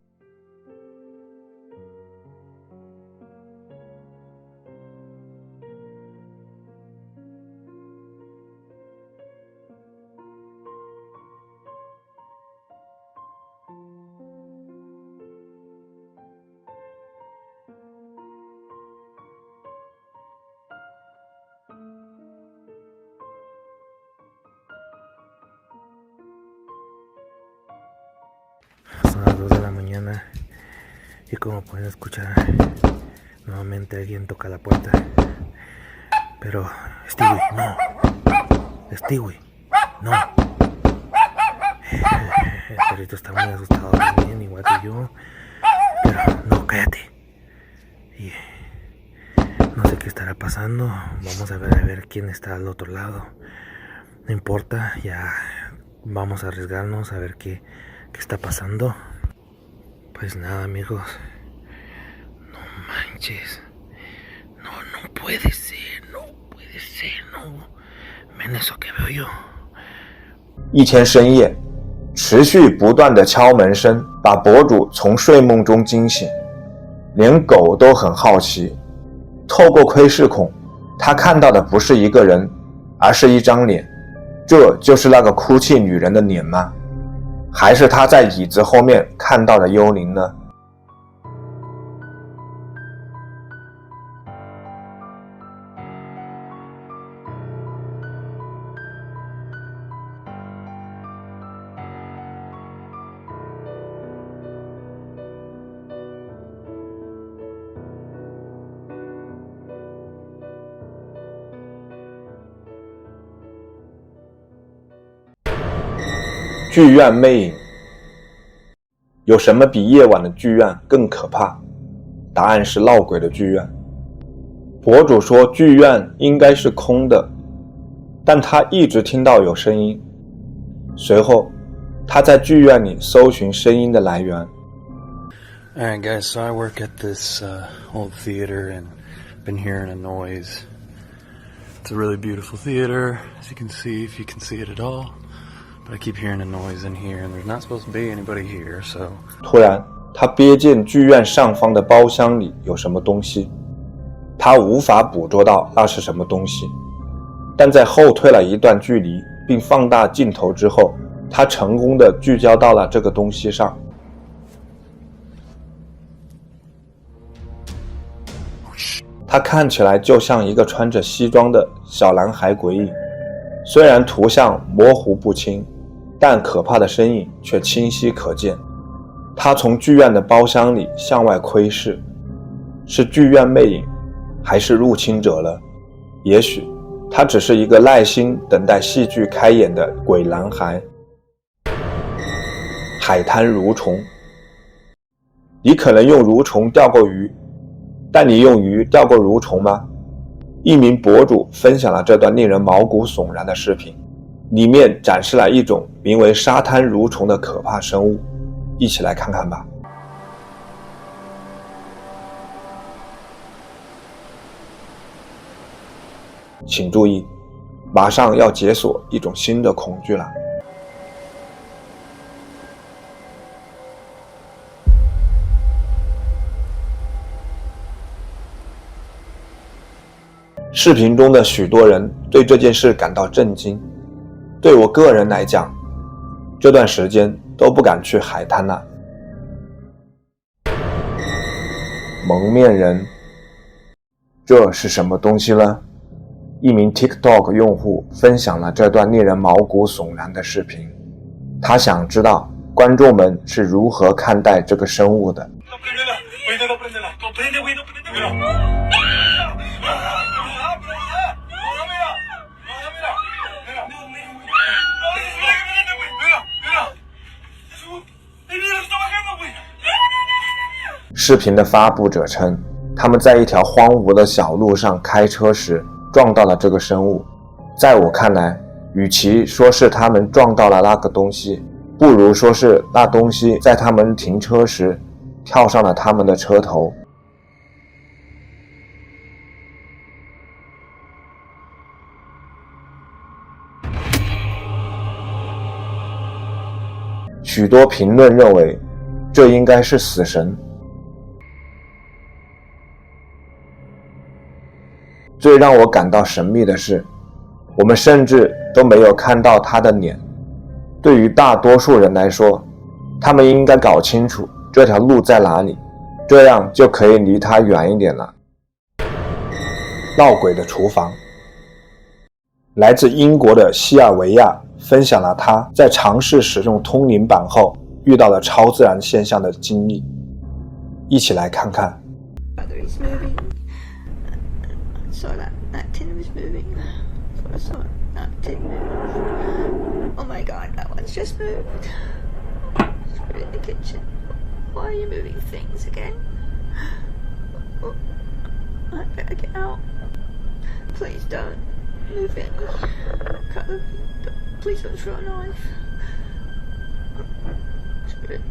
Son las 2 de la mañana y como pueden escuchar, nuevamente alguien toca la puerta. Pero, Stewie, no. Stewie, no. El perrito está muy asustado también, igual que yo. Pero, no, cállate. Y no sé qué estará pasando. Vamos a ver quién está al otro lado. No importa, ya vamos a arriesgarnos a ver qué está pasando. Pues nada, amigos. No manches. No puede ser. No. Ven eso que veo yo. 一天深夜，持续不断的敲门声把博主从睡梦中惊醒，连狗都很好奇。透过窥视孔，他看到的不是一个人，而是一张脸。这就是那个哭泣女人的脸吗？还是他在椅子后面看到的幽灵呢？剧院魅影，有什么比夜晚的剧院更可怕？答案是闹鬼的剧院。博主说剧院应该是空的，但他一直听到有声音。随后，他在剧院里搜寻声音的来源。Alright guys, so I work at this old theater and been hearing a noise. It's a really beautiful theater, as you can see, if you can see it at all. But I keep hearing a noise in here, and there's not supposed to be anybody here, so... 突然，他瞥见剧院上方的包厢里有什么东西，他无法捕捉到那是什么东西，但在后退了一段距离并放大镜头之后，他成功地聚焦到了这个东西上。他看起来就像一个穿着西装的小男孩鬼影，虽然图像模糊不清，但可怕的身影却清晰可见。他从剧院的包厢里向外窥视，是剧院魅影，还是入侵者呢？也许他只是一个耐心等待戏剧开演的鬼男孩。海滩蠕虫，你可能用蠕虫钓过鱼，但你用鱼钓过蠕虫吗？一名博主分享了这段令人毛骨悚然的视频，里面展示了一种名为沙滩蠕虫的可怕生物，一起来看看吧。请注意，马上要解锁一种新的恐惧了。视频中的许多人对这件事感到震惊，对我个人来讲，这段时间都不敢去海滩了。蒙面人，这是什么东西呢？一名 TikTok 用户分享了这段令人毛骨悚然的视频，他想知道观众们是如何看待这个生物的。视频的发布者称，他们在一条荒芜的小路上开车时撞到了这个生物。在我看来，与其说是他们撞到了那个东西，不如说是那东西在他们停车时跳上了他们的车头。许多评论认为，这应该是死神。最让我感到神秘的是，我们甚至都没有看到他的脸。对于大多数人来说，他们应该搞清楚这条路在哪里，这样就可以离他远一点了。闹鬼的厨房，来自英国的西尔维亚分享了他在尝试使用通灵板后遇到了超自然现象的经历，一起来看看。Saw that tin was moving. So I saw that tin move. Oh my god, that one's just moved. It's in the kitchen. Why are you moving things again? Oh, I better get out. Please don't move it. Cut the... Please don't throw a knife. Spirit,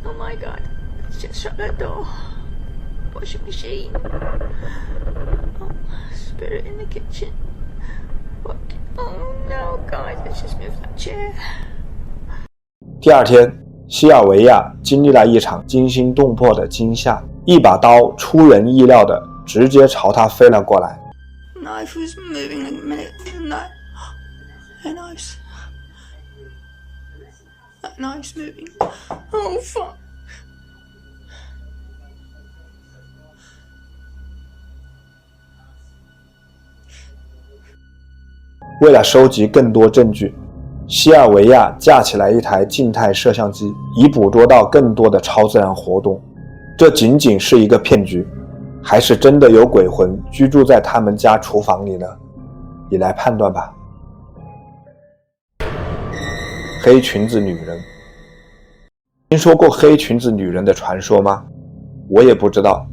oh my god. Let's just shut that door. Washing machine. Oh, spirit in the kitchen. What? Oh no, guys, let's just move that chair. 第二天，西尔维亚经历了一场惊心动魄的惊吓，一把刀出人意料的直接朝他飞了过来。Knife was moving like a minute. That knife's... That knife's moving. Oh fuck. 为了收集更多证据，西尔维亚架起来一台静态摄像机，以捕捉到更多的超自然活动。这仅仅是一个骗局，还是真的有鬼魂居住在他们家厨房里呢？你来判断吧。黑裙子女人，听说过黑裙子女人的传说吗？我也不知道，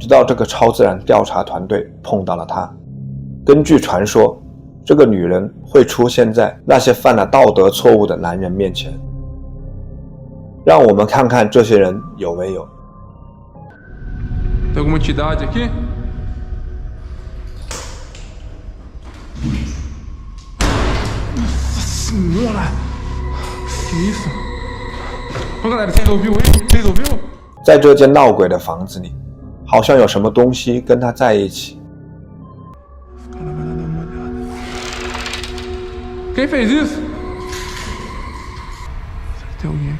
直到这个超自然调查团队碰到了她。根据传说，这个女人会出现在那些犯了道德错误的男人面前。让我们看看这些人有没有。Tem alguma entidade aqui? Nossa senhora! 在这间闹鬼的房子里，好像有什么东西跟他在一起。 Quem fez isso? Tem alguém aqui.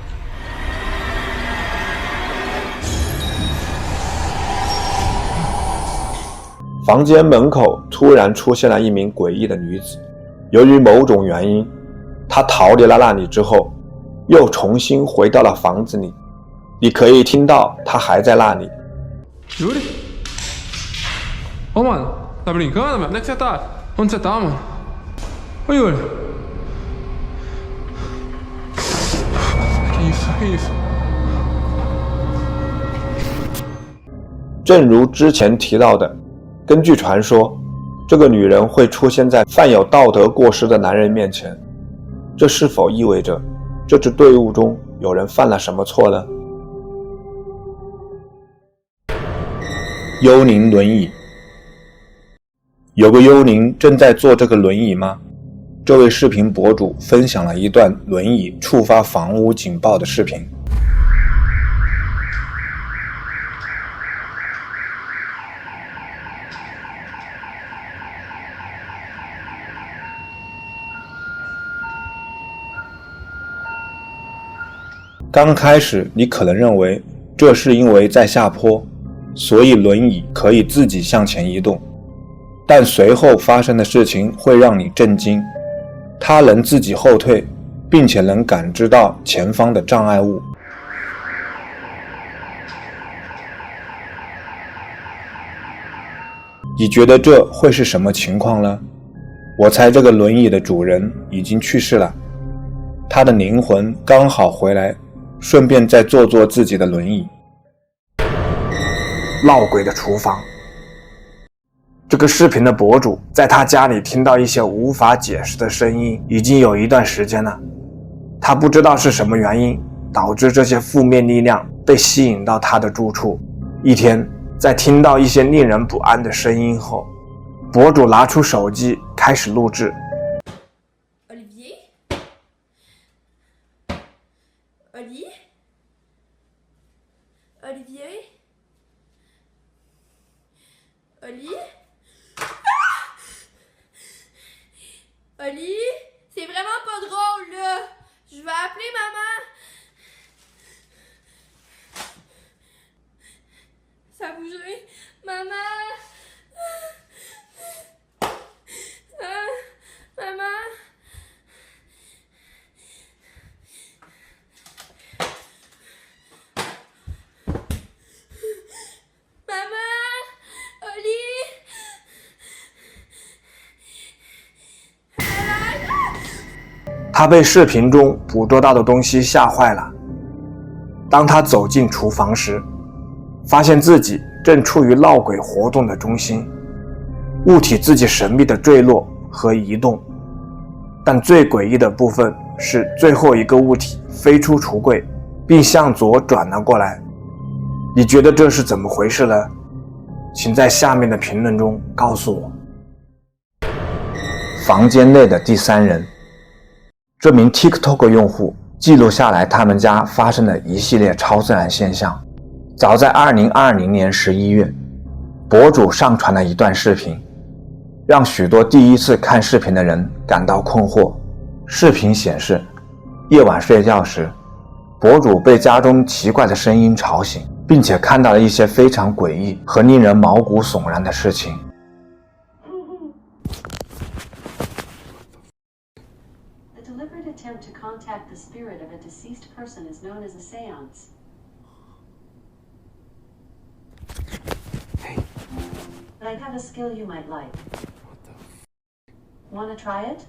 房间门口突然出现了一名诡异的女子，由于某种原因，她逃离了那里之后，又重新回到了房子里。你可以听到她还在那里。Yuri? Ô, mano, tá brincando, mano? Onde é que você tá? Onde você tá, mano? Ô, Yuri. Que isso? Que isso? 正如之前提到的，根据传说，这个女人会出现在犯有道德过失的男人面前，这是否意味着这支队伍中有人犯了什么错呢？幽灵轮椅，有个幽灵正在坐这个轮椅吗？这位视频博主分享了一段轮椅触发房屋警报的视频。刚开始你可能认为这是因为在下坡，所以轮椅可以自己向前移动，但随后发生的事情会让你震惊，它能自己后退，并且能感知到前方的障碍物。你觉得这会是什么情况呢？我猜这个轮椅的主人已经去世了，他的灵魂刚好回来，顺便再坐坐自己的轮椅。闹鬼的厨房。这个视频的博主在他家里听到一些无法解释的声音已经有一段时间了，他不知道是什么原因导致这些负面力量被吸引到他的住处。一天，在听到一些令人不安的声音后，博主拿出手机开始录制。Oli, c'est vraiment pas drôle là. Je vais appeler maman. Ça a bougé. Maman. Maman. Oli. 他被视频中捕捉到的东西吓坏了。当他走进厨房时，发现自己正处于闹鬼活动的中心，物体自己神秘的坠落和移动。但最诡异的部分是最后一个物体飞出橱柜，并向左转了过来。你觉得这是怎么回事呢？请在下面的评论中告诉我。房间内的第三人。这名 TikTok 用户记录下来他们家发生的一系列超自然现象。早在2020年11月，博主上传了一段视频，让许多第一次看视频的人感到困惑。视频显示，夜晚睡觉时，博主被家中奇怪的声音吵醒，并且看到了一些非常诡异和令人毛骨悚然的事情。Attempt to contact the spirit of a deceased person is known as a seance. Hey. But I have a skill you might like. Wanna try it?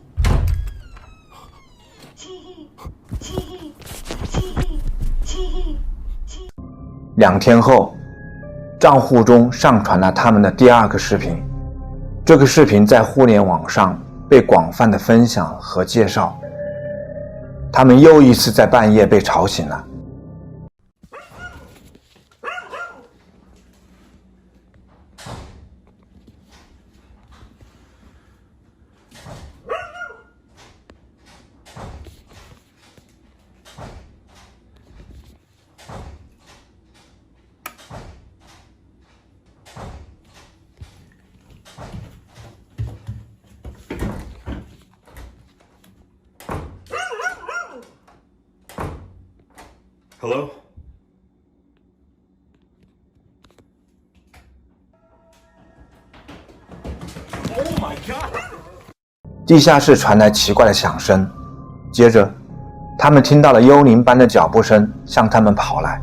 Chee-hee, chee-hee, chee-hee, chee-hee, chee-hee. 2天后，账户中上传了他们的第二个视频。这个视频在互联网上被广泛的分享和介绍。他们又一次在半夜被吵醒了。Hello? 地下室传来奇怪的响声，接着他们听到了幽灵般的脚步声向他们跑来。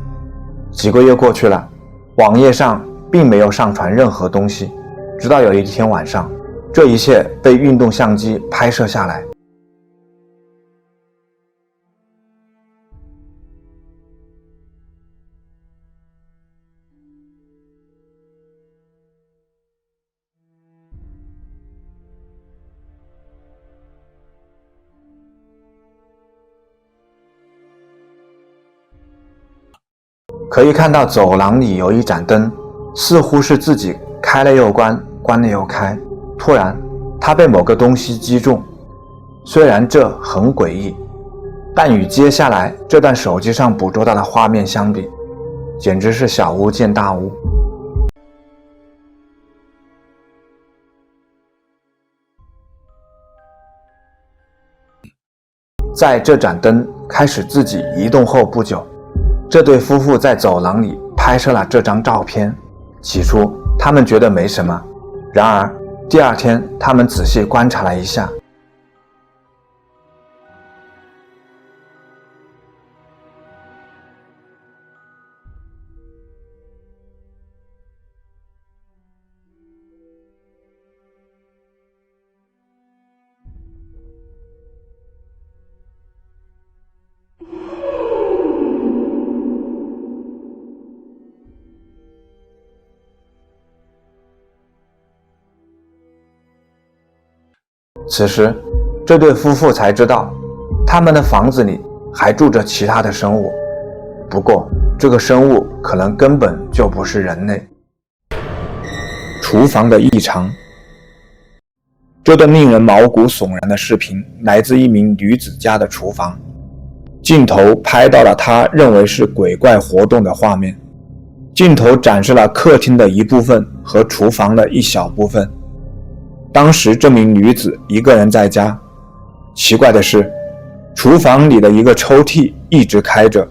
几个月过去了，网页上并没有上传任何东西，直到有一天晚上，这一切被运动相机拍摄下来。可以看到走廊里有一盏灯，似乎是自己开了又关，关了又开。突然，它被某个东西击中。虽然这很诡异，但与接下来这段手机上捕捉到的画面相比，简直是小巫见大巫。在这盏灯开始自己移动后不久，这对夫妇在走廊里拍摄了这张照片。起初他们觉得没什么，然而第二天他们仔细观察了一下，此时这对夫妇才知道，他们的房子里还住着其他的生物，不过这个生物可能根本就不是人类。厨房的异常。这段令人毛骨悚然的视频来自一名女子家的厨房，镜头拍到了她认为是鬼怪活动的画面。镜头展示了客厅的一部分和厨房的一小部分。当时这名女子一个人在家，奇怪的是，厨房里的一个抽屉一直开着，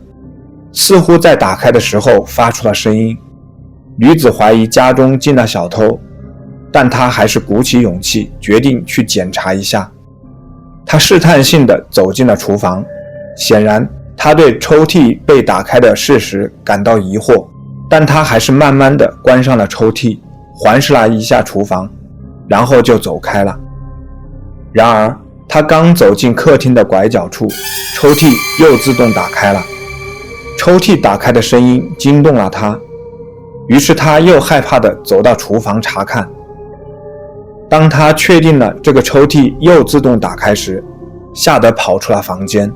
似乎在打开的时候发出了声音。女子怀疑家中进了小偷，但她还是鼓起勇气决定去检查一下。她试探性地走进了厨房，显然她对抽屉被打开的事实感到疑惑，但她还是慢慢地关上了抽屉，环视了一下厨房，然后就走开了。然而他刚走进客厅的拐角处，抽屉又自动打开了。抽屉打开的声音惊动了他，于是他又害怕地走到厨房查看。当他确定了这个抽屉又自动打开时，吓得跑出了房间。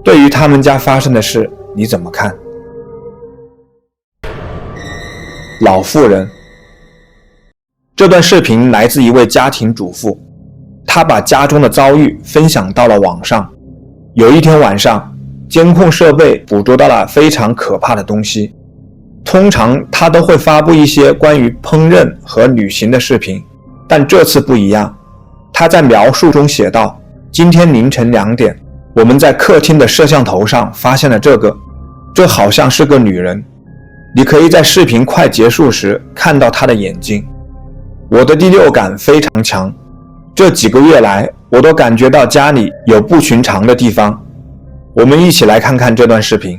对于他们家发生的事，你怎么看？老妇人。这段视频来自一位家庭主妇，她把家中的遭遇分享到了网上。有一天晚上，监控设备捕捉到了非常可怕的东西。通常她都会发布一些关于烹饪和旅行的视频，但这次不一样。她在描述中写道：今天凌晨2点，我们在客厅的摄像头上发现了这个，这好像是个女人。你可以在视频快结束时看到她的眼睛。我的第六感非常强，这几个月来我都感觉到家里有不寻常的地方。我们一起来看看这段视频。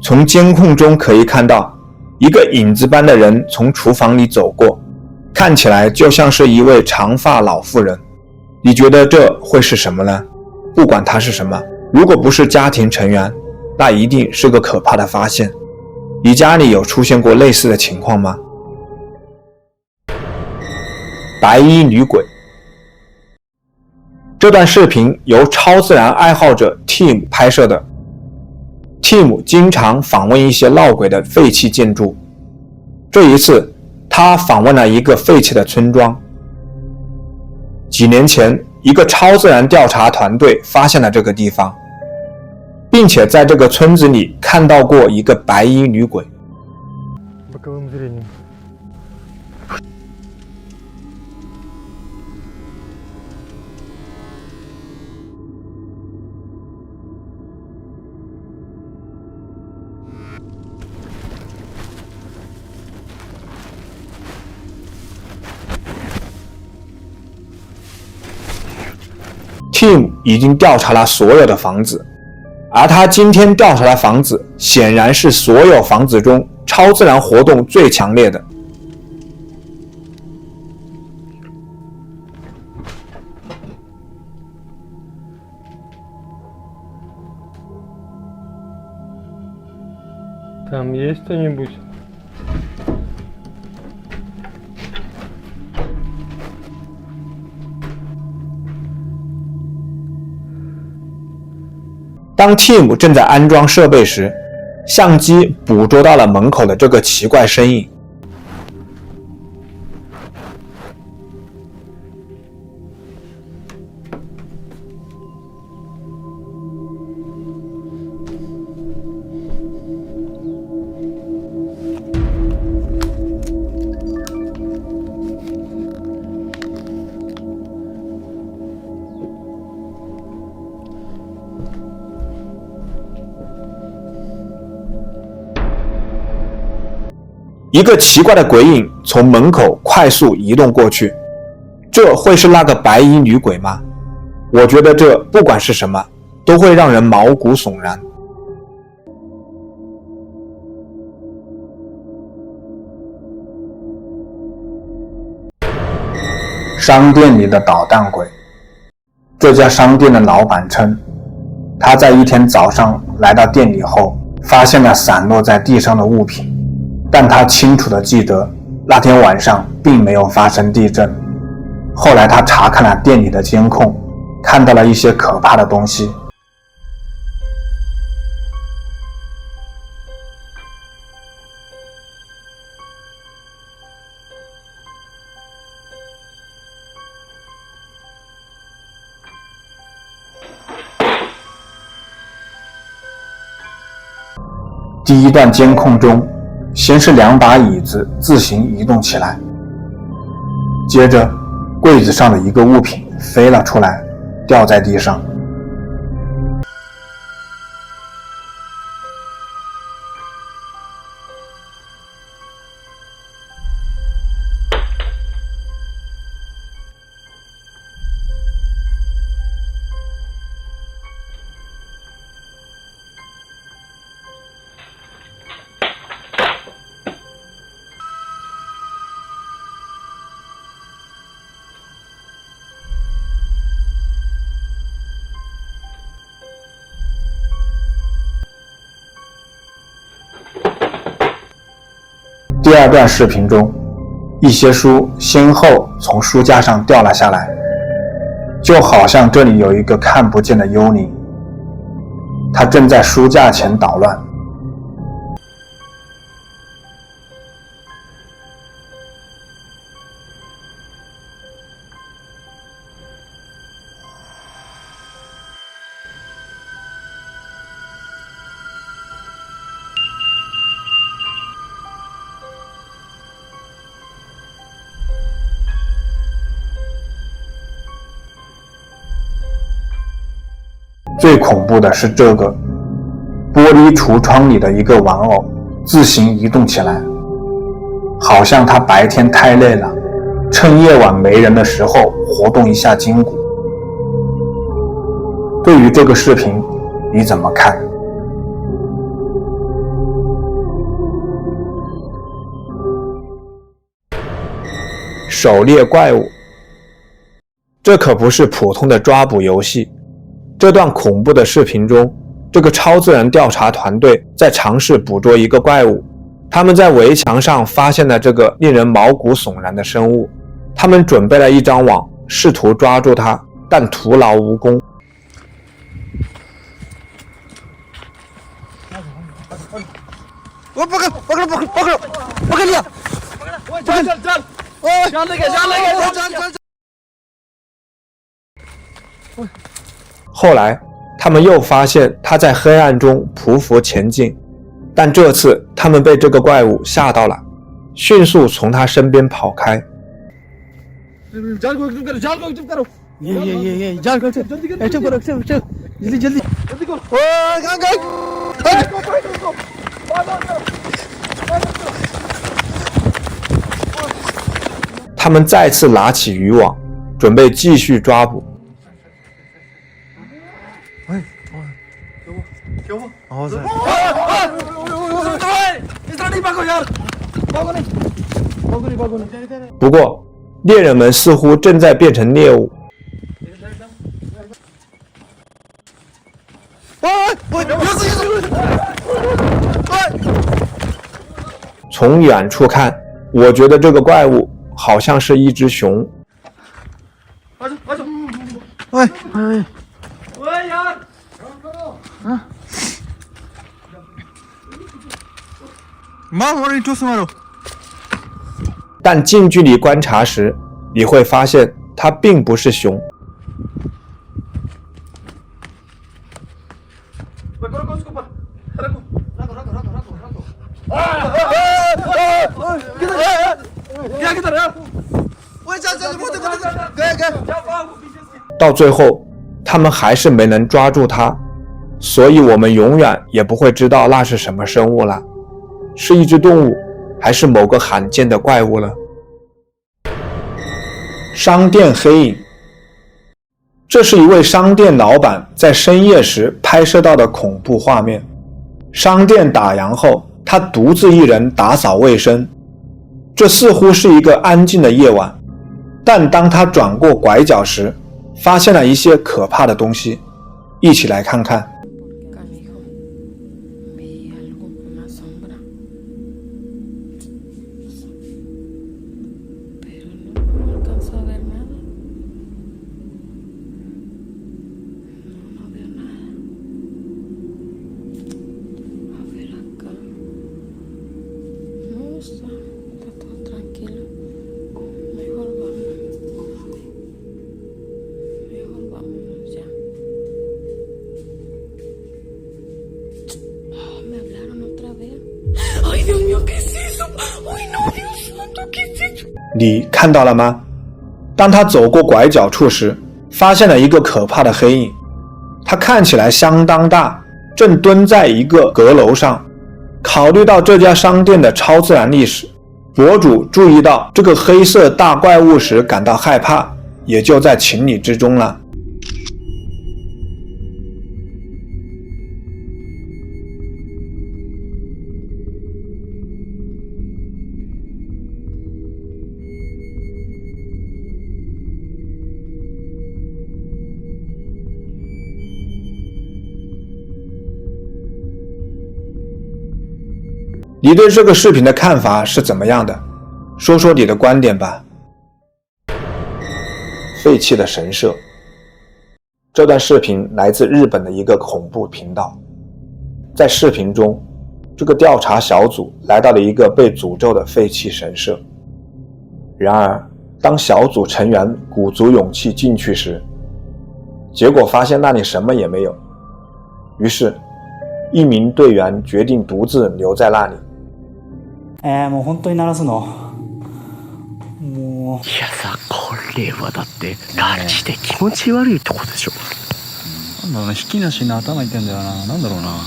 从监控中可以看到，一个影子般的人从厨房里走过，看起来就像是一位长发老妇人。你觉得这会是什么呢？不管它是什么，如果不是家庭成员，那一定是个可怕的发现。你家里有出现过类似的情况吗？白衣女鬼。这段视频由超自然爱好者 Tim 拍摄的。Tim 经常访问一些闹鬼的废弃建筑。这一次他访问了一个废弃的村庄。几年前，一个超自然调查团队发现了这个地方，并且在这个村子里看到过一个白衣女鬼。Tim 已经调查了所有的房子，而他今天调查的房子显然是所有房子中超自然活动最强烈的。Там есть кто-нибудь?当 Tim 正在安装设备时，相机捕捉到了门口的这个奇怪身影。一个奇怪的鬼影从门口快速移动过去，这会是那个白衣女鬼吗？我觉得这不管是什么，都会让人毛骨悚然。商店里的捣蛋鬼。这家商店的老板称，他在一天早上来到店里后，发现了散落在地上的物品，但他清楚地记得那天晚上并没有发生地震。后来他查看了店里的监控，看到了一些可怕的东西。第一段监控中，先是2把椅子自行移动起来，接着柜子上的一个物品飞了出来，掉在地上。第二段视频中，一些书先后从书架上掉了下来，就好像这里有一个看不见的幽灵，他正在书架前捣乱。最恐怖的是这个玻璃橱窗里的一个玩偶自行移动起来，好像他白天太累了，趁夜晚没人的时候活动一下筋骨。对于这个视频你怎么看？狩猎怪物，这可不是普通的抓捕游戏。这段恐怖的视频中，这个超自然调查团队在尝试捕捉一个怪物。他们在围墙上发现了这个令人毛骨悚然的生物，他们准备了一张网，试图抓住它，但徒劳无功。पकड़ लिया 后来，他们又发现他在黑暗中匍匐前进，但这次他们被这个怪物吓到了，迅速从他身边跑开。他们再次拿起渔网，准备继续抓捕。不过，猎人们似乎正在变成猎物。从远处看，我觉得这个怪物好像是一只熊。但近距离观察时，你会发现它并不是熊。到最后，他们还是没能抓住它，所以我们永远也不会知道那是什么生物了，是一只动物，还是某个罕见的怪物了。商店黑影，这是一位商店老板在深夜时拍摄到的恐怖画面。商店打烊后，他独自一人打扫卫生，这似乎是一个安静的夜晚，但当他转过拐角时，发现了一些可怕的东西，一起来看看。你看到了吗？当他走过拐角处时，发现了一个可怕的黑影，它看起来相当大，正蹲在一个阁楼上。考虑到这家商店的超自然历史，博主注意到这个黑色大怪物时感到害怕，也就在情理之中了。你对这个视频的看法是怎么样的？说说你的观点吧。废弃的神社。这段视频来自日本的一个恐怖频道。在视频中，这个调查小组来到了一个被诅咒的废弃神社。然而，当小组成员鼓足勇气进去时，结果发现那里什么也没有。于是，一名队员决定独自留在那里。もう本当に鳴らすのもう。いやさ、これはだってラジで気持ち悪いとこでしょ。なんだろうね、好きなシーン頭痛いんだよな。なんだろうな。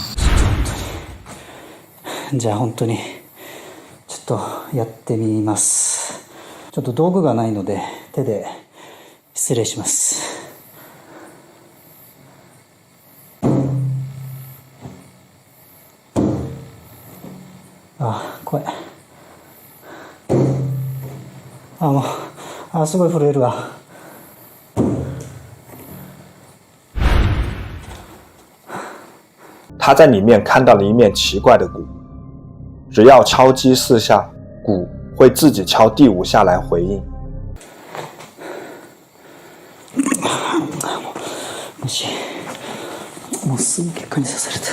じゃあ本当にちょっとやってみます。ちょっと道具がないので手で失礼します。あ、怖い。もう、すごい震えるわ。他在里面看到了一面奇怪的鼓，只要敲击4下，鼓会自己敲第5下来回应。もうすぐ結果に刺された。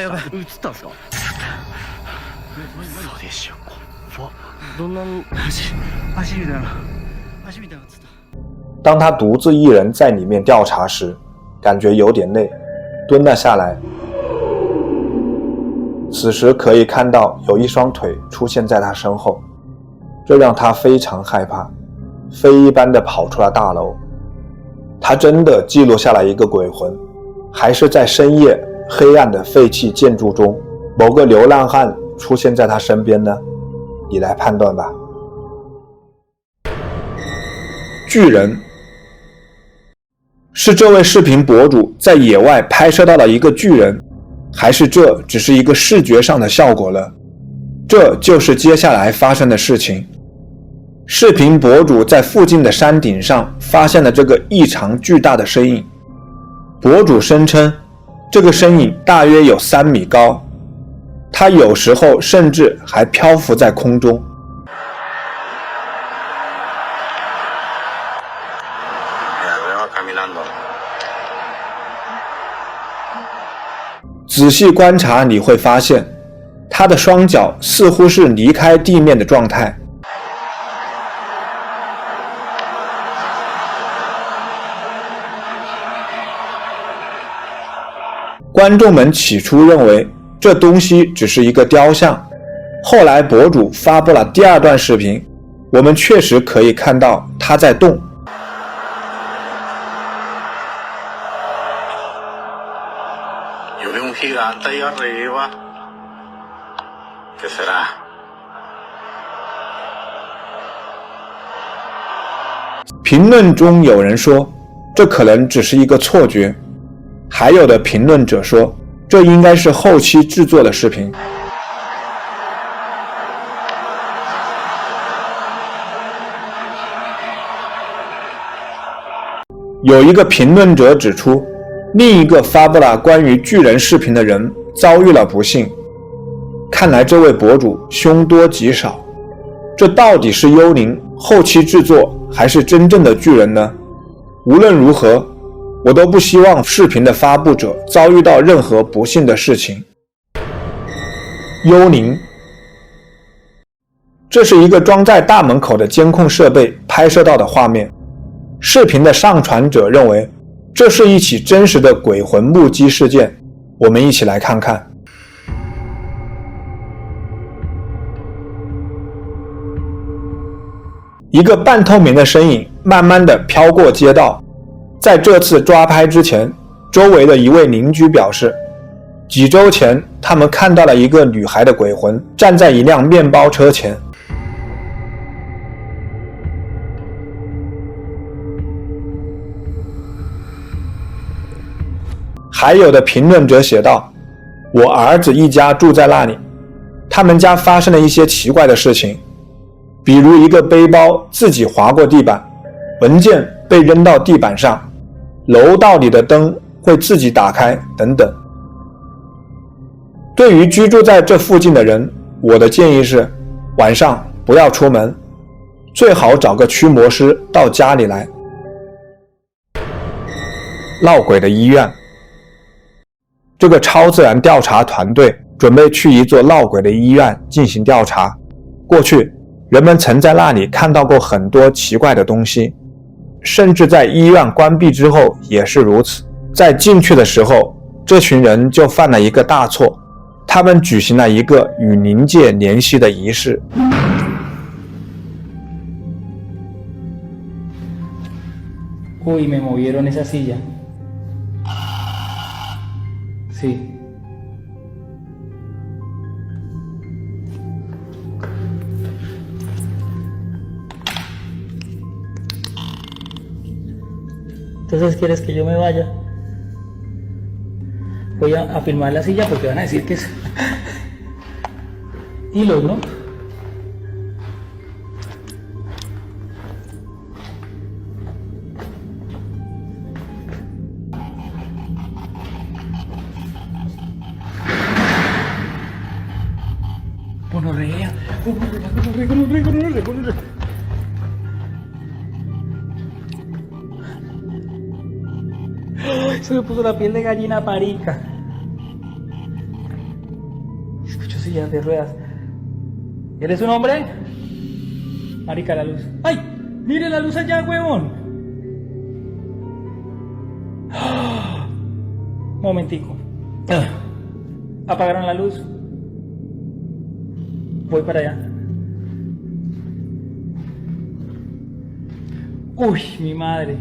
やばい映ったんですかそうでしょどんな足みたいな足みたいな映った。当他独自一人在里面调查时，感觉有点累，蹲了下来。此时可以看到有一双腿出现在他身后，这让他非常害怕，飞一般的跑出了大楼。他真的记录下来一个鬼魂，还是在深夜黑暗的废弃建筑中，某个流浪汉出现在他身边呢？你来判断吧。巨人是这位视频博主在野外拍摄到了一个巨人，还是这只是一个视觉上的效果了？这就是接下来发生的事情。视频博主在附近的山顶上发现了这个异常巨大的身影。博主声称，这个身影大约有3米高，它有时候甚至还漂浮在空中。仔细观察你会发现，他的双脚似乎是离开地面的状态。观众们起初认为这东西只是一个雕像，后来博主发布了第2段视频，我们确实可以看到它在动。评论中有人说，这可能只是一个错觉，还有的评论者说，这应该是后期制作的视频。有一个评论者指出，另一个发布了关于巨人视频的人遭遇了不幸。看来这位博主凶多吉少，这到底是幽灵后期制作还是真正的巨人呢？无论如何，我都不希望视频的发布者遭遇到任何不幸的事情。幽灵，这是一个装在大门口的监控设备拍摄到的画面。视频的上传者认为，这是一起真实的鬼魂目击事件。我们一起来看看。一个半透明的身影慢慢地飘过街道。在这次抓拍之前，周围的一位邻居表示，几周前他们看到了一个女孩的鬼魂站在一辆面包车前。还有的评论者写道，我儿子一家住在那里，他们家发生了一些奇怪的事情，比如一个背包自己滑过地板，文件被扔到地板上，楼道里的灯会自己打开等等。对于居住在这附近的人，我的建议是，晚上不要出门，最好找个驱魔师到家里来。闹鬼的医院，这个超自然调查团队准备去一座闹鬼的医院进行调查。过去，人们曾在那里看到过很多奇怪的东西，甚至在医院关闭之后也是如此。在进去的时候，这群人就犯了一个大错，他们举行了一个与灵界联系的仪式。Uy, me movieron esa silla. Sí. Entonces, ¿quieres que yo me vaya? Voy a filmar la silla porque van a decir que es hilos, ¿no? Gonorrea. Se me puso la piel de gallina parica. Escucho sillas de ruedas. ¿Eres un hombre? Marica, la luz. ¡Ay! ¡Mire la luz allá, huevón! Momentico. Apagaron la luz. Voy para allá. Uy, mi madre.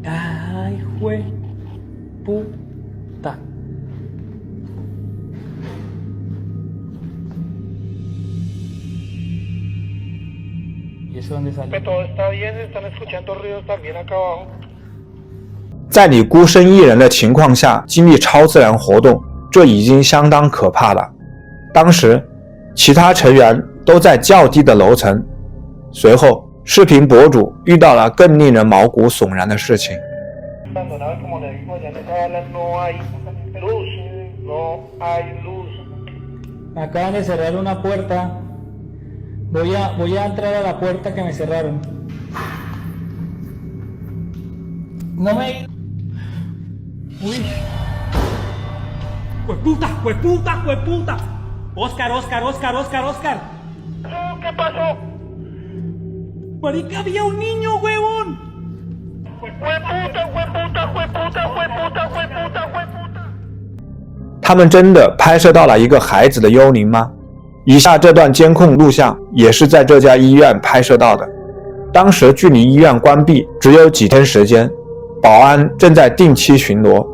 Ay, jue puta. ¿Y eso dónde sale? Todo está bien, están escuchando ruidos también acá abajo. 在你孤身一人的情况下经历超自然活动，这已经相当可怕了。当时，其他成员都在较低的楼层。随后，视频博主遇到了更令人毛骨悚然的事情。 Acaban de cerrar una puerta. Voy a entrar a la puerta que me cerraron. No me... Uy. ¡Jueputa! ¡Jueputa! ¡Jueputa! Oscar. ¿Qué pasó? Marica, había un niño, huevón. ¡Jueputa! 他们真的拍摄到了一个孩子的幽灵吗？以下这段监控录像也是在这家医院拍摄到的。当时距离医院关闭只有几天时间，保安正在定期巡逻。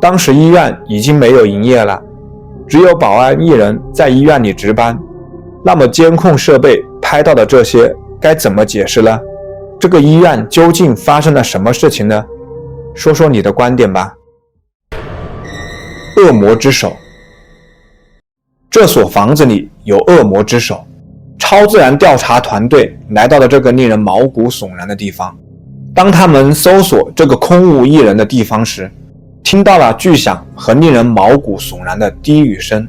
当时医院已经没有营业了，只有保安一人在医院里值班。那么监控设备拍到的这些该怎么解释呢？这个医院究竟发生了什么事情呢？说说你的观点吧。恶魔之手，这所房子里有恶魔之手。超自然调查团队来到了这个令人毛骨悚然的地方。当他们搜索这个空无一人的地方时， 听到了巨响和令人毛骨悚然的低语声。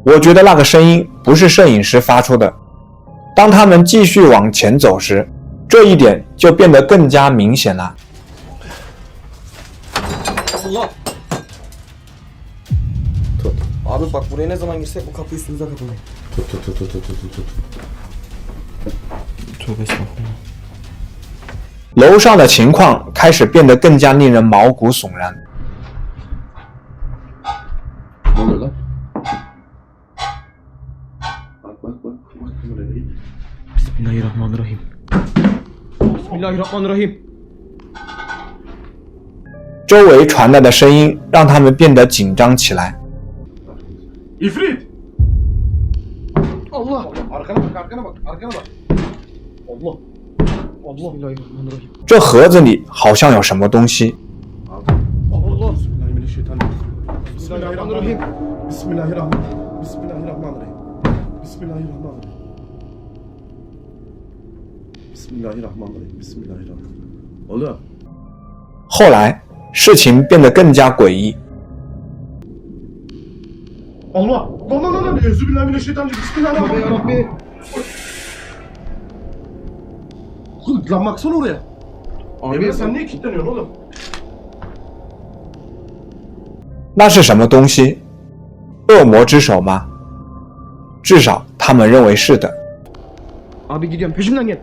我觉得那个声音不是摄影师发出的。当他们继续往前走时，这一点就变得更加明显了。 Abi bak buraya ne zaman girsek bu kapı üstümüze kapanıyor. Tut. Tövbe estağfurullah. 楼上的情况开始变得更加令人毛骨悚然。Ne oluyor lan? Bak. Bismillahirrahmanirrahim. Bismillahirrahmanirrahim. 周围传来的声音让他们变得紧张起来。 İfrit! Allah! Arkana bak. Allah! Bismillahirrahmanirrahim. 这盒子里好像有什么东西。 Allah! Bismillahirrahmanirrahim. Bismillahirrahmanirrahim. Oğlum. 后来事情变得更加诡异。Allah! Lan! Euzubillahimineşşeytanirracim. Bismillahirrahmanirrahim. Lan baksana oraya. Emre sen niye kilitleniyorsun oğlum?那是什么东西？恶魔之手吗？至少他们认为是的。 Abi gidiyorum peşimden gel.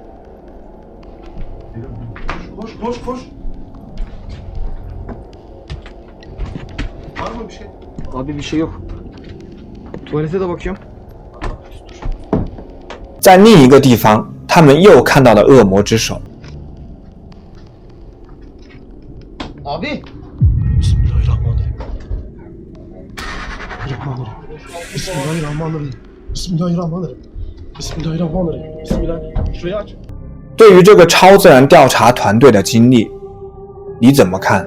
Koş. Var mı bir şey? Abi bir şey yok. Tuvalete de bakıyorum. 在另一个地方，他们又看到了恶魔之手。 Abi. Bismillahirrahmanirrahim. 水aç. 对于这个超自然调查团队的经历，你怎么看？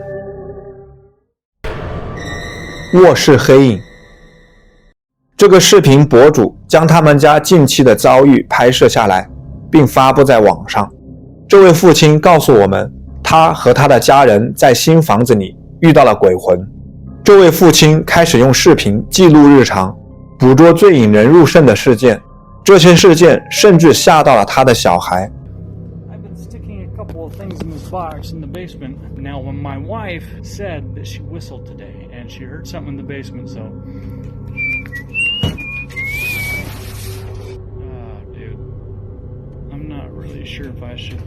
卧室黑影。这个视频博主将他们家近期的遭遇拍摄下来，并发布在网上。这位父亲告诉我们，他和他的家人在新房子里遇到了鬼魂。这位父亲开始用视频记录日常，捕捉最引人入胜的事件。这些事件甚至吓到了他的小孩。 I've been sticking a couple of things in this box in the basement. Now, when my wife said that she whistled today and she heard something in the basement, so. Dude. I'm not really sure if I should.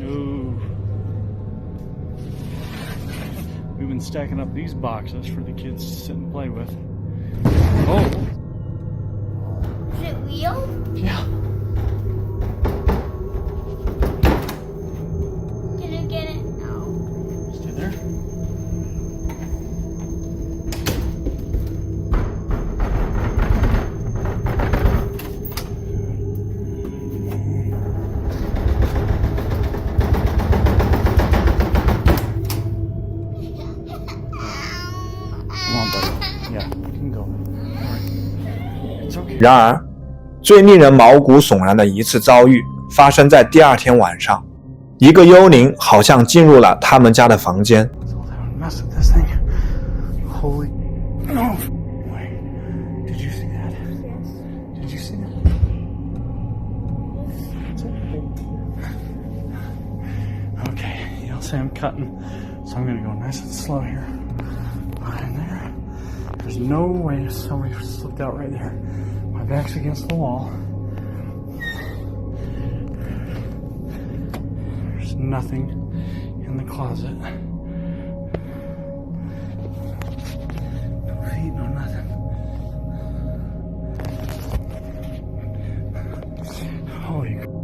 No. We've been stacking up these boxes for the kids to sit and play with. Oh! Is it real? Yeah. Can you get it now? Stay there. Come on, buddy. Yeah, you can go. It's okay. 然而，最令人毛骨悚然的一次遭遇发生在第二天晚上，一个幽灵好像进入了他们家的房间。 Mess with this thing. Holy no way. Did you see that? Yes. Did you see that? Okay, you'll say I'm cutting, so I'm gonna go nice and slow here. Behind there. There's no way somebody slipped out right there. My back's against the wall. There's nothing in the closet. No feet, no nothing. Holy nope.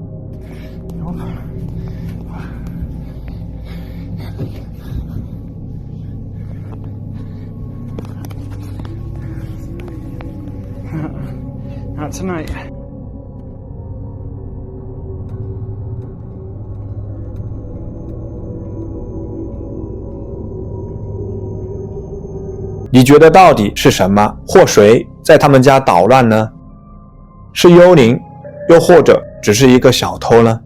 Not tonight.你觉得到底是什么或谁在他们家捣乱呢？是幽灵，又或者只是一个小偷呢？